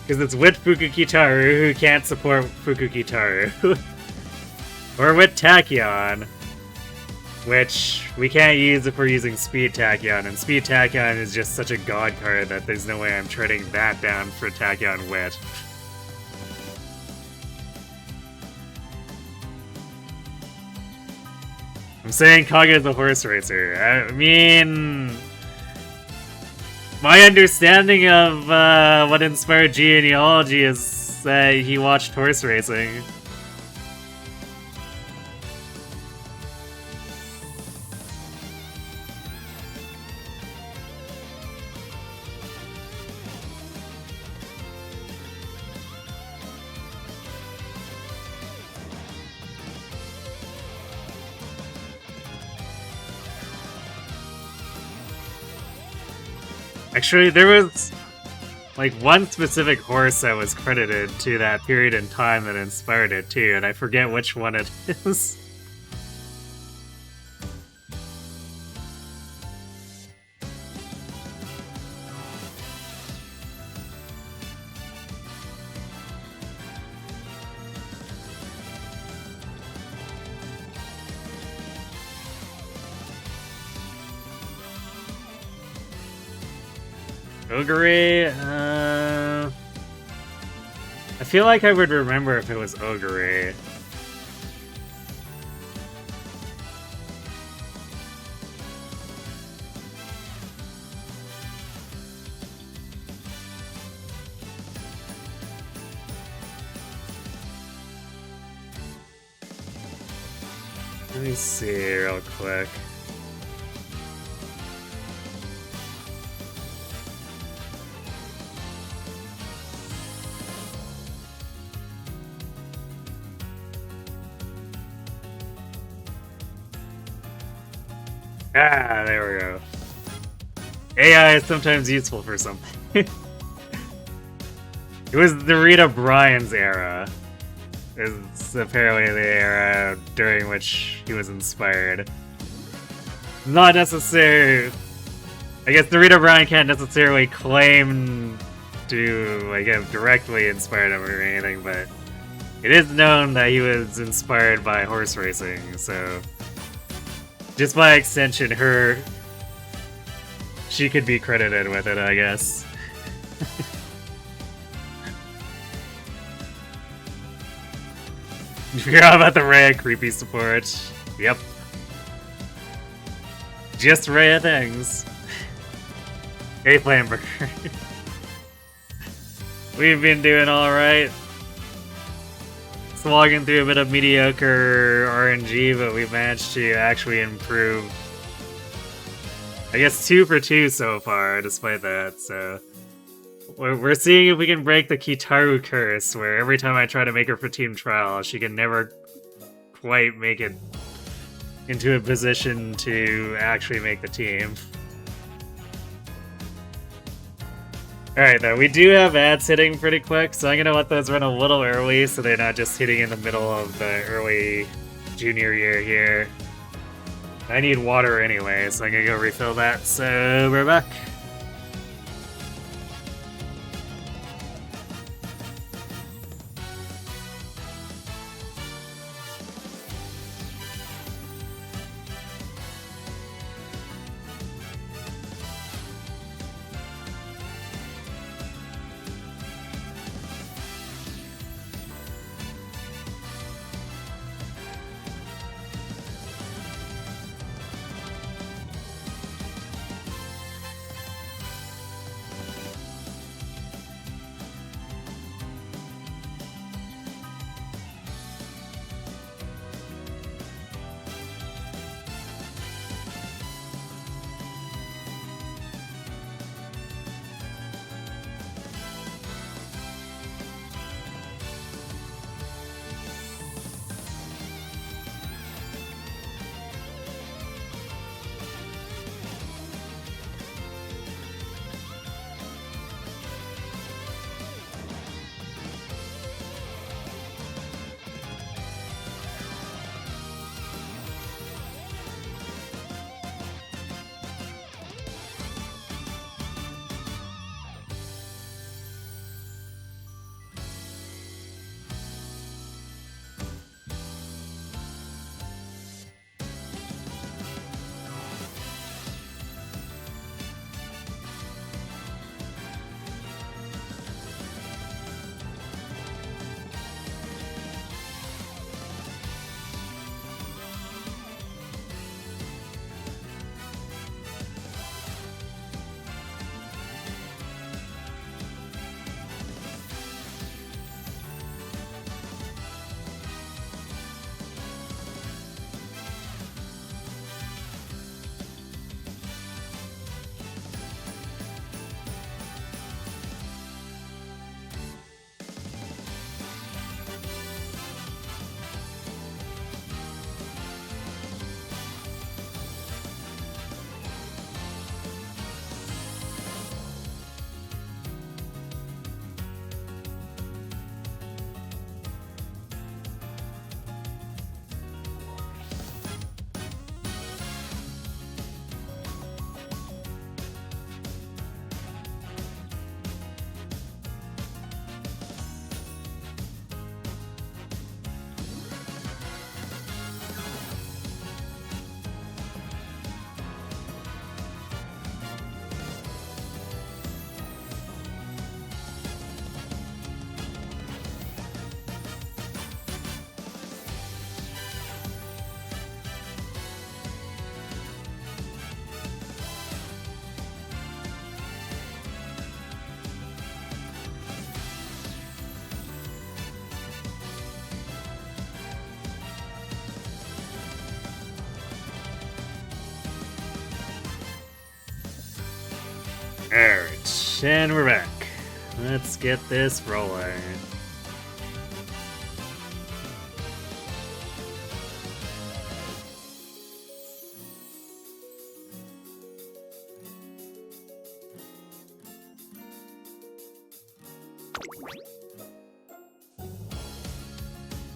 Because it's with Fukukitaru, who can't support Fukukitaru. Or with Tachyon, which we can't use if we're using Speed Tachyon, and Speed Tachyon is just such a god card that there's no way I'm trading that down for Tachyon Wit. I'm saying Kaga is a horse racer. I mean, my understanding of what inspired genealogy is that he watched horse racing. Actually, there was like one specific horse that was credited to that period in time that inspired it too, and I forget which one it is. Ogre, I feel like I would remember if it was Ogre. Let me see real quick. Ah, there we go. AI is sometimes useful for something. It was the Rita Bryan's era. It's apparently the era during which he was inspired. Not necessarily... I guess the Rita Bryan can't necessarily claim to like have directly inspired him or anything, but it is known that he was inspired by horse racing, so... just by extension, she could be credited with it, I guess. You forgot about the Rhea creepy support. Yep. Just Rhea things. Hey, Flamberger. We've been doing alright. Slogging through a bit of mediocre RNG, but we've managed to actually improve. I guess 2 for 2 so far, despite that, so... We're seeing if we can break the Kitaru curse, where every time I try to make her for team trial, she can never quite make it into a position to actually make the team. Alright, though, we do have ads hitting pretty quick, so I'm gonna let those run a little early so they're not just hitting in the middle of the early junior year here. I need water anyway, so I'm gonna go refill that, so we're back. Alright, and we're back. Let's get this rolling.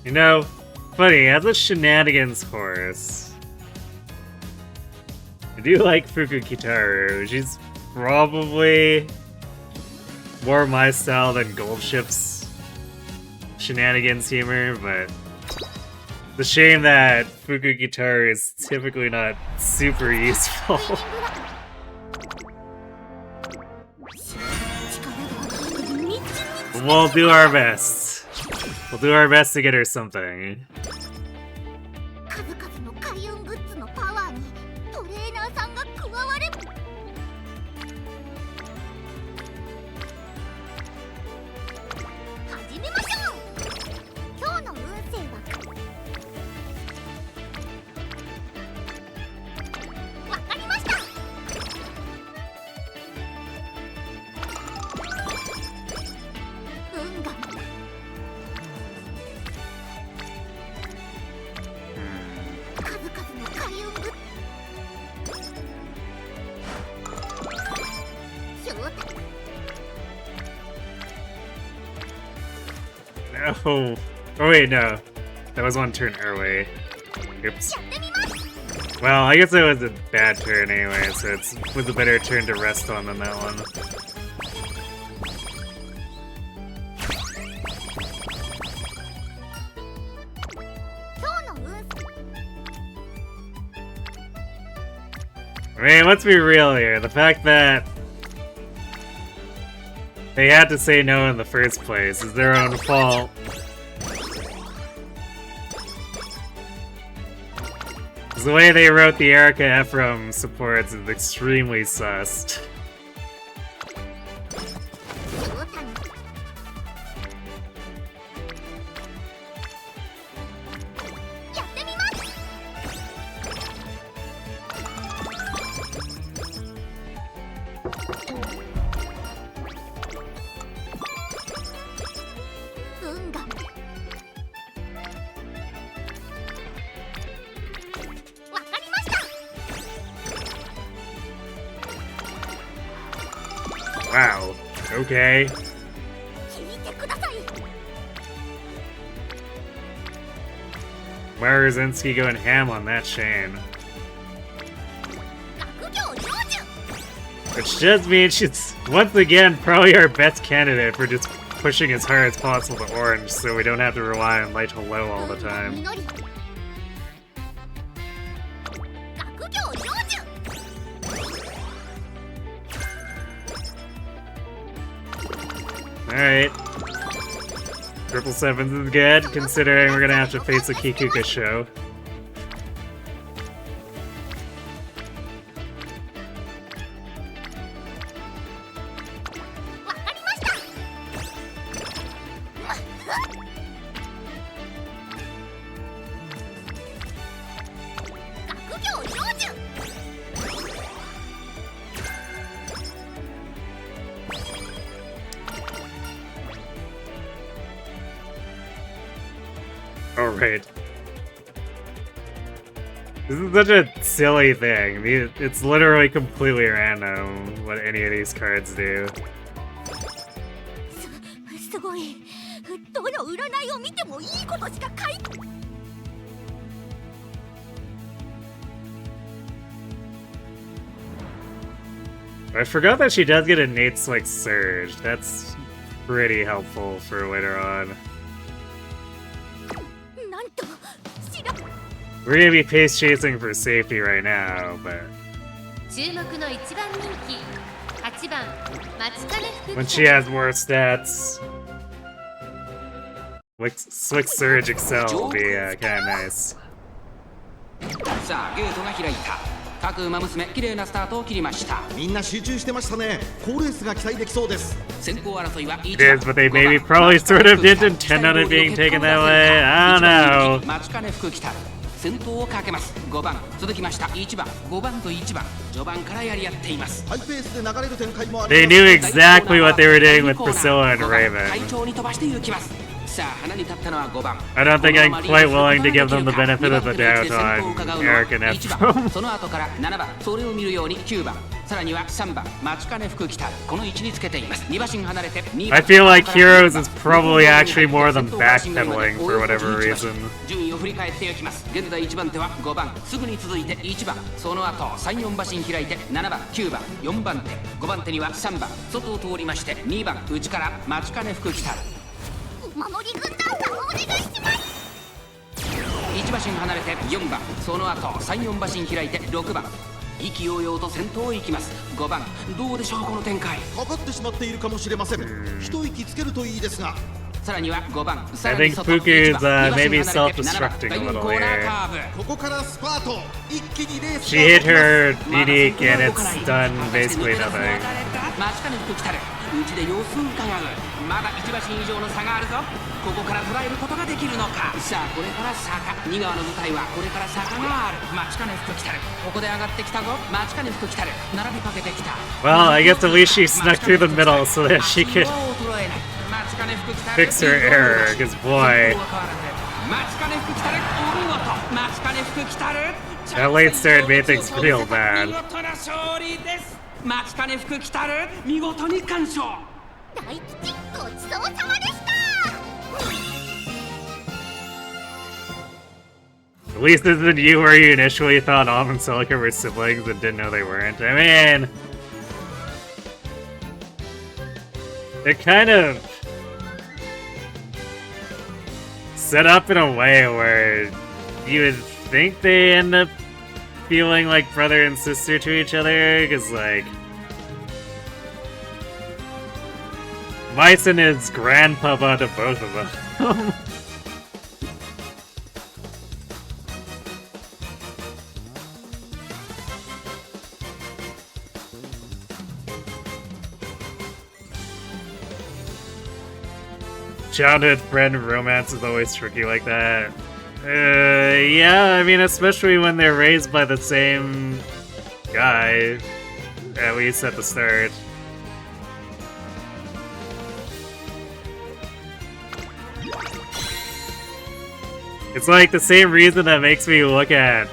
You know, funny, as a shenanigans horse, I do like Fukukitaru. She's probably more my style than Goldship's shenanigans humor, but the shame that Fukukitaru is typically not super useful. We'll do our best. We'll do our best to get her something. 数々の開運グッズのパワーにトレーナーさんが加われば始めましょう。今日の運勢はわかりました。運が数々の開運グッズ正体 No. Oh wait, no. That was one turn early. Oops. やってみます。 Well, I guess it was a bad turn anyway, so it was a better turn to rest on than that one. 今日の運勢 I mean, let's be real here. The fact that they had to say no in the first place is their own fault. The way they wrote the Erica Ephraim supports is extremely sus. 正体やってみます。運がわかりました。 Wow. Okay. 聞いてください。 Marazinski going ham on that Shane. 学業成就 Which just means she's, once again, probably our best candidate for just pushing as hard as possible to orange so we don't have to rely on light hello all the 運が time. 実り学業成就 Alright. Triple sevens is good, considering we're gonna have to face a Kikuka show. Alright. This is such a silly thing. It's literally completely random what any of these cards do. すごい。どの占いを見てもいいことしか書いて I forgot that she does get a Nate's like surge. That's pretty helpful for later on. なんと知ら We're gonna be pace chasing for safety right now, but 注目の一番人気8番松金福 when she has more stats, Slick Surge Excel will be kind of nice. さあゲートが開いた。各馬娘綺麗なスタートを切りました。みんな集中してましたね。好レースが期待できそうです。先行争いは It is, but they maybe probably sort of didn't intend on it being taken that way. I don't know. 松金福来たる。先頭をかけます。5番続きました1番5番と1番序盤からやり合っています。ハイペースで流れる展開もあり They ます。 knew exactly what they were doing with Priscilla and 快 Raven. 調に飛ばして行きます。さあ花に立ったのは5番。 I don't think I'm quite willing to give them the benefit of the doubt on Eric and 1番 F. その後から7番それを見るように9番さらには3番待ちかね福来たるこの位置につけています。2馬身離れて2番 I feel like Heroes is probably actually more than backpedaling for whatever reason. 順位を振り返っていきます。現在1番手は5番すぐに続いて1番その後3、4馬身開いて7番9番4番手5番手には3番外を通りまして2番内から待ちかね福来たる守り軍団さんお願いします1馬身離れて4番その後3、4馬身開いて6番意気揚々と先頭を行きます。5番どうでしょうこの展開。かかってしまっているかもしれません。一息つけるといいですが。さらには5番 I think Fuku's maybe self-destructing a little here. ここからスパート。一気にレース She hit her unique and it's done basically nothing. 待ちかね福来たる内で様子を伺う。まだ1馬身以上の差があるぞ。ここから捉えることができるのか。さあこれから坂2側の舞台はこれから坂がある。待ちかね福来たるここで上がってきたぞ。待ちかね福来たる並びかけてきた。 Well, I guess at least she snuck through the middle so that she could fix her error, because boy, that late start made things real bad. 待ちかね福来たる見事に完勝。大吉ごちそうさまでした At least this isn't you where you initially thought Alm and Celica were siblings and didn't know they weren't. I mean, they're kind of set up in a way where you would think they end up feeling like brother and sister to each other, because, like, Bison is grandpapa to both of them. Childhood friend romance is always tricky like that. Yeah, I mean, especially when they're raised by the same guy, at least at the start. It's like the same reason that makes me look at,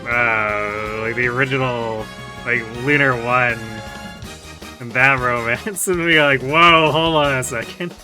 like the original, like, Lunar 1 and that romance and be like, whoa, hold on a second.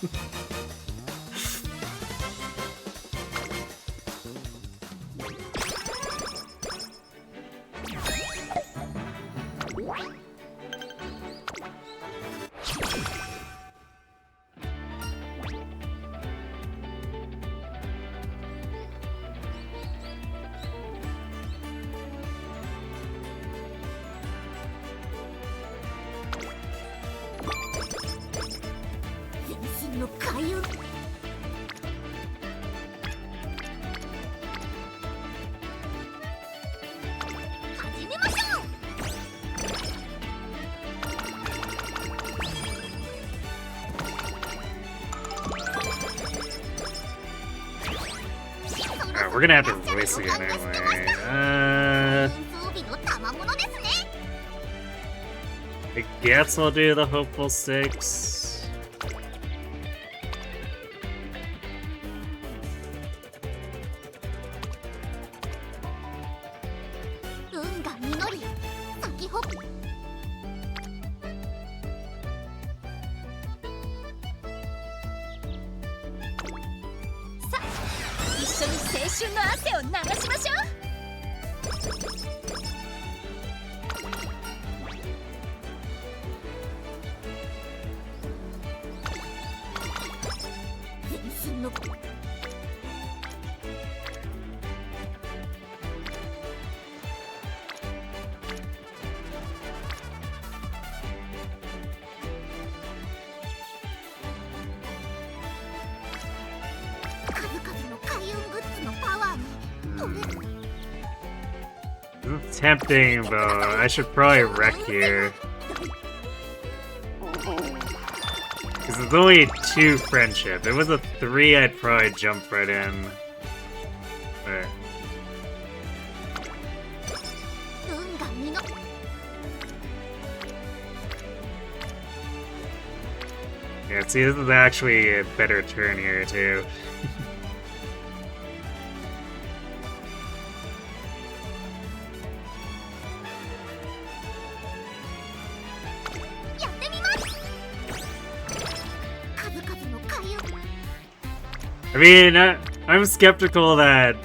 We're gonna have to race again anyway. I guess I'll do the Hopeful 6. It's tempting, but I should probably wreck here. Because it's only 2 friendship. If it was a 3, I'd probably jump right in. But Yeah, see, this is actually a better turn here, too. I mean, I'm skeptical that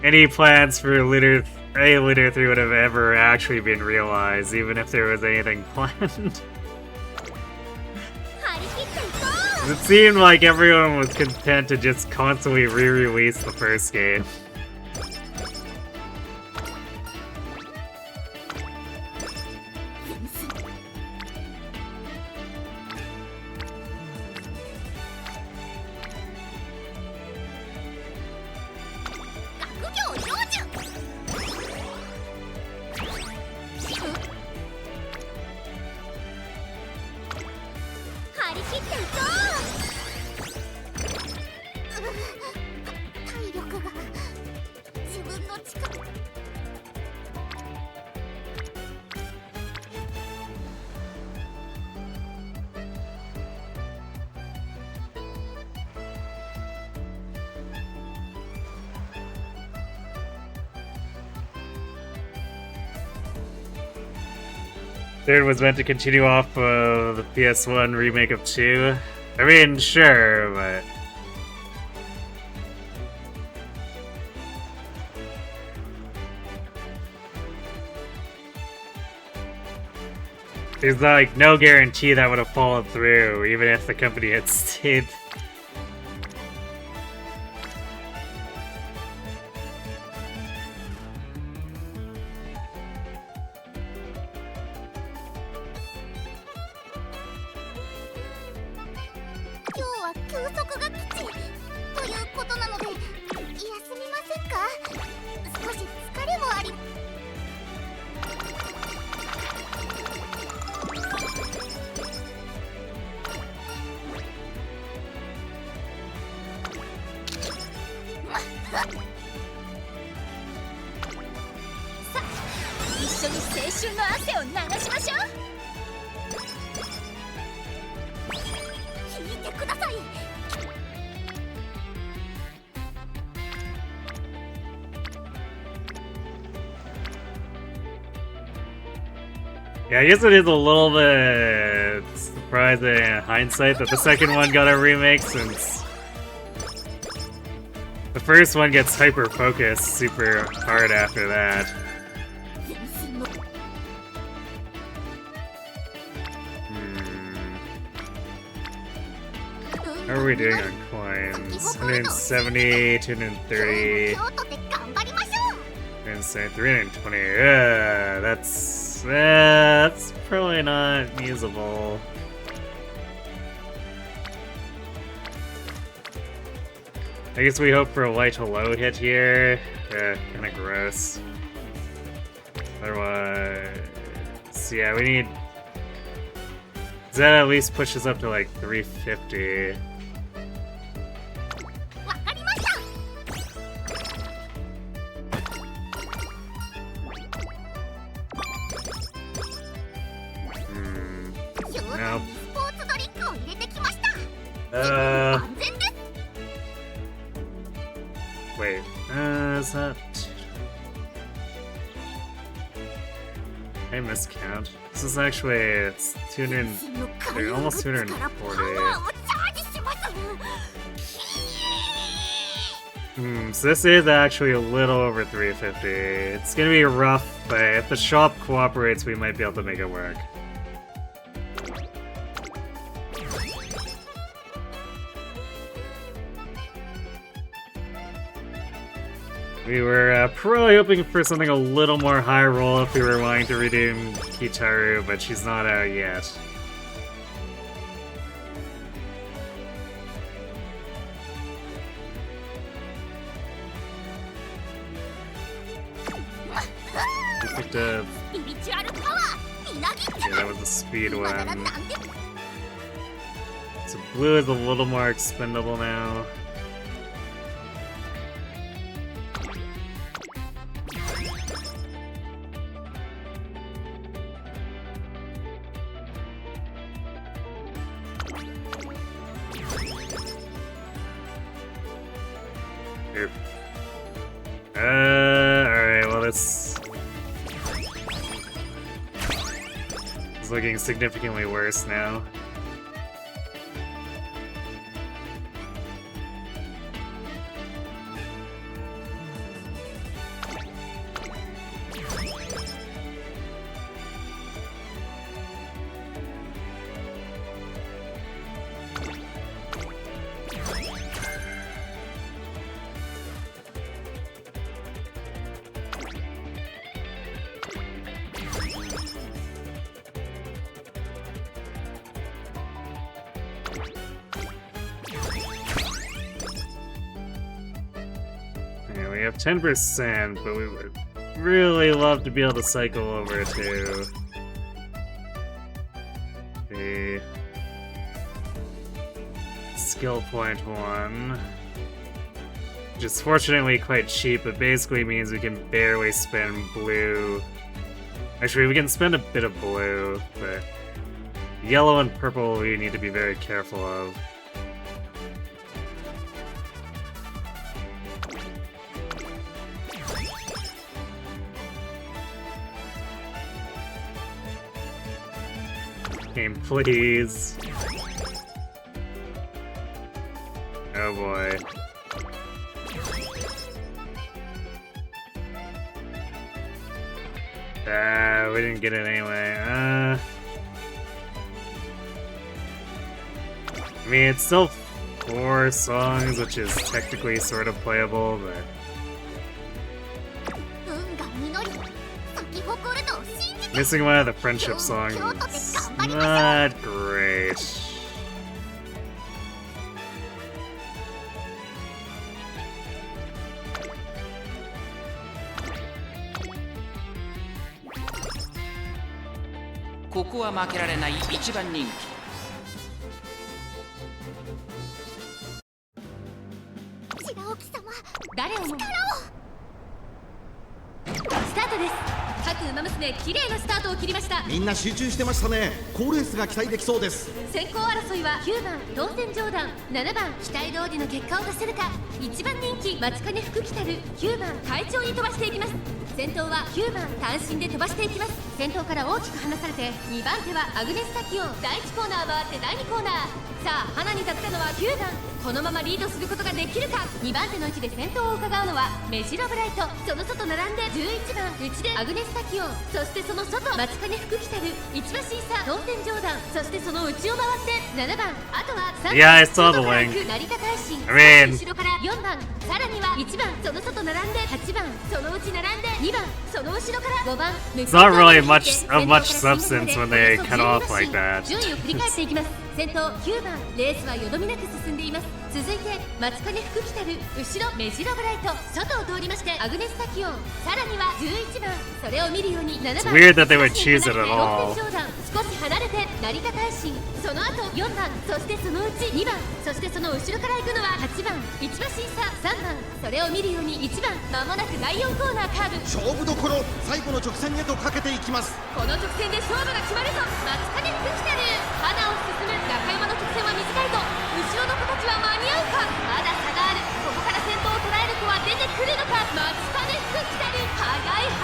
any plans for Litter 3 would have ever actually been realized, even if there was anything planned. It seemed like everyone was content to just constantly re-release the first game. Third was meant to continue off of the PS1 remake of 2. I mean, sure, but... there's like no guarantee that would have fallen through, even if the company had stayed. Yeah, I guess it is a little bit surprising in hindsight that the second one got a remake, since the first one gets hyper-focused super hard after that. How are we doing on coins? 170, 230, 320. That's probably not usable. I guess we hope for a light to low hit here. Kinda gross. Otherwise, yeah, we need... that at least pushes up to like 350. Nope. Wait, is that... I miscount. This is actually, it's 200, almost 240. So this is actually a little over 350. It's gonna be rough, but if the shop cooperates, we might be able to make it work. We were probably hoping for something a little more high roll if we were wanting to redeem Kitaru, but she's not out yet. We picked up... yeah, that was the speed one. So blue is a little more expendable now. Oop. Alright, well this is looking significantly worse now. Yeah, we have 10%, but we would really love to be able to cycle over to the skill point 1. Which is fortunately quite cheap, but basically means we can barely spend blue. Actually, we can spend a bit of blue, but yellow and purple we need to be very careful of. Game, please. Oh boy. We didn't get it anyway. I mean, it's still 4 songs, which is technically sort of playable, but... 運が実り咲き誇ると信じて Missing one of the friendship songs is not great. This ここは負けられない一番人気。白沖様誰をも力をスタートです。各ウマ娘綺麗なスタートを切りました。みんな集中してましたね。好レースが期待できそうです。先行争いは9番当選上段、7番期待通りの結果を出せるか、1番人気松金福来たる9番快調に飛ばしていきます。先頭は9番単身で飛ばしていきます。先頭から大きく離されて2番手はアグネスタキオン。第1コーナー回って第2コーナー、さあ花に立ったのは9番。このままリードすることができるか。2番手の位置で先頭を伺うのはメジロブライト。その外並んで11番内でアグネスタキオン、そしてその外松金福来たる1馬審査当選上段、そしてその内を回って7番、あとは3番 Yeah, I saw the 外から行 link. く成田大臣、 I mean- 後ろから4番、さらには1番、その外並んで8番、その内並んで2番、その後ろから5番。 It's not really of much substance when they cut off like that. 順位を振り返っていきます。先頭9番、レースはよどみなく進んでいます。続いて松金福来たる後ろメジロブライト、外を通りましてアグネスタキオン、さらには11番、それを見るように7番。 It's weird that they would choose it at all. 少し離れて成田大臣、その後4番、そしてそのうち2番、そしてその後ろから行くのは8番1馬審査3番、それを見るように1番。まもなく第4コーナーカーブ、勝負どころ、最後の直線へとかけていきます。この直線で勝負が決まるぞ。松金福来たる花を進む中山の直線は短いぞ。後ろの子たちは間に合うか。まだ差がある。ここから先頭を捉える子は出てくるのか。松金福来たる速い、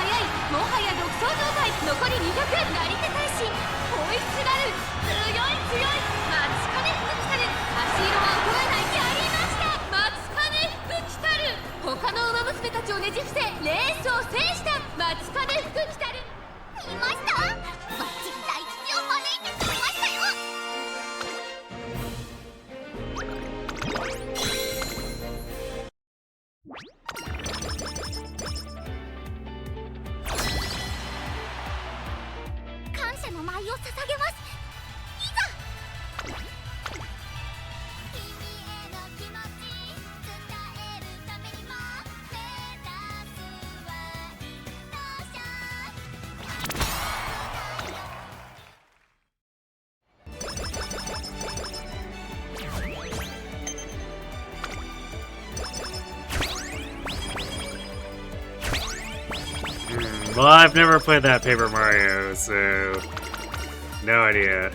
もはや独走状態。残り200、成田大臣追いすがる、強い松金福来たる足色は衰えない。やりました、松金福来たる。他の馬娘たちをねじ伏せレースを制した松金福来たる。見ました。バッチリ大吉を招いてくれましたよ。感謝の舞を捧げます。いざ。君への気持ち伝えるためにも目指すはイントーション。Well, I've never played that Paper Mario, so no idea.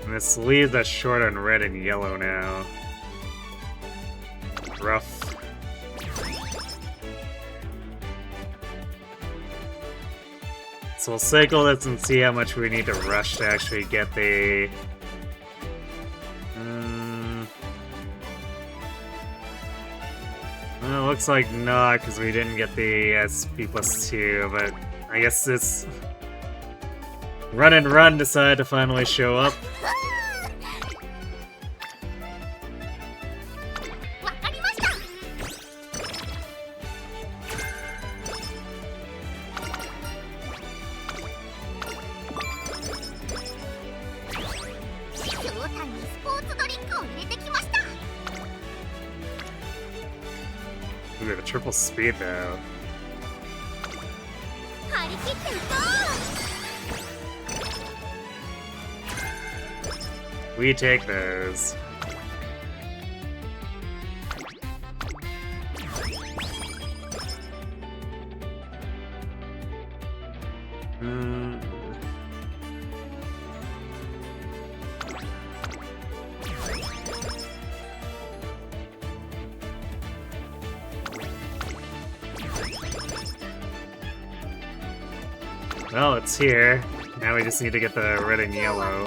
And this leaves us short on red and yellow now. Rough. So we'll cycle this and see how much we need to rush to actually get the... Well, it looks like not, because we didn't get the SP+2, but I guess this... Run and Run decided to finally show up. We have a triple speed though. We take those. Well, it's here. Now we just need to get the red and yellow.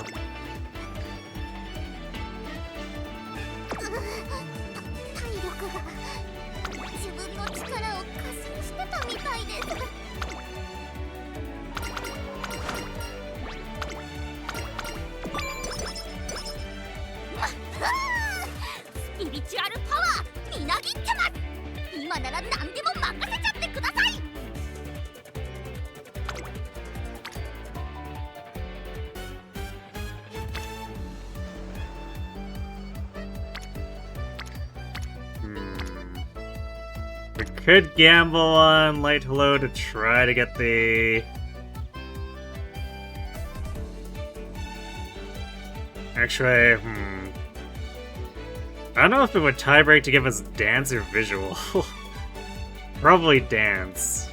We could gamble on Light Hello to try to get the... Actually, I don't know if it would tiebreak to give us dance or visual. Probably dance.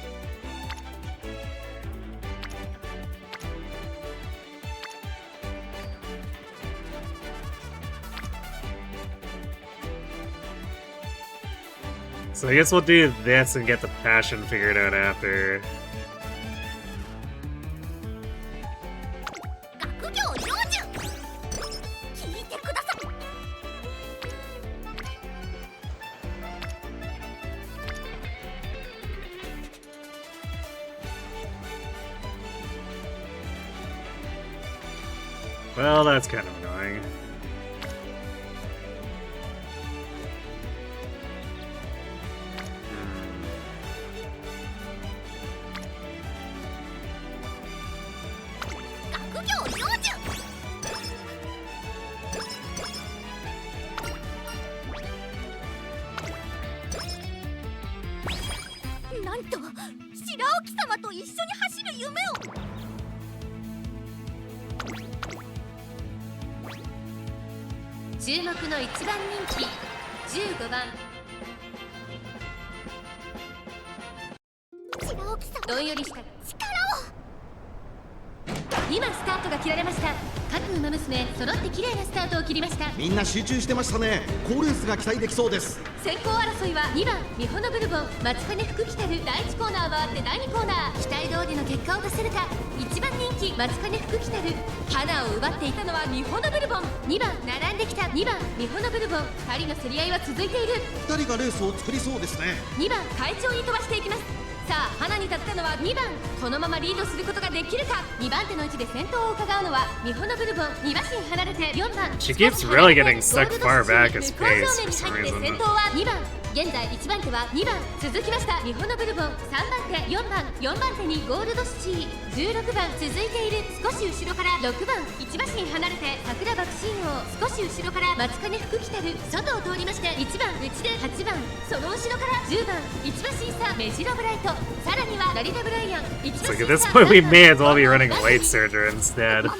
So I guess we'll do this and get the passion figured out after. Well, that's kind of annoying.注目の1番人気15番どんよりした今スタートが切られました。各馬娘揃って綺麗なスタートを切りました。みんな集中してましたね。好レースが期待できそうです。先行争いは2番美穂のブルボン松金福来たる第1コーナーは回って第2コーナー期待通りの結果を出せるか。1番人気松金福来たる花を奪っていたのは美穂のブルボン2番並んできた2番美穂のブルボン2人の競り合いは続いている。2人がレースを作りそうですね。2番快調に飛ばしていきます。さあ花に立ったのは2番このままリードすることができるか。2番手の位置で先頭を伺うのは美穂のブルボン2馬身離れて4番 She keeps really getting stuck far back as pace for some reason. 先頭は2番現在1番手は2番続きました美穂のブルボン3番手4番4番手にゴールドシチー16番続いている少し後ろから6番1馬身離れて桜爆心王少し後ろから松金福来たる外を通りまして1番内で8番その後ろから10番1馬身差メジロブライトさらにはラリダブライアン1馬 It's like 身 at this 差 point we may as well be running Light Surger instead.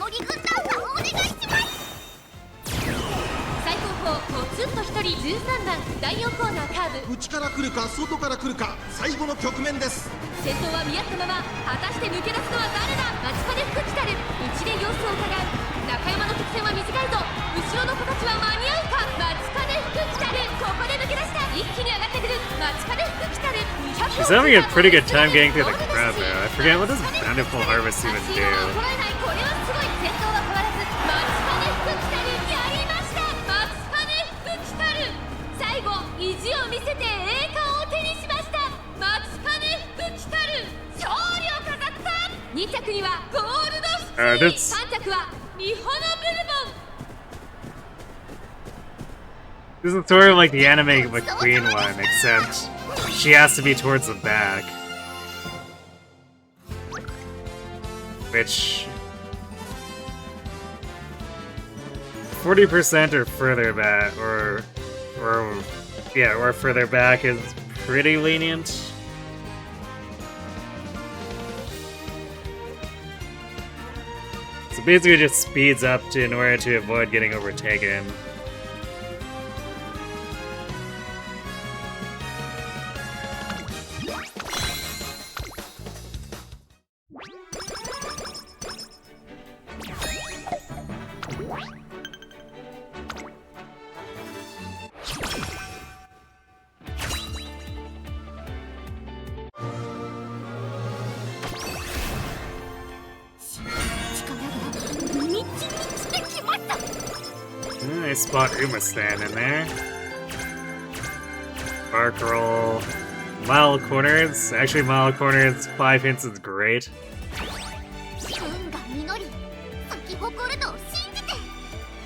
ポツンと1人13番第4コーナーカーブ内から来るか外から来るか最後の局面です。先頭は見合ったまま果たして抜け出すのは誰だ。松金福来たる内で様子を伺う中山の曲線は短い He's having a pretty good time getting through the crowd though. I forget, what does Bountiful Harvest even do? これはすごい。先頭は変わらずマキパネフクキタルやりました。マキパネフクキタル最後意地を見せて栄冠を手にしました。マキパネフクキタル勝利を飾った。2着にはゴールドシティ、3着はリホノブルボン。 This is sort of like the anime McQueen one, except she has to be towards the back. Which 40% or further back, or further back is pretty lenient. So basically just speeds up in order to avoid getting overtaken. I spot Umamusume in there. Bark roll. Mile corners. Actually, mile corners, 5 hits is great. 運が実り咲き誇るのを信じて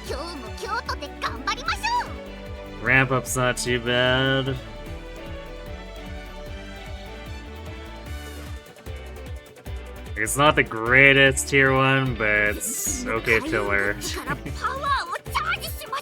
今日も京都で頑張りましょう。 Ramp up's not too bad. It's not the greatest tier 1, but it's okay filler. からパワーをチャージします。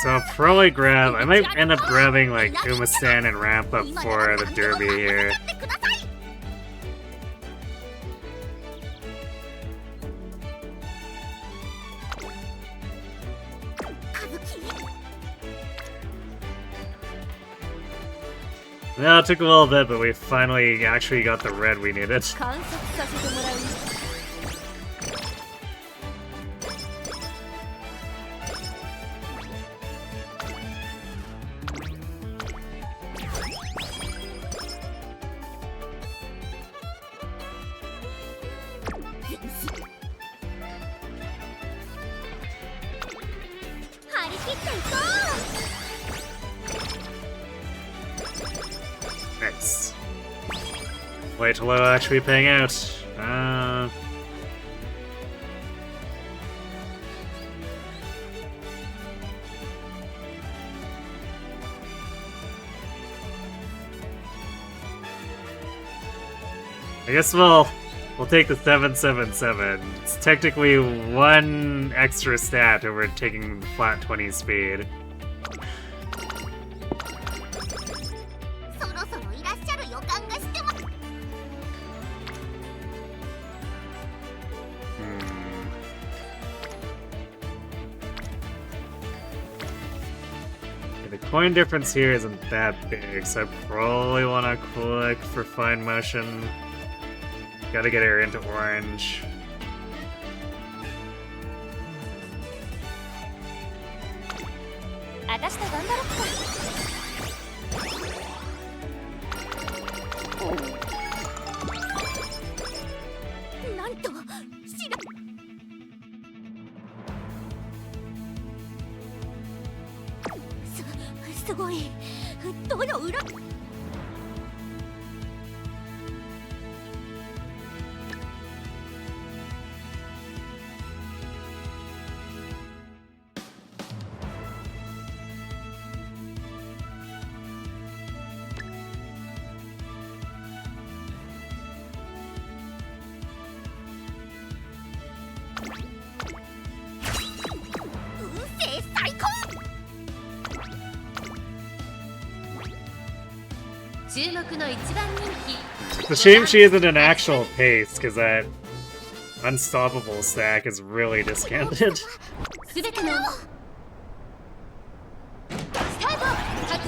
So I'll probably grab, I might end up grabbing like Umamusume and ramp up for the derby here. Well, it took a little bit, but we finally actually got the red we needed. 観察させてもらう。 張り切っていこう。 Nice. Wait till it'll actually paying out. I guess we'll take the 777. It's technically 1 extra stat over taking flat 20 speed. そろそろいらっしゃる予感がしてます。 The coin difference here isn't that big, so I probably want to click for fine motion. Gotta get her into orange. "なんとすごい。どの裏。 注目の一番人気。 It's a shame she isn't an actual pace, because that unstoppable stack is really discounted. すべてのスタート。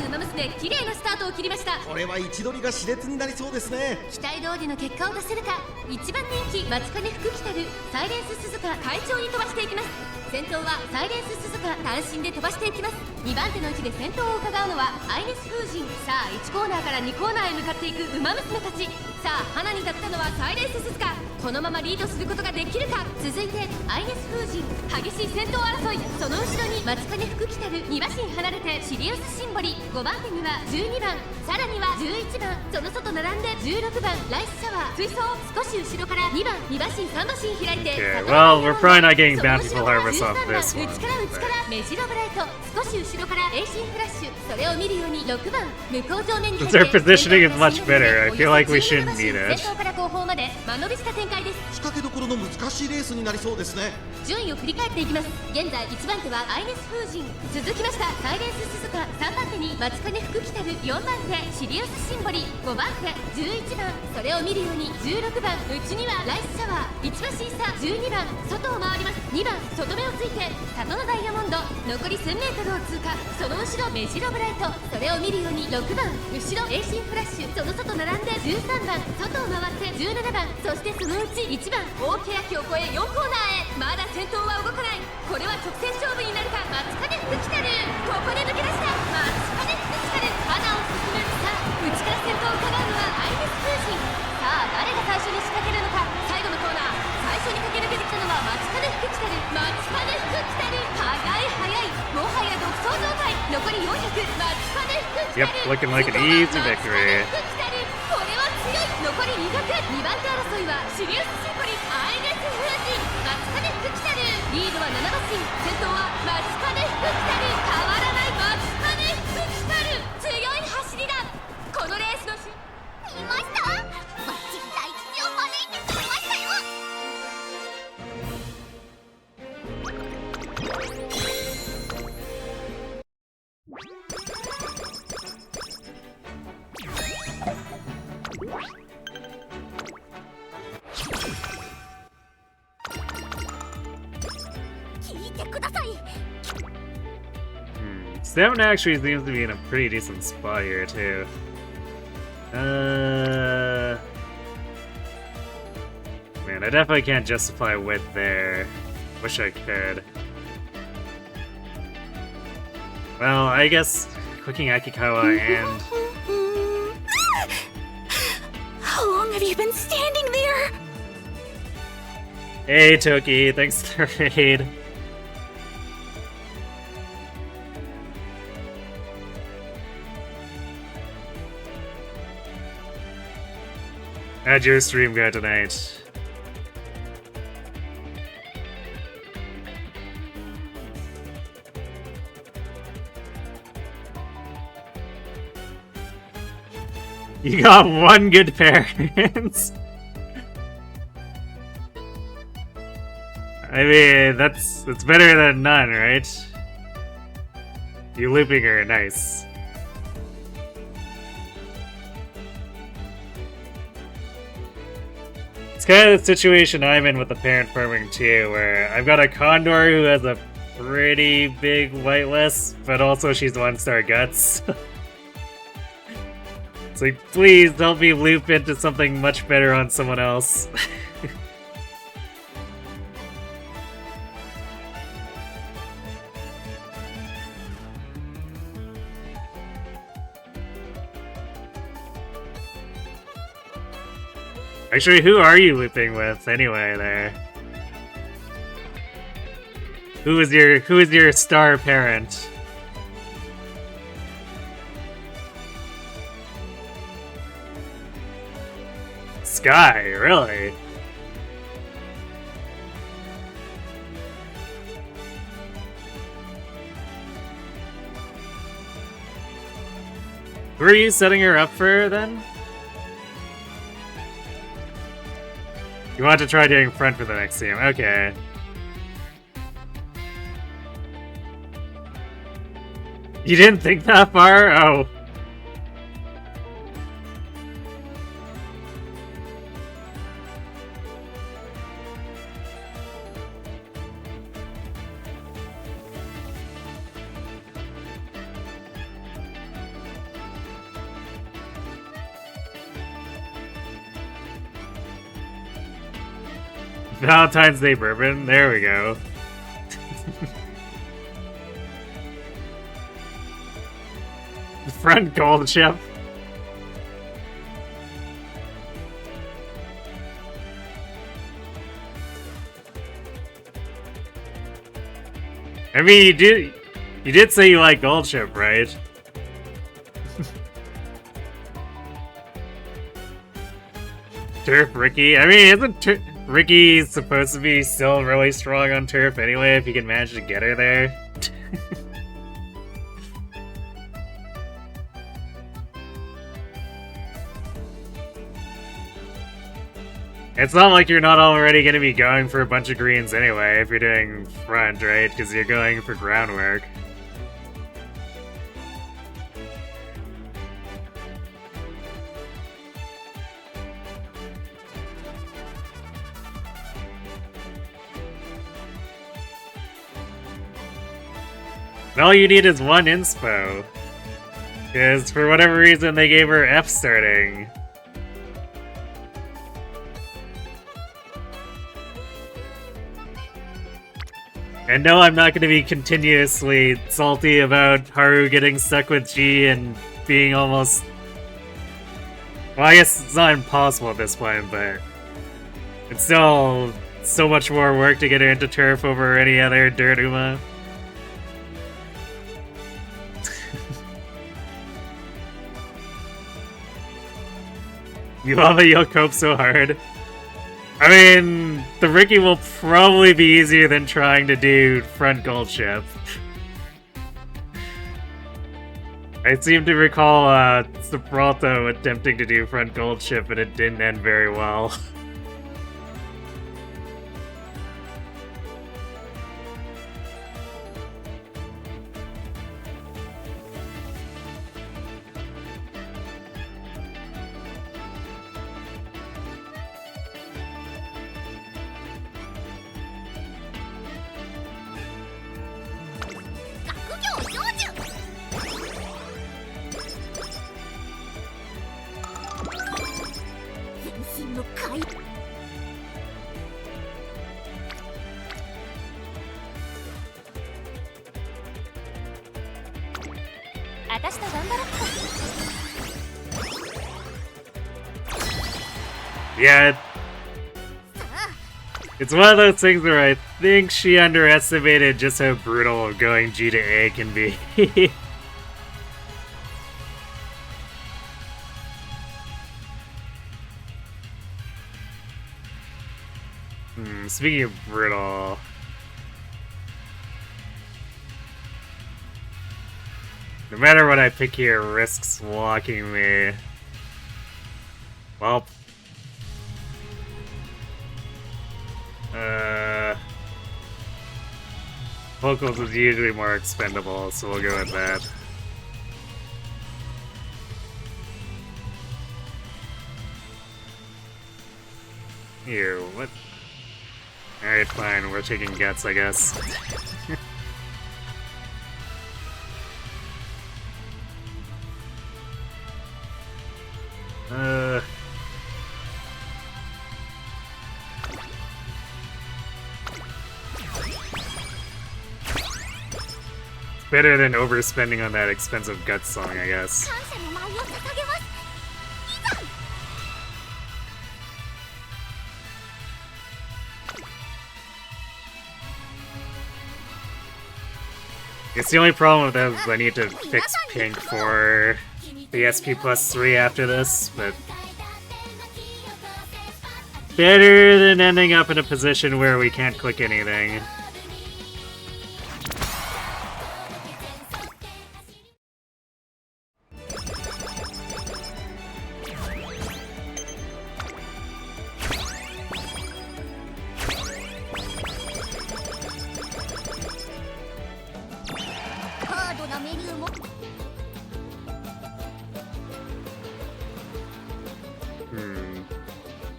ウマ娘綺麗なスタートを切りました。これは位置取りが熾烈になりそうですね。期待通りの結果を出せるか。1番人気松金福来たるサイレンス鈴鹿快調に飛ばしていきます。先頭はサイレンス鈴鹿単身で飛ばしていきます。2番手の位置で先頭を伺うのはアイネス風神。さあ1コーナーから2コーナーへ向かっていくウマ娘たち。さあ花に立ったのはサイレンス鈴鹿。このままリードすることができるか。続いてアイネス風神激しい先頭争い。その後ろに松金福来たる2馬身離れてシリウスシンボリ。5番手には12番、さらには11番、その外並んで16番ライスシャワー。追走少し後ろから2番、2馬身3馬身開いて Okay, well, we're probably not getting bountiful harvest off this one. 内から内からメジロブライト。少し後ろからエイシンフラッシュ。それを見るように6番向こう上面に入って Their positioning is much better. I feel like we shouldn't need 先 it. 頭から後方まで間延びした展開です。仕掛けどころの難しいレースになりそうですね。順位を振り返っていきます。現在1番手はアイネス風神。続きましたサイレンス鈴鹿。3番手に松金福来たる4番手シリウスシンボリ。5番手11番、それを見るように16番、内にはライスシャワー。1馬身差12番、外を回ります。2番外目をついて里のダイヤモンド。残り 1000m を通過。その後ろメジロブライト。それを見るように6番後ろエイシンフラッシュ。その外並んで13番、外を回って17番、そしてそのうち1番大欅を越え4コーナーへ。まだ先頭は動かない。これは直線勝負になるか。松金福来たるここで抜け出した。松金福来たる花を進む。さあ内から先頭を伺うのはアイネス風神。さあ誰が最初に仕掛けるのか。最後のコーナー最初に駆け抜けてきたのは松金福来たる。松金福来たる早い早い、もはや独走状態。残り400、松金福来たる。 Yep, looking like an easy victory. これは強い。残り200、2番手争いはシリウスシンボリアイネス風神松金福来たる。リードは7馬身、先頭は松金福来たる。変わらない松金福来たる。強い走りだ。このレースの見ました。バッチリ大吉を招いてくれましたよ。聞いてください。Stamina actually seems to be in a pretty decent spot here, too. Man, I definitely can't justify width there. Wish I could. Well, I guess clicking Akikawa and... How long have you been standing there? Hey, Toki, thanks for the raid. How'd your stream go tonight? You got one good parents. I mean, that's better than none, right? You looping her, nice. It's kind of the situation I'm in with the parent farming too, where I've got a Condor who has a pretty big whitelist, but also she's 1-star guts. It's like, please help me loop into something much better on someone else. Actually, who are you looping with anyway there? Who is your star parent? Sky, really? Who are you setting her up for then? You want to try doing front for the next team, okay. You didn't think that far? Oh. Valentine's Day bourbon. There we go. The front gold chip. I mean, you did say you like gold chip, right? Turf Ricky. I mean, isn't Ricky supposed to be still really strong on turf anyway, if he can manage to get her there? It's not like you're not already going to be going for a bunch of greens anyway if you're doing front, right? Because you're going for groundwork. And all you need is one inspo. Because for whatever reason they gave her F starting. And no, I'm not going to be continuously salty about Haru getting stuck with G and being almost... Well, I guess it's not impossible at this point, but... It's still so much more work to get her into turf over any other dirt Uma. You love it, you'll cope so hard. I mean, the Ricky will probably be easier than trying to do front gold chip. I seem to recall Gibraltar attempting to do front gold chip, and it didn't end very well. Yeah, it's one of those things where I think she underestimated just how brutal going G to A can be. Speaking of brutal... No matter what I pick here, risks locking me. Well... Vocals is usually more expendable, so we'll go with that. Ew, what? Alright, fine, we're taking guts, I guess. Better than overspending on that expensive Guts song, I guess. It's the only problem with that is I need to fix pink for the SP plus 3 after this, but... Better than ending up in a position where we can't click anything.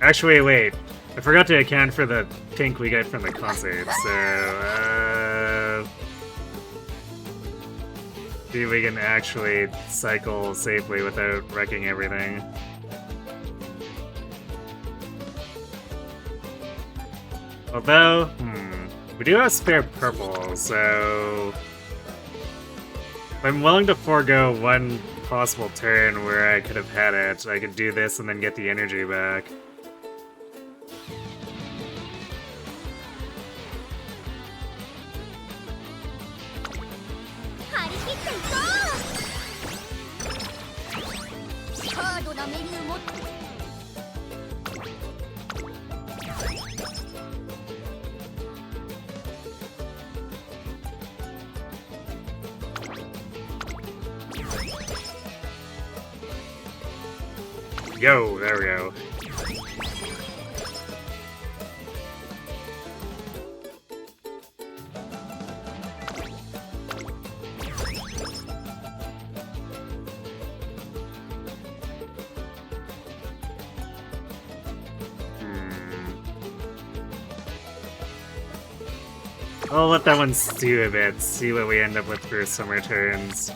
Actually, wait. I forgot to account for the pink we get from the concert, so... see if we can actually cycle safely without wrecking everything. Although, we do have spare purple, so I'm willing to forego one possible turn where I could have had it. I could do this and then get the energy back. Yo, there we go. I'll let that one stew a bit, see what we end up with for summer turns.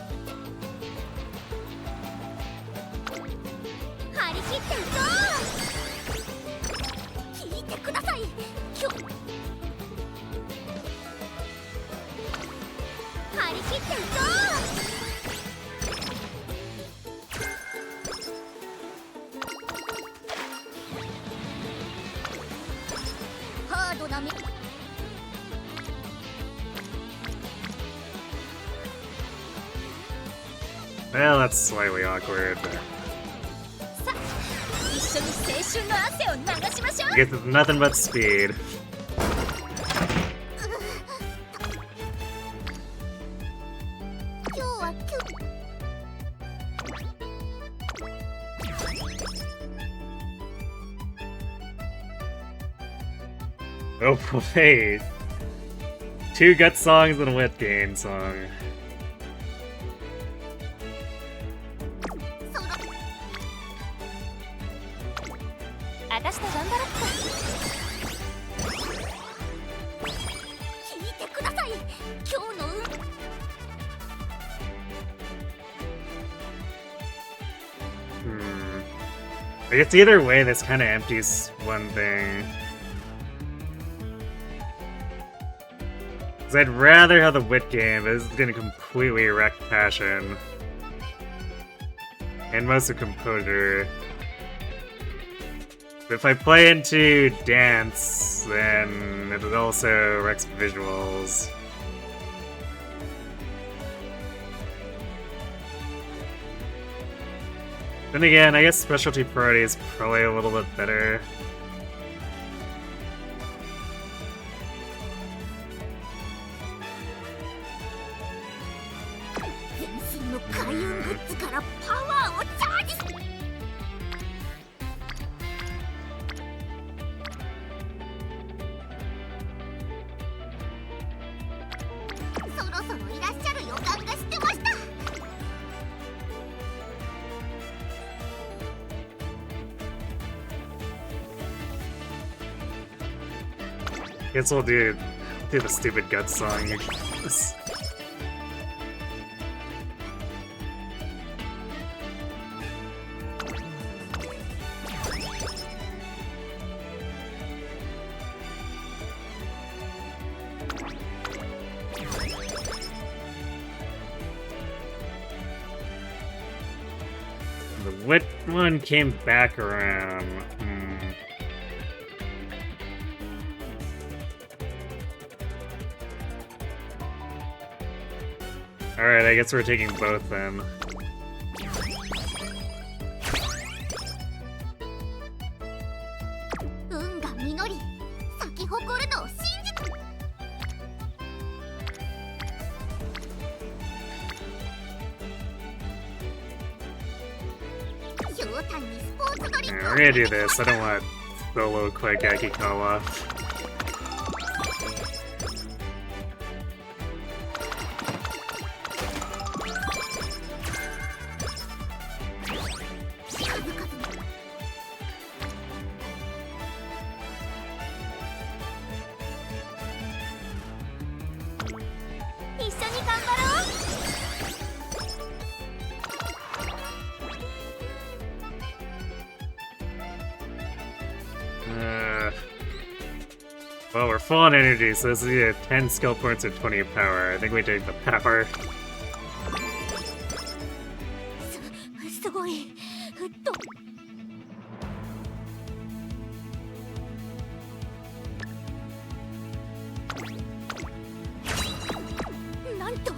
Well, that's slightly awkward. I guess it's nothing but speed. Oh boy! 2 gut songs and a wet gain song. I guess either way, this kind of empties one thing. Because I'd rather have the wit game, but this is going to completely wreck Passion. And most of Composure. But if I play into Dance, then it also wrecks Visuals. Then again, I guess Specialty Priority is probably a little bit better. Guess we'll do the stupid gut song. The wit one came back around. Alright, I guess we're taking both then. Yeah, we're gonna do this. I don't want solo quick Akikawa. Well, we're full on energy, so this is either 10 skill points or 20 power. I think we take the power. すごいなんと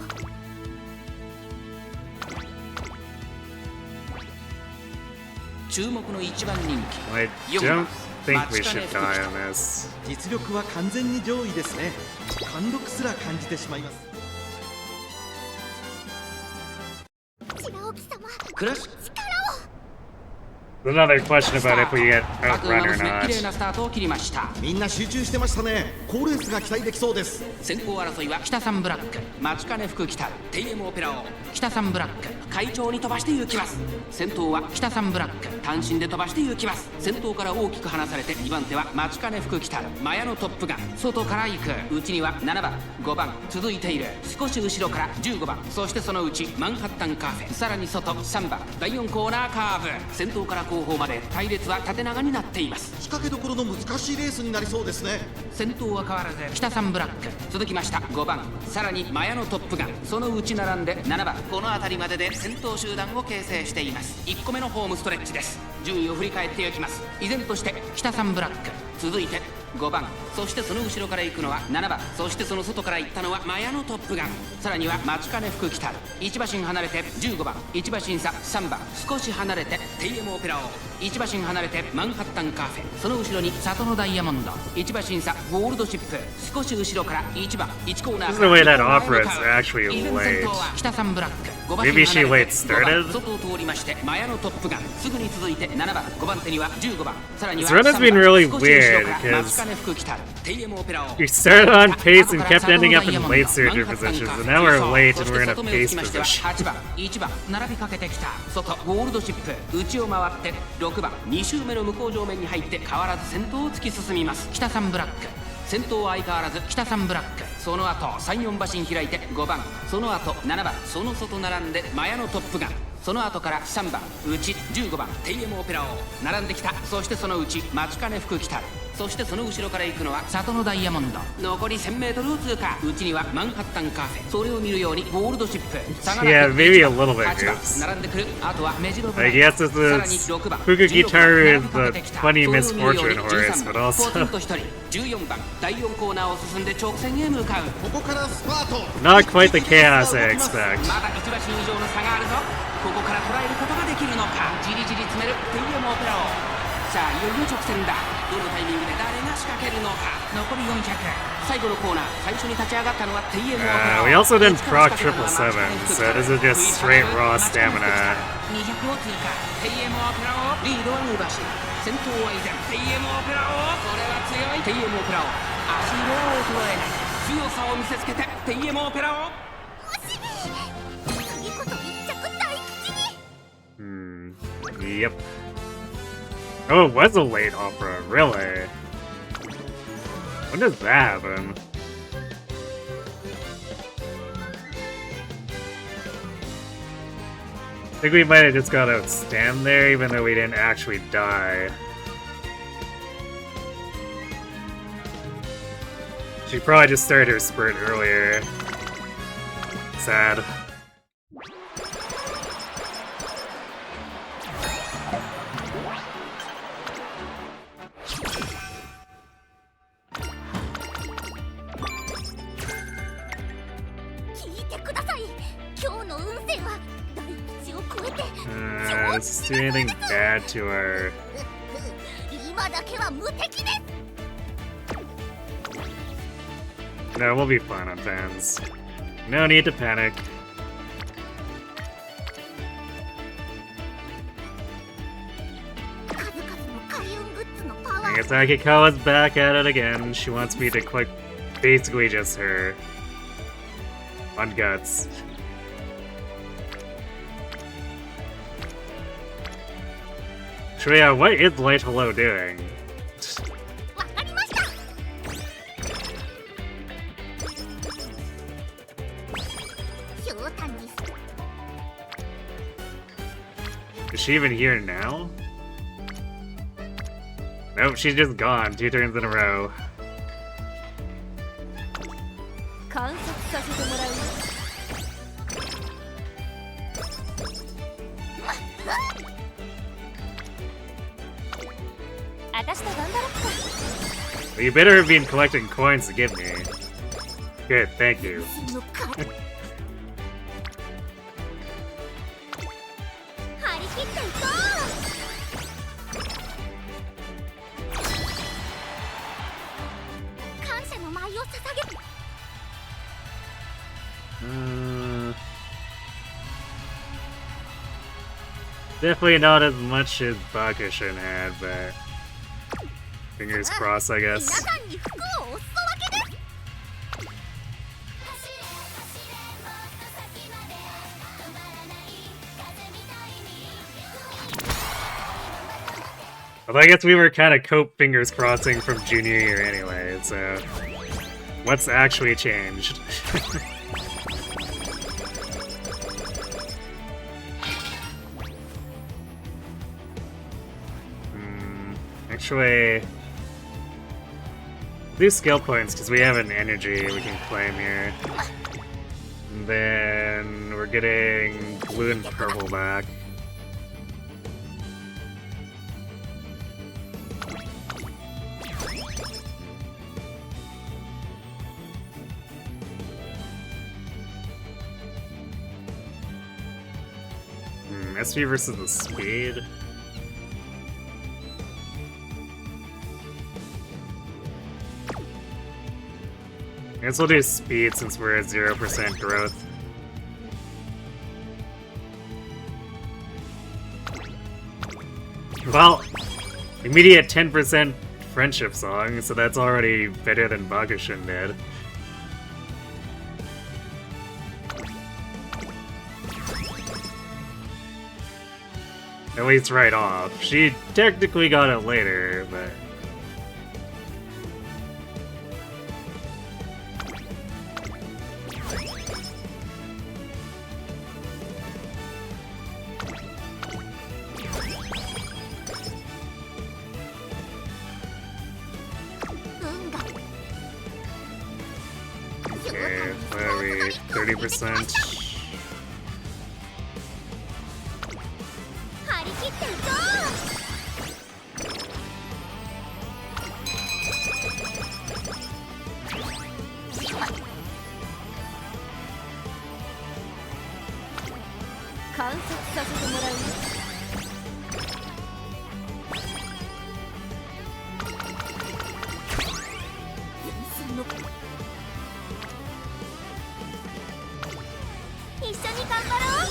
注目の一番人 I 気4 don't 番 think we 町 should 金 die 福 on this. 実力は完全に上位ですね。貫禄すら感じてしまいます。白沖様クラッシュ There's another question about if we get 各馬 outrun or 娘 not. 綺麗なスタートを切りました。みんな集中してましたね。好レースが期待できそうです。先行争いは北三ブラック、町金福来たる TM オペラを北三ブラック会長に飛ばして行きます。先頭は北三ブラック単身で飛ばして行きます。先頭から大きく離されて2番手は町金福来たるマヤのトップが外から行く。うちには7番5番続いている。少し後ろから15番、そしてそのうちマンハッタンカフェ、さらに外3番第4コーナーカーブ。先頭から後方まで隊列は縦長になっています。仕掛けどころの難しいレースになりそうですね。先頭は変わらず北三ブラック、続きました5番、さらにマヤのトップがそのうち並んで7番、この辺りまでで先頭集団を形成しています。1個目のホームストレッチです。順位を振り返っていきます。依然として北三ブラック、続いて5番、そしてその後ろから行くのは7番、そしてその外から行ったのはマヤのトップガン、さらには町金福来たる1馬身離れて15番、1馬身差3番、少し離れて TM オペラ王、1馬身離れてマンハッタンカフェ、その後ろに里のダイヤモンド、1馬身差ゴールドシップ、少し後ろから1番1コーナー This is the way that opera is actually 依然先 late. 頭は北三ブラック、5馬 Maybe 身 she 離れ late て started? 外を通りましてマヤのトップガン、すぐに続いて7番、5番手には15番、さらには This run has been really 3番、少し後ろ weird から because 町金福来たる TM オペラ王。 We started on pace and kept ending up in late surgery positions, and now we're late and we're in a pace position. 8番、1番、並びかけてきた外ゴールドシップ、内を回って6番、2周目の向こう上面に入って変わらず先頭を突き進みます。北三ブラック、先頭は相変わらず北三ブラック、その後3、4馬身開いて5番、その後7番、その外並んでマヤのトップガン、その後から3番内15番 TM オペラ王並んできた。そしてそのうち町金福来たる、そしてその後ろから行くのは里のダイヤモンド、残り 1000m を通過。うちにはマンハッタンカフェ、それを見るようにゴールドシップ、 Yeah, maybe a little bit 8番 goofs. 並んでくる。あとはメジロブラ I イト、 guess this さらに is 6番 Fukukitaru is 16番 the funny misfortune horse, but ポ also ツンと1人14番第4コーナーを進んで直線へ向かう。ここからスパート。 not quite the chaos I expect. まだ1馬身以上の差があるぞ。ここから捉えることができるのか。じりじり詰める TM オペラ王。さあいよいよ直線だ。どのタイミングで誰が仕掛けるのか。残り400、最後のコーナー、最初に立ち上がったのは TM オペラ王。 We also didn't proc 777, so this is just straight raw stamina. 200を通過。 TM オペラ王リードは2馬身、先頭は依然 TM オペラ王。これは強い TM オペラ王。足色は衰えない強さを見せつけて TM オペラ王。次こそ一着大吉に。 Yep. Oh, it was a late opera, really? When does that happen? I think we might have just got to stand there even though we didn't actually die. She probably just started her spurt earlier. Sad. Let's do anything bad to her. 今だけは無敵です。 No, we'll be fine on fans. No need to panic. I guess Akikawa's back at it again. She wants me to click basically just her. On guts. Shreya, what is Light Hello doing? わかりました。ひょうたんに。 Is she even here now? Nope, she's just gone 2 turns in a row. 私と頑張ろっか。 Well, you better have been collecting coins to give me. Good, thank you. のか張り切っていこう。感謝の舞を捧げる。Definitely not as much as Bakushin had, but fingers crossed, I 皆 guess. さんに服をお裾分けです。走れ走れもっと先まで止まらない風みたいに。 Although I guess we were kind of cope fingers crossing from junior year anyway, so what's actually changed? Actually, do skill points because we have an energy we can claim here. And then we're getting blue and purple back. SP versus the speed. I guess we'll do speed since we're at 0% growth. Well, immediate 10% friendship song, so that's already better than Bakushin did. At least right off. She technically got it later, but... Okay, what are we? 30%? 張り切っていこ観察させてもらうよ。う。一緒に頑張ろう。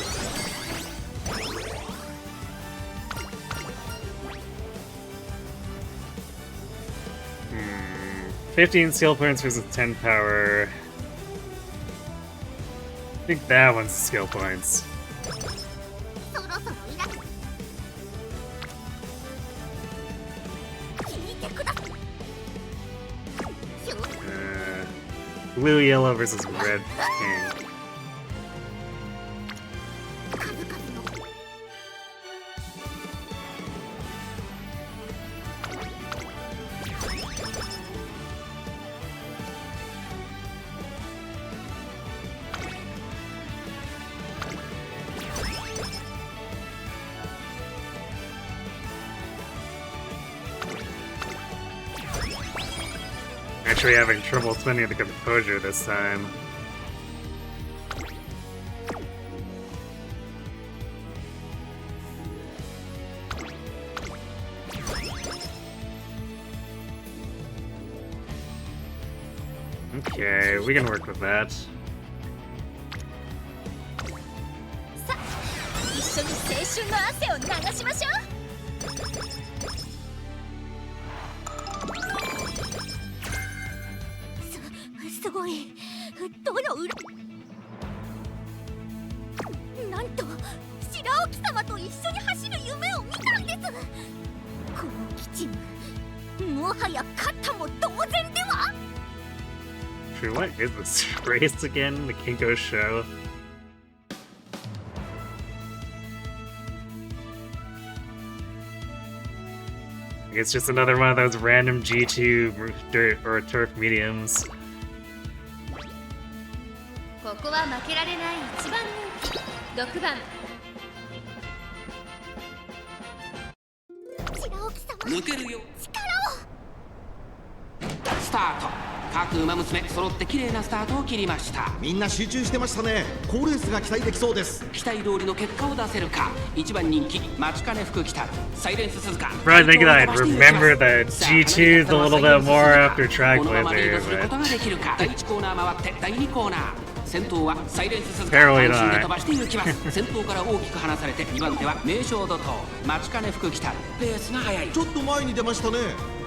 15 skill points versus 10 power. I think that one's skill points. そろそろいら聞いてください。 Blue, yellow versus red, pink. 数々の Actually having trouble spending the composure this time. Okay, we can work with that. さあ一緒に青春の汗を流しましょう。すごい。どの裏なんと白沖様と一緒に走る夢を見たんです。この基地もはや勝ったも同然では。 Actually, what is this race again? The Kinko show? It's just another one of those random G2 dirt or turf mediums. ここは負けられない一番人気6番。白沖様抜けるよ。力タート。各馬娘揃って綺麗なスタートを切りました。みんな集中してましたね。好レースが期待できそうです。期待通りの結果を出せるか。1番人気待ちかね福来たるサイレンス鈴鹿。 Bro, I think that I'd remember the G2s a little bit more after track このままリード blizzard, すること but ができるか。第1コーナー回って第2コーナー。先頭はサイレンス鈴鹿。 Barely 安心で not. 飛ばしていきます先頭から大きく離されて2番手は名将怒涛待ちかね福来たる。ペースが速い。ちょっと前に出ましたね。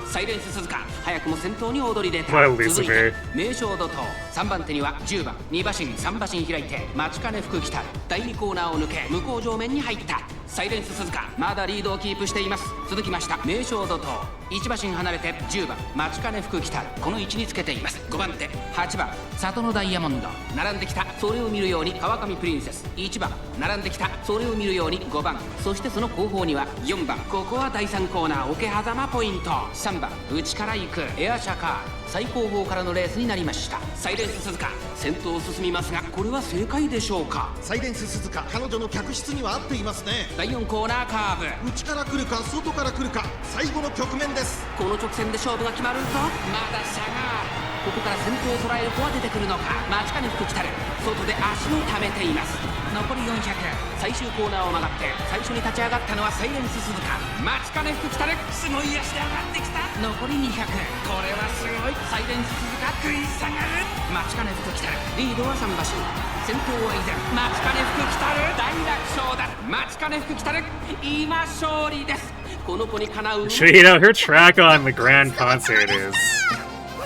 サイレンス鈴鹿早くも先頭に躍り出た。 Well, 続い Lucifer. て名将怒涛3番手には10番2馬身3馬身開いて待ちかね福来たる。第2コーナーを抜け向こう上面に入った。サイレンス鈴鹿まだリードをキープしています。続きました名将怒涛1馬身離れて10番待ちかね福来たる。この位置につけています。5番手8番里のダイヤモンド並んできた。それを見るように川上プリンセス1番並んできた。それを見るように5番そしてその後方には4番。ここは第3コーナー桶狭間ポイント。3番内から行くエアシャカー最後方からのレースになりました。サイレンス鈴鹿先頭を進みますがこれは正解でしょうか。サイレンス鈴鹿彼女の客室には合っていますね。第4コーナーカーブ内から来るか外から来るか最後の局面です。この直線で勝負が決まるぞ。まだ差がある。ここから先頭を捉える子は出てくるのか。待ちかね福来たる外で足を溜めています。残り400最終コーナーを曲がって最初に立ち上がったのはサイレンス鈴鹿。待ちかね福来たるすごい足で上がってきた。残り200これはすごい。サイレンス鈴鹿食い下がる。待ちかね福来たるリードは3馬身先頭は以前待ちかね福来たる大楽勝だ。待ちかね福来たる今勝利です。この子にかなう Sure, you know, her track on the grand concert is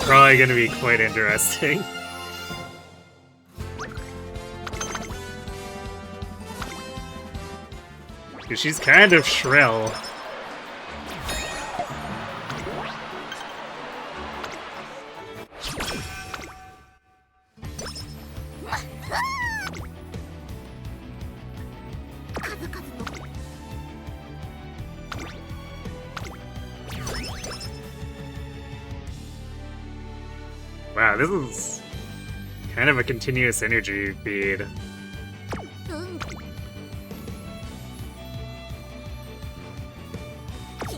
probably gonna be quite interesting. Dude, she's kind of shrill. Wow, this is kind of a continuous energy feed.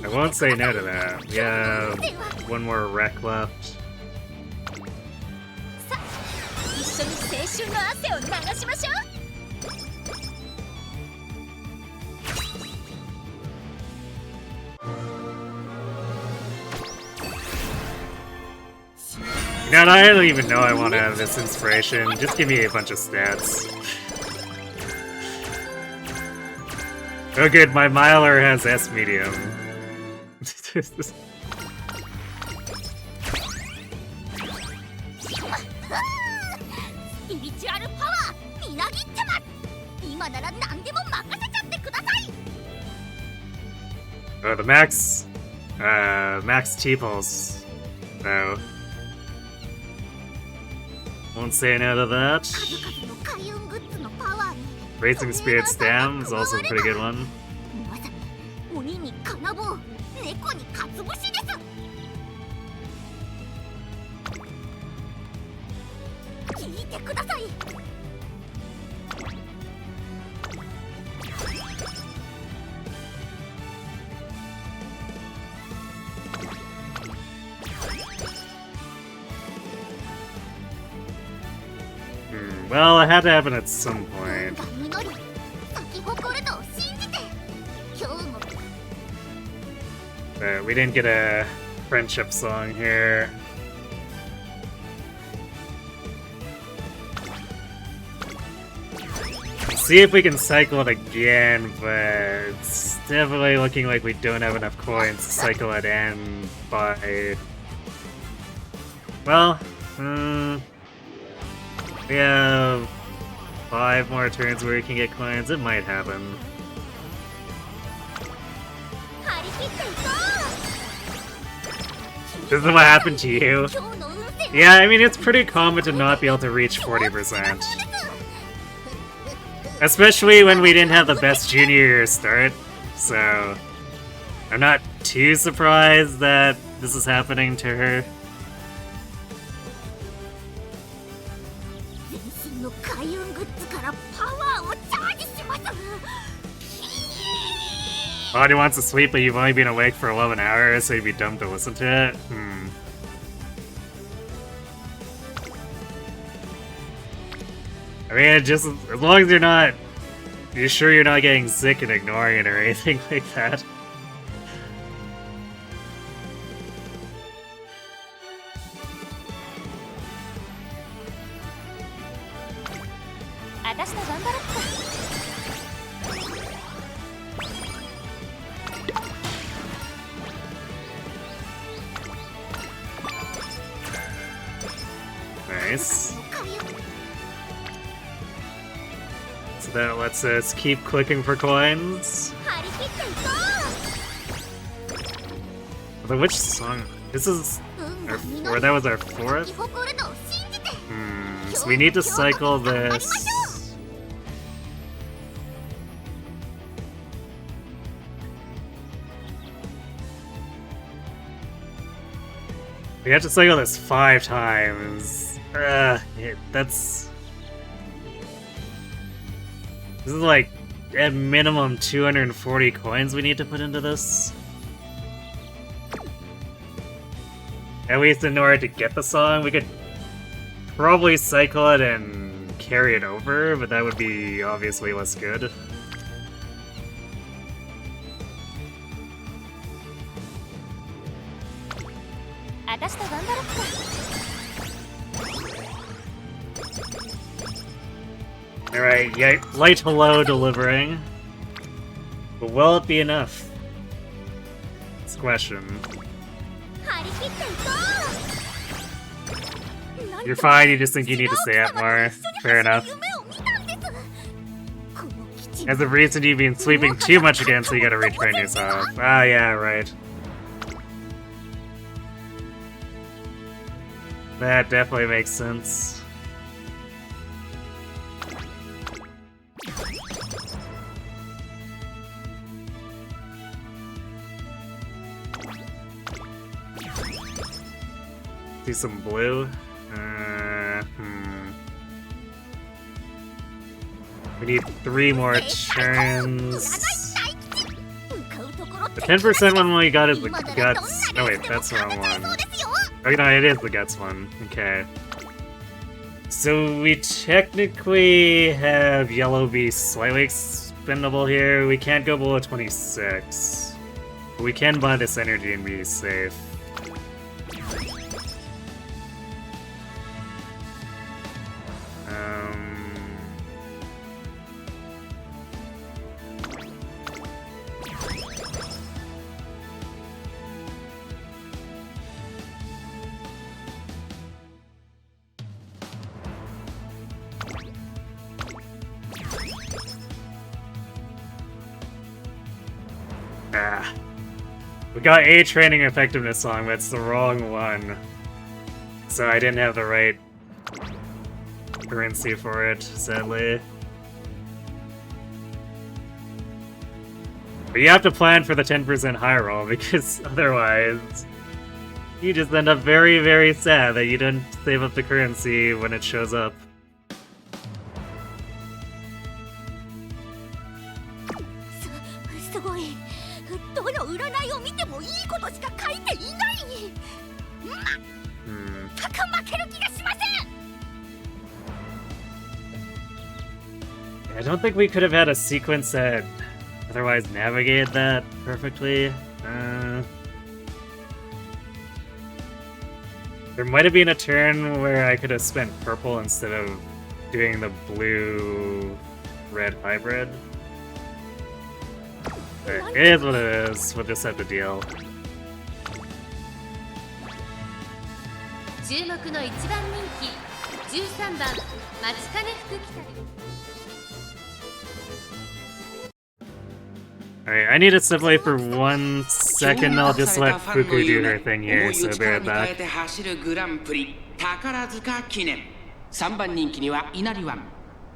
I won't say no to that. We have one more wreck left. 一緒に青春の汗を流しましょう。 You know, I don't even know I want to have this inspiration. Just give me a bunch of stats. Oh good, my miler has S medium. スピリチュアルパワーみなぎってます。今なら何でも任せちゃってください。 Oh, the max T pulse. No. Won't say no to that. 数々の開運グッズのパワーに Racing Spirit Stam is also a pretty good one. まさに鬼に金棒猫にかつぶしです。聞いてください。 Well, it had to happen at some point. が実り咲き誇るのを信じて今日も But we didn't get a friendship song here. See if we can cycle it again, but it's definitely looking like we don't have enough coins to cycle it in by... Well, we have 5 more turns where we can get coins. It might happen. 張り切っていこ This is what happened to you. う。今日の運勢は Yeah, I mean, it's pretty common to not be able to reach 40%. Especially when we didn't have the best junior year start. So, I'm not too surprised that this is happening to her. 全身の開運グッズからパワーをチャージします。 Body wants to sleep, but you've only been awake for 11 hours, so you'd be dumb to listen to it? I mean, just as long as you're sure you're not getting sick and ignoring it or anything like that. Nice. So that lets us keep clicking for coins. Although which song? This is or that was our fourth? So we need to cycle this. We have to cycle this 5 times. This is like at minimum 240 coins we need to put into this. At least in order to get the song, we could probably cycle it and carry it over, but that would be obviously less good. Alright, yeah, light hello delivering. But will it be enough? It's a question. You're fine, you just think you need to stay up more. Fair enough. As of recent, you've been sleeping too much again, so you gotta retrain yourself. Ah, yeah, right. That definitely makes sense. Do some blue. We need 3 more turns. The 10% one we got is the guts. No wait, that's the wrong one. Oh no, it is the guts one. Okay. So we technically have yellow be slightly expendable here. We can't go below 26. But we can buy this energy and be safe. We got a training effectiveness song, but it's the wrong one. So I didn't have the right currency for it, sadly. But you have to plan for the 10% high roll, because otherwise you just end up very, very sad that you didn't save up the currency when it shows up. I don't think we could have had a sequence that otherwise navigated that perfectly. There might have been a turn where I could have spent purple instead of doing the blue-red hybrid. It is what it is. We'll just have to deal. 注目の1番人気13番松金福来たり Alright, I need to stipulate for 1 second. I'll just let Fuku do her thing here, so bear with that. 3番人気には稲荷湾、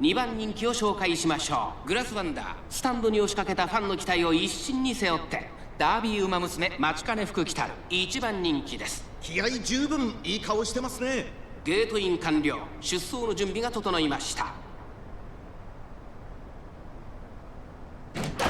2番人気を紹介しましょう。グラスワンダー、スタンドに押しかけたファンの期待を一身に背負って、ダービー馬娘松金福来たる1番人気です。気合十分いい顔してますね。ゲートイン完了、出走の準備が整いました。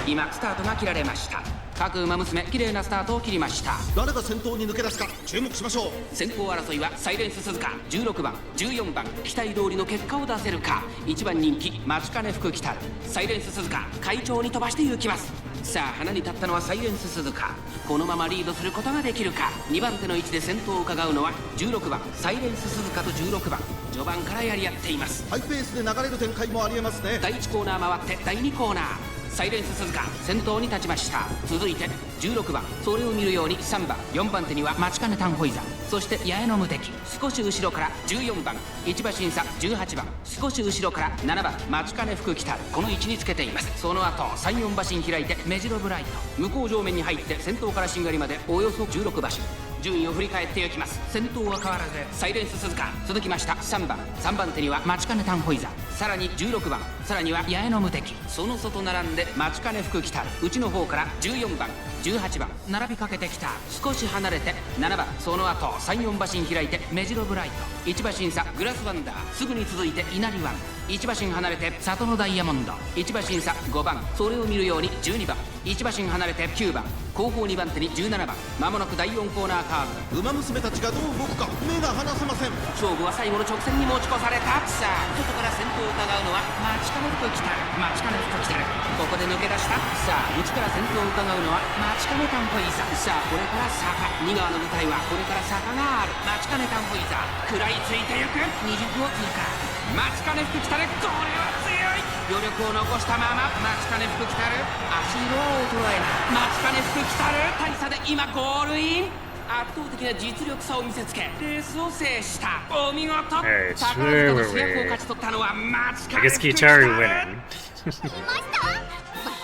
今スタートが切られました。各馬娘綺麗なスタートを切りました。誰が先頭に抜け出すか注目しましょう。先行争いはサイレンス鈴鹿、16番14番期待通りの結果を出せるか。1番人気待ちかね福来たる。サイレンス鈴鹿快調に飛ばして行きます。さあ花に立ったのはサイレンス鈴鹿。このままリードすることができるか。2番手の位置で先頭を伺うのは16番サイレンス鈴鹿と16番。序盤からやり合っています。ハイペースで流れる展開もありえますね。第1コーナー回って第2コーナー。サイレンス鈴鹿先頭に立ちました。続いて16番それを見るように3番4番手には待ちかねタンホイザー、そして八重の無敵。少し後ろから14番市場審査18番、少し後ろから7番待ちかね福来たる。この位置につけています。その後34馬身開いて目白ブライト、向こう上面に入って先頭からしんがりまでおよそ16馬身。順位を振り返っていきます。先頭は変わらずサイレンス鈴鹿。続きました3番手には待ちかねタンホイザー、さらに16番、さらには八重の無敵。その外並んで待ちかね福来たる。内の方から14番18番並びかけてきた。少し離れて7番、その後34馬身開いて目白ブライト、1馬身差グラスワンダー、すぐに続いて稲荷湾、1馬身離れて里のダイヤモンド、1馬身差5番それを見るように12番、1馬身離れて9番、後方2番手に17番。まもなく第4コーナーカーブ。馬娘たちがどう動くか目が離せません。勝負は最後の直線に持ち越された。さあ外から先頭を伺うのは待ちかね福来たる。待ちかね福来たる。ここで抜け出した。さあ内から先頭を伺うのは待ちかねタンホイザー。さあこれから坂、2側の舞台はこれから坂がある。待ちかねタンホイザー食らいついてゆく。20を通過。待ちかね福来たる。これは強い。余力を残したまま待ちかね福来たる。足色は衰えない。待ちかね福来たる。大差で今ゴールイン。圧倒的な実力差を見せつけレースを制した。お見事。宝塚の主役を勝ち取ったのは待ちかね福来たる。見ました。バッ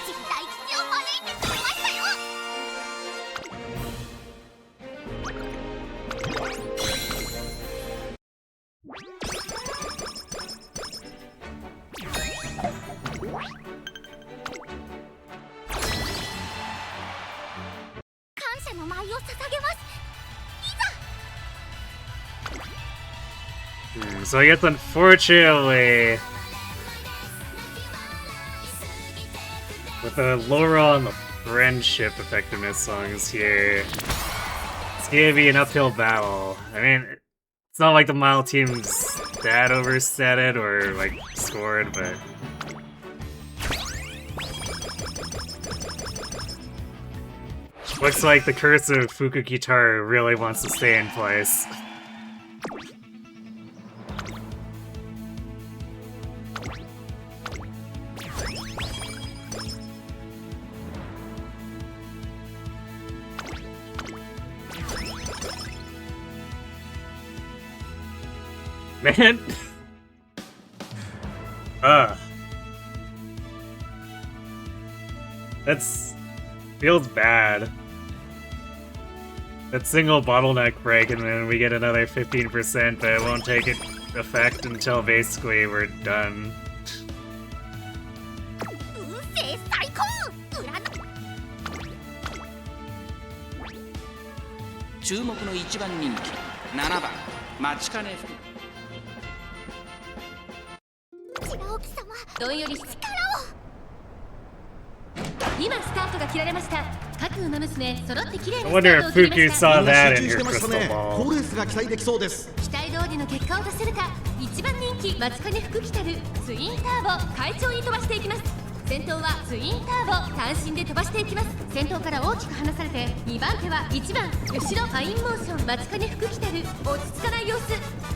チリ大吉を招いてくれましたよ。感謝の舞を捧げます。 So I guess unfortunately, with the lower on the friendship effectiveness songs here, it's gonna be an uphill battle. I mean, it's not like the mile team's that overstated or like scored, but looks like the curse of Fukukitaru really wants to stay in place. Man. That's feels bad. That single bottleneck break and then we get another 15%, but it won't take effect until basically we're done. 運勢最高。注目の1番人気7番待ちかね福。白沖様、どんより力を。今スタートが切られました。各馬娘揃って綺麗 I なスタ wonder ートを if 切りま Fuku した。 saw みんな that 集 in 中し her てました crystal ね。好 ball. レースが期待できそうです。期待通りの結果を出せるか。1番人気待ちかね福来たる。ツインターボ快調に飛ばしていきます。先頭はツインターボ単身で飛ばしていきます。先頭から大きく離されて2番手は1番後ろファインモーション待ちかね福来たる。落ち着かない様子。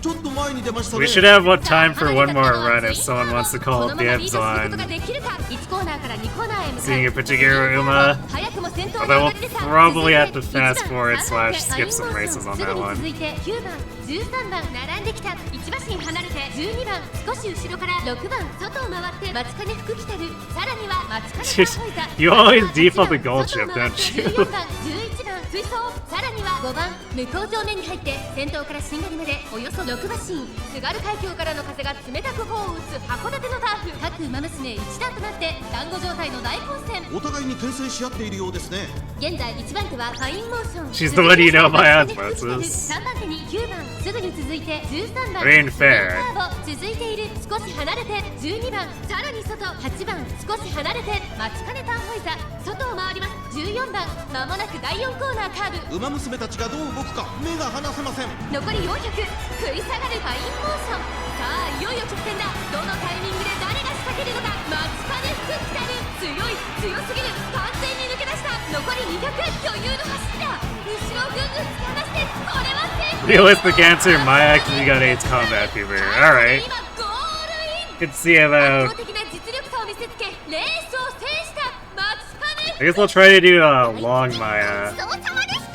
ちょっと前に出ましたね。 We should have what time for one more run if someone wants to call このままリー dibs ドすることが on できるか。1コーナーから2コーナーへ向かう seeing a particular Uma. 早くも先頭 Although が we'll 出てた。 probably have to 続いて fast 1 forward 番 slash 3 skip some 番 races on すぐ that に one. 続いて9番13番並んできた。1馬身離れて12番少し後ろから6番外を回って待ちかね福来たる。さらには待ちかね You always default to gold chip, don't you? 14番11番追走。さらには5番向こう正面に入って先頭からしんがりまでおよそ6馬身。津軽海峡からの風が冷たく頬を打つ函館のターフ。各馬娘一段となって団子状態の大混戦。お互いに牽制し合っているようですね。現在1番手はファインモーション。 She's the one you know by osmosis. 3番手に9番すぐに続いて13番 Rain Fair 続いている。少し離れて12番さらに外。8番少し離れて待ちかねタンホイザ。外を回ります。14番まもなく第4コーナーカーブ。ウマ娘たちがどう動くか目が離せません。残り400。食い下がるファインモーション。さあいよいよ直線だ。どのタイミングで誰が仕掛けるのか。待ちかね福来たる。強すぎる。完全に抜け出した。残り200。余裕の走りだ。後ろをぐんぐん突き放してこれはセーフ。 Realistic answer, my actually got AIDS combat fever. Alright. 今ゴールイン。 Let's see about... 圧倒的な実力差を見せつけレースを制した待ちかね。 I guess we'll try to do a long Maya. ごちそうさまでした。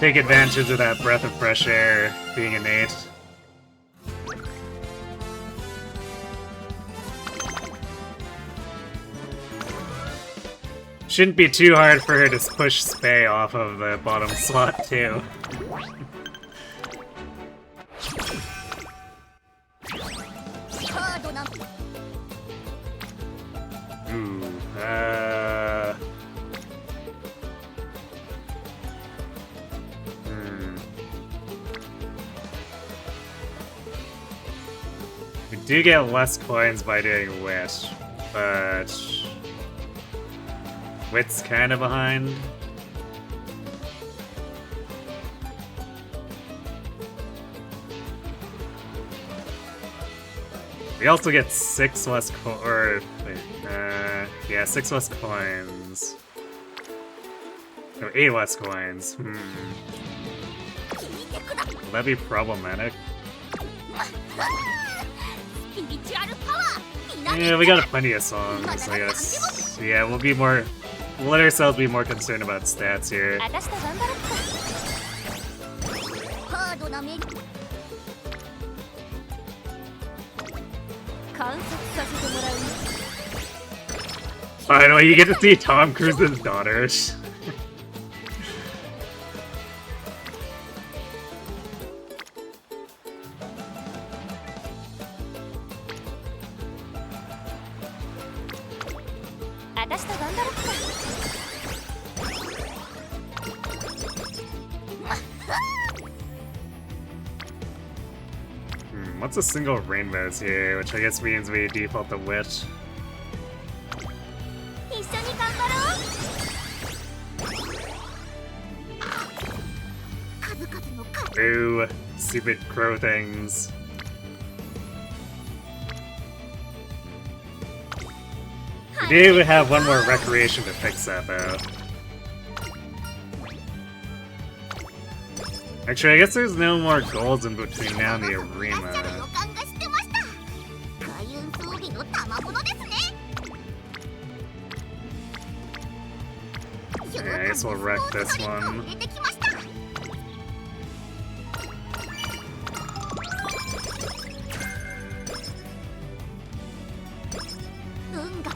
Take advantage of that breath of fresh air being innate. Shouldn't be too hard for her to push Spay off of the bottom slot too. Ooh, We do get less coins by doing Wit, but Wit's kind of behind. We also get 6 less yeah, 6 less coins. No, 8 less coins. Will that be problematic? Yeah, we got plenty of songs, I guess. Yeah, we'll let ourselves be more concerned about stats here. 私と頑張ろっか。ハードな目観察させてもらうね。 Finally, you get to see Tom Cruise's daughters. What's a single rainbows here, which I guess means we default to Wit. 一緒に頑張ろう。数々のか Ooh, stupid crow things. We do have one more recreation to fix that though. Actually, I guess there's no more goals in between now and the いらっしゃる arena. 予感がしてました。開運装備の賜物ですね。 Yeah, I guess we'll wreck this one. 入れてきました。 運が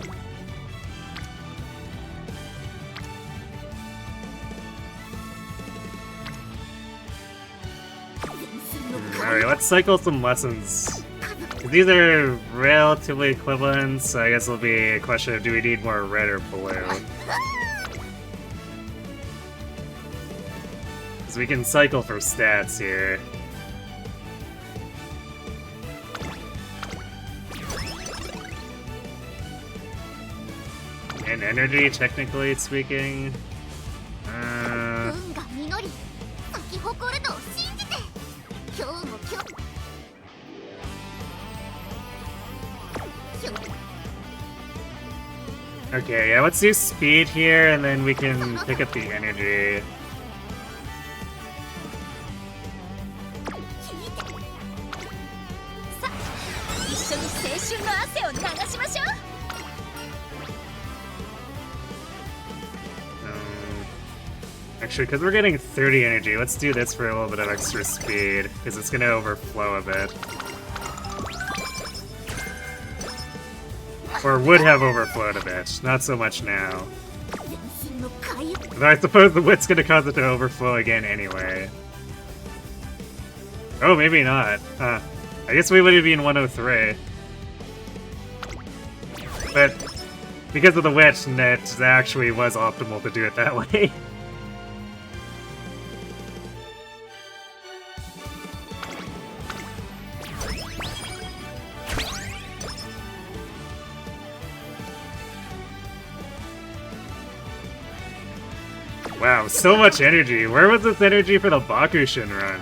Alright, let's cycle some lessons. These are relatively equivalent, so I guess it'll be a question of do we need more red or blue? Because we can cycle for stats here. And energy, technically speaking. 運が実り咲き誇るのを信じて今日も今日 Okay, yeah, let's do speed here, and then we can pick up the energy. さあ一緒に青春の汗を流しましょう。 Actually, because we're getting 30 energy, let's do this for a little bit of extra speed, because it's going to overflow a bit. Or would have overflowed a bit, not so much now. 全身 Though I suppose the wit's gonna cause it to overflow again anyway. Oh, maybe not. Huh. I guess we would have been 103. But because of the witch, it actually was optimal to do it that way. Wow, so much energy. Where was this energy for the Bakushin run?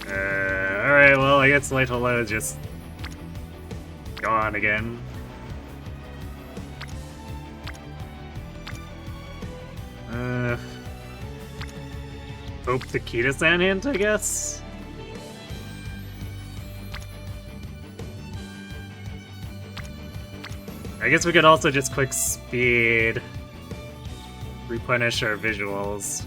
Alright, well, I guess Light Hello is just gone again. Hope the Kita-san hint, I guess? I guess we could also just quick speed, replenish our visuals.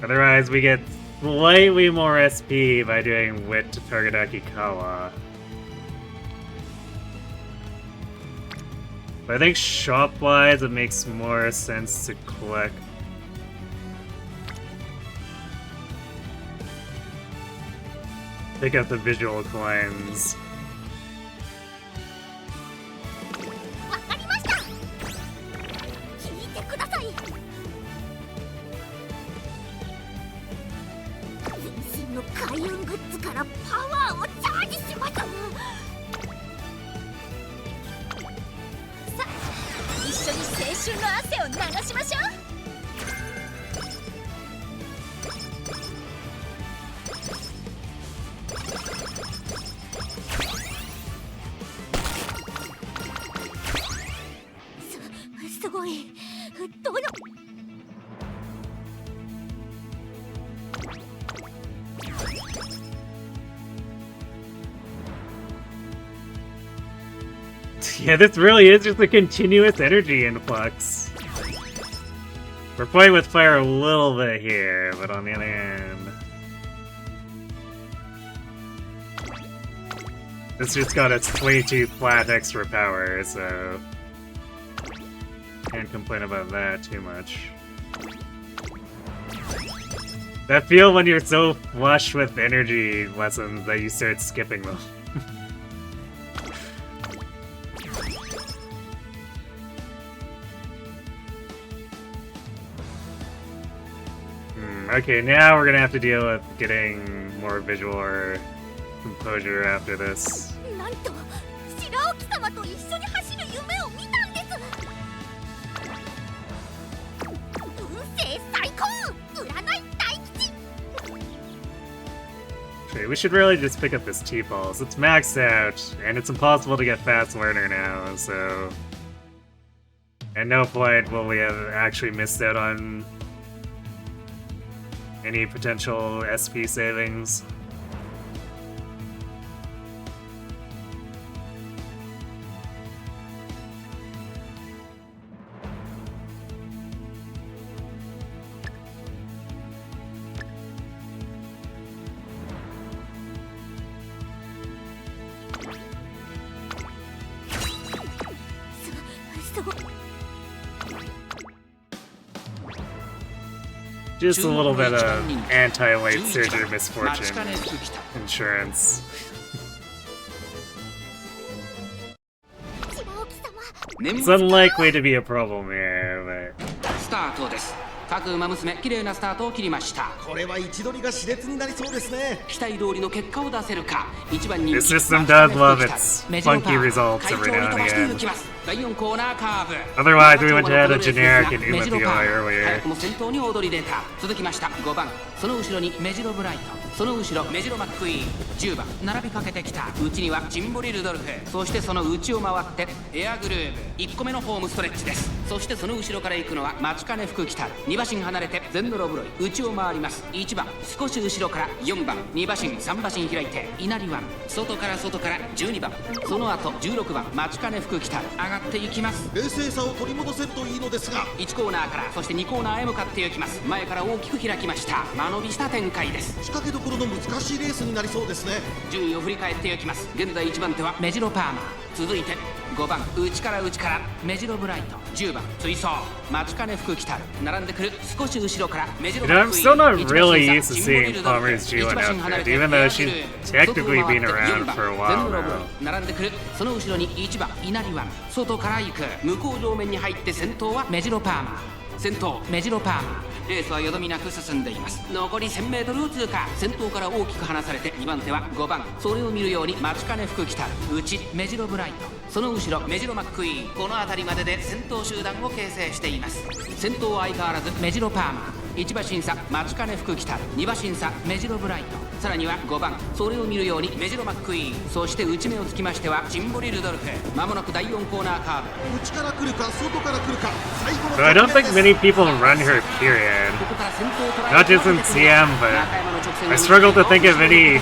Otherwise, we get slightly more SP by doing Wit to target Akikawa. But I think shop-wise, it makes more sense to collect. Pick up the visual coins. Yeah, this really is just a continuous energy influx. We're playing with fire a little bit here, but on the other hand... This just got its 22 flat extra power, so... Can't complain about that too much. That feel when you're so flush with energy lessons that you start skipping them. Okay, now we're gonna have to deal with getting more visual or composure after this. Okay, we should really just pick up this T-Pulse. It's maxed out, and it's impossible to get Fast Learner now, so... At no point will we have actually missed out on any potential SP savings. Just a little bit of anti-late surgery misfortune insurance. It's unlikely to be a problem here, but... 各馬娘綺麗なスタートを切りました。これは位置取りが熾烈になりそうですね。期待通りの結果を出せるか。一番人気 This system does love its funky results every now and again. 第4コーナーカーブ。 Otherwise, we would have had a generic in Umamusume earlier. 早くも先頭に躍り出た。続きました5番。その後ろにメジロブライト。その後ろメジロマックイーン10番並びかけてきた。内にはジンボリルドルフ、そしてその内を回ってエアグルーブ、1個目のホームストレッチです。そしてその後ろから行くのは待ちかね福来たる。2馬身離れてゼンドロブロイ、内を回ります。1番少し後ろから4番2馬身3馬身開いて稲荷湾、外から12番、その後16番待ちかね福来たる上がっていきます。冷静さを取り戻せるといいのですが、1コーナーからそして2コーナーへ向かっていきます。前から大きく開きました。間延びした展開です。仕掛けどころの難しいレースになりそうですね。順位を振り返っていきます。現在1番手はメジロパーマー、続いて5番内からメジロブライト、10番追走待ちかね福来たる並んでくる。少し後ろからメジロ I'm still not really used to seeing Palmer's G1 outfit, even though she's technically been around for a while now. 並んでくる。その後ろに1番稲荷湾、外から行く。向こう上面に入って先頭はメジロパーマー、先頭メジロパーマー。レースはよどみなく進んでいます。残り 1000m を通過。先頭から大きく離されて2番手は5番、それを見るように待ちかね福来たる。内メジロブライト、その後ろメジロマックイーン。この辺りまでで先頭集団を形成しています。先頭は相変わらずメジロパーマー、1馬身差待ちかね福来たる、2馬身差メジロブライト、さらには5番それを見るようにメジロマックイーン、そして内目をつきましてはジンボリルドルフ。まもなく第4コーナーカーブ。内から来るか外から来るか、最後の So I don't think many people run her, period. ここから先頭を捉え Not just in CM, but I struggle to think of any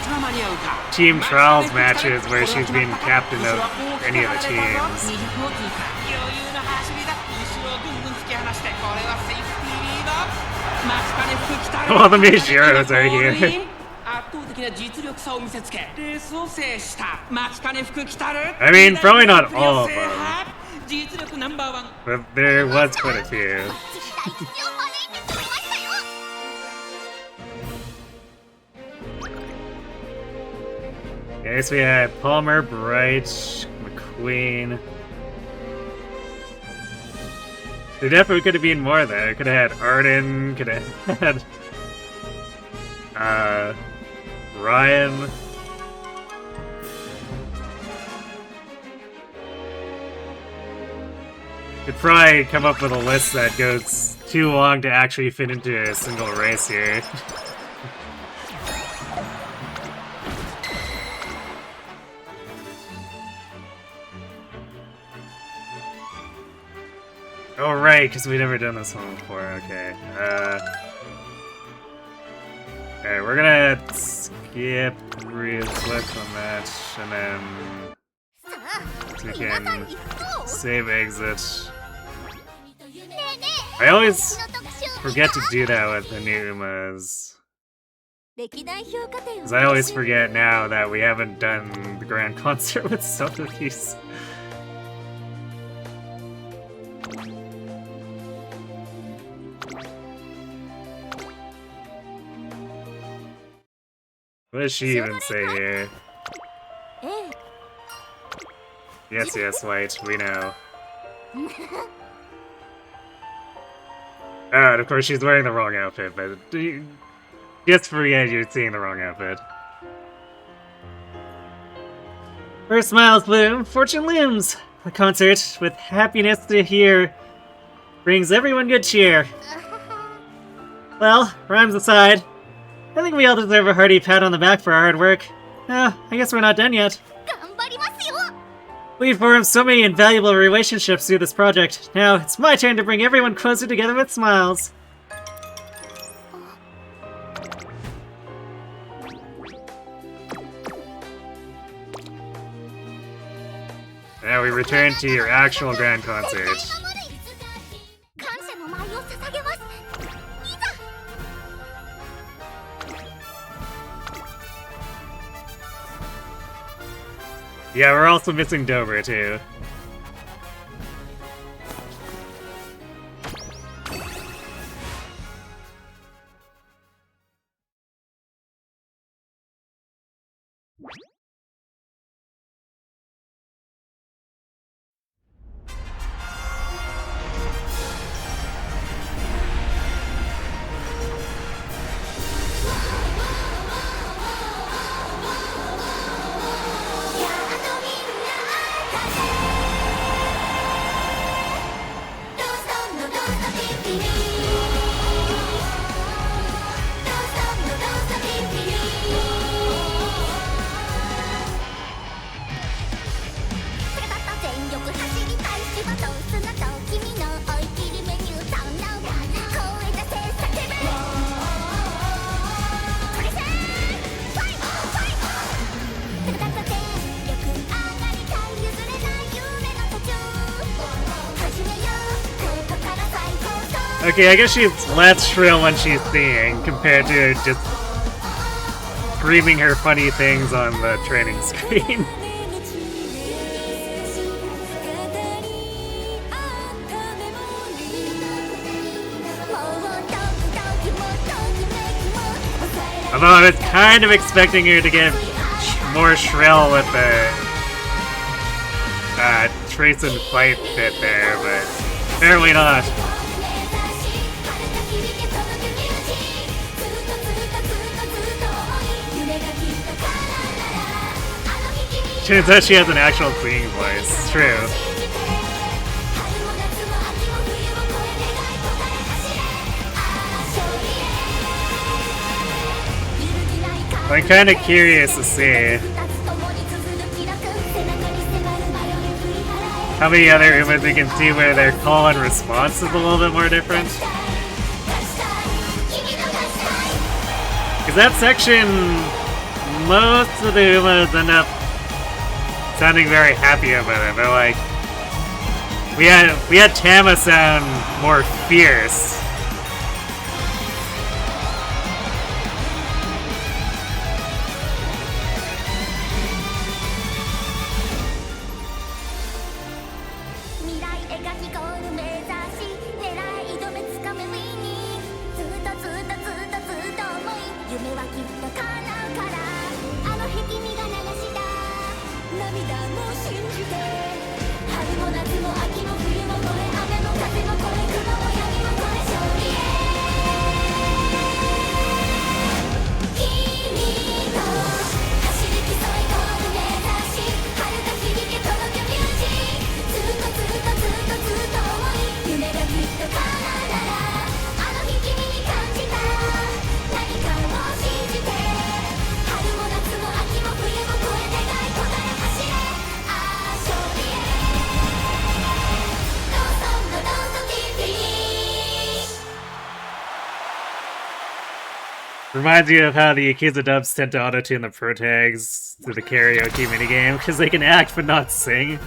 team trials matches where she's been captain of any of the teams. 余裕の走りだ。後ろをぐんぐん突き放して、これはセーフティーリード。待ちかね福来たる。 All the Mijiros are here. 圧倒的な実力差を見せつけレースを制した待ちかね福来たる。 I mean, probably not all of them, 実力ナンバーワン。 but there was quite a few. 大吉を招いてくれましたよ。 Okay, so we had Palmer, Bright, McQueen. There definitely could have been more there. Could have had Arden, could have had Ryan. Could probably come up with a list that goes too long to actually fit into a single race here. Oh right, because we've never done this one before, okay. Okay, we're gonna skip reflect on that, and then さあ we 皆さん can に服を。 save exit. ねえねえ、 I always 私の特集 forget to do that with the new Umas. 歴代評価点を Because I always forget now that we haven't done the grand concert with some of these. What does she even say here? ええ Yes, yes, White, we know. Oh, and of course she's wearing the wrong outfit, but just forget you're seeing the wrong outfit. First smiles bloom, fortune looms. The concert, with happiness to hear, brings everyone good cheer. Well, rhymes aside, I think we all deserve a hearty pat on the back for our hard work. I guess we're not done yet. 頑張りますよ。 We've formed so many invaluable relationships through this project. Now, it's my turn to bring everyone closer together with smiles. Now we return to your actual grand concert. 感謝の舞を捧げます。いざ。 Yeah, we're also missing Dover, too. Okay, I guess she's less shrill when she's singing compared to just screaming her funny things on the training screen. Although I was kind of expecting her to get more shrill with the trace and fight bit there, but apparently not. Turns out she has an actual singing voice. It's true. I'm kind of curious to see how many other Umas we can see where their call and response is a little bit more different. Because that section, most of the Umas end up sounding very happy about it. They're like, we had Tama sound more fierce. Reminds you of how the Yakuza dubs tend to auto-tune the protags to the karaoke minigame, because they can act but not sing.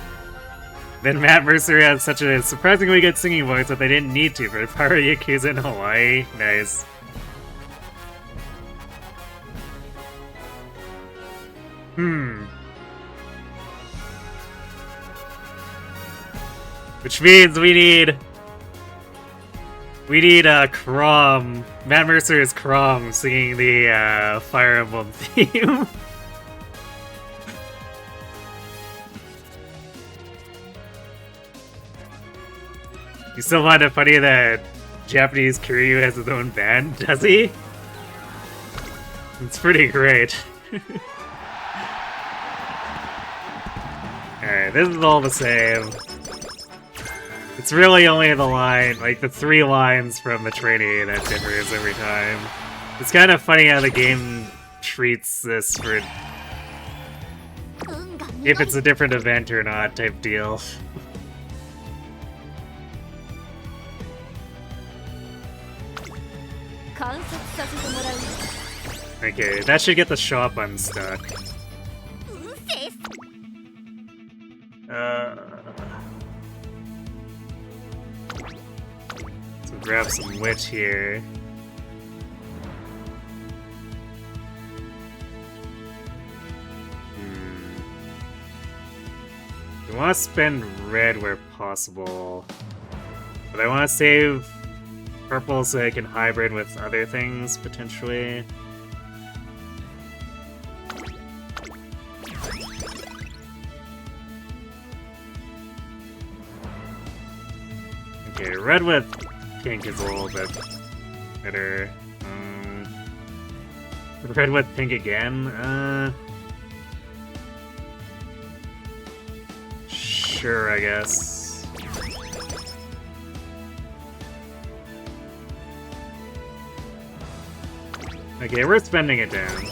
Then Matt Mercer has such a surprisingly good singing voice that they didn't need to for Power Yakuza in Hawaii. Nice. Which means we need Crom. Matt Mercer is Crom singing the Fire Emblem theme. You still find it funny that Japanese Kiryu has his own band, does he? It's pretty great. Alright, this is all the same. It's really only the line, like the 3 lines from the trainee that differs every time. It's kind of funny how the game treats this for if it's a different event or not type deal. Okay, that should get the shop unstuck. So grab some wit here. I want to spend red where possible, but I want to save purple so I can hybrid with other things potentially. Okay, red with pink is a little bit better. Red with pink again? Sure, I guess. Okay, we're spending it down.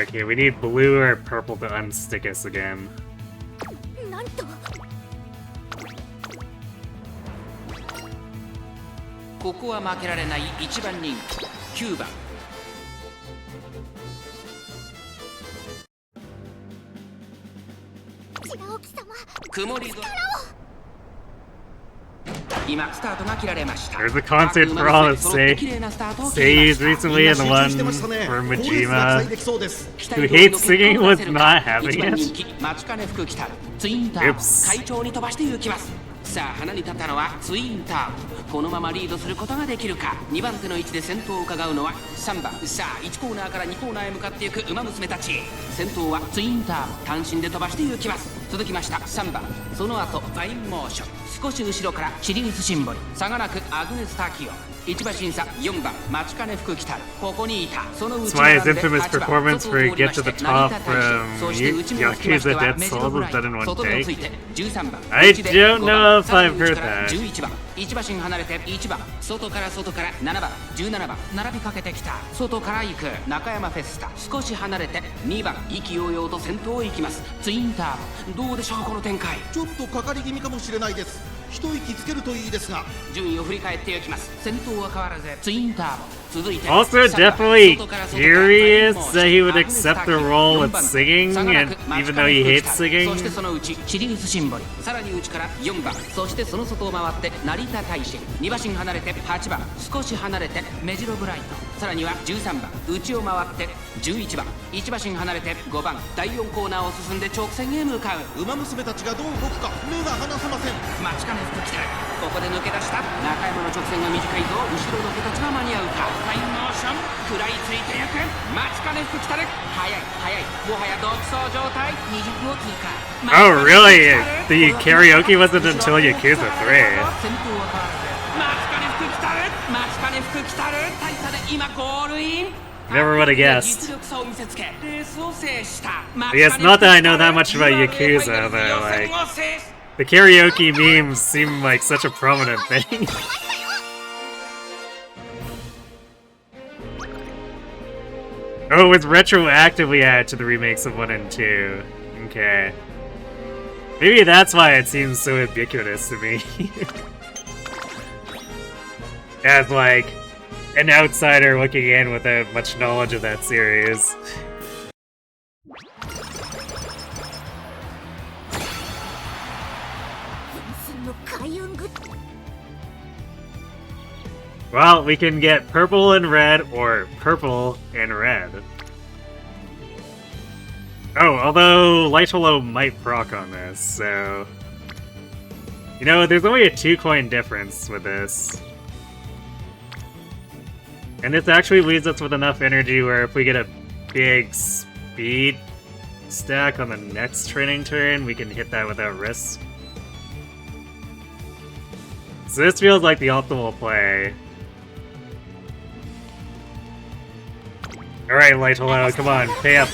Okay, we need blue or purple to unstick us again. なんとここは負けられない1番人気9番白沖様曇り空今スタートが切られました There's a concert for all the seiyus recently, and the one for Majima who hates singing was not having it. 待ちかね福来たるツインター Oops. 快調に飛ばして行きますさあ花に立ったのはツインターこのままリードすることができるか2番手の位置で先頭を伺うのは3番さあ1コーナーから2コーナーへ向かっていく馬娘たち先頭はツインター単身で飛ばして行きます続きました3番その後ファインモーション少し後ろからシリウスシンボル差がなくアグネス・タキオ1馬審査4番待ちかね福来たるここにいたその内 That's why 側 his で infamous 8番 performance 外を where he 通りま gets し to て the 成 top 田大使 from そして内目をつきましては Yakuza Dead メジロ Souls ブライ is done in ト one 外目をつい take. て13番 I 内で don't 5 know 番 if さら I've に内 heard から that. 11番1馬身離れて1番外から7番17番並びかけてきた外から行く中山フェスタ少し離れて2番意気揚々と先頭へ行きますツインターボどうでしょうこの展開ちょっとかかり気味かもしれないです。一息つけるといいですが。順位を振り返っていきます先頭は変わらずツインターボ続いて Also 3番 definitely 外から外から curious ファインモーション that he would アグネス accept タ the キオ role 4 of 番 singing, 差がな and く even 待ちか though ね he 福 hates 来た singing. そしてそのうちシリウスシンボルさらに内から4番そしてその外を回って成田大使2馬身離れて8番少し離れてメジロブライトさらには13番内を回って11番1馬身離れて5番第4コーナーを進んで直線へ向かう馬娘たちがどう動くか目が離せません。待ちかね福来たここで抜け出した中山の直線が短いぞ後ろの子たちは間に合うかファインモーション食らいついてゆく待ちかね福来たる速いもはや独走状態20を通過 Oh, really? The karaoke wasn't until Yakuza 3. 先頭は変わらず待ちかね福来たる待ちかね福来たる大差で今ゴールイン Never would have guessed. 実力差を見せつけレースを制した I guess not that I know that much about Yakuza, but like, the karaoke memes seem like such a prominent thing. Oh, it's retroactively added to the remakes of 1 and 2. Okay. Maybe that's why it seems so ubiquitous to me. As like an outsider looking in without much knowledge of that series. Well, we can get purple and red, or purple and red. Oh, although Light Hello might proc on this, so... You know, there's only a 2-coin difference with this. And this actually leaves us with enough energy where if we get a big speed stack on the next training turn, we can hit that without risk. So this feels like the optimal play. Alright, Light Hello, come on, pay up.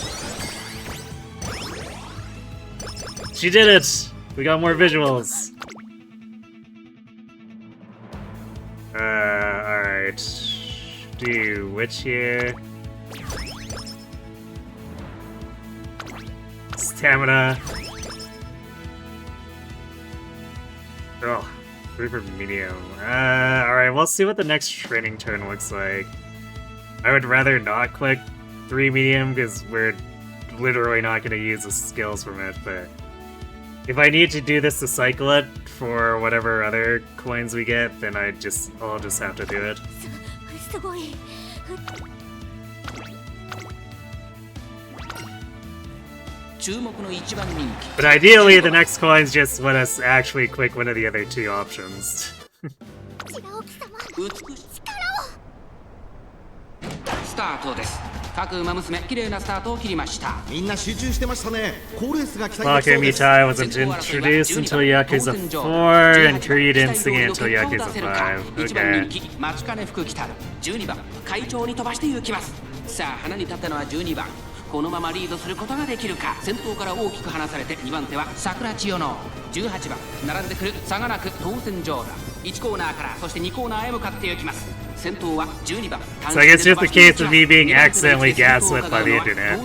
She did it! We got more visuals. Alright. Do which here? Stamina. Oh, 3 for medium. Alright, we'll see what the next training turn looks like. I would rather not click 3 medium because we're literally not going to use the skills from it, but if I need to do this to cycle it for whatever other coins we get, then I'll just have to do it. すごい 注目の1番人気 But ideally, the next coins just let us actually click one of the other 2 options. 白沖様美しいスタートです各馬娘綺麗なスタートを切りましたみんな集中してましたね。好レースが期待でき Baku そうです Mitai wasn't introduced until Yakuza 4, and Kiryu didn't sing it until Yakuza 5. 1番 Okay. 人気待ちかね福来たる12番会長に飛ばして行きますさあ花に立ったのは12番このままリードすることができるか先頭から大きく離されて2番手は桜千代の18番並んでくる差がなく当選上だ1コーナーからそして2コーナーへ向かって行きます先頭は12番 So I guess just the case of me being accidentally gaslit by the internet.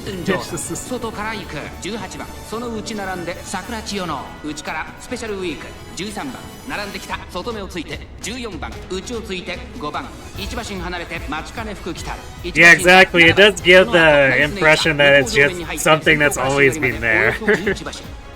外から行く18番その内並んで桜千代の内からスペシャルウィーク13番並んできた外目をついて14番内をついて5番1馬身離れて待ちかね福来たる Yeah, exactly. It does give the impression that it's just something that's always been there.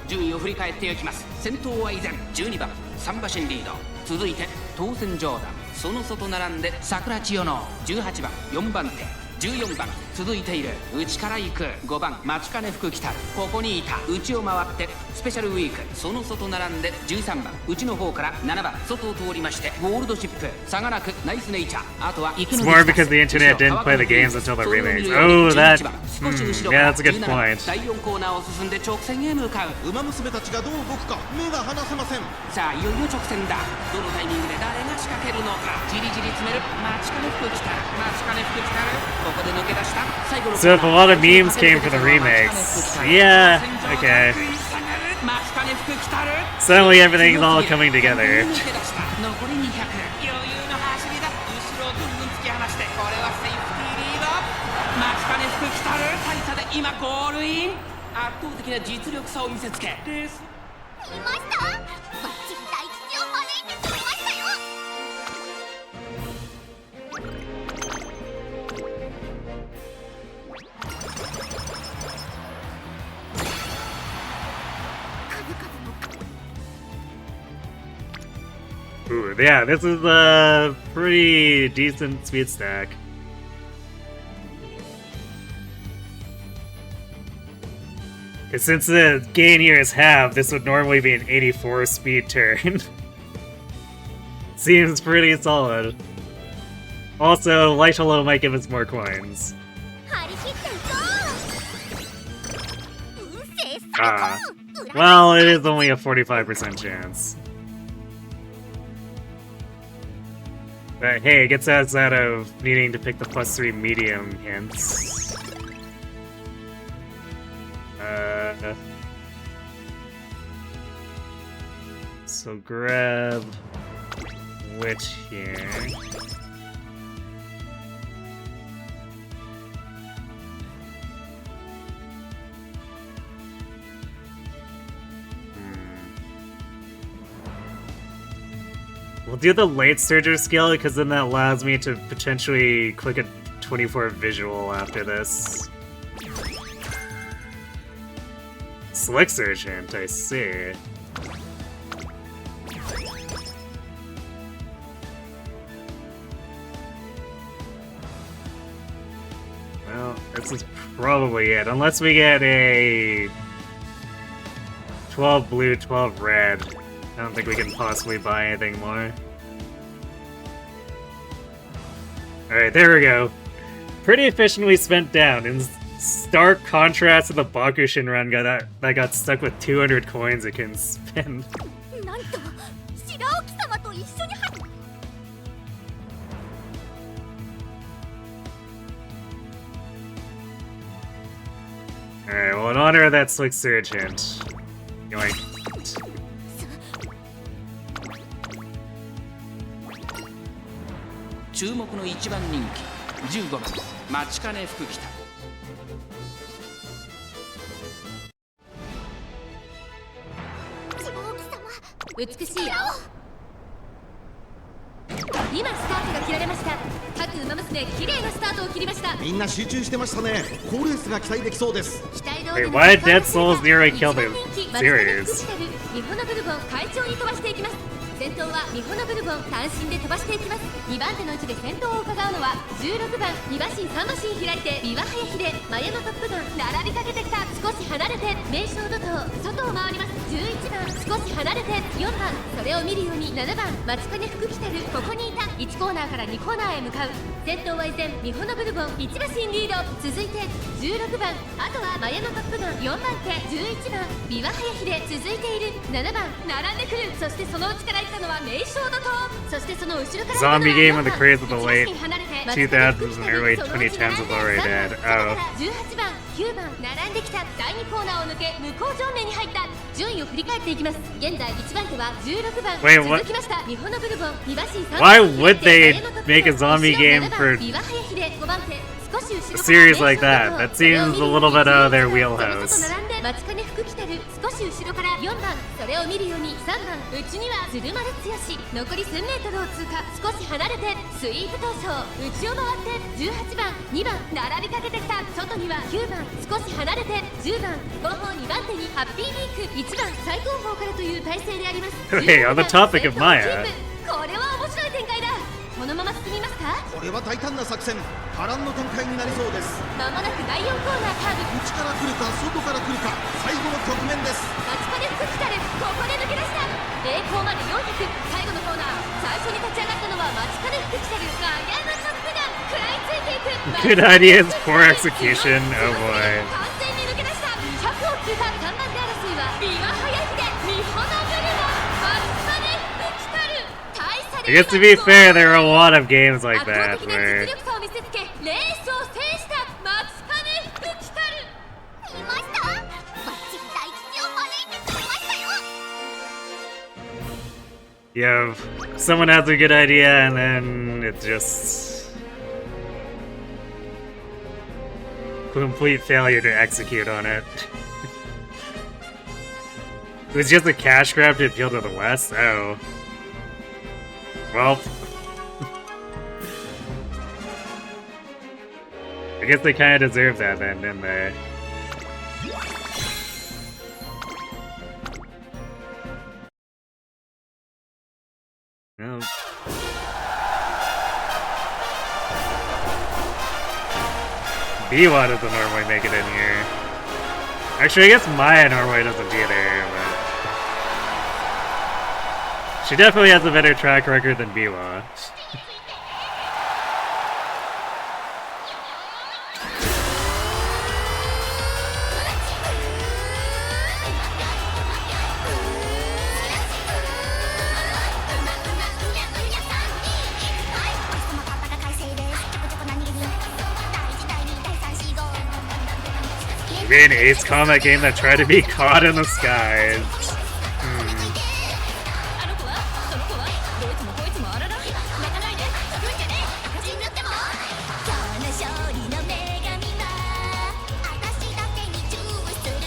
順位を振り返っていきます。先頭は依然12番3馬身リード続いて当選ジョーダンその外並んで桜千代の18番4番手14番続いている内から行く5番待ちかね福来たるここにいた内を回ってスペシャルウィークその外並んで13番内の方から7番外を通りましてゴールドシップ差がなくナイスネイチャーあとは It's more because the internet didn't play the games until the remakes. Oh, that... yeah, that's a good point. 第4コーナーを進んで直線へ向かう馬娘たちがどう動くか目が離せません。さあいよいよ直線だどのタイミングで誰が仕掛けるのかじりじり詰める待ちかね福来たる待ちかね福来たるここで抜け出した最後の So if a lot of memes came from the remakes, yeah, okay. Suddenly everything's all coming together. 残り200余裕の走りだ後ろをぐんぐん突き放してこれはセーフティーリード待ちかね福来たる大差で今ゴールイン圧倒的な実力差を見せつけレース見ましたバッチリ大吉を招いてくれましたよ。Ooh, yeah, this is a pretty decent speed stack. And since the gain here is half, this would normally be an 84 speed turn. Seems pretty solid. Also, light hello might give us more coins. 張り切っていこう。運勢最 Ah. 高。 Well, it is only a 45% chance. But hey, it gets us out of needing to pick the +3 medium hints. So grab which here. We'll do the late surger skill because then that allows me to potentially click a 24 visual after this. Slick Surge hint, I see. Well, this is probably it, unless we get a 12 blue, 12 red. I don't think we can possibly buy anything more. Alright, there we go. Pretty efficiently spent down, in stark contrast to the Bakushin run that got stuck with 200 coins it can spend. なんと白沖様と一緒に入っ Alright, well in honor of that Slick Surge hint, yoink. 注目の一番人気15番待ちかね福来た白沖様。美しいよ今スタートが切られました各馬娘綺麗なスタートを切りましたみんな集中してましたね。好レースが期待できそうです。期待通 Wait, りの why did Dead Souls nearly kill the 一番人気 series? 松田の福来たるミホノブルボン快調に飛ばしていきます先頭はミホノブルボン単身で飛ばしていきます2番手の位置で先頭を伺うのは16番2馬身3馬身開いてビワハヤヒデマヤのトップガン並びかけてきた少し離れて名将怒涛外を回ります11番少し離れて4番それを見るように7番待ちかね福来たるここにいた1コーナーから2コーナーへ向かう先頭は依然ミホノブルボン1馬身リード続いて16番あとはマヤのトップガン4番手11番ビワハヤヒデ続いている7番並んでくるそしてその内から行ったのは名将怒涛そしてその後ろから Zombie game of the craze of the late 2000s and early 2010s was already dead. Oh. 18番9番並んできた第2コーナーを抜け向こう上面に入った順位を振り返っていきます。現在1番手は16番。 Wait, what? 続きました日本のブルボンビワシー3 Why 番 would they ダイヤのトップ make a zombie 後ろ game 7番 for ビワハヤヒデ5番手少し後ろ a から series like 連 that? 勝 That seems a little bit out of their wheelhouse. その外並んで待ちかね福来たる少し後ろから4番それを見るように3番うちには鶴丸剛残り1000メートルを通過少し離れてスイープ闘争内を回って18番2番並びかけてきた外には9番少し離れて10番後方2番手にハッピーウィーク1番最高峰からという体制であります。Hey, on the topic of Maya. これは面白い展開だ。このまま進みますか。これは大胆な作戦、波乱の展開になりそうです。まもなく第4コーナーカーブ内から来るか外から来るか、最後の局面です。待ちかね福来たるここで抜け出した栄光まで400最後のコーナー最初に立ち上がったのは待ちかね福来たるガイアンのトップが食らいついていく Good ideas, poor execution. Oh boy. 完全に抜け出した200を通過3番手争いはビワハヤヒデ日本のブルボン待ちかね福来たる大差 I guess to be fair, there are a lot of games like 圧倒 that 的な where 実力差を見せつけレースを制した待ちかね福来たる見ましたバッチリ大吉を招いてくれましたよ you have someone has a good idea and then it just complete failure to execute on it. It was just a cash grab to appeal to the West? Oh. Well. I guess they kinda deserved that then, didn't they? No. Biwa doesn't normally make it in here. Actually, I guess Maya normally doesn't either, but... She definitely has a better track record than Biwa. Maybe an Ace Combat game that tried to be caught in the skies. あの子はその子はどいつもこいつもあらら泣かないで泣くんじゃねえ赤字になっても今日の勝利の女神は私だけに注する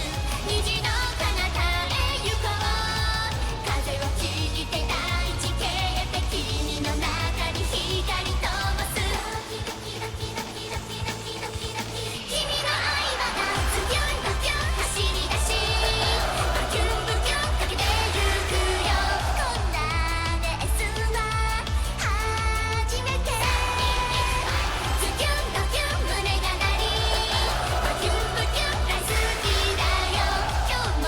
虹の彼方へ行こう風を切って大地消えて君の中に光灯すキラキラキラキラキラキラキラ君の愛は夏ビュンバキュン走り出しバキュンバキュンかけてゆくよこんなレースは初めてズキュンバキュン胸が鳴りバキュンバキュン大好きだよ今日も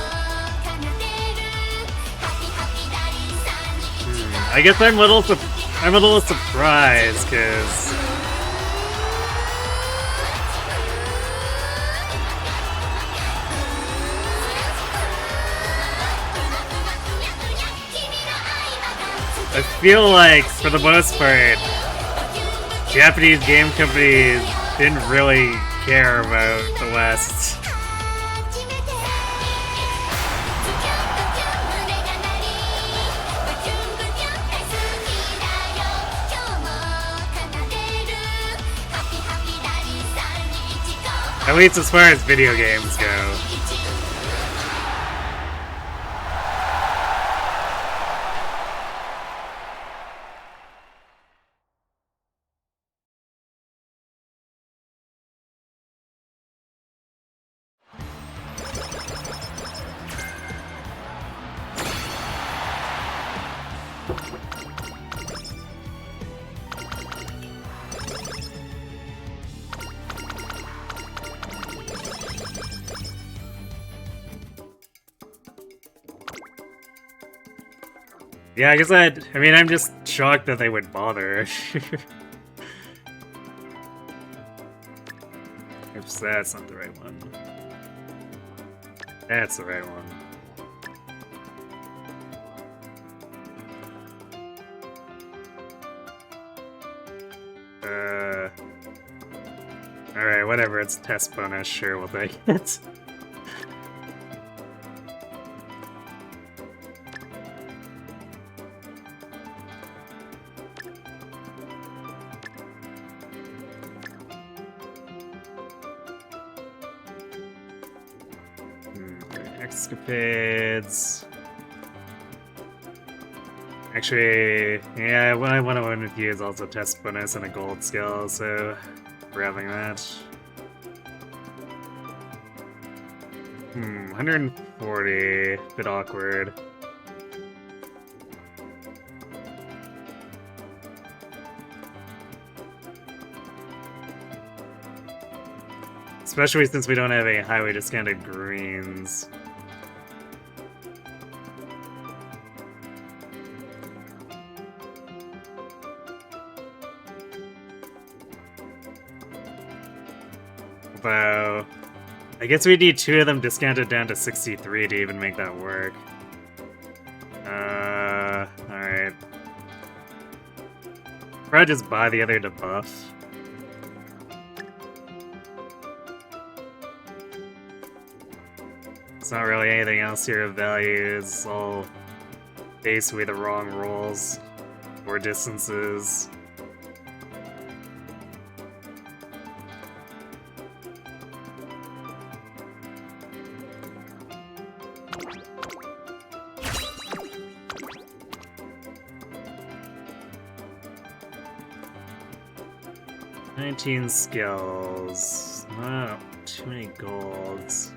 奏でるハッピーハッピーダリン321 I guess I'm a little surprised, cause... I feel like, for the most part, Japanese game companies didn't really care about the West. At least as far as video games go. Yeah, I guess I mean, I'm just shocked that they would bother. Oops, that's not the right one. That's the right one. Alright, whatever, it's test bonus, sure, we'll take it. Escapades. Actually, yeah, what I want to win with you is also test bonus and a gold skill, so we're having that. 140. Bit awkward. Especially since we don't have a highway discounted greens. Wow. I guess we need 2 of them discounted down to 63 to even make that work. Alright. Probably just buy the other debuff. It's not really anything else here of value. It's all basically the wrong rolls or distances. Skills. Oh, too many golds.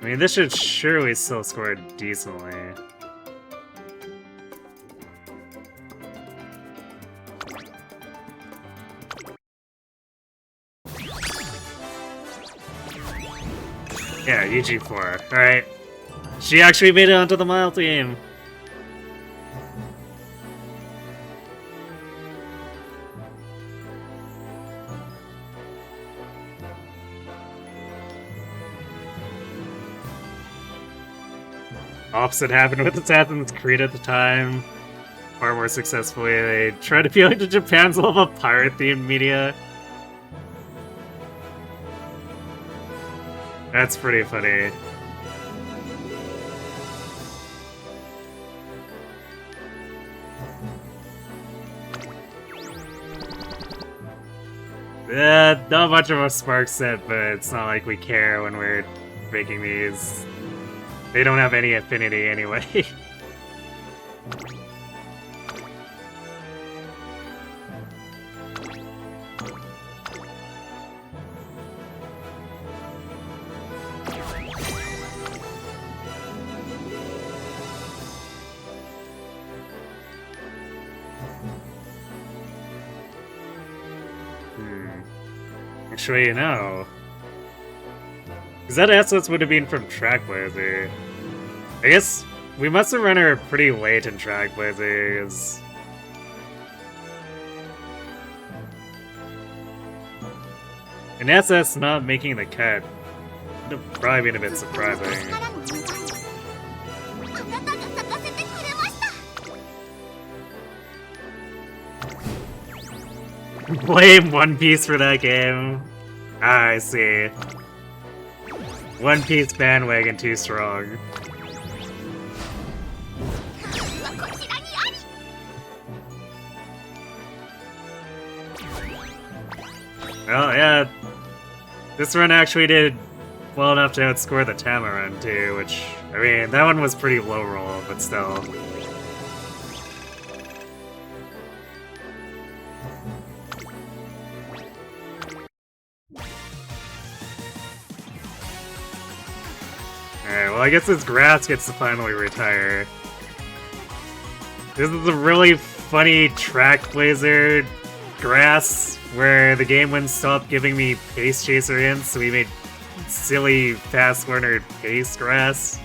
I mean, this should surely still score decently. Yeah, UG4. Alright. She actually made it onto the mile team. Opposite happened with Assassin's Creed at the time. Far more successfully, they tried to appeal to Japan's love of pirate-themed media. That's pretty funny. Not much of a spark set, but it's not like we care when we're making these. They don't have any affinity anyway. Actually, you know. Because that assets would have been from Trackblazer. I guess we must have run her pretty late in Trackblazer, because an SS not making the cut would have probably been a bit surprising. Blame One Piece for that game. Ah, I see. One Piece bandwagon too strong. Well, yeah. This run actually did well enough to outscore the Tama run too, which, I mean, that one was pretty low roll, but still. Alright, well I guess this grass gets to finally retire. This is a really funny Trackblazer grass where the game wouldn't stop giving me pace chaser hints, so we made silly fast learner pace grass.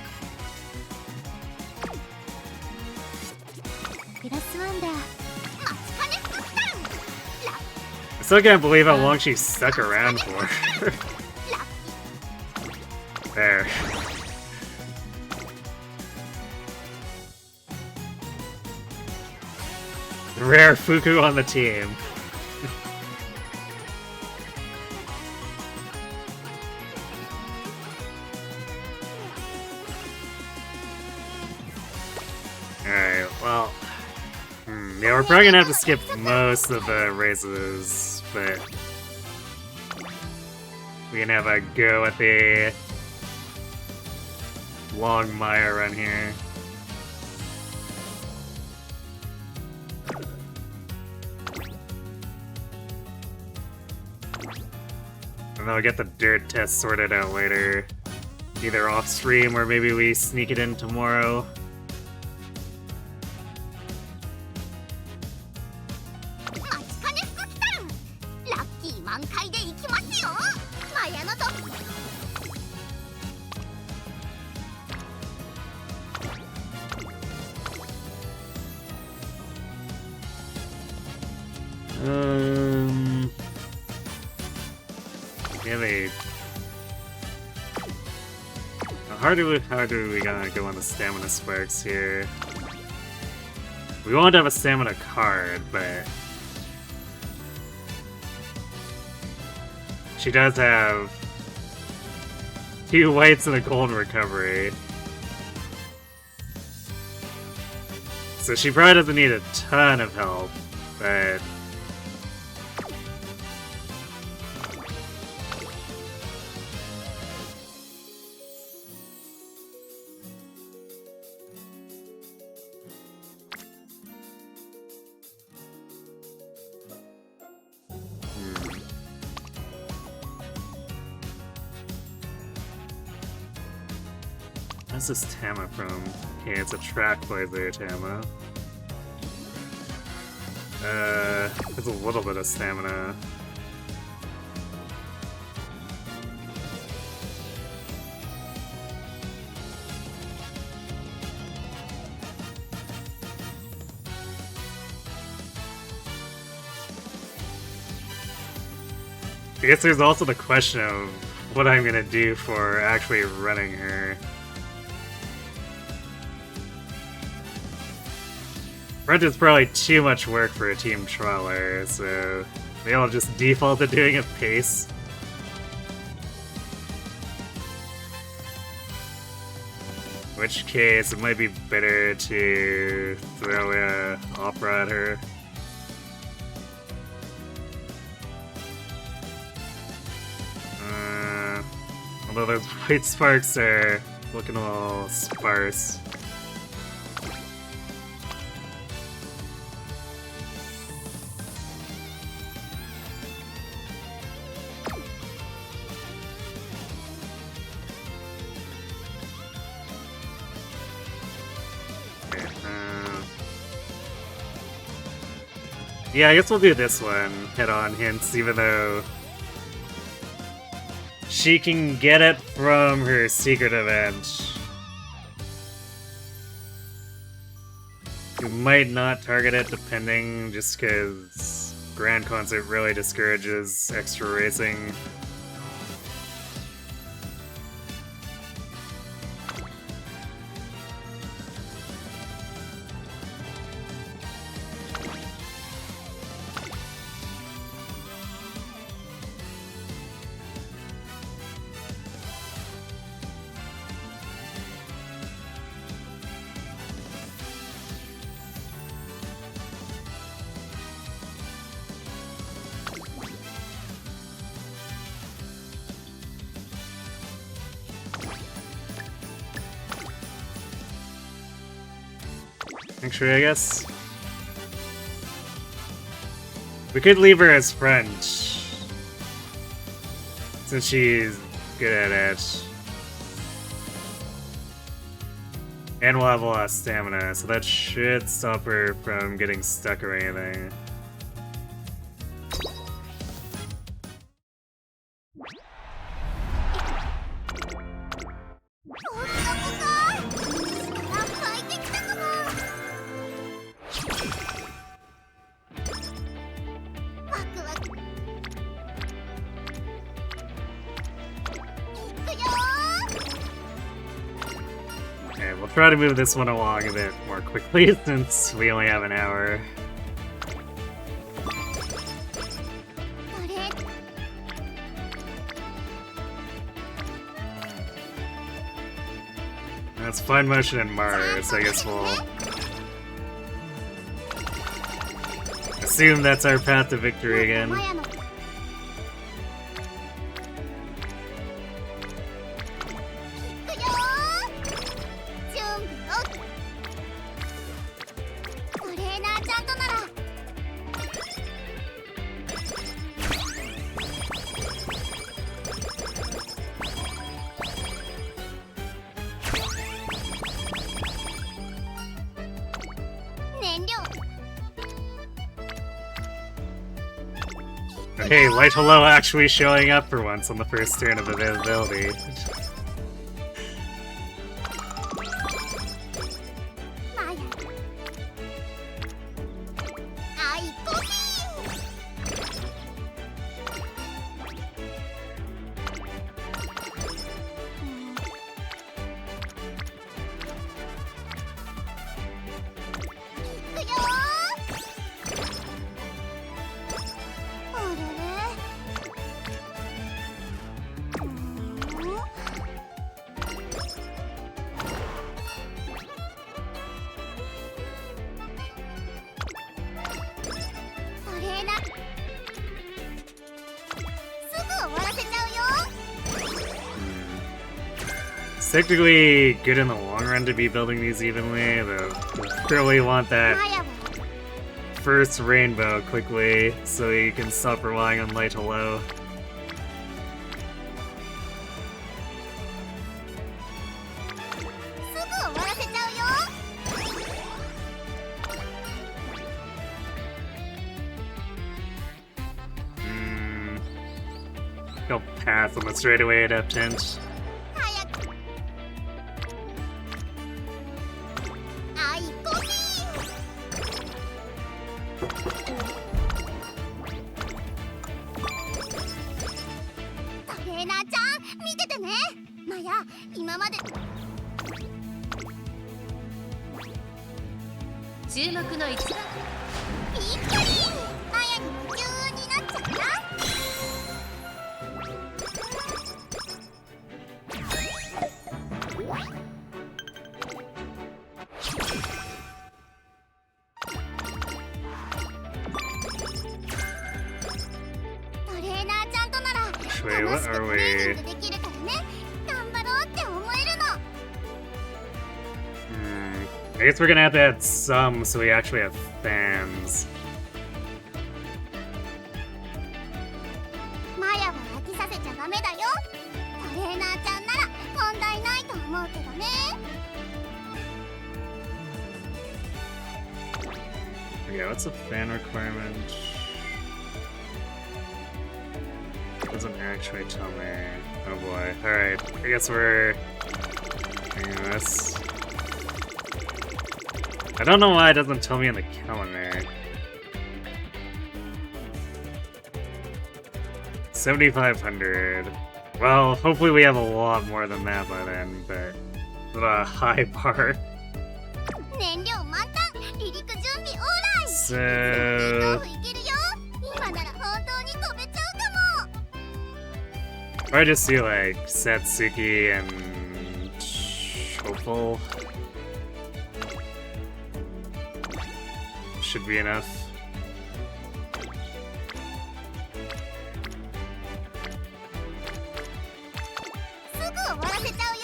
I still can't believe how long she stuck around for. There. Rare Fuku on the team. Alright, well... yeah, we're probably gonna have to skip most of the races, but... we can have a go at the long Maya run here. And then I'll get the dirt test sorted out later. Either off stream or maybe we sneak it in tomorrow. 待ちかね福来たんラッキー満開でいきますよマヤノと Really? How do we gonna go on the stamina sparks here? We won't have a stamina card, but she does have 2 whites and a gold recovery. So she probably doesn't need a ton of help, but where's this Tama from? Okay, it's a track blazer Tama. There's a little bit of stamina. I guess there's also the question of what I'm gonna do for actually running her. Front is probably too much work for a team trawler, so maybe I'll just default to doing a pace. In which case, it might be better to throw a opera at her. Although those white sparks are looking a little sparse. Yeah, I guess we'll do this one, head-on hints, even though she can get it from her secret event. We might not target it depending, just because Grand Concert really discourages extra racing. Actually, I guess we could leave her as French, since she's good at it. And we'll have a lot of stamina, so that should stop her from getting stuck or anything. Try to move this one along a bit more quickly since we only have an hour. That's Fine Motion and Mars, I guess we'll assume that's our path to victory again. Hey, Light Hello actually showing up for once on the first turn of availability. マヤアイコキいくよー。あれれトレーナーすぐ終わらせちゃうよ。 It's technically good in the long run to be building these evenly, but really want that マヤは first rainbow quickly so you can stop relying on Light Hello. すぐ終わらせちゃうよ。 Go pass on the straightaway adaptant. 早くアイコキトレーナーちゃん見ててね。マヤ今まで注目の1番びっくりマヤに夢中になっちゃった。トレーナーちゃんとなら楽しく Wait, what ト are レーニン we? グできるからね。頑張ろうって思えるの。 I guess we're gonna have to add some so we actually have fans. マヤは飽きさせちゃダメだよ。トレーナーちゃんなら問題ないと思うけどね。 Okay, what's the fan requirement? Doesn't actually tell me. Oh boy. Alright, I guess we're doing this. I don't know why it doesn't tell me in the calendar. 7,500. Well, hopefully we have a lot more than that by then, but what a high bar. 燃料満タン離陸準備オーライ。 So テイクオフいけるよ。今なら本当に飛べちゃうかも。 I just see like Satsuki and Chopal. Should be enough. すぐ終わらせちゃうよ。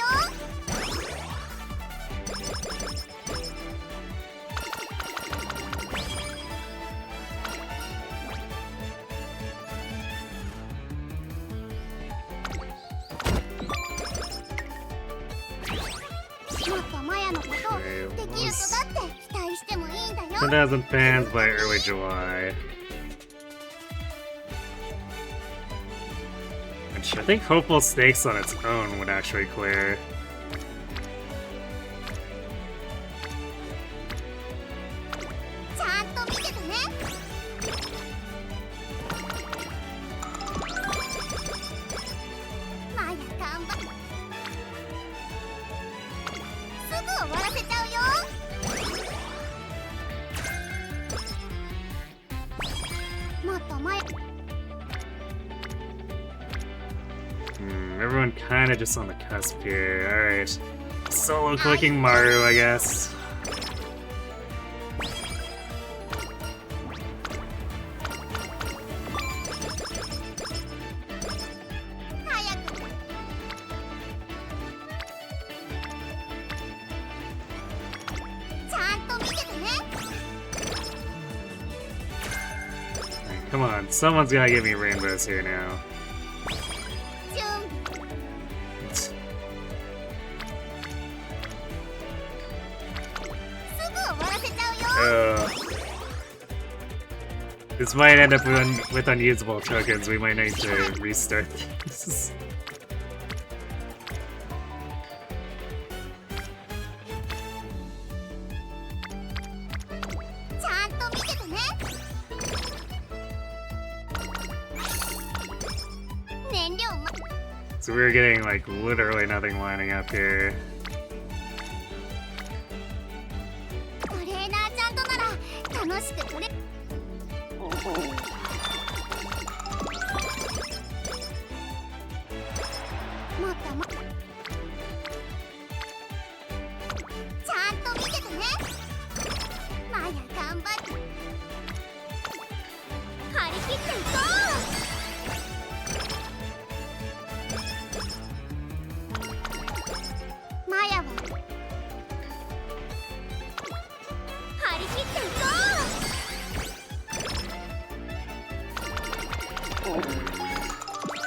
もっとマヤのことをできる子だって期待してもいいんだよ。 10,000 fans by early July. Which I think Hopeful Stakes on its own would actually clear. ちゃんと見ててね。マヤ頑張っ。すぐ終わらせちゃうよ。 もっとマヤ Everyone kind of just on the cusp here. Alright. Solo clicking Maru, I guess. 早く。ちゃんと見ててね。 Come on, someone's gotta give me rainbows here now. 準備。 すぐ終わらせちゃうよ。This might end up with unusable tokens. We might need to restart this. So we're getting like literally nothing lining up here.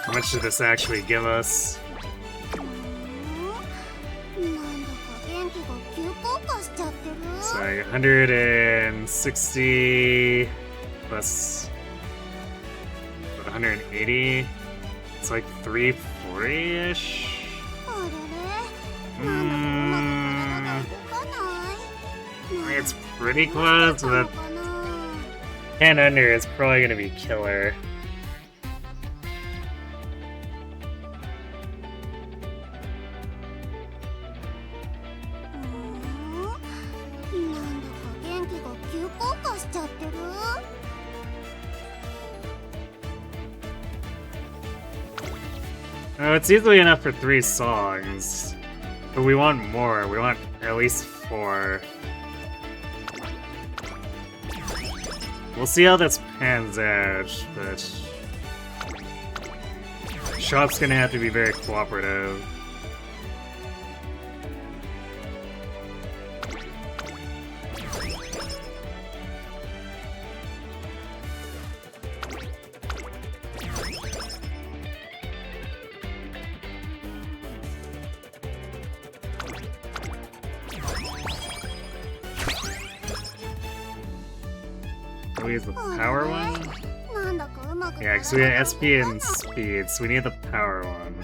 How much did this actually give us? It's like 160 plus 180. It's like 340-ish. It's pretty close, but 10 under is probably gonna be killer. Oh, it's easily enough for 3 songs, but we want more. We want at least 4. We'll see how this pans out, but Shop's gonna have to be very cooperative. We use the power one? Yeah, because we have SP and speed, so we need the power one.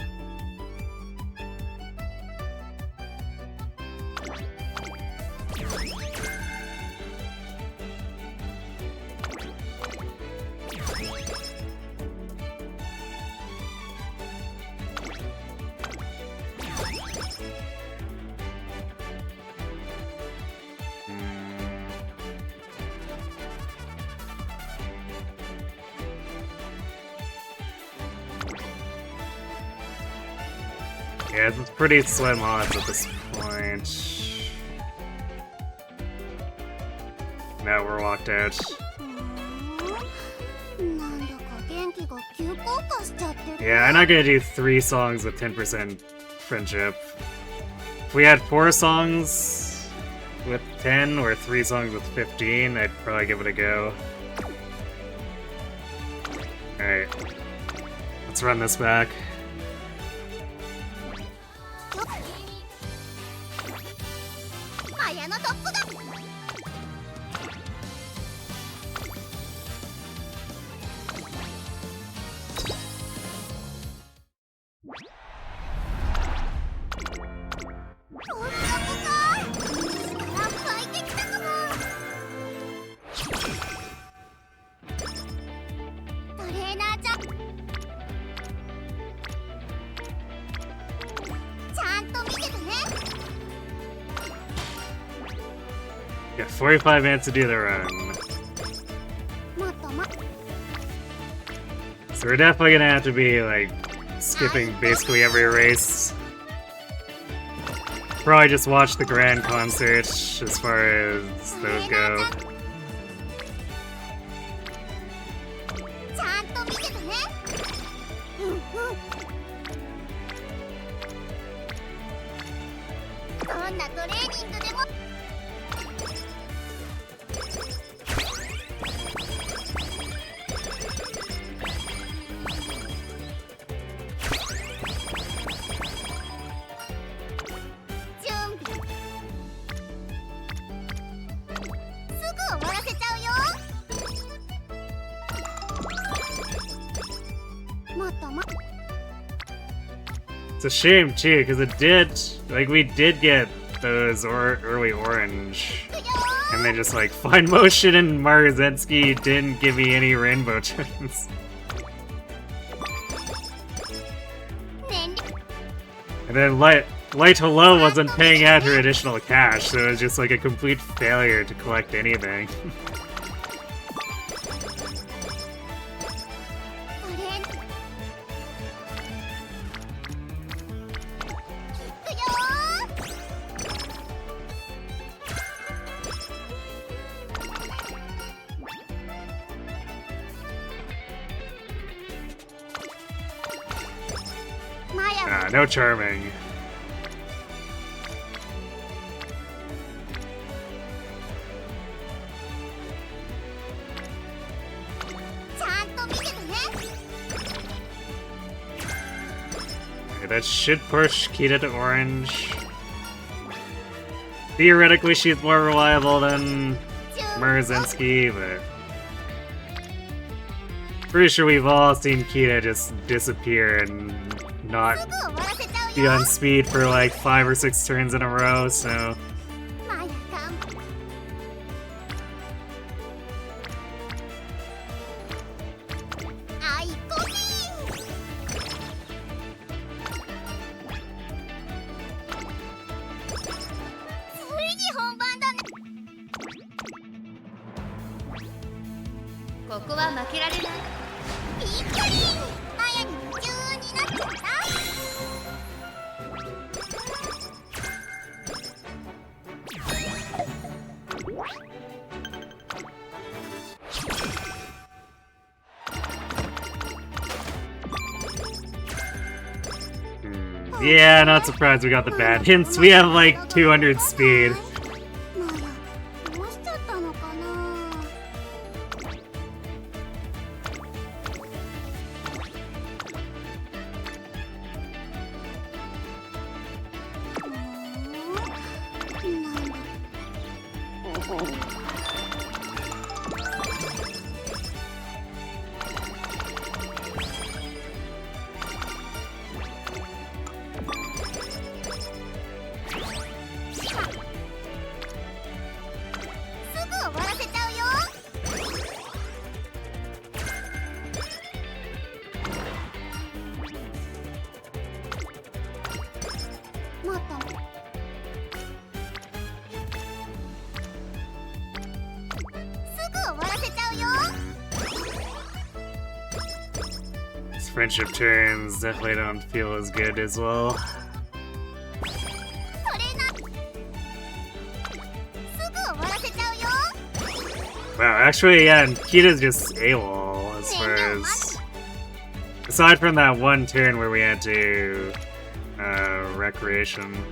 Yeah, it's pretty slim odds at this point. Now we're locked out. Yeah, I'm not gonna do 3 songs with 10% friendship. If we had 4 songs with 10 or 3 songs with 15, I'd probably give it a go. Alright. Let's run this back. Got 45 minutes to do the run. So we're definitely gonna have to be, like, skipping basically every race. Probably just watch the grand concert as far as those go. It's a shame too, because it did, like, we did get those early orange, and then just like Fine Motion and Marzensky didn't give me any rainbow turns. And then Light Hello wasn't paying out her additional cash, so it was just like a complete failure to collect anything. No charming. Okay, that should push Kita to orange. Theoretically, she's more reliable than Murzinski, but pretty sure we've all seen Kita just disappear and not be on speed for like 5 or 6 turns in a row, so... Yeah, not surprised we got the bad hints. We have like 200 speed. Friendship turns definitely don't feel as good as well. Wow, actually, yeah, Kita's just AWOL as far as... Aside from that one turn where we had to... Recreation.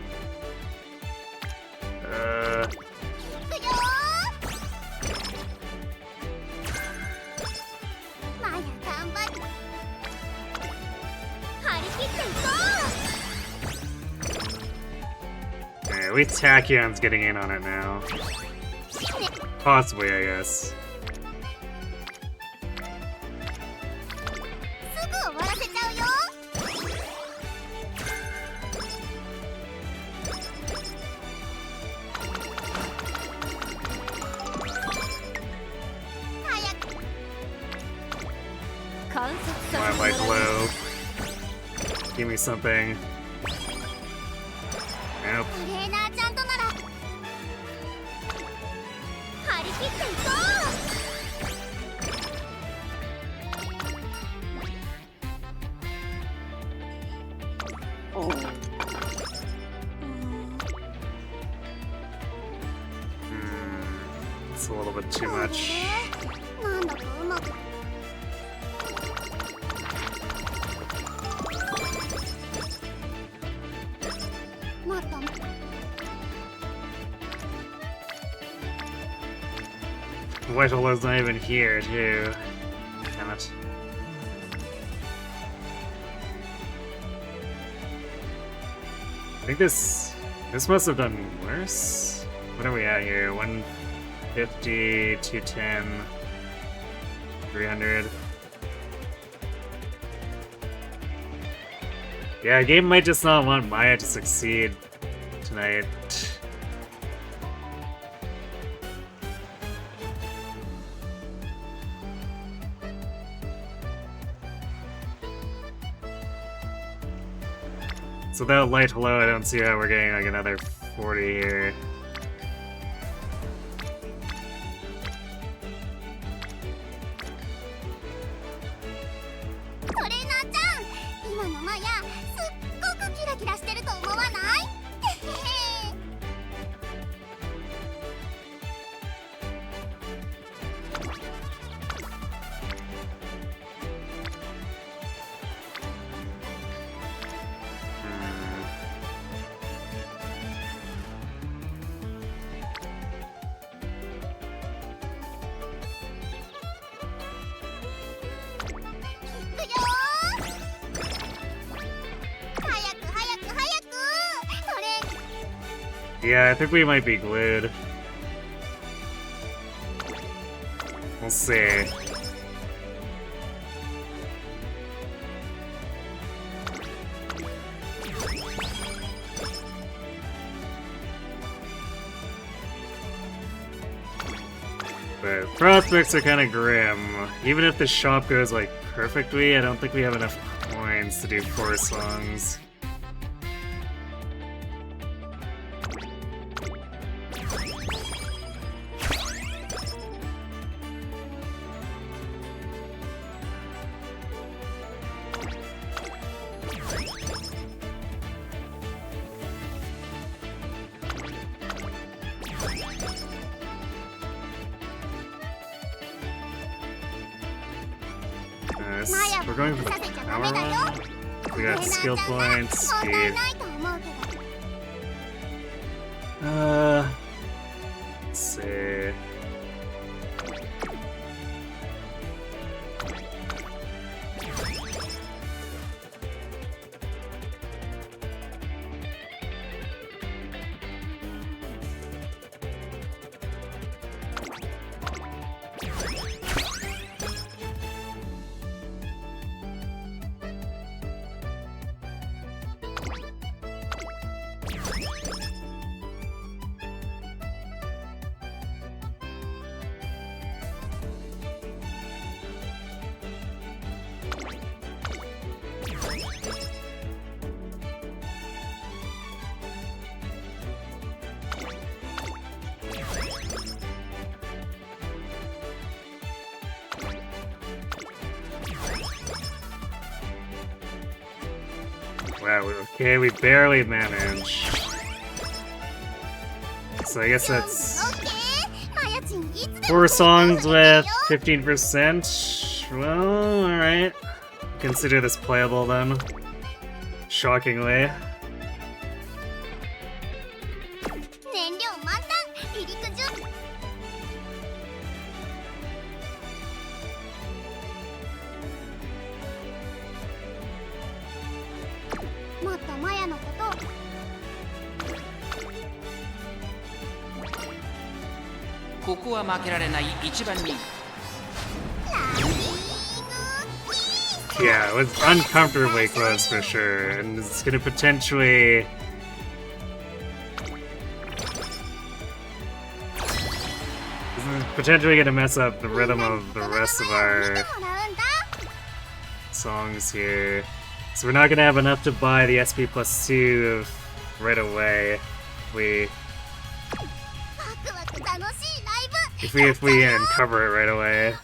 At least Tachion's getting in on it now. Possibly, I guess. My light low. Give me something. Nope. It's a little bit too much. Whitehall's not even here, too. Damn it. I think this must have done worse. What are we at here? 150, 210, 300. Yeah, game might just not want Maya to succeed tonight. So without light hello, I don't see how we're getting like another 40 here. トレーナーちゃん、今のマヤすっごくキラキラしてると思わない？てへへ。Yeah, I think we might be glued. We'll see. But prospects are kind of grim. Even if the shop goes like perfectly, I don't think we have enough coins to do 4 songs. We're going for the Tama. We got skill points, speed. Let's see. Wow, okay, we barely managed. So I guess that's 4 songs with 15%. Well, alright. Consider this playable then. Shockingly. 燃料満タン、離陸準。もっとマヤのことを。ここは負けられない1番人。 Yeah, it was uncomfortably close for sure, and it's gonna potentially... potentially gonna mess up the rhythm of the rest of our songs here. So we're not gonna have enough to buy the SP plus 2 right away. If we uncover it right away.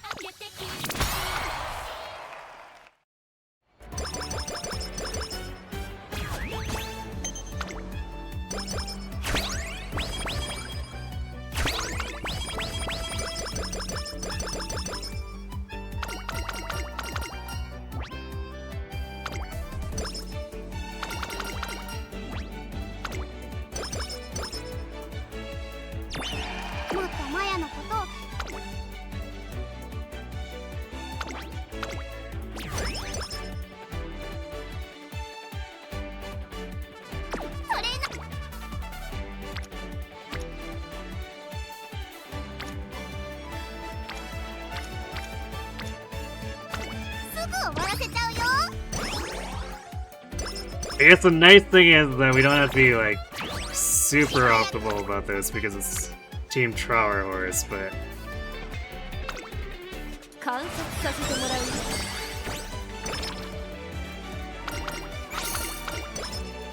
I guess the nice thing is that we don't have to be like super optimal about this because it's Team Trower Horse, but 観察させてもらうよ。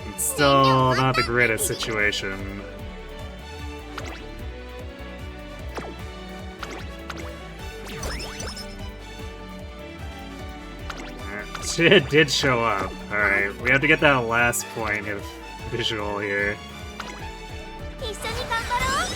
it's still not the greatest situation. Shit did show up. Alright, we have to get that last point of visual here. 一緒に頑張ろう。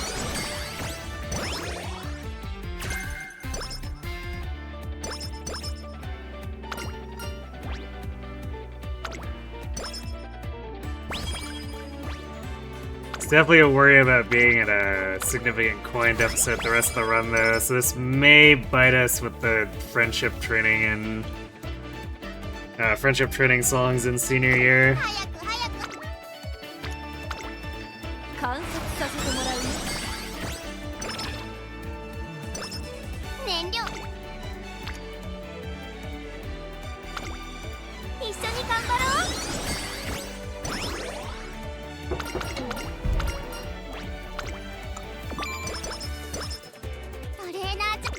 It's definitely a worry about being at a significant coin deficit the rest of the run though, so this may bite us with the friendship training and friendship training songs in senior year. 早く早く。 観察させてもらうよ。 燃料。一緒に頑張ろう。 トレーナーちゃ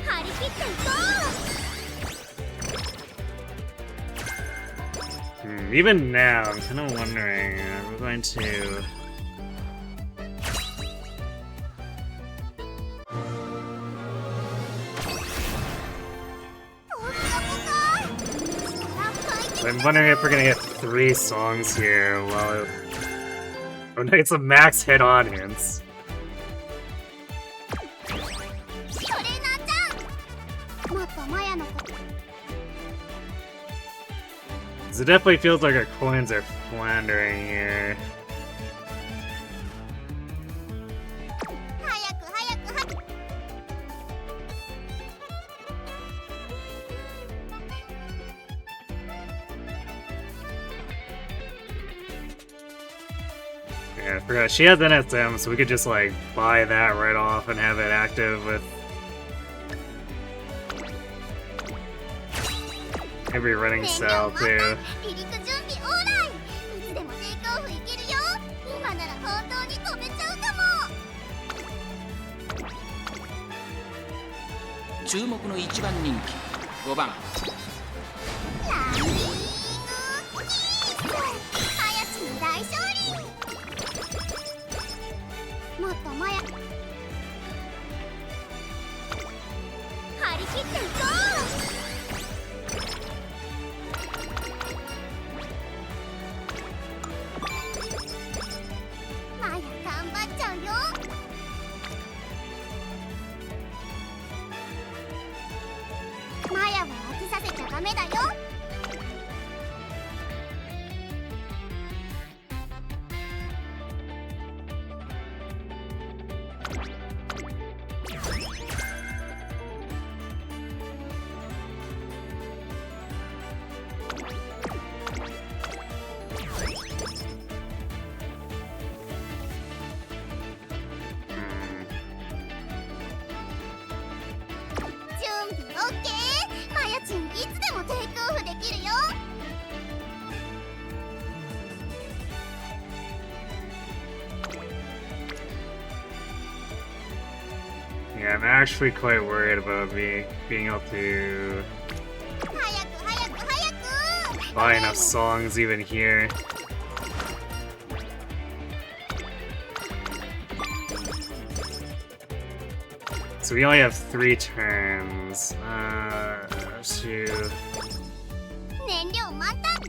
ん張り切っていこう。 Even now, I'm kind of wondering, we're going to... I'm wondering if we're gonna get 3 songs here while... Oh no, it's a max hit-on hints. トレーナーちゃんもっとマヤのこと It definitely feels like our coins are floundering here. 早く早く早く。 Yeah, I forgot. She has NSM, so we could just like buy that right off and have it active with every running cell too. 離陸準備オーライ。いつでもテイクオフいけるよ。今なら本当に飛べちゃうかも。注目の1番人気5番ランニングキース。林の大勝利。もっとマヤ。張り切っていこう。マヤ頑張っちゃうよ。マヤは飽きさせちゃダメだよ。 準備オッケー。マヤチンいつでもテイクオフできるよ。 Yeah, I'm actually quite worried about me being able to 早く早く早く。 buy enough songs even here. So we only have 3 turns. 2. 燃料満タン。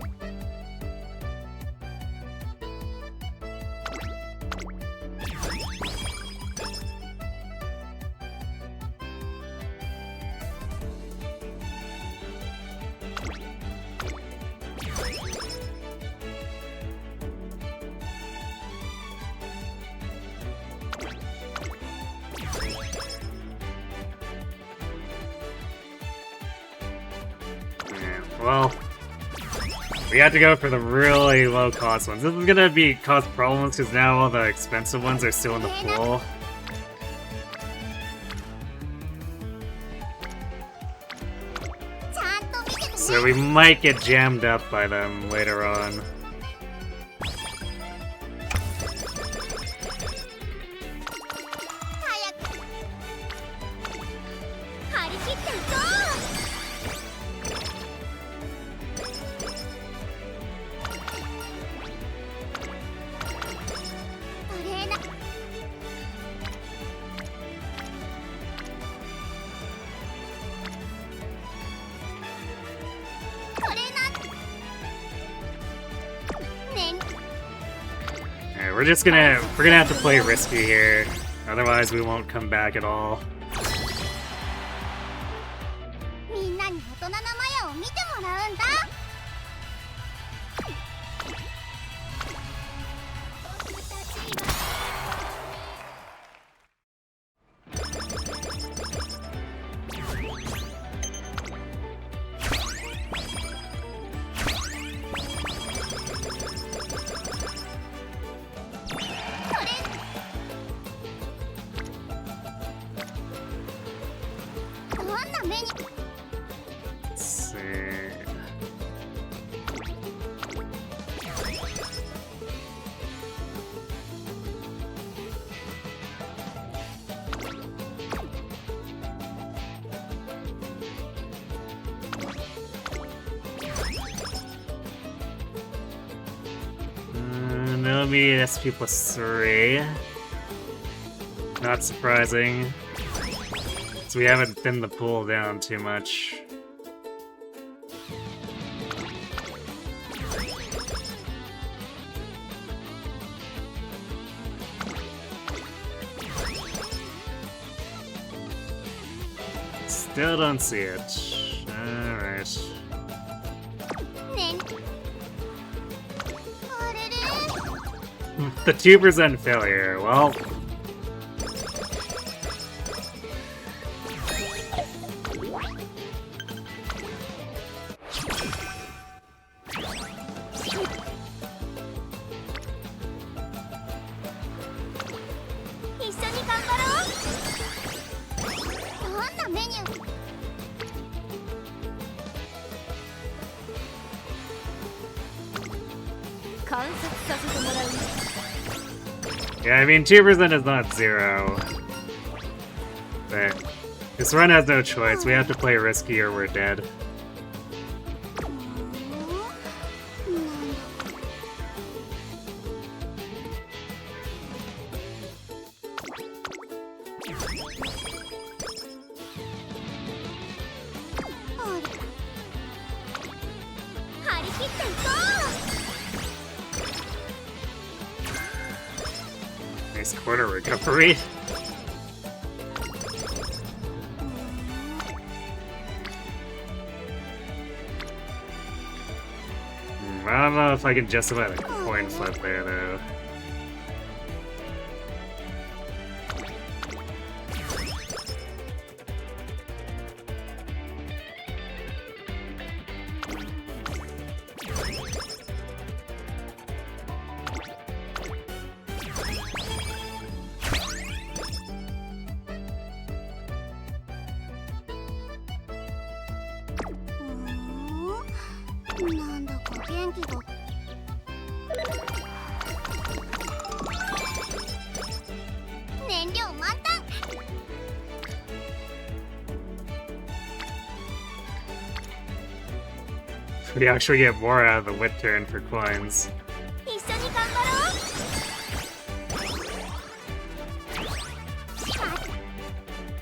Well, we have to go for the really low cost ones. This is gonna be cause problems because now all the expensive ones are still in the pool. ちゃんと見ててね。So we might get jammed up by them later on. 早く張り切っていこう。トレーナーねん Alright, we're gonna have to play risky here. Otherwise we won't come back at all. みんなに大人なマヤを見てもらうんだ。僕たちは どんな目に Let's see. That'll be SP plus 3. Not surprising. So we haven't thinned the pool down too much. Still don't see it. Alright. ねんあれれ The 2% failure. Well, 一緒に頑張ろう。どんなメニュー 観察させてもらう。 yeah, I mean 2% is not 0. But this run has no choice. We have to play risky or we're dead. 張り切っていこ Nice quarter recovery. I don't know if I can justify the coin flip there though.う。なんだか元気が。燃料満タン。 We actually get more out of the wit turn for coins. 一緒に頑張ろう。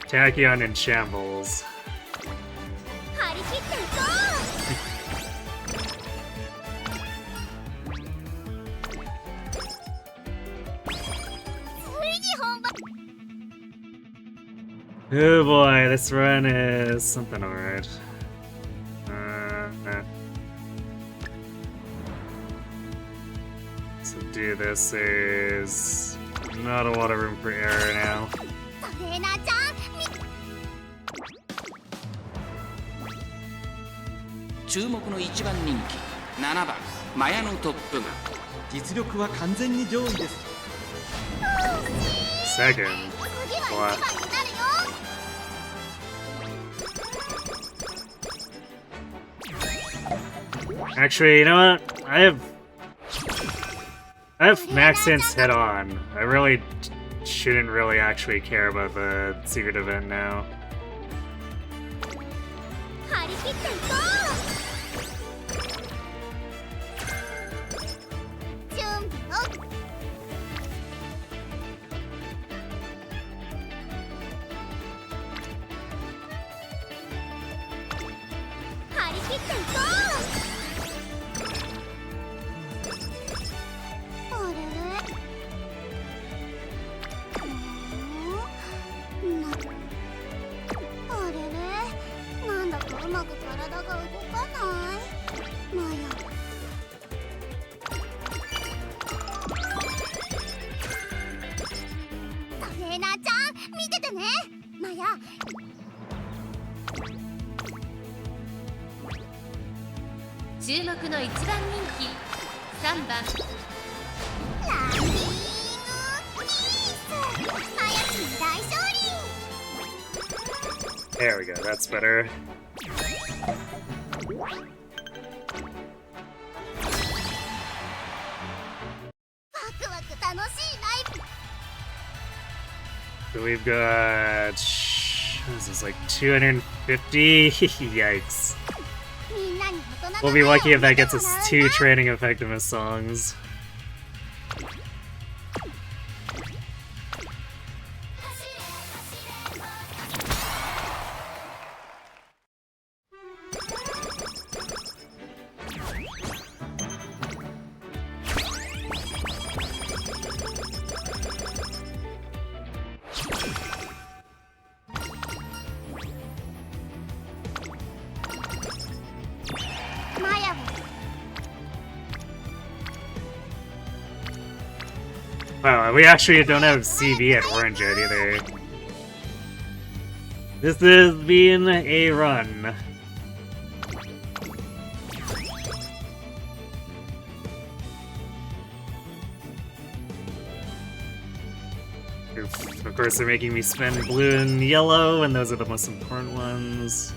Tachyon in shambles. 張り切っていこう。ついに本番。 Oh boy, this run is something alright. So do this is not a lot of room for error now. トレーナーちゃん。 注目の一番人気7番マヤのトップが実力は完全に上位です。 Second. 次は一番になるよ。 Alright, Actually, you know what? I have max sense head on. I really shouldn't really actually care about the secret event now. 張り切っていこう。準備を。張り切っていこう。あれれ。あれれ。なんだかうまく体が動かない。マヤ。トレーナーちゃん、見ててね。マヤ。注目の1番人気3番ランキングピース。マヤ氏に大勝利。 There we go, that's better. ワクワク楽しいライブ。 So we've got... what is this, like 250? Yikes. みんなに大人の We'll be lucky if that 前を gets 見ても us 2らうな。training effectiveness songs. Wow, we actually don't have CV at Orange yet either. This is being a run. Oof. Of course, they're making me spend blue and yellow, and those are the most important ones.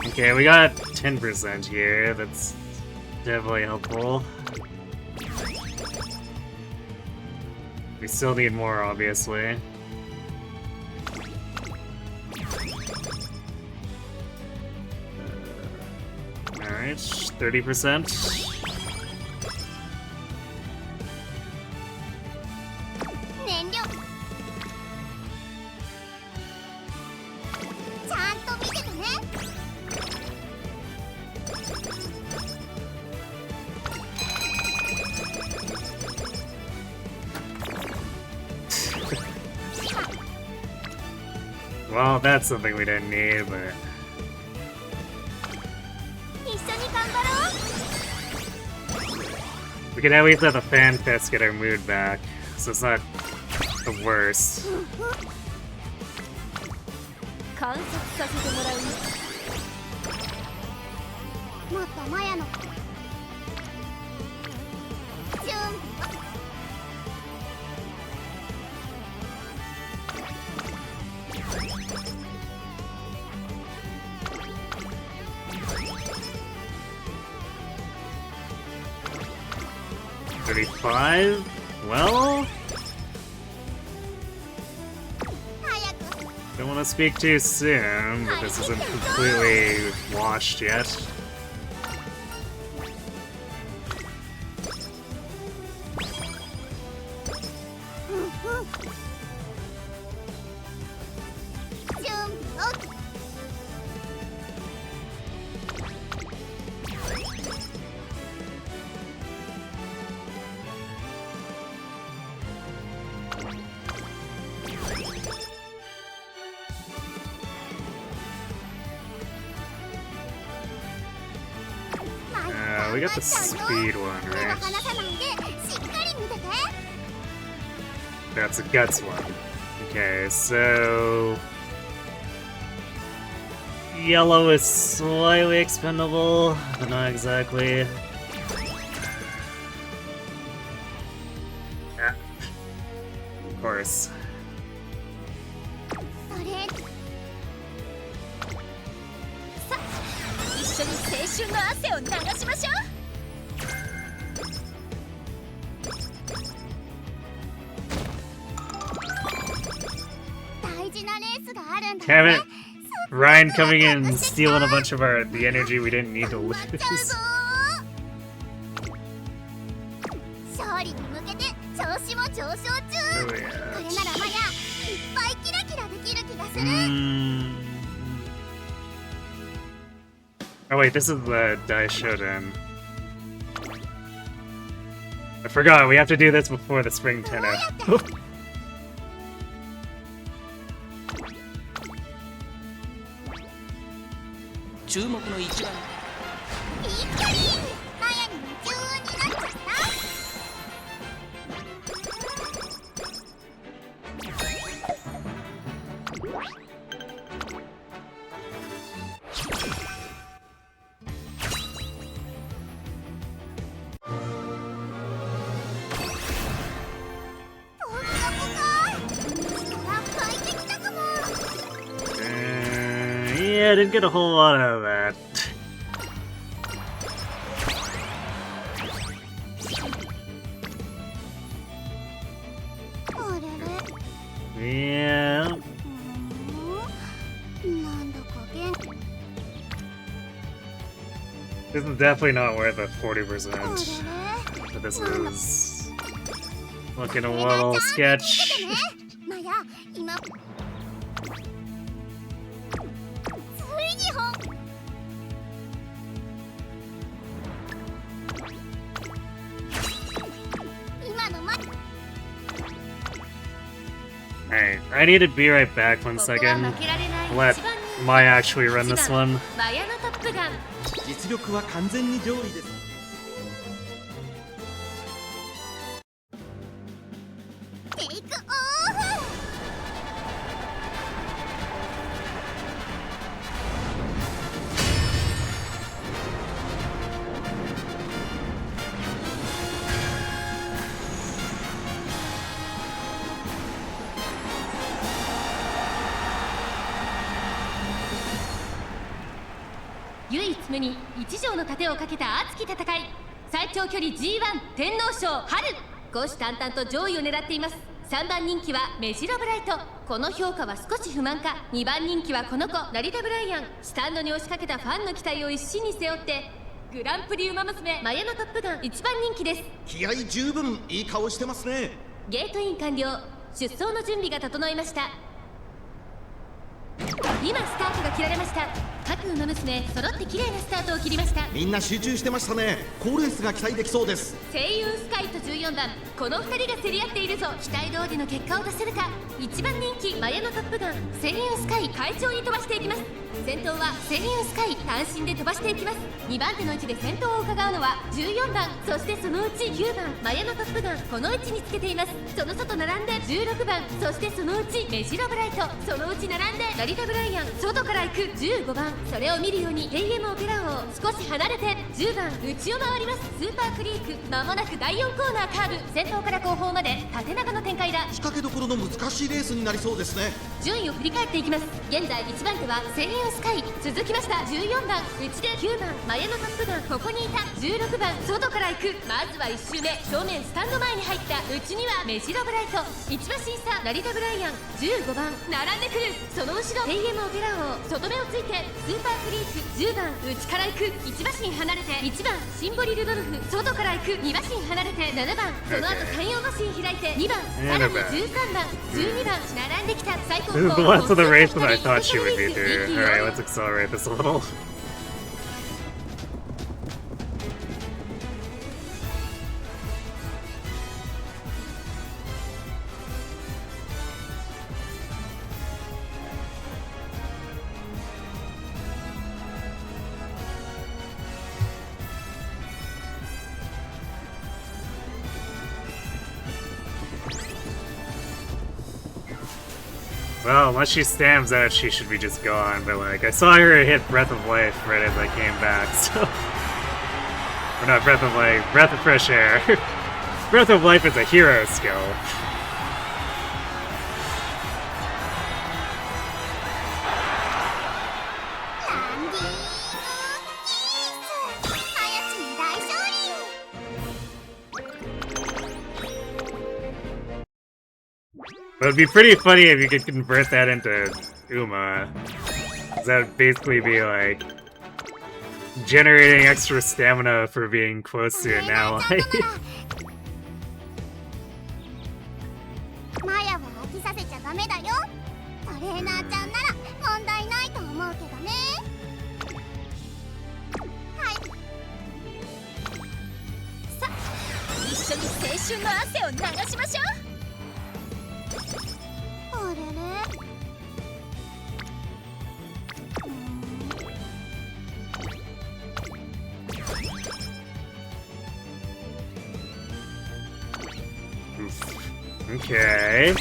Okay, we got 10% here. That's definitely helpful. We still need more, obviously. Alright, 30%. 燃料。ちゃんと見ててね。Well, that's something we didn't need, but... 一緒に頑張ろう。 we can at least let the fan fest get our mood back, so it's not the worst. 観察させてもらうね。もっとマヤの準備を。 35? Well, 早く。 don't want to speak too soon, but this isn't completely washed yet. We got the speed one, 目を right? 離さないでしっかり見てて。 That's a guts one. Okay, so... yellow is slightly expendable, but not exactly. Yeah. Of course. それ。さあ一緒に成春の汗を流しましょう。大事なレースがあるんだ Damn ね。 it. Ryan coming in and stealing a bunch of the energy we didn't need to なっちゃう lose. ぞ勝利に向けて調子も上昇中。 Oh, これ yeah. ならまやいっぱいキラキラできる気がする。 Oh wait, this is the Daishoden. I forgot, we have to do this before the spring tenor. 注目の一番ぴったりマヤに夢中になっちゃった。ポカポカ力湧いてきたかも。 Yeah, I didn't get a whole lot out of that. あれれ Yeah. なんだか元気。 This is definitely not worth a あ 40%. れれ But this is looking a little sketch. マヤ、今ついに今のAlright, I need to be right back 1ここは second. 負けられない Let 一番人気 Maya actually run this one. マヤのトップガン。実力は完全に上位です。テイクオフ。唯一無二一条の盾をかけた熱き戦い。最長距離 G1 天皇賞春。虎視眈々と上位を狙っています。3番人気はメジロブライト。この評価は少し不満か。2番人気はこの子成田ブライアン。スタンドに押しかけたファンの期待を一身に背負ってグランプリウマ娘マヤのトップガン1番人気です。気合十分いい顔してますね。ゲートイン完了。出走の準備が整いました。今スタートが切られました。各馬娘揃って綺麗なスタートを切りました。みんな集中してましたね。高レースが期待できそうです。星雲スカイと14番、この2人が競り合っているぞ。期待通りの結果を出せるか。1番人気マヤのトップガン星雲スカイ快調に飛ばしていきます。先頭は星雲スカイ単身で飛ばしていきます。2番手の位置で先頭を伺うのは14番、そしてそのうち9番マヤのトップガンこの位置につけています。その外並んで16番、そしてそのうちメジロブライト、そのうち並んで成田ブライアン、外から行く15番、それを見るように AM オペラ王少し離れて10番内を回ります。スーパークリークまもなく第4コーナーカーブ、先頭から後方まで縦長の展開だ。仕掛けどころの難しいレースになりそうですね。順位を振り返っていきます。現在1番手は星雲スカイ、続きました14番内で9番マヤのトップガン、ここにいた16番外から行く。まずは1周目正面スタンド前に入った内にはメジロブライト、1馬審査成田ブライアン、15番並んでくる。その後ろ AM オペラ王外目をついてスーパークリーク10番内から行く。1馬身離れて1番シンボリルドルフ、外から行く2馬身離れて7番、その後3、4馬身開いて2番、さらに13番12番並んできた。最高 This is the last of the race that I thought she would be through. Alright, let's accelerate this a little. Well, unless she stamps out, she should be just gone, but like, I saw her hit Breath of Life right as I came back, so... Or not Breath of Life, Breath of Fresh Air. Breath of Life is a hero skill. But it'd be pretty funny if you could convert that into Uma. 'Cause that would basically be like generating extra stamina for being close to an ally. マヤは飽きさせちゃダメだよ。トレーナーちゃんなら問題ないと思うけどね。はい。さあ、一緒に青春の汗を流しましょう。あれれ。Okay.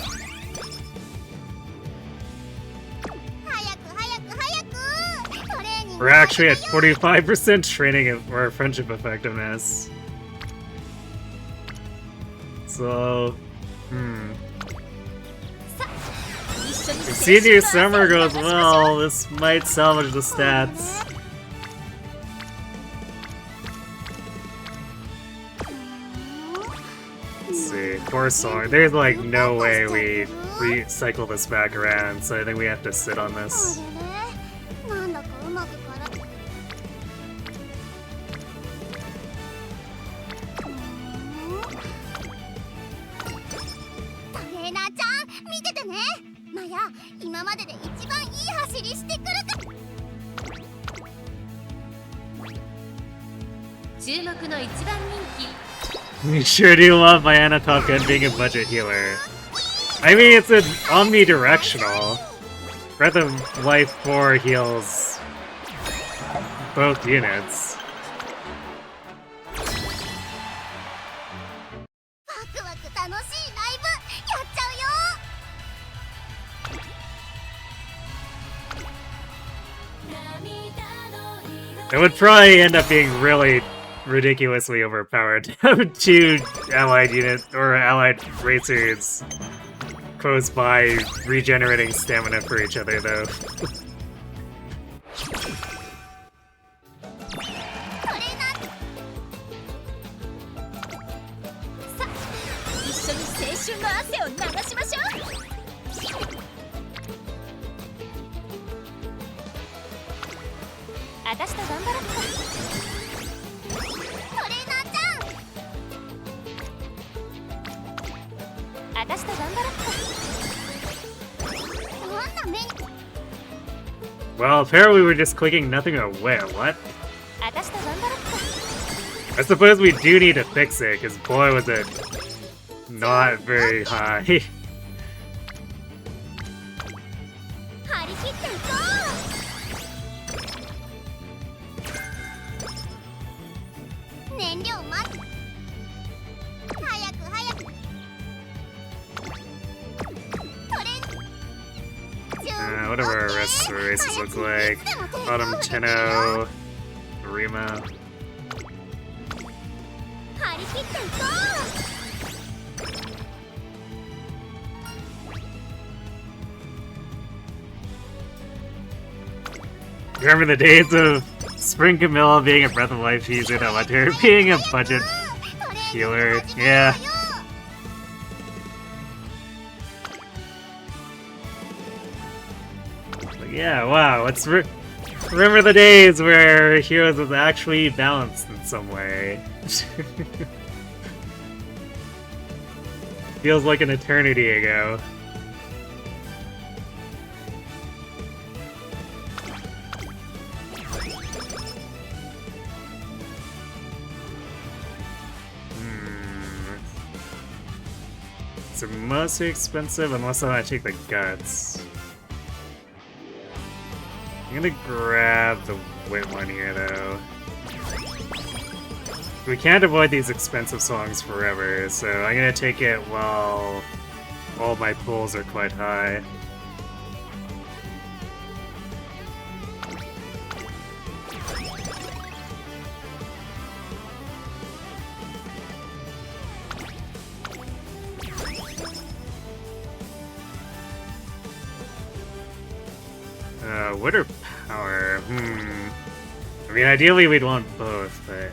早く早く早く。トレーニング。 We're actually at 45% training or friendship effectiveness. So, If senior summer goes well, this might salvage the stats. Let's see, core song. There's like no way we recycle this back around, so I think we have to sit on this. なんだかうまくから。トレーナーちゃん、見ててね。マヤ、今までで一番いい走りしてくるか。注目の一番人気 We sure do love Mayano Taka being a budget healer. I mean, it's an omnidirectional. Breath of Life 4 heals both units. ワクワク楽しいライブやっちゃうよ。 It would probably end up being really ridiculously overpowered to have two allied units or allied racers close by regenerating stamina for each other, though. さあ、一緒に青春の汗を流しましょう。あたしと頑張ろうか。トレーナーちゃん。あたしと頑張ろうか。どんな目に。 Well, apparently we're just clicking nothing away. What? あたしと頑張ろうか。 I suppose we do need to fix it, because boy was it not very high. 張り切っていこう。燃料待つ。早く早く。Whatever our rest of the races look like. Bottom Tenno, Rima. 張り切っていこう。 Remember the days of Spring Camilla being a Breath of Life user that led to her being a budget healer? Yeah. But yeah, wow, let's remember the days where Heroes was actually balanced in some way. Feels like an eternity ago. It's mostly expensive unless I want to take the guts. I'm gonna grab the wit one here though. We can't avoid these expensive songs forever, so I'm gonna take it while all my pulls are quite high. Wit or power? I mean, ideally we'd want both, but...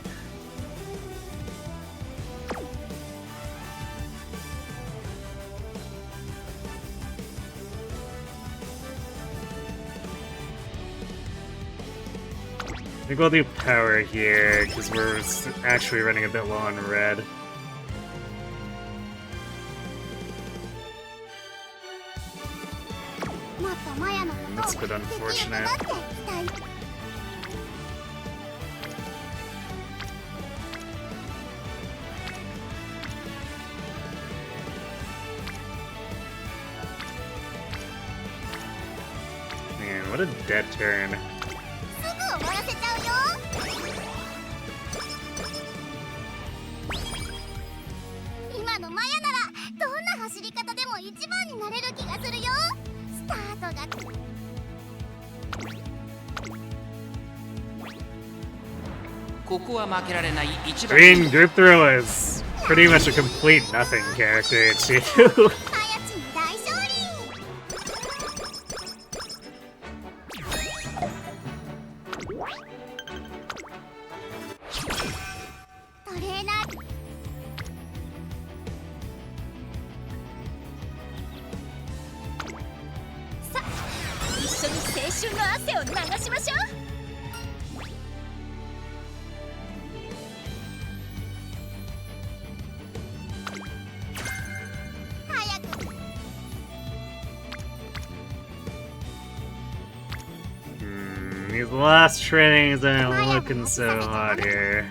think we'll do power here, because we're actually running a bit low on red. That's a bit unfortunate. Man, what a dead turn. すぐ終わらせちゃうよ。今のマヤならどんな走り方でも一番になれる気がするよ。スタートが。ここは負けられない一番 Green Group Throw is pretty much a complete nothing character, too. ハヤチに大勝利。トレーナー。さあ、一緒に青春の汗を流しましょう。These last trainings aren't looking so hot here.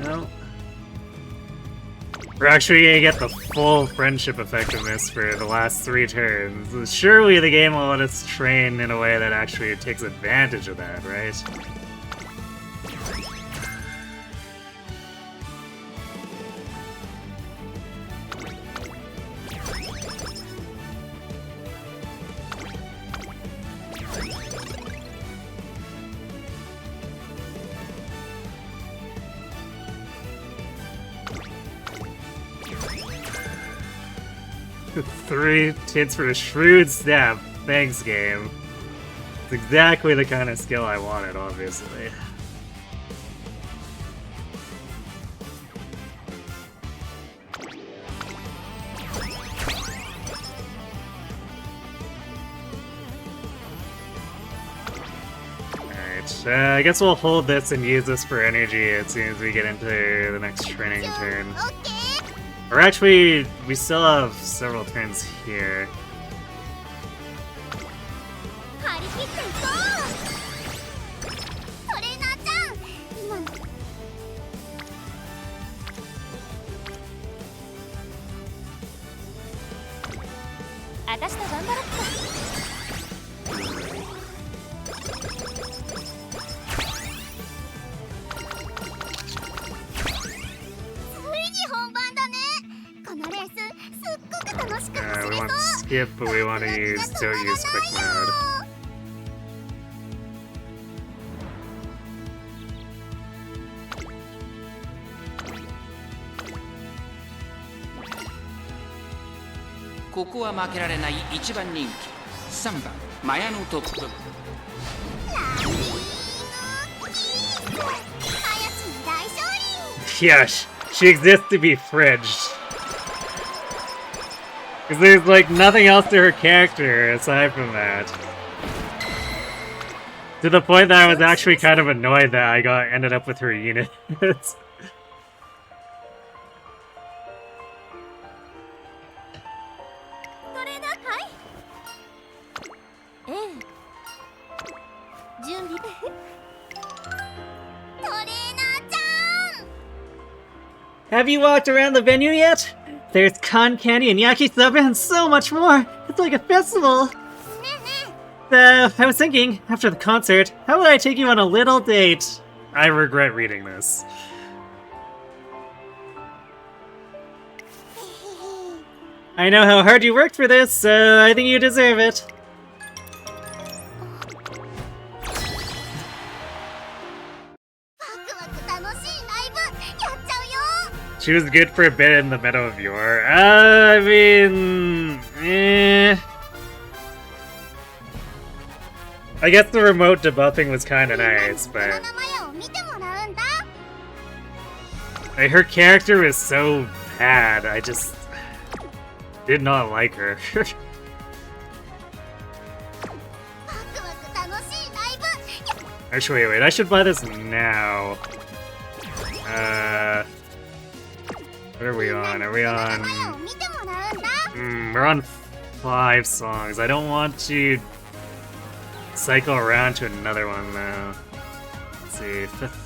Well, we're actually gonna get the full friendship effectiveness for the last 3 turns. Surely the game will let us train in a way that actually takes advantage of that, right? Three hits for a shrewd stab. Thanks, game. It's exactly the kind of skill I wanted, obviously. Alright, I guess we'll hold this and use this for energy as soon as we get into the next training turn. Or actually, we still have several turns here. 張り切っていこう。トレーナーちゃん、今の。私と頑張ろっか。We want skip, but we want to don't use quick mode. This is 負けられない一番人気3番マヤのトップ。Yes, she exists to be fridged. Because there's like nothing else to her character aside from that. To the point that I was actually kind of annoyed that I ended up with her unit. Have you walked around the venue yet? There's con candy and yakisoba and so much more. It's like a festival. I was thinking, after the concert, how would I take you on a little date? I regret reading this. I know how hard you worked for this, so I think you deserve it. She was good for a bit in the Meadow of Yore. I mean... I guess the remote debuffing was kind of nice, but like, her character is so bad. I just did not like her. Actually, wait, I should buy this now. What are we on? Are we on... we're on 5 songs. I don't want to cycle around to another one, though. Let's see, 5th.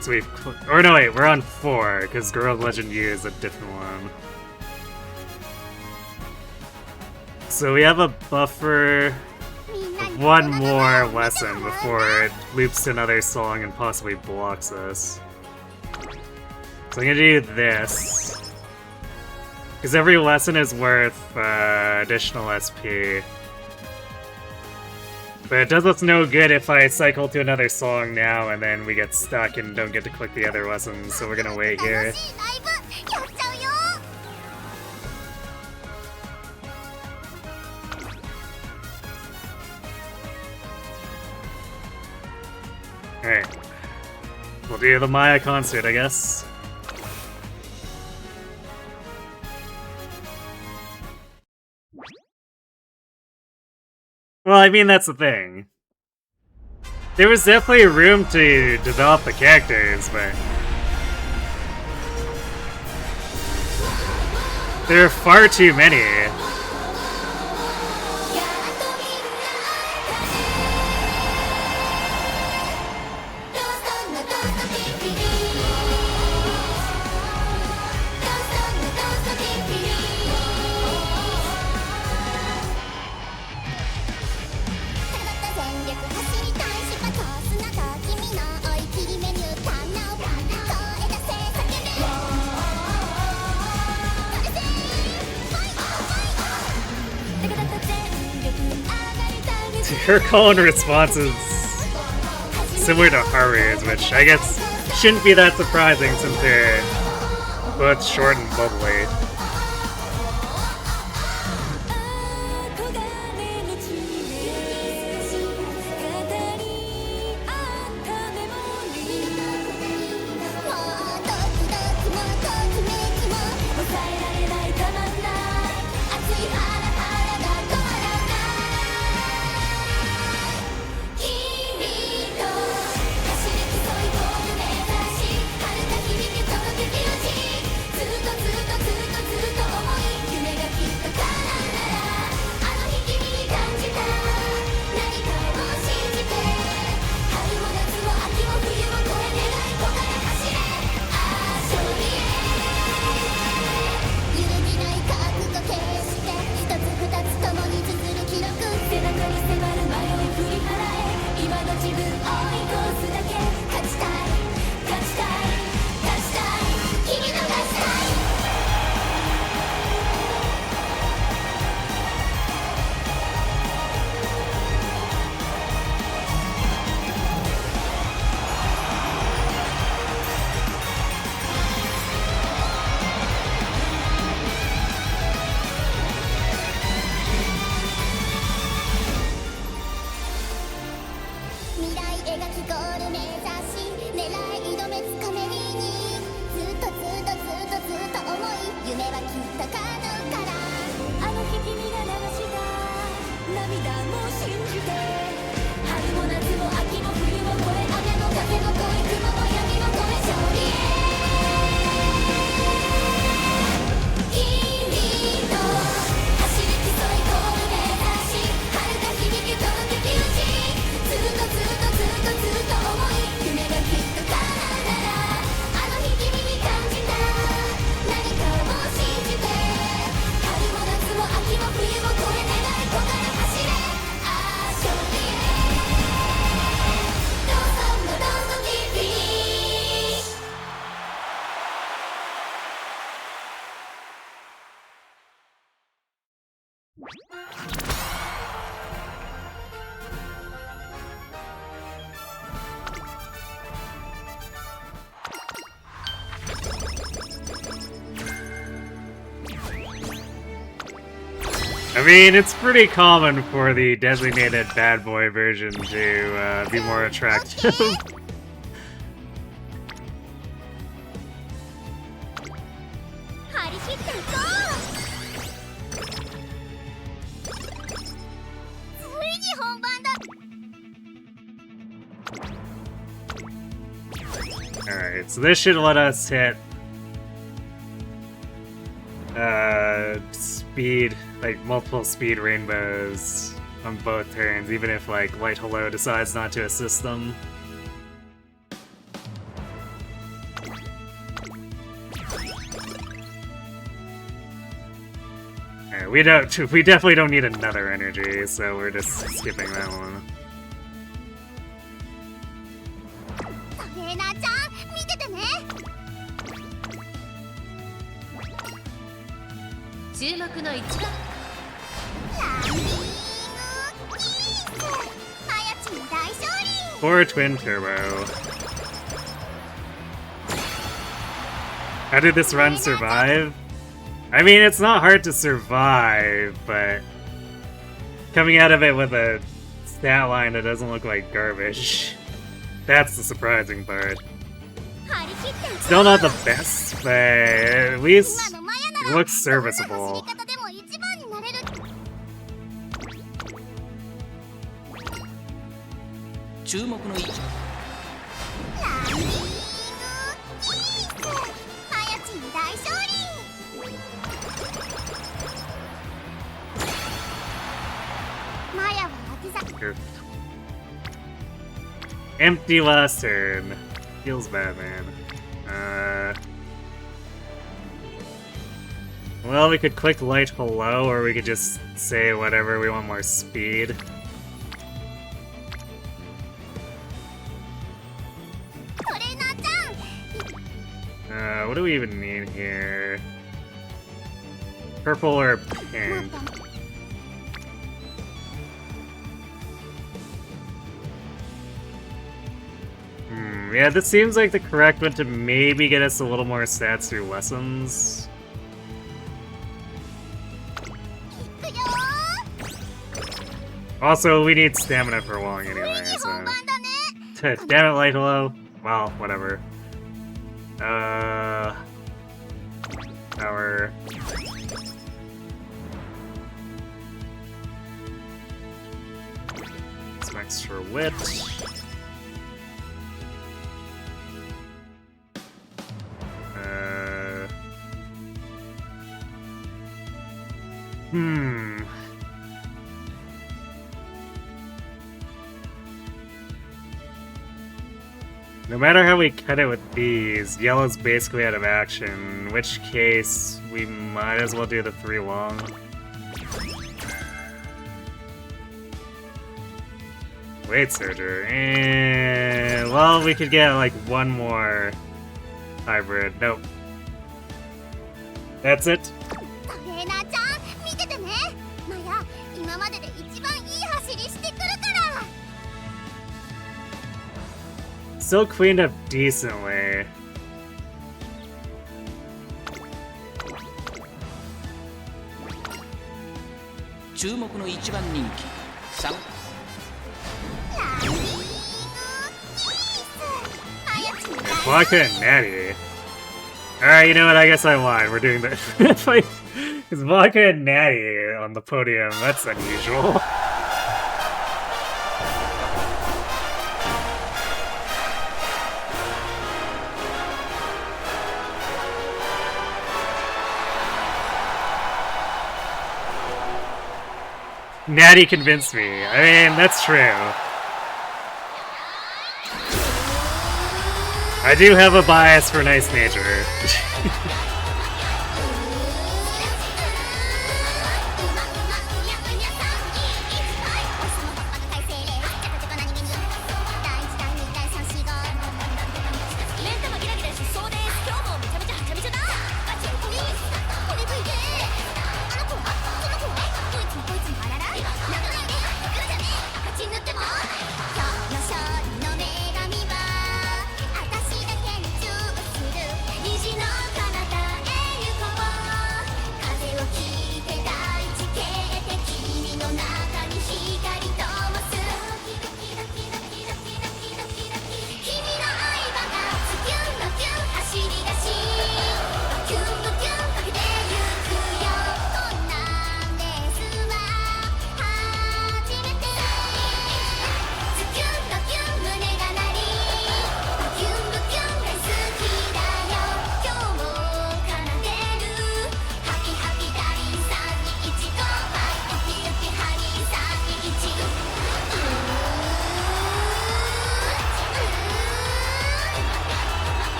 So or no, wait, we're on 4, because Girl Legend U is a different one. So we have a buffer of 1 more lesson before it loops to another song and possibly blocks us. So I'm gonna do this. Because every lesson is worth additional SP. But it does us no good if I cycle to another song now and then we get stuck and don't get to click the other lessons, so we're gonna wait here. Alright. We'll do the Maya concert, I guess. Well, I mean, that's the thing. There was definitely room to develop the characters, but there are far too many. Her call and response is similar to Haru's, which I guess shouldn't be that surprising since they're both short and bubbly. mean, it's pretty common for the designated bad boy version to be more attractive. 張り切っていこう。ついに本番だ。 Alright, so this should let us hit speed, like multiple speed rainbows on both turns, even if like Light Hello decides not to assist them. Alright, we definitely don't need another energy, so we're just skipping that one. トレーナーちゃん見ててね。注目の1番。ランディングキース。マヤチン大勝利。 Or Twin Turbo. How did this run survive? I mean, it's not hard to survive, but coming out of it with a stat line that doesn't look like garbage, that's the surprising part. 張り切っていこう。 Still not the best, but at least 今のマヤな it ら looks どんな serviceable. 走り方でも一番になれる。注目の1。ランディングキース。マヤチン大勝利。 マヤは当てざ。 Empty last turn. Feels bad, man. Well, we could click Light Hello, or we could just say whatever we want more speed. トレーナーちゃん。 What do we even need here? Purple or pink? Yeah, this seems like the correct one to maybe get us a little more stats through lessons. いくよー。 Also, we need stamina for Wong つい anyway, に本番 so... だね。 Damn it, Light Hello. Well, whatever. Power. Some extra wit. No matter how we cut it with these, yellow's basically out of action, in which case we might as well do the 3 long. Weight Surger, and well, we could get like one more hybrid. Nope. That's it. トレーナーちゃん見ててね。マヤ今までで一番いい走りしてくるから。 Still cleaned up decently. 注目の1番人気3。ランディングキース。マヤチン大 Vodka and Natty. Alright, you know what? I guess I lied. We're doing the. It's Vodka and Natty on the podium. That's unusual. Natty convinced me. I mean, that's true. I do have a bias for nice nature.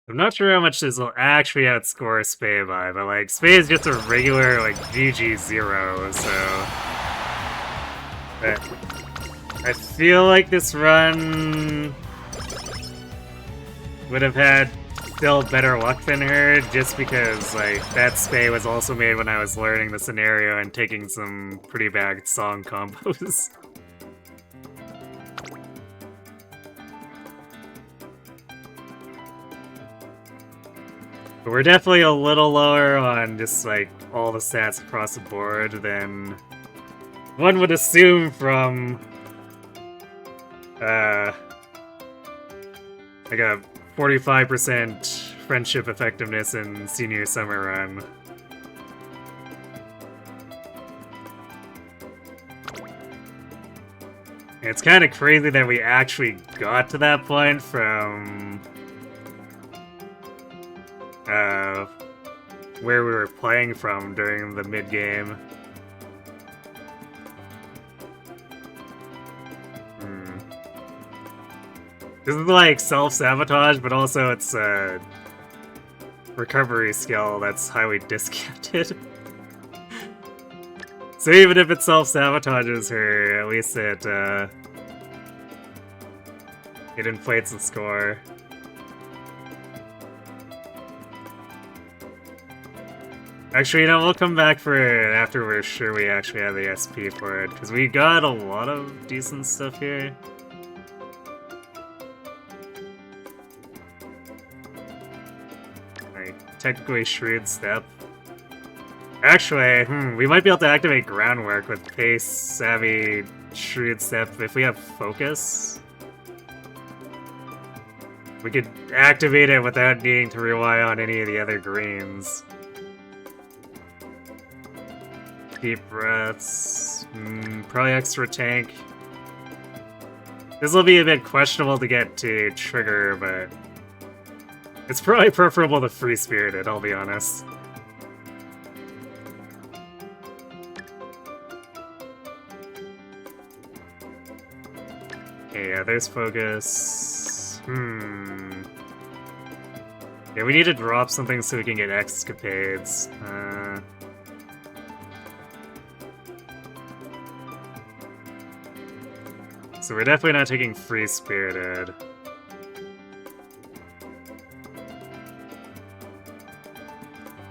I'm not sure how much this will actually outscore Spay by, but like, Spay is just a regular, like, GG0, so... But I feel like this run would have had still better luck than her, just because, like, that Spay was also made when I was learning the scenario and taking some pretty bad song combos. But we're definitely a little lower on just, like, all the stats across the board than one would assume from, like a 45% friendship effectiveness in senior summer run. And it's kind of crazy that we actually got to that point from where we were playing from during the mid-game. This is like self-sabotage, but also it's a recovery skill that's highly discounted. So even if it self-sabotages her, at least it inflates the score. Actually, you know, we'll come back for it after we're sure we actually have the SP for it, because we got a lot of decent stuff here. Like, technically Shrewd Step. Actually, we might be able to activate Groundwork with Pace, Savvy, Shrewd Step if we have Focus. We could activate it without needing to rely on any of the other greens. Deep breaths. Probably extra tank. This will be a bit questionable to get to trigger, but it's probably preferable to Free Spirited, I'll be honest. Okay, yeah, there's Focus. Yeah, we need to drop something so we can get Escapades. So we're definitely not taking Free Spirited.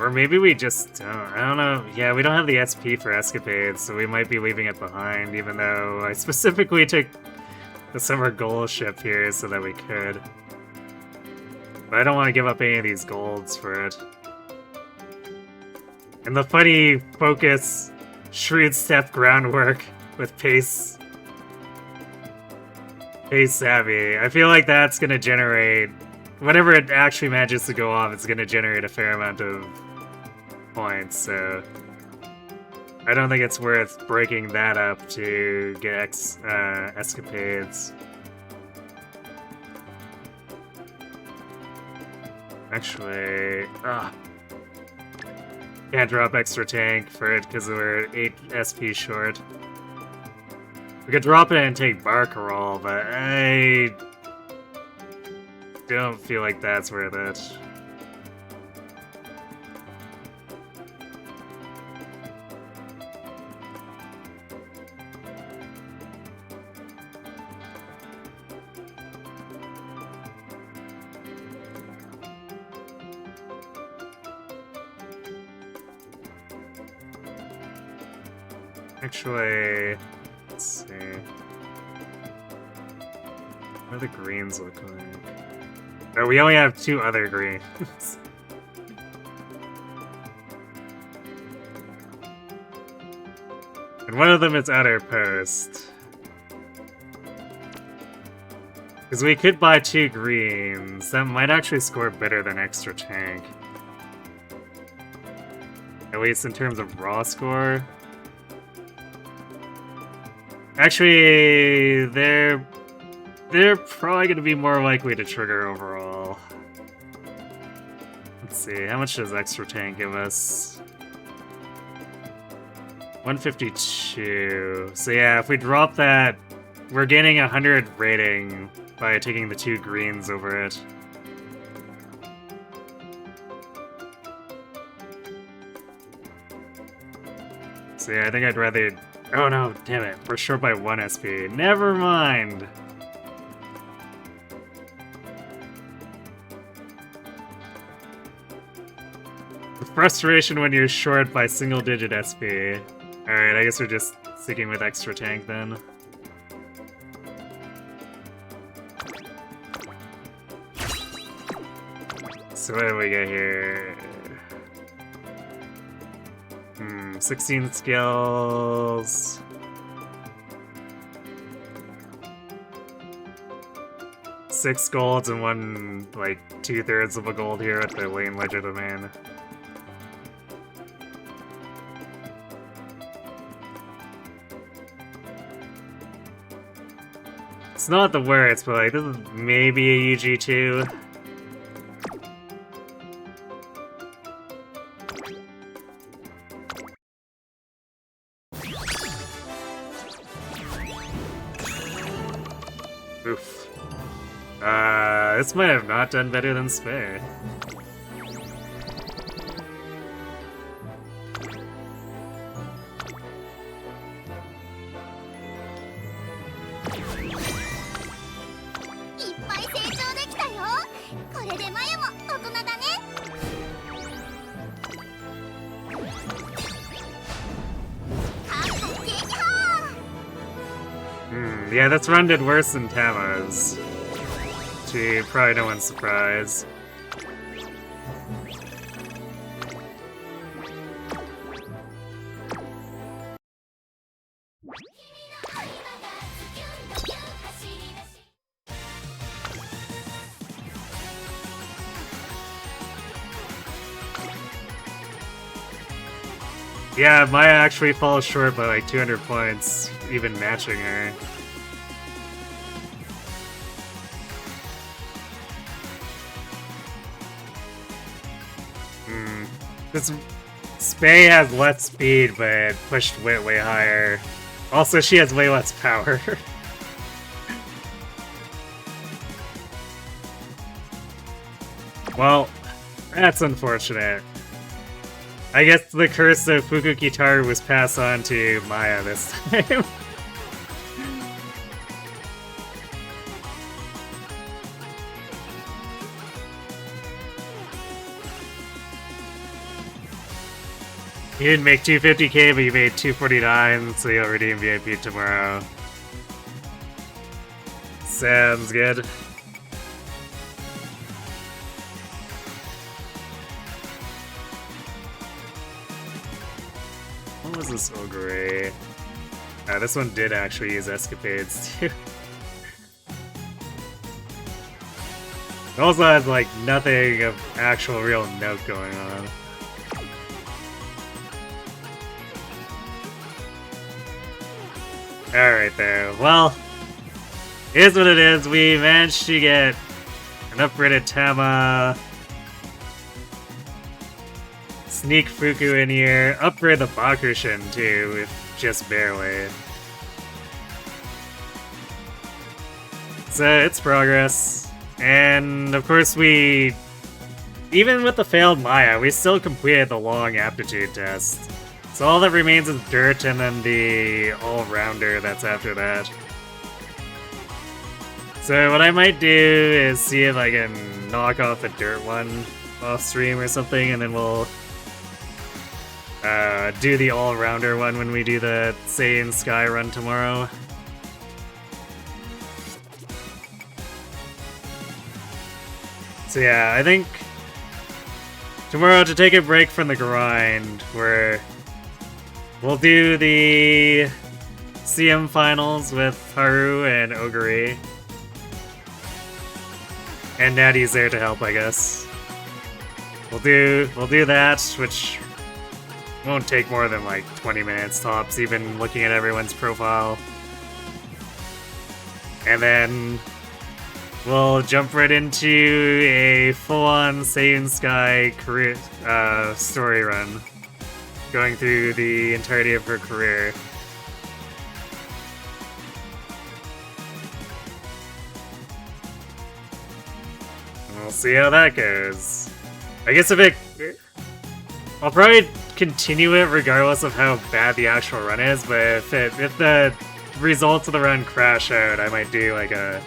Or maybe we just don't. I don't know. Yeah, we don't have the SP for Escapades, so we might be leaving it behind, even though I specifically took the Summer Goal ship here so that we could. But I don't want to give up any of these golds for it. And the funny Focus, Shrewd Step Groundwork with Pace Savvy. I feel like that's gonna generate, whenever it actually manages to go off, it's gonna generate a fair amount of points, so I don't think it's worth breaking that up to get Escapades. Actually, can't drop extra tank for it because we're 8 SP short. We could drop it and take Barcarolle, but I don't feel like that's worth it. Actually, let's see. What do the greens look like? Oh, we only have 2 other greens. And one of them is Outer Post. Because we could buy 2 greens. That might actually score better than extra tank. At least in terms of raw score. Actually, they're probably going to be more likely to trigger overall. Let's see, how much does extra tank give us? 152. So yeah, if we drop that, we're gaining 100 rating by taking the 2 greens over it. So yeah, I think I'd rather... Oh no, damn it. We're short by 1 SP. Never mind. The frustration when you're short by single-digit SP. Alright, I guess we're just sticking with extra tank then. So what do we get here? 16 skills. Six golds and one, like, 2/3 of a gold here at the lane legerdemain. It's not the worst, but like, this is maybe a UG2. Oof. This might have not done better than Spare. Yeah, this run did worse than Tama's. To probably no one's surprise. Yeah, Maya actually falls short by like 200 points, even matching her. This Spay has less speed, but pushed way higher. Also, she has way less power. Well, that's unfortunate. I guess the curse of Fukukitaru was passed on to Maya this time. You didn't make 250k, but you made 249, so you'll redeem VIP tomorrow. Sounds good. What was this ogre? This one did actually use escapades too. It also has like nothing of actual real note going on. Alright there, well, here's what it is. We managed to get an upgraded Tama, sneak Fuku in here, upgrade the Bakushin too, if just barely. So it's progress, and of course we, even with the failed Maya, we still completed the long aptitude test. So all that remains is Dirt and then the all-rounder that's after that. So what I might do is see if I can knock off the Dirt one off stream or something, and then we'll do the all-rounder one when we do the Saiyan Sky run tomorrow. So yeah, I think tomorrow, to take a break from the grind, we'll do the CM finals with Haru and Oguri. And Natty's there to help, I guess. We'll do that, which won't take more than like 20 minutes tops, even looking at everyone's profile. And then we'll jump right into a full-on Saiyan Sky career story run, going through the entirety of her career. And we'll see how that goes. I guess I'll probably continue it regardless of how bad the actual run is, but if the results of the run crash out, I might do like a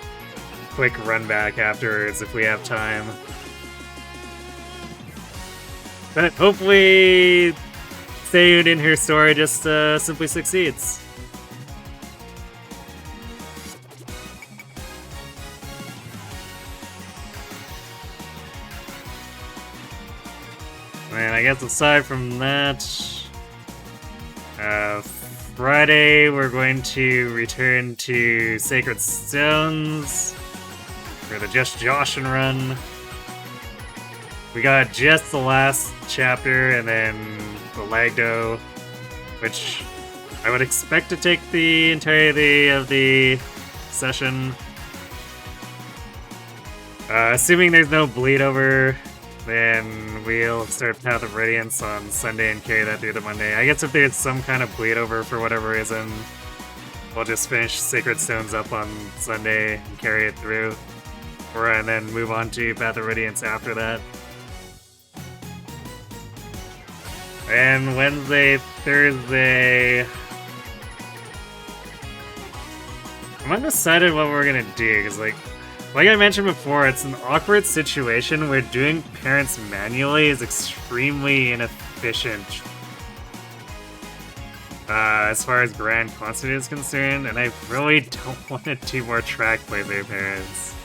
quick run back afterwards if we have time. But hopefully Seiyun in her story just simply succeeds. And I guess aside from that, Friday we're going to return to Sacred Stones for the Just Joshin run. We got just the last chapter and then the Lagdo, which I would expect to take the entirety of the session. Assuming there's no bleed over, then we'll start Path of Radiance on Sunday and carry that through to Monday. I guess if there's some kind of bleed over for whatever reason, we'll just finish Sacred Stones up on Sunday and carry it through. And then move on to Path of Radiance after that. And Wednesday, Thursday... I'm undecided what we're gonna do, because like I mentioned before, it's an awkward situation where doing parents manually is extremely inefficient as far as Grand Concert is concerned, and I really don't want to do more track play their parents.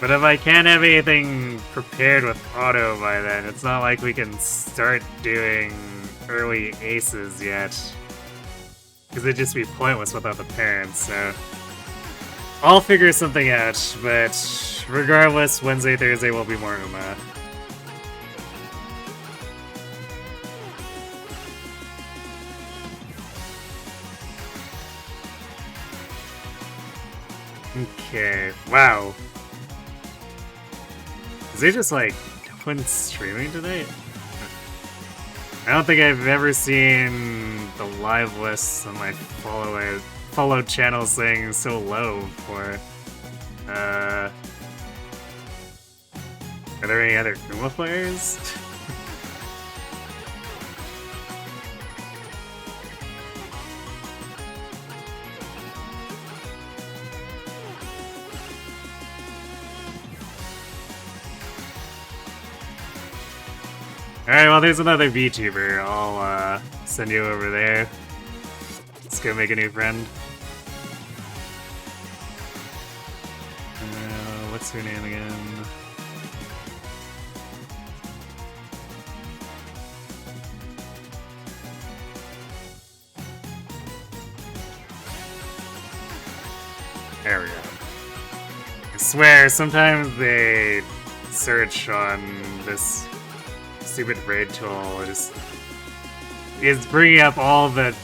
But if I can't have anything prepared with auto by then, it's not like we can start doing early aces yet. Because it'd just be pointless without the parents, so... I'll figure something out, but regardless, Wednesday, Thursday will be more Uma. Okay, wow. Is it just like, no one's streaming tonight? I don't think I've ever seen the live lists on my followed channels saying so low before. Are there any other Uma players? Alright, well there's another VTuber. I'll send you over there. Let's go make a new friend. What's her name again? There we go. I swear, sometimes they search on this stupid raid tool is bringing up all the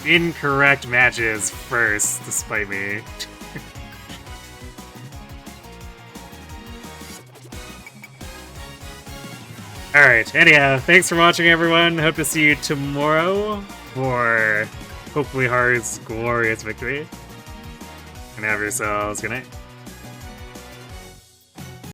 incorrect matches first, despite me. Alright, anyhow, thanks for watching everyone. Hope to see you tomorrow for hopefully Haru's glorious victory. And have yourselves good night.